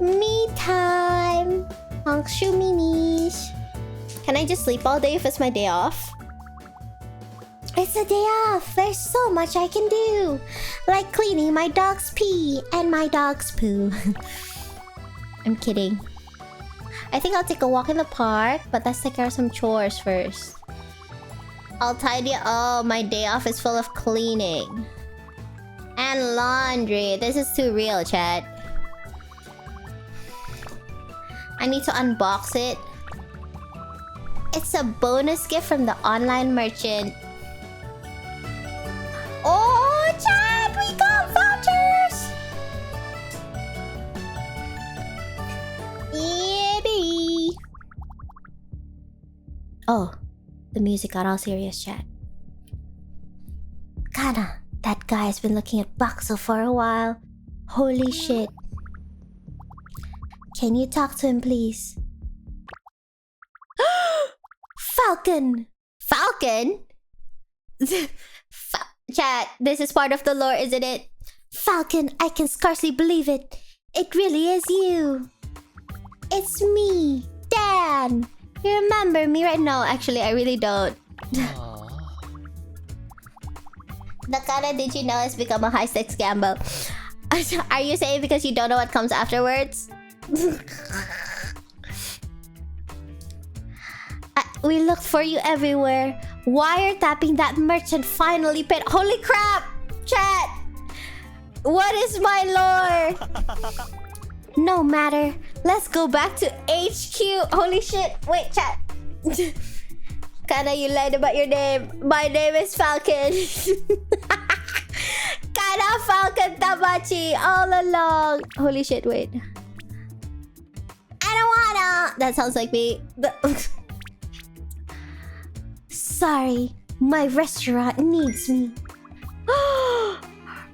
Me time. Honkshu minis. Can I just sleep all day if it's my day off? It's a day off. There's so much I can do. Like cleaning my dog's pee and my dog's poo. I'm kidding. I think I'll take a walk in the park, but let's take care of some chores first. I'll tidy. Oh, my day off is full of cleaning. And laundry. This is too real, chat. I need to unbox it. It's a bonus gift from the online merchant. Oh, chat! We got vouchers! Yeah, baby! Oh, the music got all serious, chat. Kanna, that guy has been looking at Boxel for a while. Holy shit. Can you talk to him, please? Falcon! Falcon? Chat, this is part of the lore, isn't it? Falcon, I can scarcely believe it. It really is you. It's me, Dan. You remember me right now? Actually, I really don't. The Kanna did you know has become a high-stakes gamble. Are you saying because you don't know what comes afterwards? We looked for you everywhere. Wiretapping that merchant finally paid. Holy crap! Chat! What is my lore? No matter. Let's go back to HQ. Holy shit. Wait, chat. Kanna, you lied about your name. My name is Falcon. Kanna Falcon Tabachi all along. Holy shit, wait. I don't wanna. That sounds like me. Sorry, my restaurant needs me.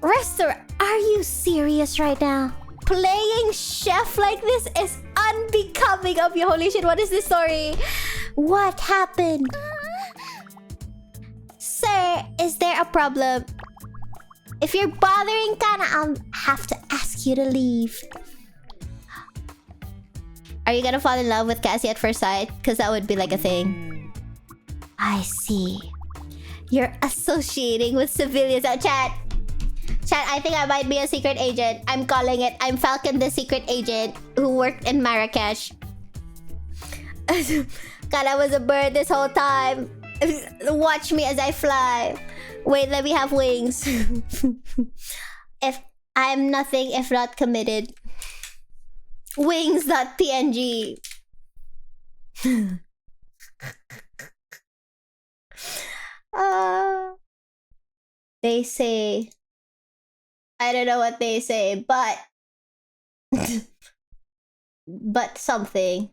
Restaurant? Are you serious right now? Playing chef like this is unbecoming of you. Holy shit, what is this story? What happened? Sir, is there a problem? If you're bothering Kanna, I'll have to ask you to leave. Are you gonna fall in love with Cassie at first sight? Because that would be like a thing. I see. You're associating with civilians. Oh, chat. Chat, I think I might be a secret agent. I'm calling it. I'm Falcon the secret agent who worked in Marrakesh. God, I was a bird this whole time. Watch me as I fly. Wait, let me have wings. If I'm nothing if not committed. Wings.png. They say, I don't know what they say, but but something.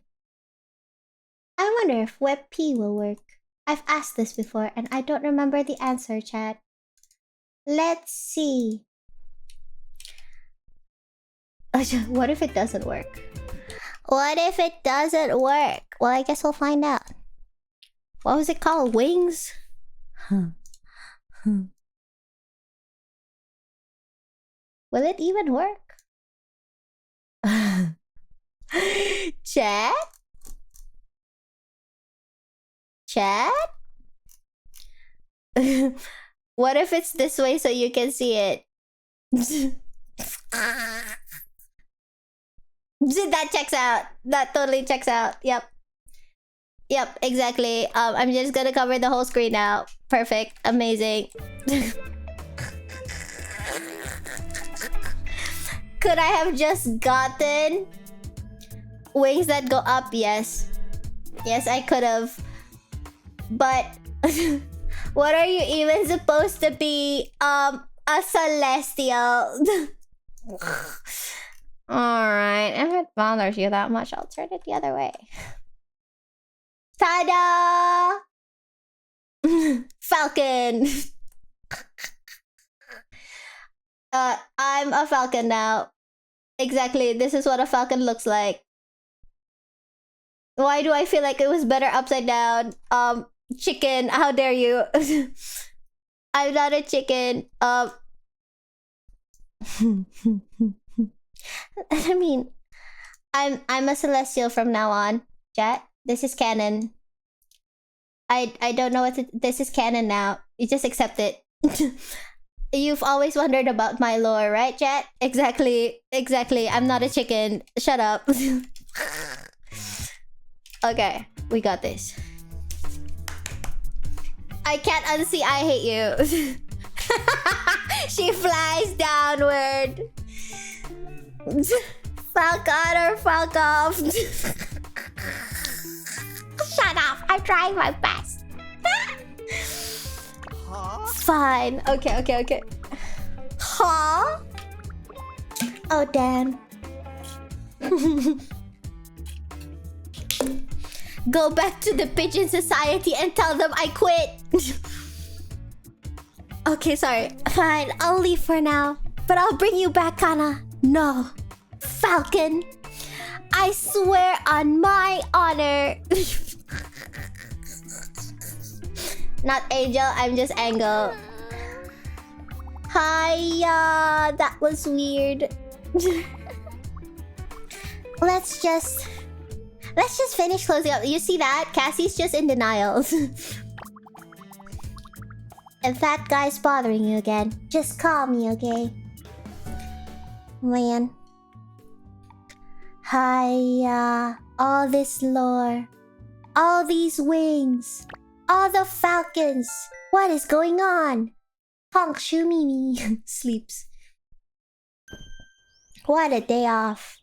I wonder if WebP will work. I've asked this before and I don't remember the answer, chat. Let's see. What if it doesn't work? What if it doesn't work? Well, I guess we'll find out. What was it called? Wings? Will it even work? Chat? Chat? What if it's this way so you can see it? That checks out. That totally checks out. Yep. Yep, exactly. I'm just gonna cover the whole screen now. Perfect. Amazing. Could I have just gotten wings that go up? Yes. Yes, I could have. But what are you even supposed to be? A celestial. Alright, if it bothers you that much, I'll turn it the other way. Ta-da! Falcon! I'm a falcon now. Exactly, this is what a falcon looks like. Why do I feel like it was better upside down? Chicken, how dare you? I'm not a chicken. I mean, I'm a celestial from now on. Chat, this is canon. I don't know what this is canon now. You just accept it. You've always wondered about my lore, right, chat? Exactly. I'm not a chicken. Shut up. Okay, we got this. I can't unsee I hate you. She flies downward. Fuck on or fuck off. Shut up. I'm trying my best. Fine. Okay. Huh? Oh, damn. Go back to the pigeon society and tell them I quit. Okay, sorry. Fine, I'll leave for now. But I'll bring you back, Kanna. No. Falcon. I swear on my honor. Not Angel, I'm just Angle. Hiya, that was weird. Let's just finish closing up. You see that? Cassie's just in denial. If that guy's bothering you again, just call me, okay? Man. Hiya, all this lore, all these wings, all the falcons. What is going on? Honk Shoo Mimi sleeps. What a day off.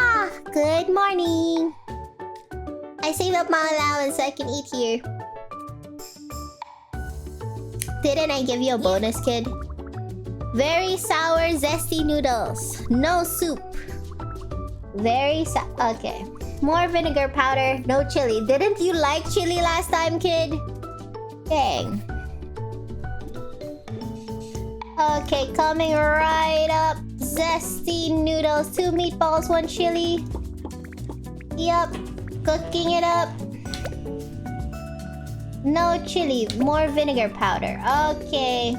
Ah, good morning. I saved up my allowance so I can eat here. Didn't I give you a bonus, kid? Very sour, zesty noodles. No soup. Very okay. More vinegar powder, no chili. Didn't you like chili last time, kid? Dang. Okay, coming right up. Zesty noodles, 2 meatballs, 1 chili. Yup, cooking it up. No chili, more vinegar powder. Okay.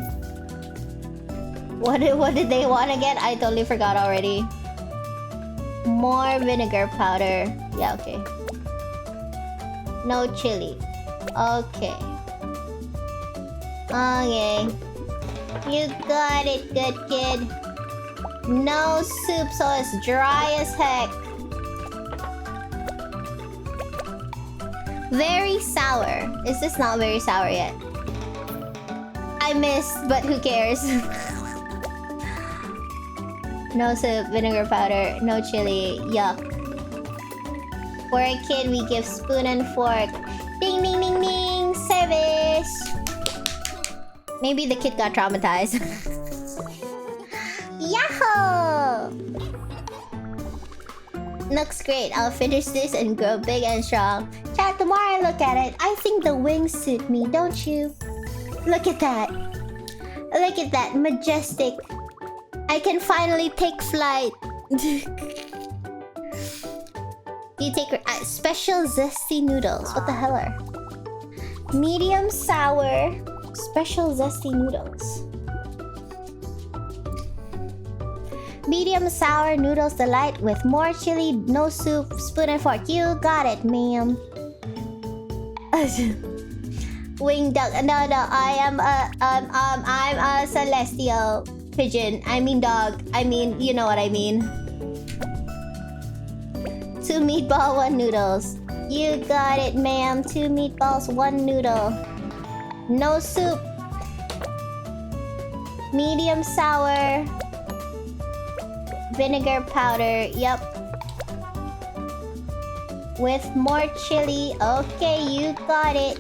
What did they want again? I totally forgot already. More vinegar powder. Yeah, okay. No chili. Okay. Okay. You got it, good kid. No soup, so it's dry as heck. Very sour. Is this not very sour yet? I missed, but who cares? No soup, vinegar powder, no chili. Yuck. For a kid, we give spoon and fork. Ding, ding, ding, ding. Service. Maybe the kid got traumatized. Yahoo! Looks great. I'll finish this and grow big and strong. Chat, the more I look at it, I think the wings suit me, don't you? Look at that. Look at that. Majestic. I can finally take flight. You take special zesty noodles. What the hell are? Medium sour special zesty noodles. Medium sour noodles delight with more chili, no soup, spoon and fork. You got it, ma'am. Wing duck. No. I'm a celestial pigeon. I mean dog. I mean, you know what I mean. 2 meatball, 1 noodles. You got it, ma'am. 2 meatballs, 1 noodle. No soup. Medium sour. Vinegar powder. Yup. With more chili. Okay, you got it.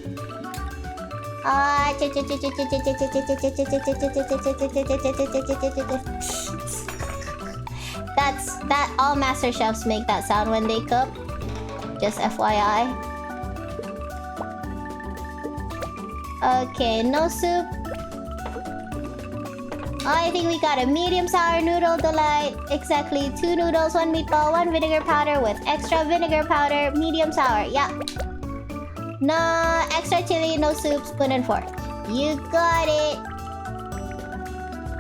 That all master chefs make that sound when they cook. Just FYI. Okay, no soup. I think we got a medium sour noodle delight. Exactly, 2 noodles, 1 meatball, 1 vinegar powder with extra vinegar powder, medium sour. Yeah. No extra chili, no soup, spoon and fork. You got it.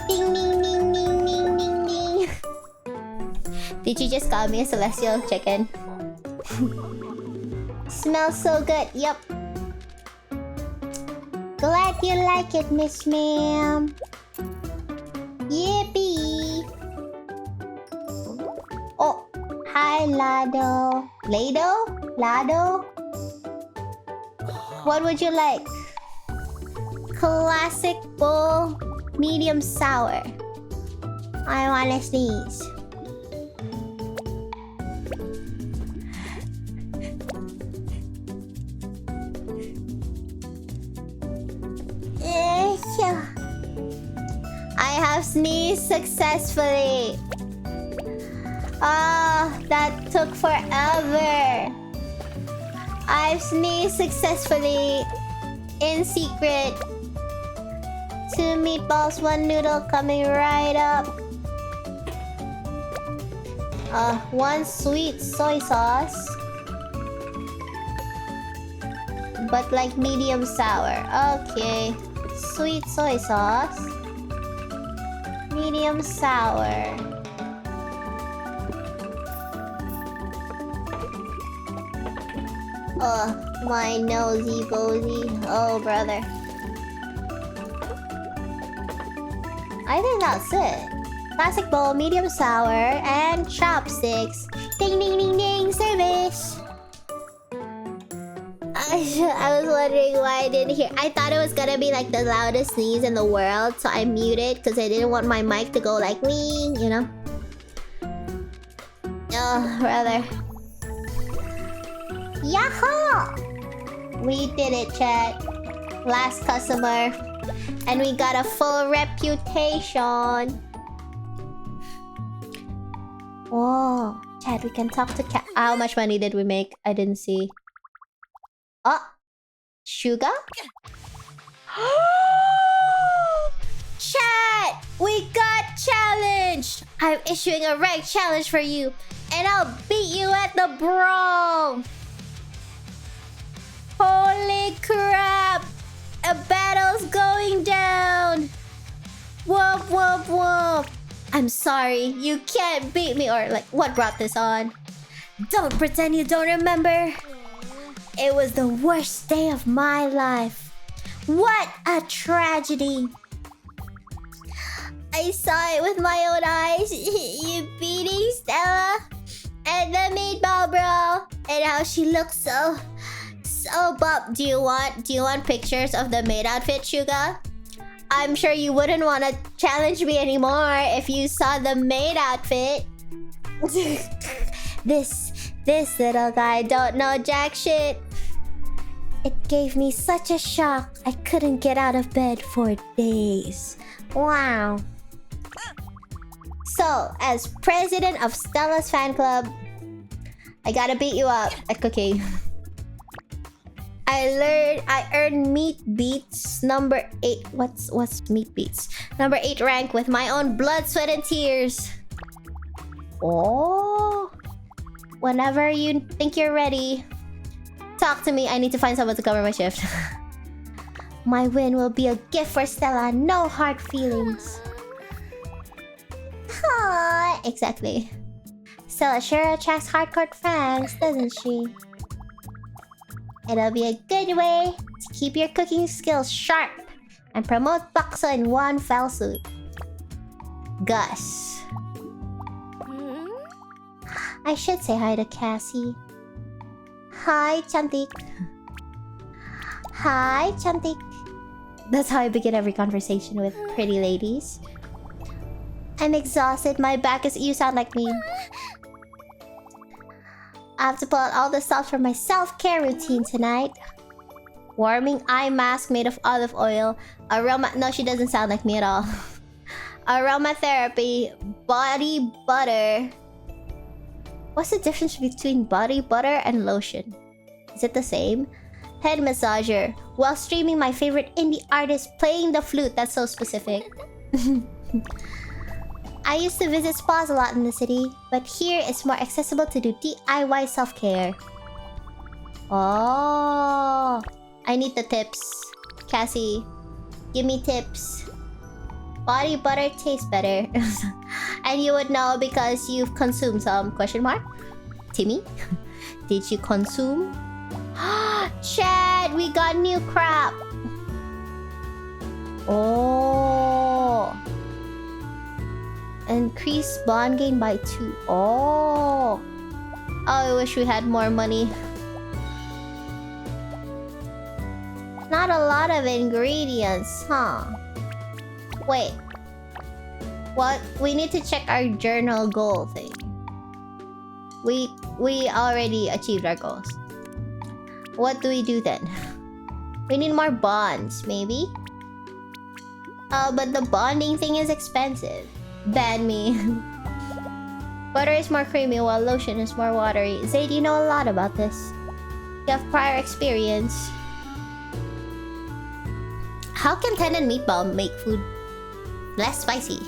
Ding ding ding ding ding ding ding. Did you just call me a celestial chicken? Smells so good. Yep. Glad you like it, Miss Ma'am. Yippee! Oh, hi, Lado. Lado? Lado? What would you like? Classic bowl, medium sour. I wanna sneeze. I have sneezed successfully. Ah, that took forever. I've sneezed successfully in secret. 2 meatballs, 1 noodle coming right up. 1 sweet soy sauce. But like medium sour. Okay. Sweet soy sauce. Medium sour. Oh, my nosy bozy. Oh, brother. I think that's it. Classic bowl, medium sour, and chopsticks. Ding ding ding ding, service! I was wondering why I didn't hear. I thought it was gonna be like the loudest sneeze in the world, so I muted because I didn't want my mic to go like me, you know? Oh, brother. Yahoo! We did it, chat. Last customer. And we got a full reputation. Oh, chat, we can talk to cat. How much money did we make? I didn't see. Oh, sugar? Chat! We got challenged! I'm issuing a rank challenge for you, and I'll beat you at the brawl! Holy crap! A battle's going down! Whoop, whoop, whoop! I'm sorry, you can't beat me, or like, what brought this on? Don't pretend you don't remember! It was the worst day of my life. What a tragedy! I saw it with my own eyes. You beating Stella and the meatball bro, and how she looks so bump. Do you want pictures of the maid outfit, Suga? I'm sure you wouldn't want to challenge me anymore if you saw the maid outfit. This little guy don't know jack shit. It gave me such a shock. I couldn't get out of bed for days. Wow. So, as president of Stella's fan club, I gotta beat you up at cooking. I earned meat beats number 8. What's meat beats? Number 8 rank with my own blood, sweat, and tears. Oh. Whenever you think you're ready, talk to me. I need to find someone to cover my shift. My win will be a gift for Stella. No hard feelings. Aww, exactly. Stella sure attracts hardcore fans, doesn't she? It'll be a good way to keep your cooking skills sharp and promote Baksa in one fell swoop. Gus. I should say hi to Cassie. Hi, Chantik. Hi, Chantik. That's how I begin every conversation with pretty ladies. I'm exhausted. My back is... You sound like me. I have to pull out all the stops for my self-care routine tonight. Warming eye mask made of olive oil. Aroma... No, she doesn't sound like me at all. Aromatherapy. Body butter. What's the difference between body butter and lotion? Is it the same? Head massager. While streaming my favorite indie artist playing the flute. That's so specific. I used to visit spas a lot in the city, but here it's more accessible to do DIY self-care. Oh, I need the tips. Cassie, give me tips. Body butter tastes better. And you would know because you've consumed some. Question mark? Timmy? Did you consume? Chad, we got new crap. Oh. Increase bond gain by 2. Oh. I wish we had more money. Not a lot of ingredients, huh? Wait. What? We need to check our journal goal thing. We already achieved our goals. What do we do then? We need more bonds, maybe? But the bonding thing is expensive. Ban me. Butter is more creamy while lotion is more watery. Zayd, you know a lot about this. You have prior experience. How can Kanna and Meatball make food less spicy?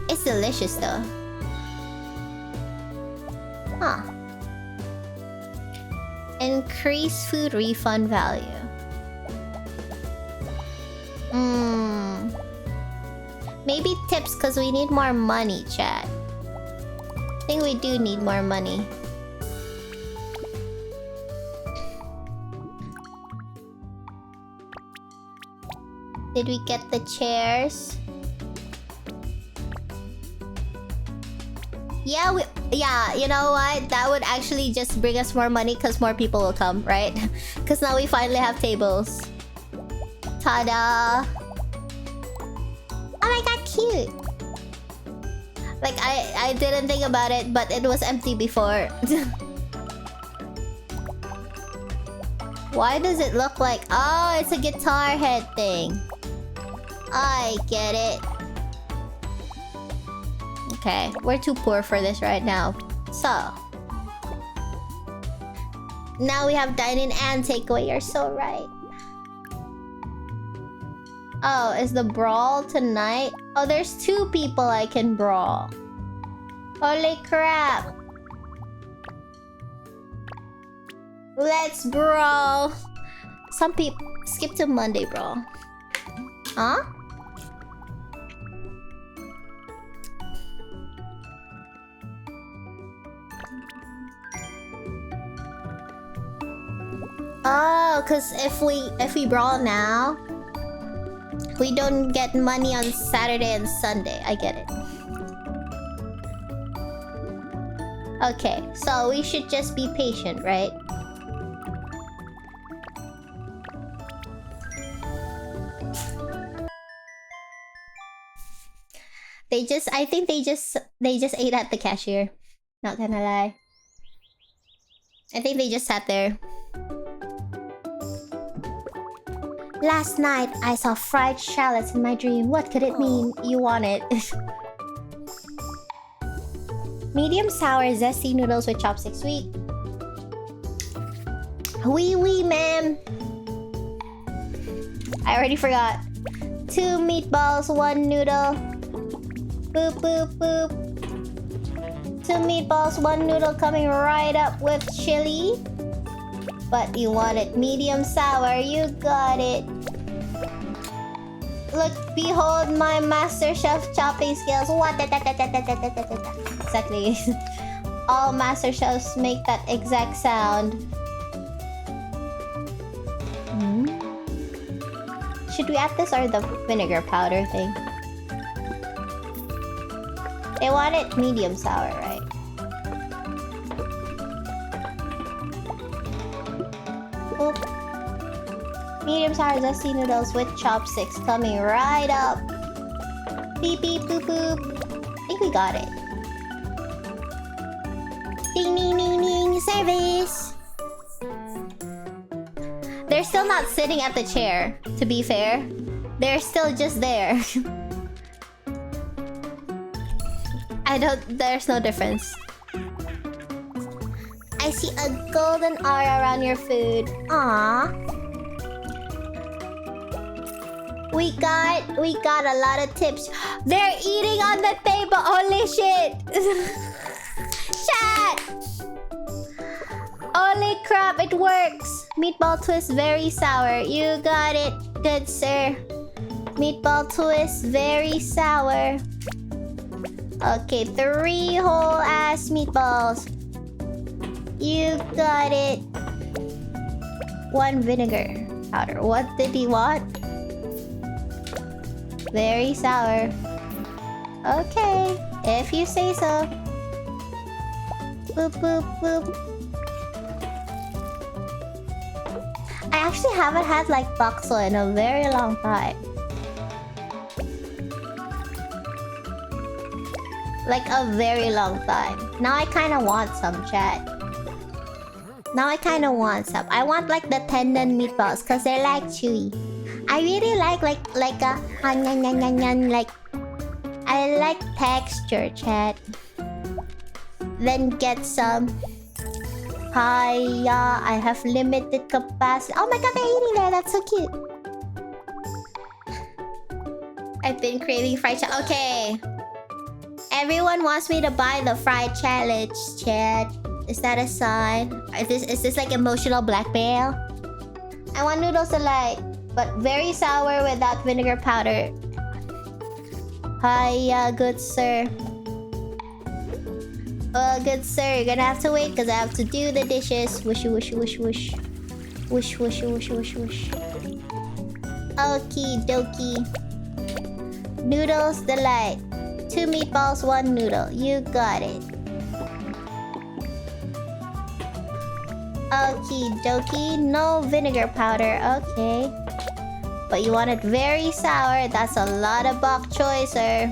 It's delicious though. Huh. Increase food refund value. Maybe tips because we need more money, chat. I think we do need more money. Did we get the chairs? Yeah, you know what? That would actually just bring us more money because more people will come, right? Because now we finally have tables. Ta-da! Oh my god, cute! Like, I didn't think about it, but it was empty before. Why does it look like... Oh, it's a guitar head thing. I get it. Okay, we're too poor for this right now. So... now we have dine-in and takeaway. You're so right. Oh, is the brawl tonight? Oh, there's 2 people I can brawl. Holy crap. Let's brawl. Some people... skip to Monday brawl. Huh? Oh, cause if we brawl now, we don't get money on Saturday and Sunday. I get it. Okay, so we should just be patient, right? I think they just ate at the cashier. Not gonna lie. I think they just sat there. Last night, I saw fried shallots in my dream. What could it mean? You want it. Medium sour zesty noodles with chopsticks. Sweet. Wee, ma'am. I already forgot. 2 meatballs, 1 noodle. Boop, boop, boop. 2 meatballs, 1 noodle coming right up with chili. But you want it medium sour. You got it. Look, behold my master chef chopping skills. What? Exactly. All master chefs make that exact sound. Should we add this or the vinegar powder thing? They want it medium sour, right? Oop. Medium sour zesty noodles with chopsticks coming right up. Beep beep boop boop. I think we got it. Ding ding ding ding. Service. They're still not sitting at the chair, to be fair. They're still just there. There's no difference. I see a golden aura around your food. Aww. We got a lot of tips. They're eating on the table. Holy shit. Chat. Holy crap, it works. Meatball twist very sour. You got it. Good, sir. Meatball twist very sour. Okay, 3 whole ass meatballs. You got it. 1 vinegar powder. What did he want? Very sour. Okay, if you say so. Boop, boop, boop. I actually haven't had like bakso in a very long time. Like a very long time. Now I kind of want some, chat. Now I kind of want some. I want like the tendon meatballs because they're like chewy. I really like a like I like texture, chat. Then get some. Hiya, I have limited capacity. Oh my god, they're eating there. That's so cute. I've been craving fried chicken. Okay. Everyone wants me to buy the fried challenge, chat. Is that a sign? Is this like emotional blackmail? I want noodles delight, but very sour without vinegar powder. Hiya, good sir. Well, good sir, you're gonna have to wait because I have to do the dishes. Whoosh, whoosh, whoosh, whoosh. Whoosh, whoosh, whoosh, whoosh, whoosh. Okie dokie. Noodles delight. 2 meatballs, 1 noodle. You got it. Okie dokie. No vinegar powder. Okay. But you want it very sour. That's a lot of bok choy, sir.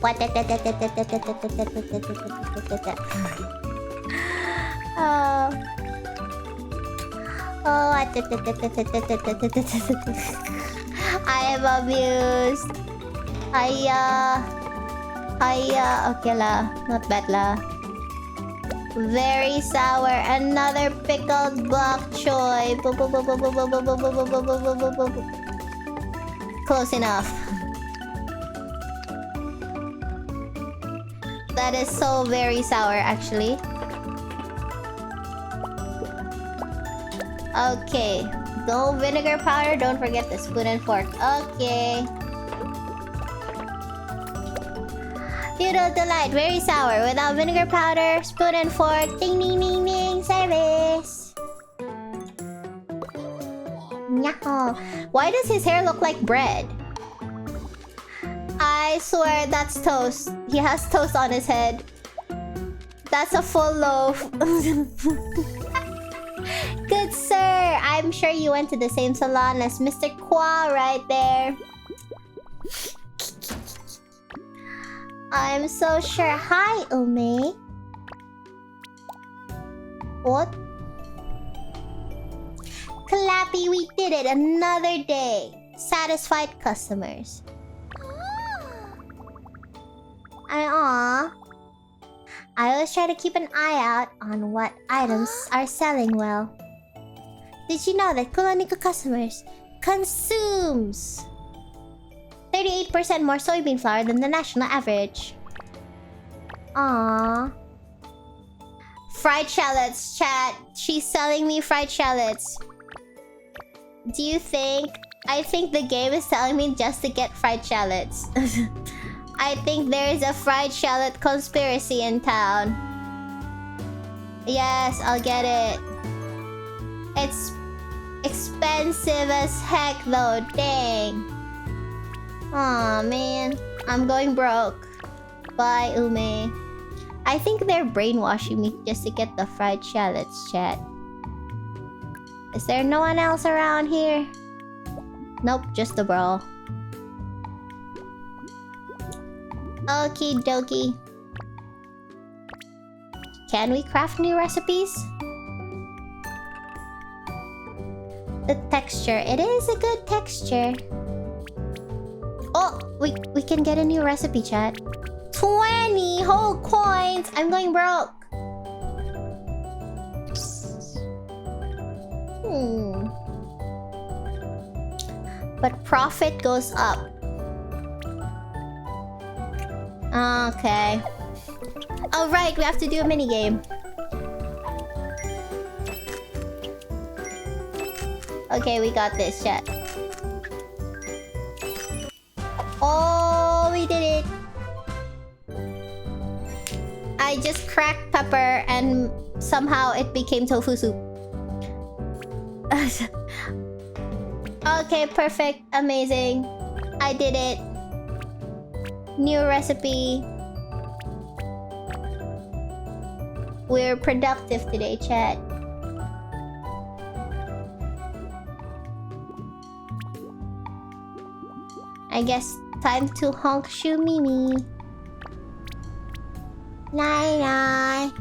What? Oh. I am amused. Hiya. Okay la. Not bad la. Very sour. Another pickled bok choy. Close enough. That is so very sour, actually. Okay. No vinegar powder. Don't forget the spoon and fork. Okay. Noodle delight. Very sour. Without vinegar powder. Spoon and fork. Ding, ding, ding, ding. Service. Nyaho. Why does his hair look like bread? I swear that's toast. He has toast on his head. That's a full loaf. Good sir. I'm sure you went to the same salon as Mr. Kwa right there. I'm so sure. Hi, Ume. What? Clappy, we did it. Another day. Satisfied customers. I always try to keep an eye out on what items are selling well. Did you know that Kuloniku customers consumes 38% more soybean flour than the national average? Aww. Fried shallots, chat. She's selling me fried shallots. Do you think... I think the game is telling me just to get fried shallots. I think there is a fried shallot conspiracy in town. Yes, I'll get it. It's expensive as heck though, dang. Aw, man. I'm going broke. Bye, Ume. I think they're brainwashing me just to get the fried shallots, chat. Is there no one else around here? Nope, just the brawl. Okie dokie. Can we craft new recipes? The texture. It is a good texture. Oh, we can get a new recipe, chat. 20 whole coins. I'm going broke. But profit goes up. Okay. Alright, we have to do a minigame. Okay, we got this, chat. Oh, we did it. I just cracked pepper and somehow it became tofu soup. Okay, perfect. Amazing. I did it. New recipe. We're productive today, chat. I guess time to honk shoe Mimi. Night night.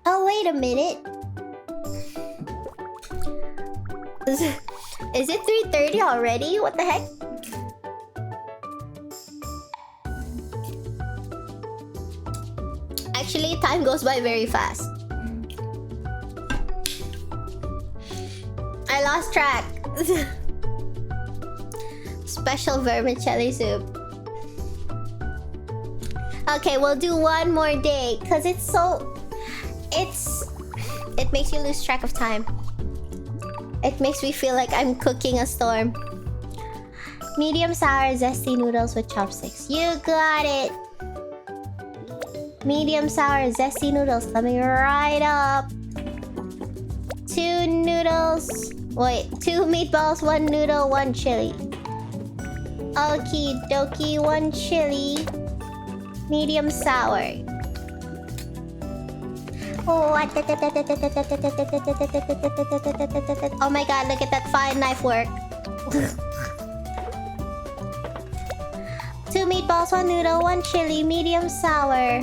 Oh, wait a minute. Is it 3:30 already? What the heck? Actually, time goes by very fast. I lost track. Special vermicelli soup. Okay, we'll do one more day because it makes you lose track of time. It makes me feel like I'm cooking a storm. Medium sour zesty noodles with chopsticks. You got it. Medium sour zesty noodles coming right up. 2 noodles. Wait, 2 meatballs, 1 noodle, 1 chili. Okie dokie, 1 chili. Medium sour. Oh my god, look at that fine knife work. 2 meatballs, 1 noodle, 1 chili, medium sour.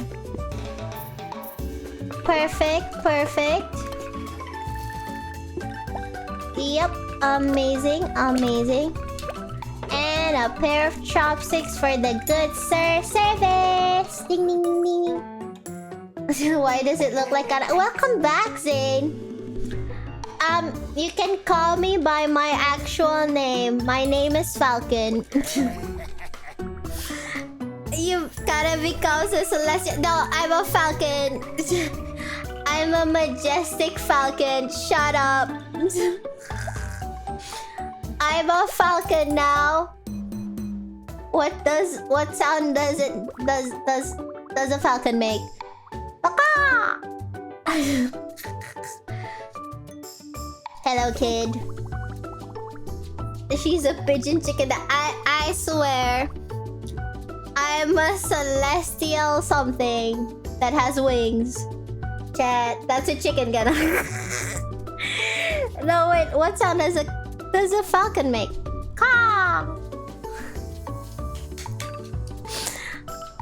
Perfect, perfect. Yep, amazing, amazing. And a pair of chopsticks for the good sir service. Ding ding ding ding. Why does it look like Kanna? Welcome back, Zane. You can call me by my actual name. My name is Falcon. You've gotta become a celestial. No, I'm a falcon. I'm a majestic falcon. Shut up. I'm a falcon now. What sound does a falcon make? Baka! Hello, kid. She's a pigeon chicken. I swear, I'm a celestial something that has wings. Chat, that's a chicken, Kanna. No, wait. What sound does a falcon make? Caw!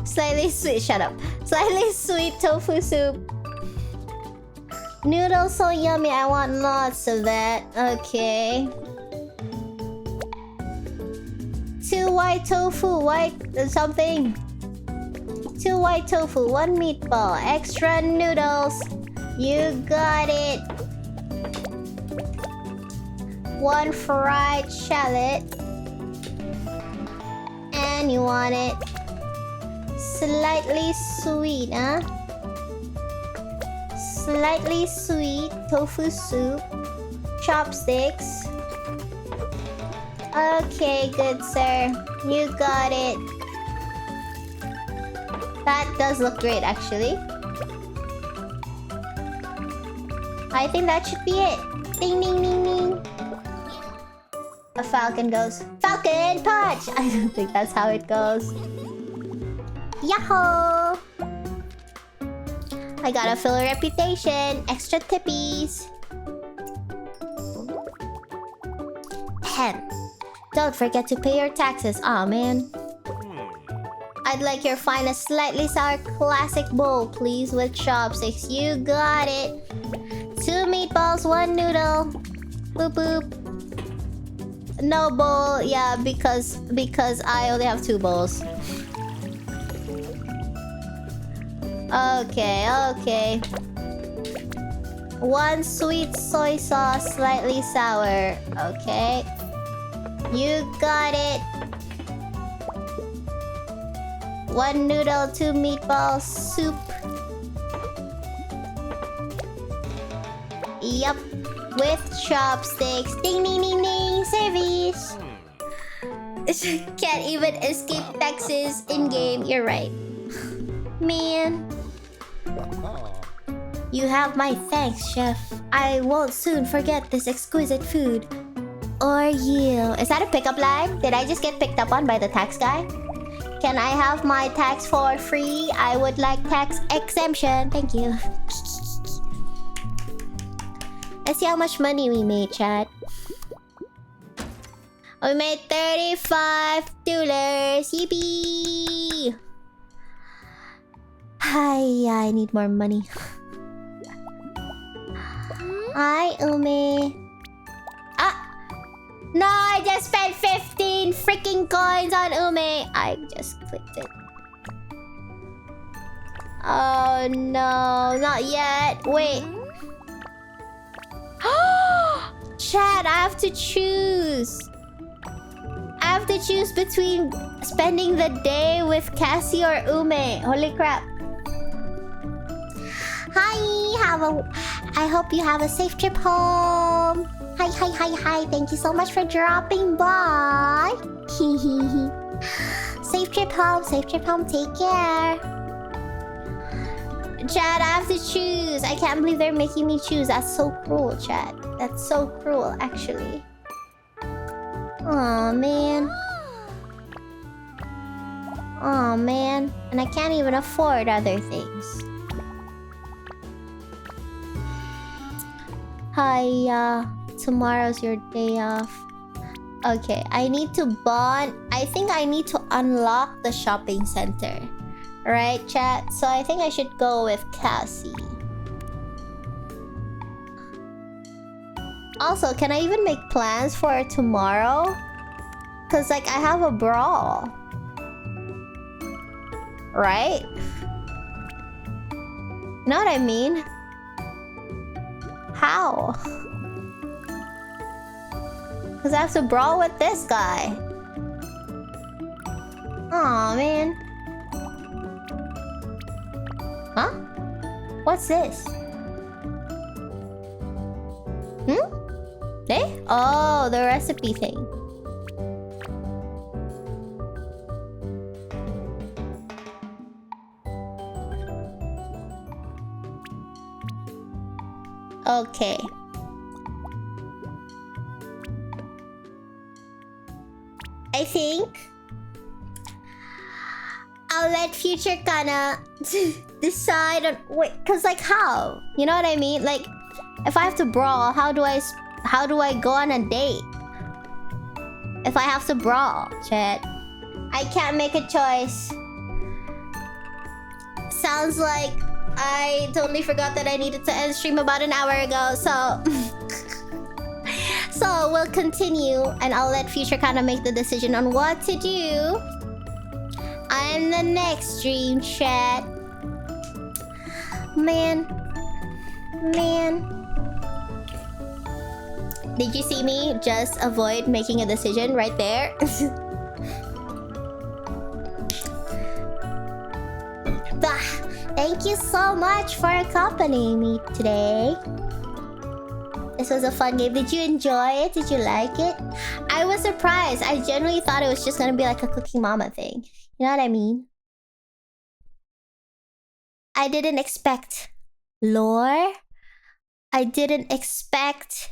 Slightly sweet. Shut up. Slightly sweet tofu soup. Noodles so yummy. I want lots of that. Okay. 2 white tofu. White something. 2 white tofu. 1 meatball. Extra noodles. You got it. 1 fried shallot. And you want it slightly sweet, huh? Slightly sweet tofu soup. Chopsticks. Okay, good sir. You got it. That does look great, actually. I think that should be it. Ding, ding, ding, ding. A falcon goes, Falcon punch! I don't think that's how it goes. Yahoo! I gotta fill a reputation. Extra tippies. Ahem. Don't forget to pay your taxes. Aw, man. I'd like your finest slightly sour classic bowl, please, with chopsticks. You got it. 2 meatballs, 1 noodle. Boop boop. No bowl, yeah, because I only have 2 bowls. Okay, okay. 1 sweet soy sauce, slightly sour. Okay. You got it. 1 noodle, 2 meatballs, soup. Yup. With chopsticks. Ding ding ding ding. Service. Can't even escape taxes in game. You're right. Man. You have my thanks, chef. I won't soon forget this exquisite food. Or you. Is that a pickup line? Did I just get picked up on by the tax guy? Can I have my tax for free? I would like tax exemption. Thank you. Let's see how much money we made, chat. We made $35. Yippee! Hi, I need more money. Hi, Ume. Ah! No, I just spent 15 freaking coins on Ume. I just clicked it. Oh no, not yet. Wait. Chat, I have to choose. I have to choose between spending the day with Cassie or Ume. Holy crap. Hi, I hope you have a safe trip home. Hi. Thank you so much for dropping by. Safe trip home. Take care. Chat, I have to choose. I can't believe they're making me choose. That's so cruel, chat. That's so cruel, actually. Aw, man. And I can't even afford other things. Hi, tomorrow's your day off. Okay, I need to bond. I think I need to unlock the shopping center. Right, chat? So I think I should go with Cassie. Also, can I even make plans for tomorrow? Cause like I have a brawl. Right? You know what I mean? How? Cause I have to brawl with this guy. Aw, man. Huh? What's this? Eh? Oh, the recipe thing. Okay. I think I'll let future Kanna decide on... Wait, cause like how? You know what I mean? Like, if I have to brawl, how do I go on a date? If I have to brawl, chat. I can't make a choice. Sounds like I totally forgot that I needed to end stream about an hour ago, so... So we'll continue and I'll let future Kanna make the decision on what to do on the next stream, chat. Man. Did you see me just avoid making a decision right there? Thank you so much for accompanying me today. This was a fun game. Did you enjoy it? Did you like it? I was surprised. I genuinely thought it was just gonna be like a Cooking Mama thing. You know what I mean? I didn't expect lore. I didn't expect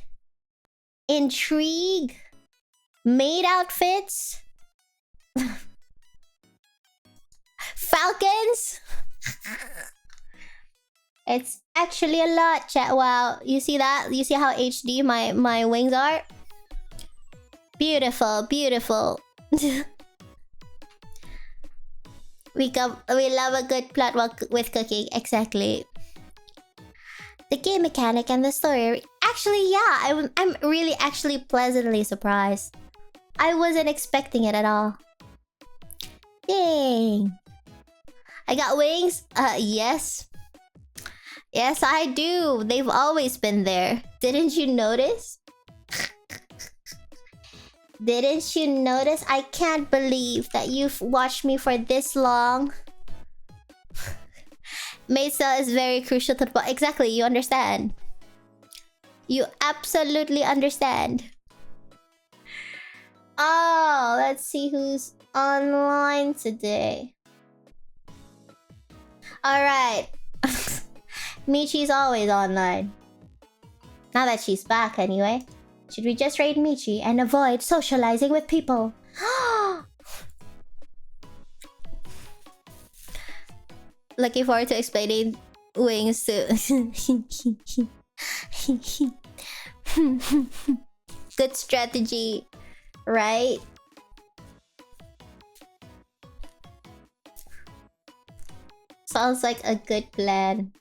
intrigue. Maid outfits. Falcons. It's actually a lot, chat. Wow, you see that? You see how HD my wings are? Beautiful. We love a good plot with cooking. Exactly. The game mechanic and the story. Actually, yeah, I'm really actually pleasantly surprised. I wasn't expecting it at all. Dang. I got wings? Yes. Yes, I do. They've always been there. Didn't you notice? Didn't you notice? I can't believe that you've watched me for this long. Mesa is very crucial to the plot. Exactly, you understand. You absolutely understand. Oh, let's see who's online today. Alright. Michi's always online. Now that she's back, anyway. Should we just raid Michi and avoid socializing with people? Looking forward to explaining wings to... Good strategy, right? Sounds like a good plan.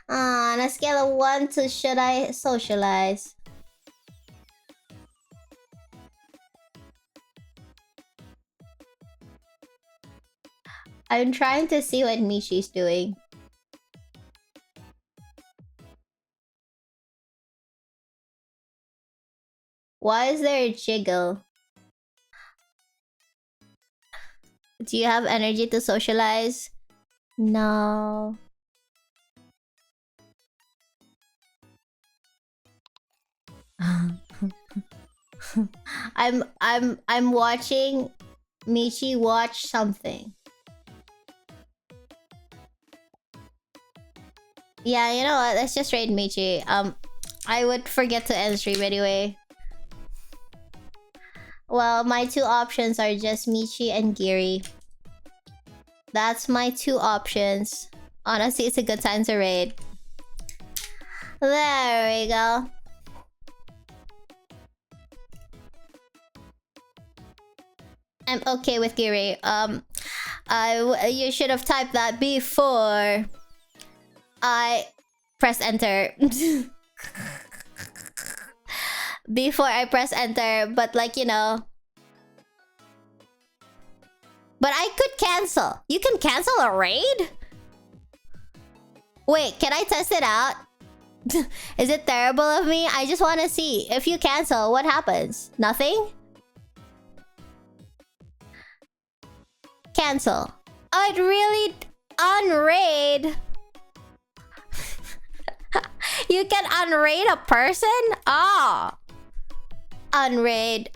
On a scale of 1 to should I socialize? I'm trying to see what Michi's doing. Why is there a jiggle? Do you have energy to socialize? No. I'm watching Michi watch something. Yeah, you know what? Let's just raid Michi. I would forget to end stream anyway. Well, my two options are just Michi and Giri. That's my two options. Honestly, it's a good time to raid. There we go. I'm okay with Giri. You should have typed that before I press enter. Before I press enter, but like, you know. But I could cancel. You can cancel a raid? Wait, can I test it out? Is it terrible of me? I just want to see. If you cancel, what happens? Nothing? Cancel. Oh, it really unraid. You can unraid a person? Oh. Unraid.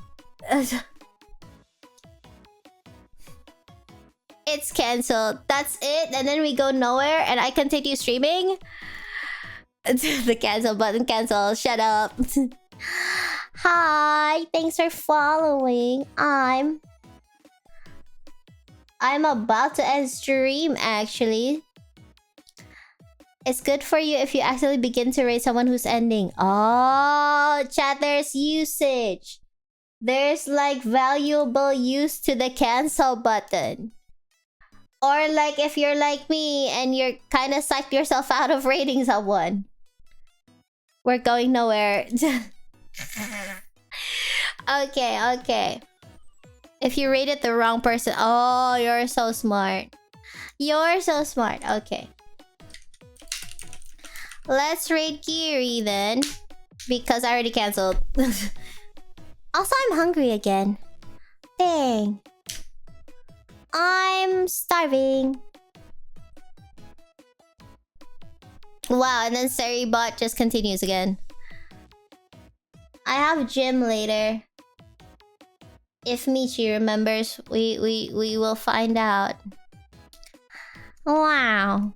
It's cancelled. That's it. And then we go nowhere and I continue streaming. The cancel button cancel. Shut up. Hi. Thanks for following. I'm about to end stream, actually. It's good for you if you actually begin to rate someone who's ending. Oh, chat, there's usage. There's like valuable use to the cancel button. Or like if you're like me and you're kind of psyched yourself out of rating someone. We're going nowhere. Okay. If you rated the wrong person. Oh, you're so smart. You're so smart. Okay. Let's rate Giri then. Because I already cancelled. Also, I'm hungry again. Dang. I'm starving. Wow, and then Seribot just continues again. I have gym later. If Michi remembers, we will find out. Wow.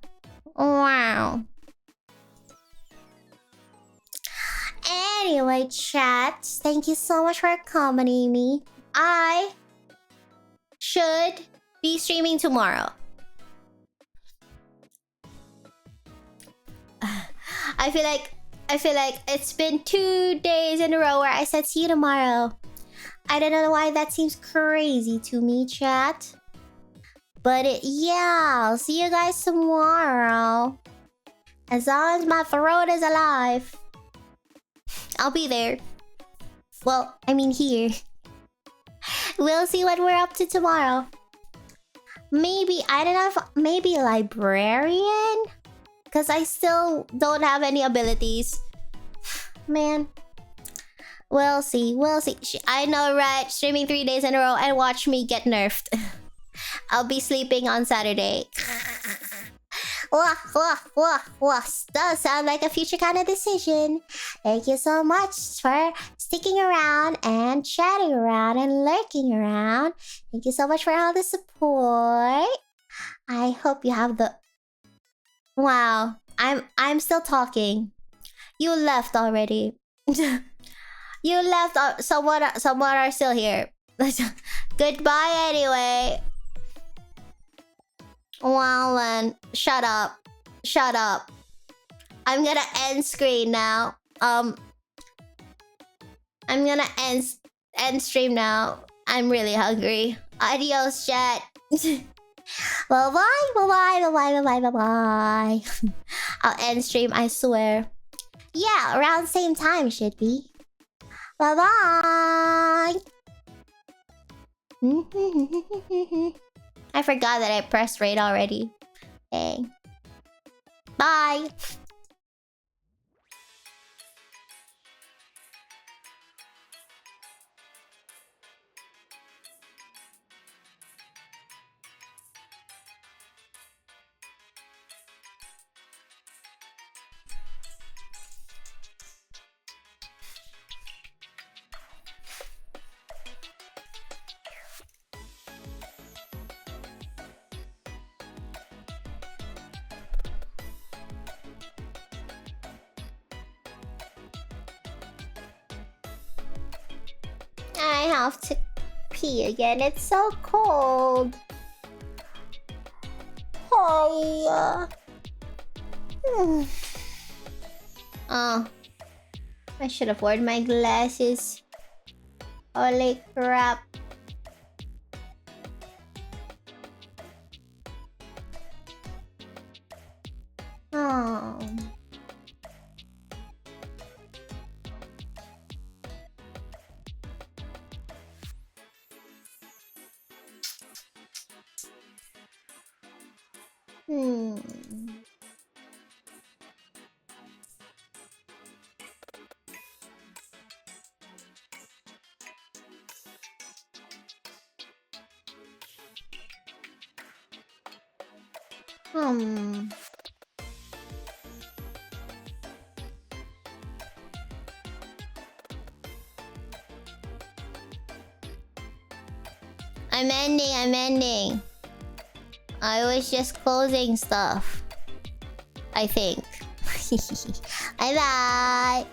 Anyway, chat, thank you so much for accompanying me. I should be streaming tomorrow. I feel like it's been 2 days in a row where I said see you tomorrow. I don't know why that seems crazy to me, chat. But yeah, I'll see you guys tomorrow. As long as my throat is alive. I'll be there. Well, I mean here. We'll see what we're up to tomorrow. Maybe, I don't know if... Maybe librarian? Because I still don't have any abilities. Man. We'll see. I know, right? Streaming 3 days in a row and watch me get nerfed. I'll be sleeping on Saturday. Does sound like a future kind of decision. Thank you so much for sticking around and chatting around and lurking around. Thank you so much for all the support. I hope you have the... Wow. I'm still talking. You left already. You left. Someone are still here. Goodbye anyway. Well then, shut up. Shut up. I'm gonna end screen now. I'm gonna end stream now. I'm really hungry. Adios, chat. Bye bye, bye bye, bye bye, bye bye, bye bye. I'll end stream, I swear. Yeah, around same time should be. Bye bye. I forgot that I pressed rate already. Dang. Bye. I have to pee again. It's so cold. Oh, oh, I should have worn my glasses. Holy crap. Oh. Hmm. Hmm. I'm ending. I was just closing stuff. I think. Bye bye.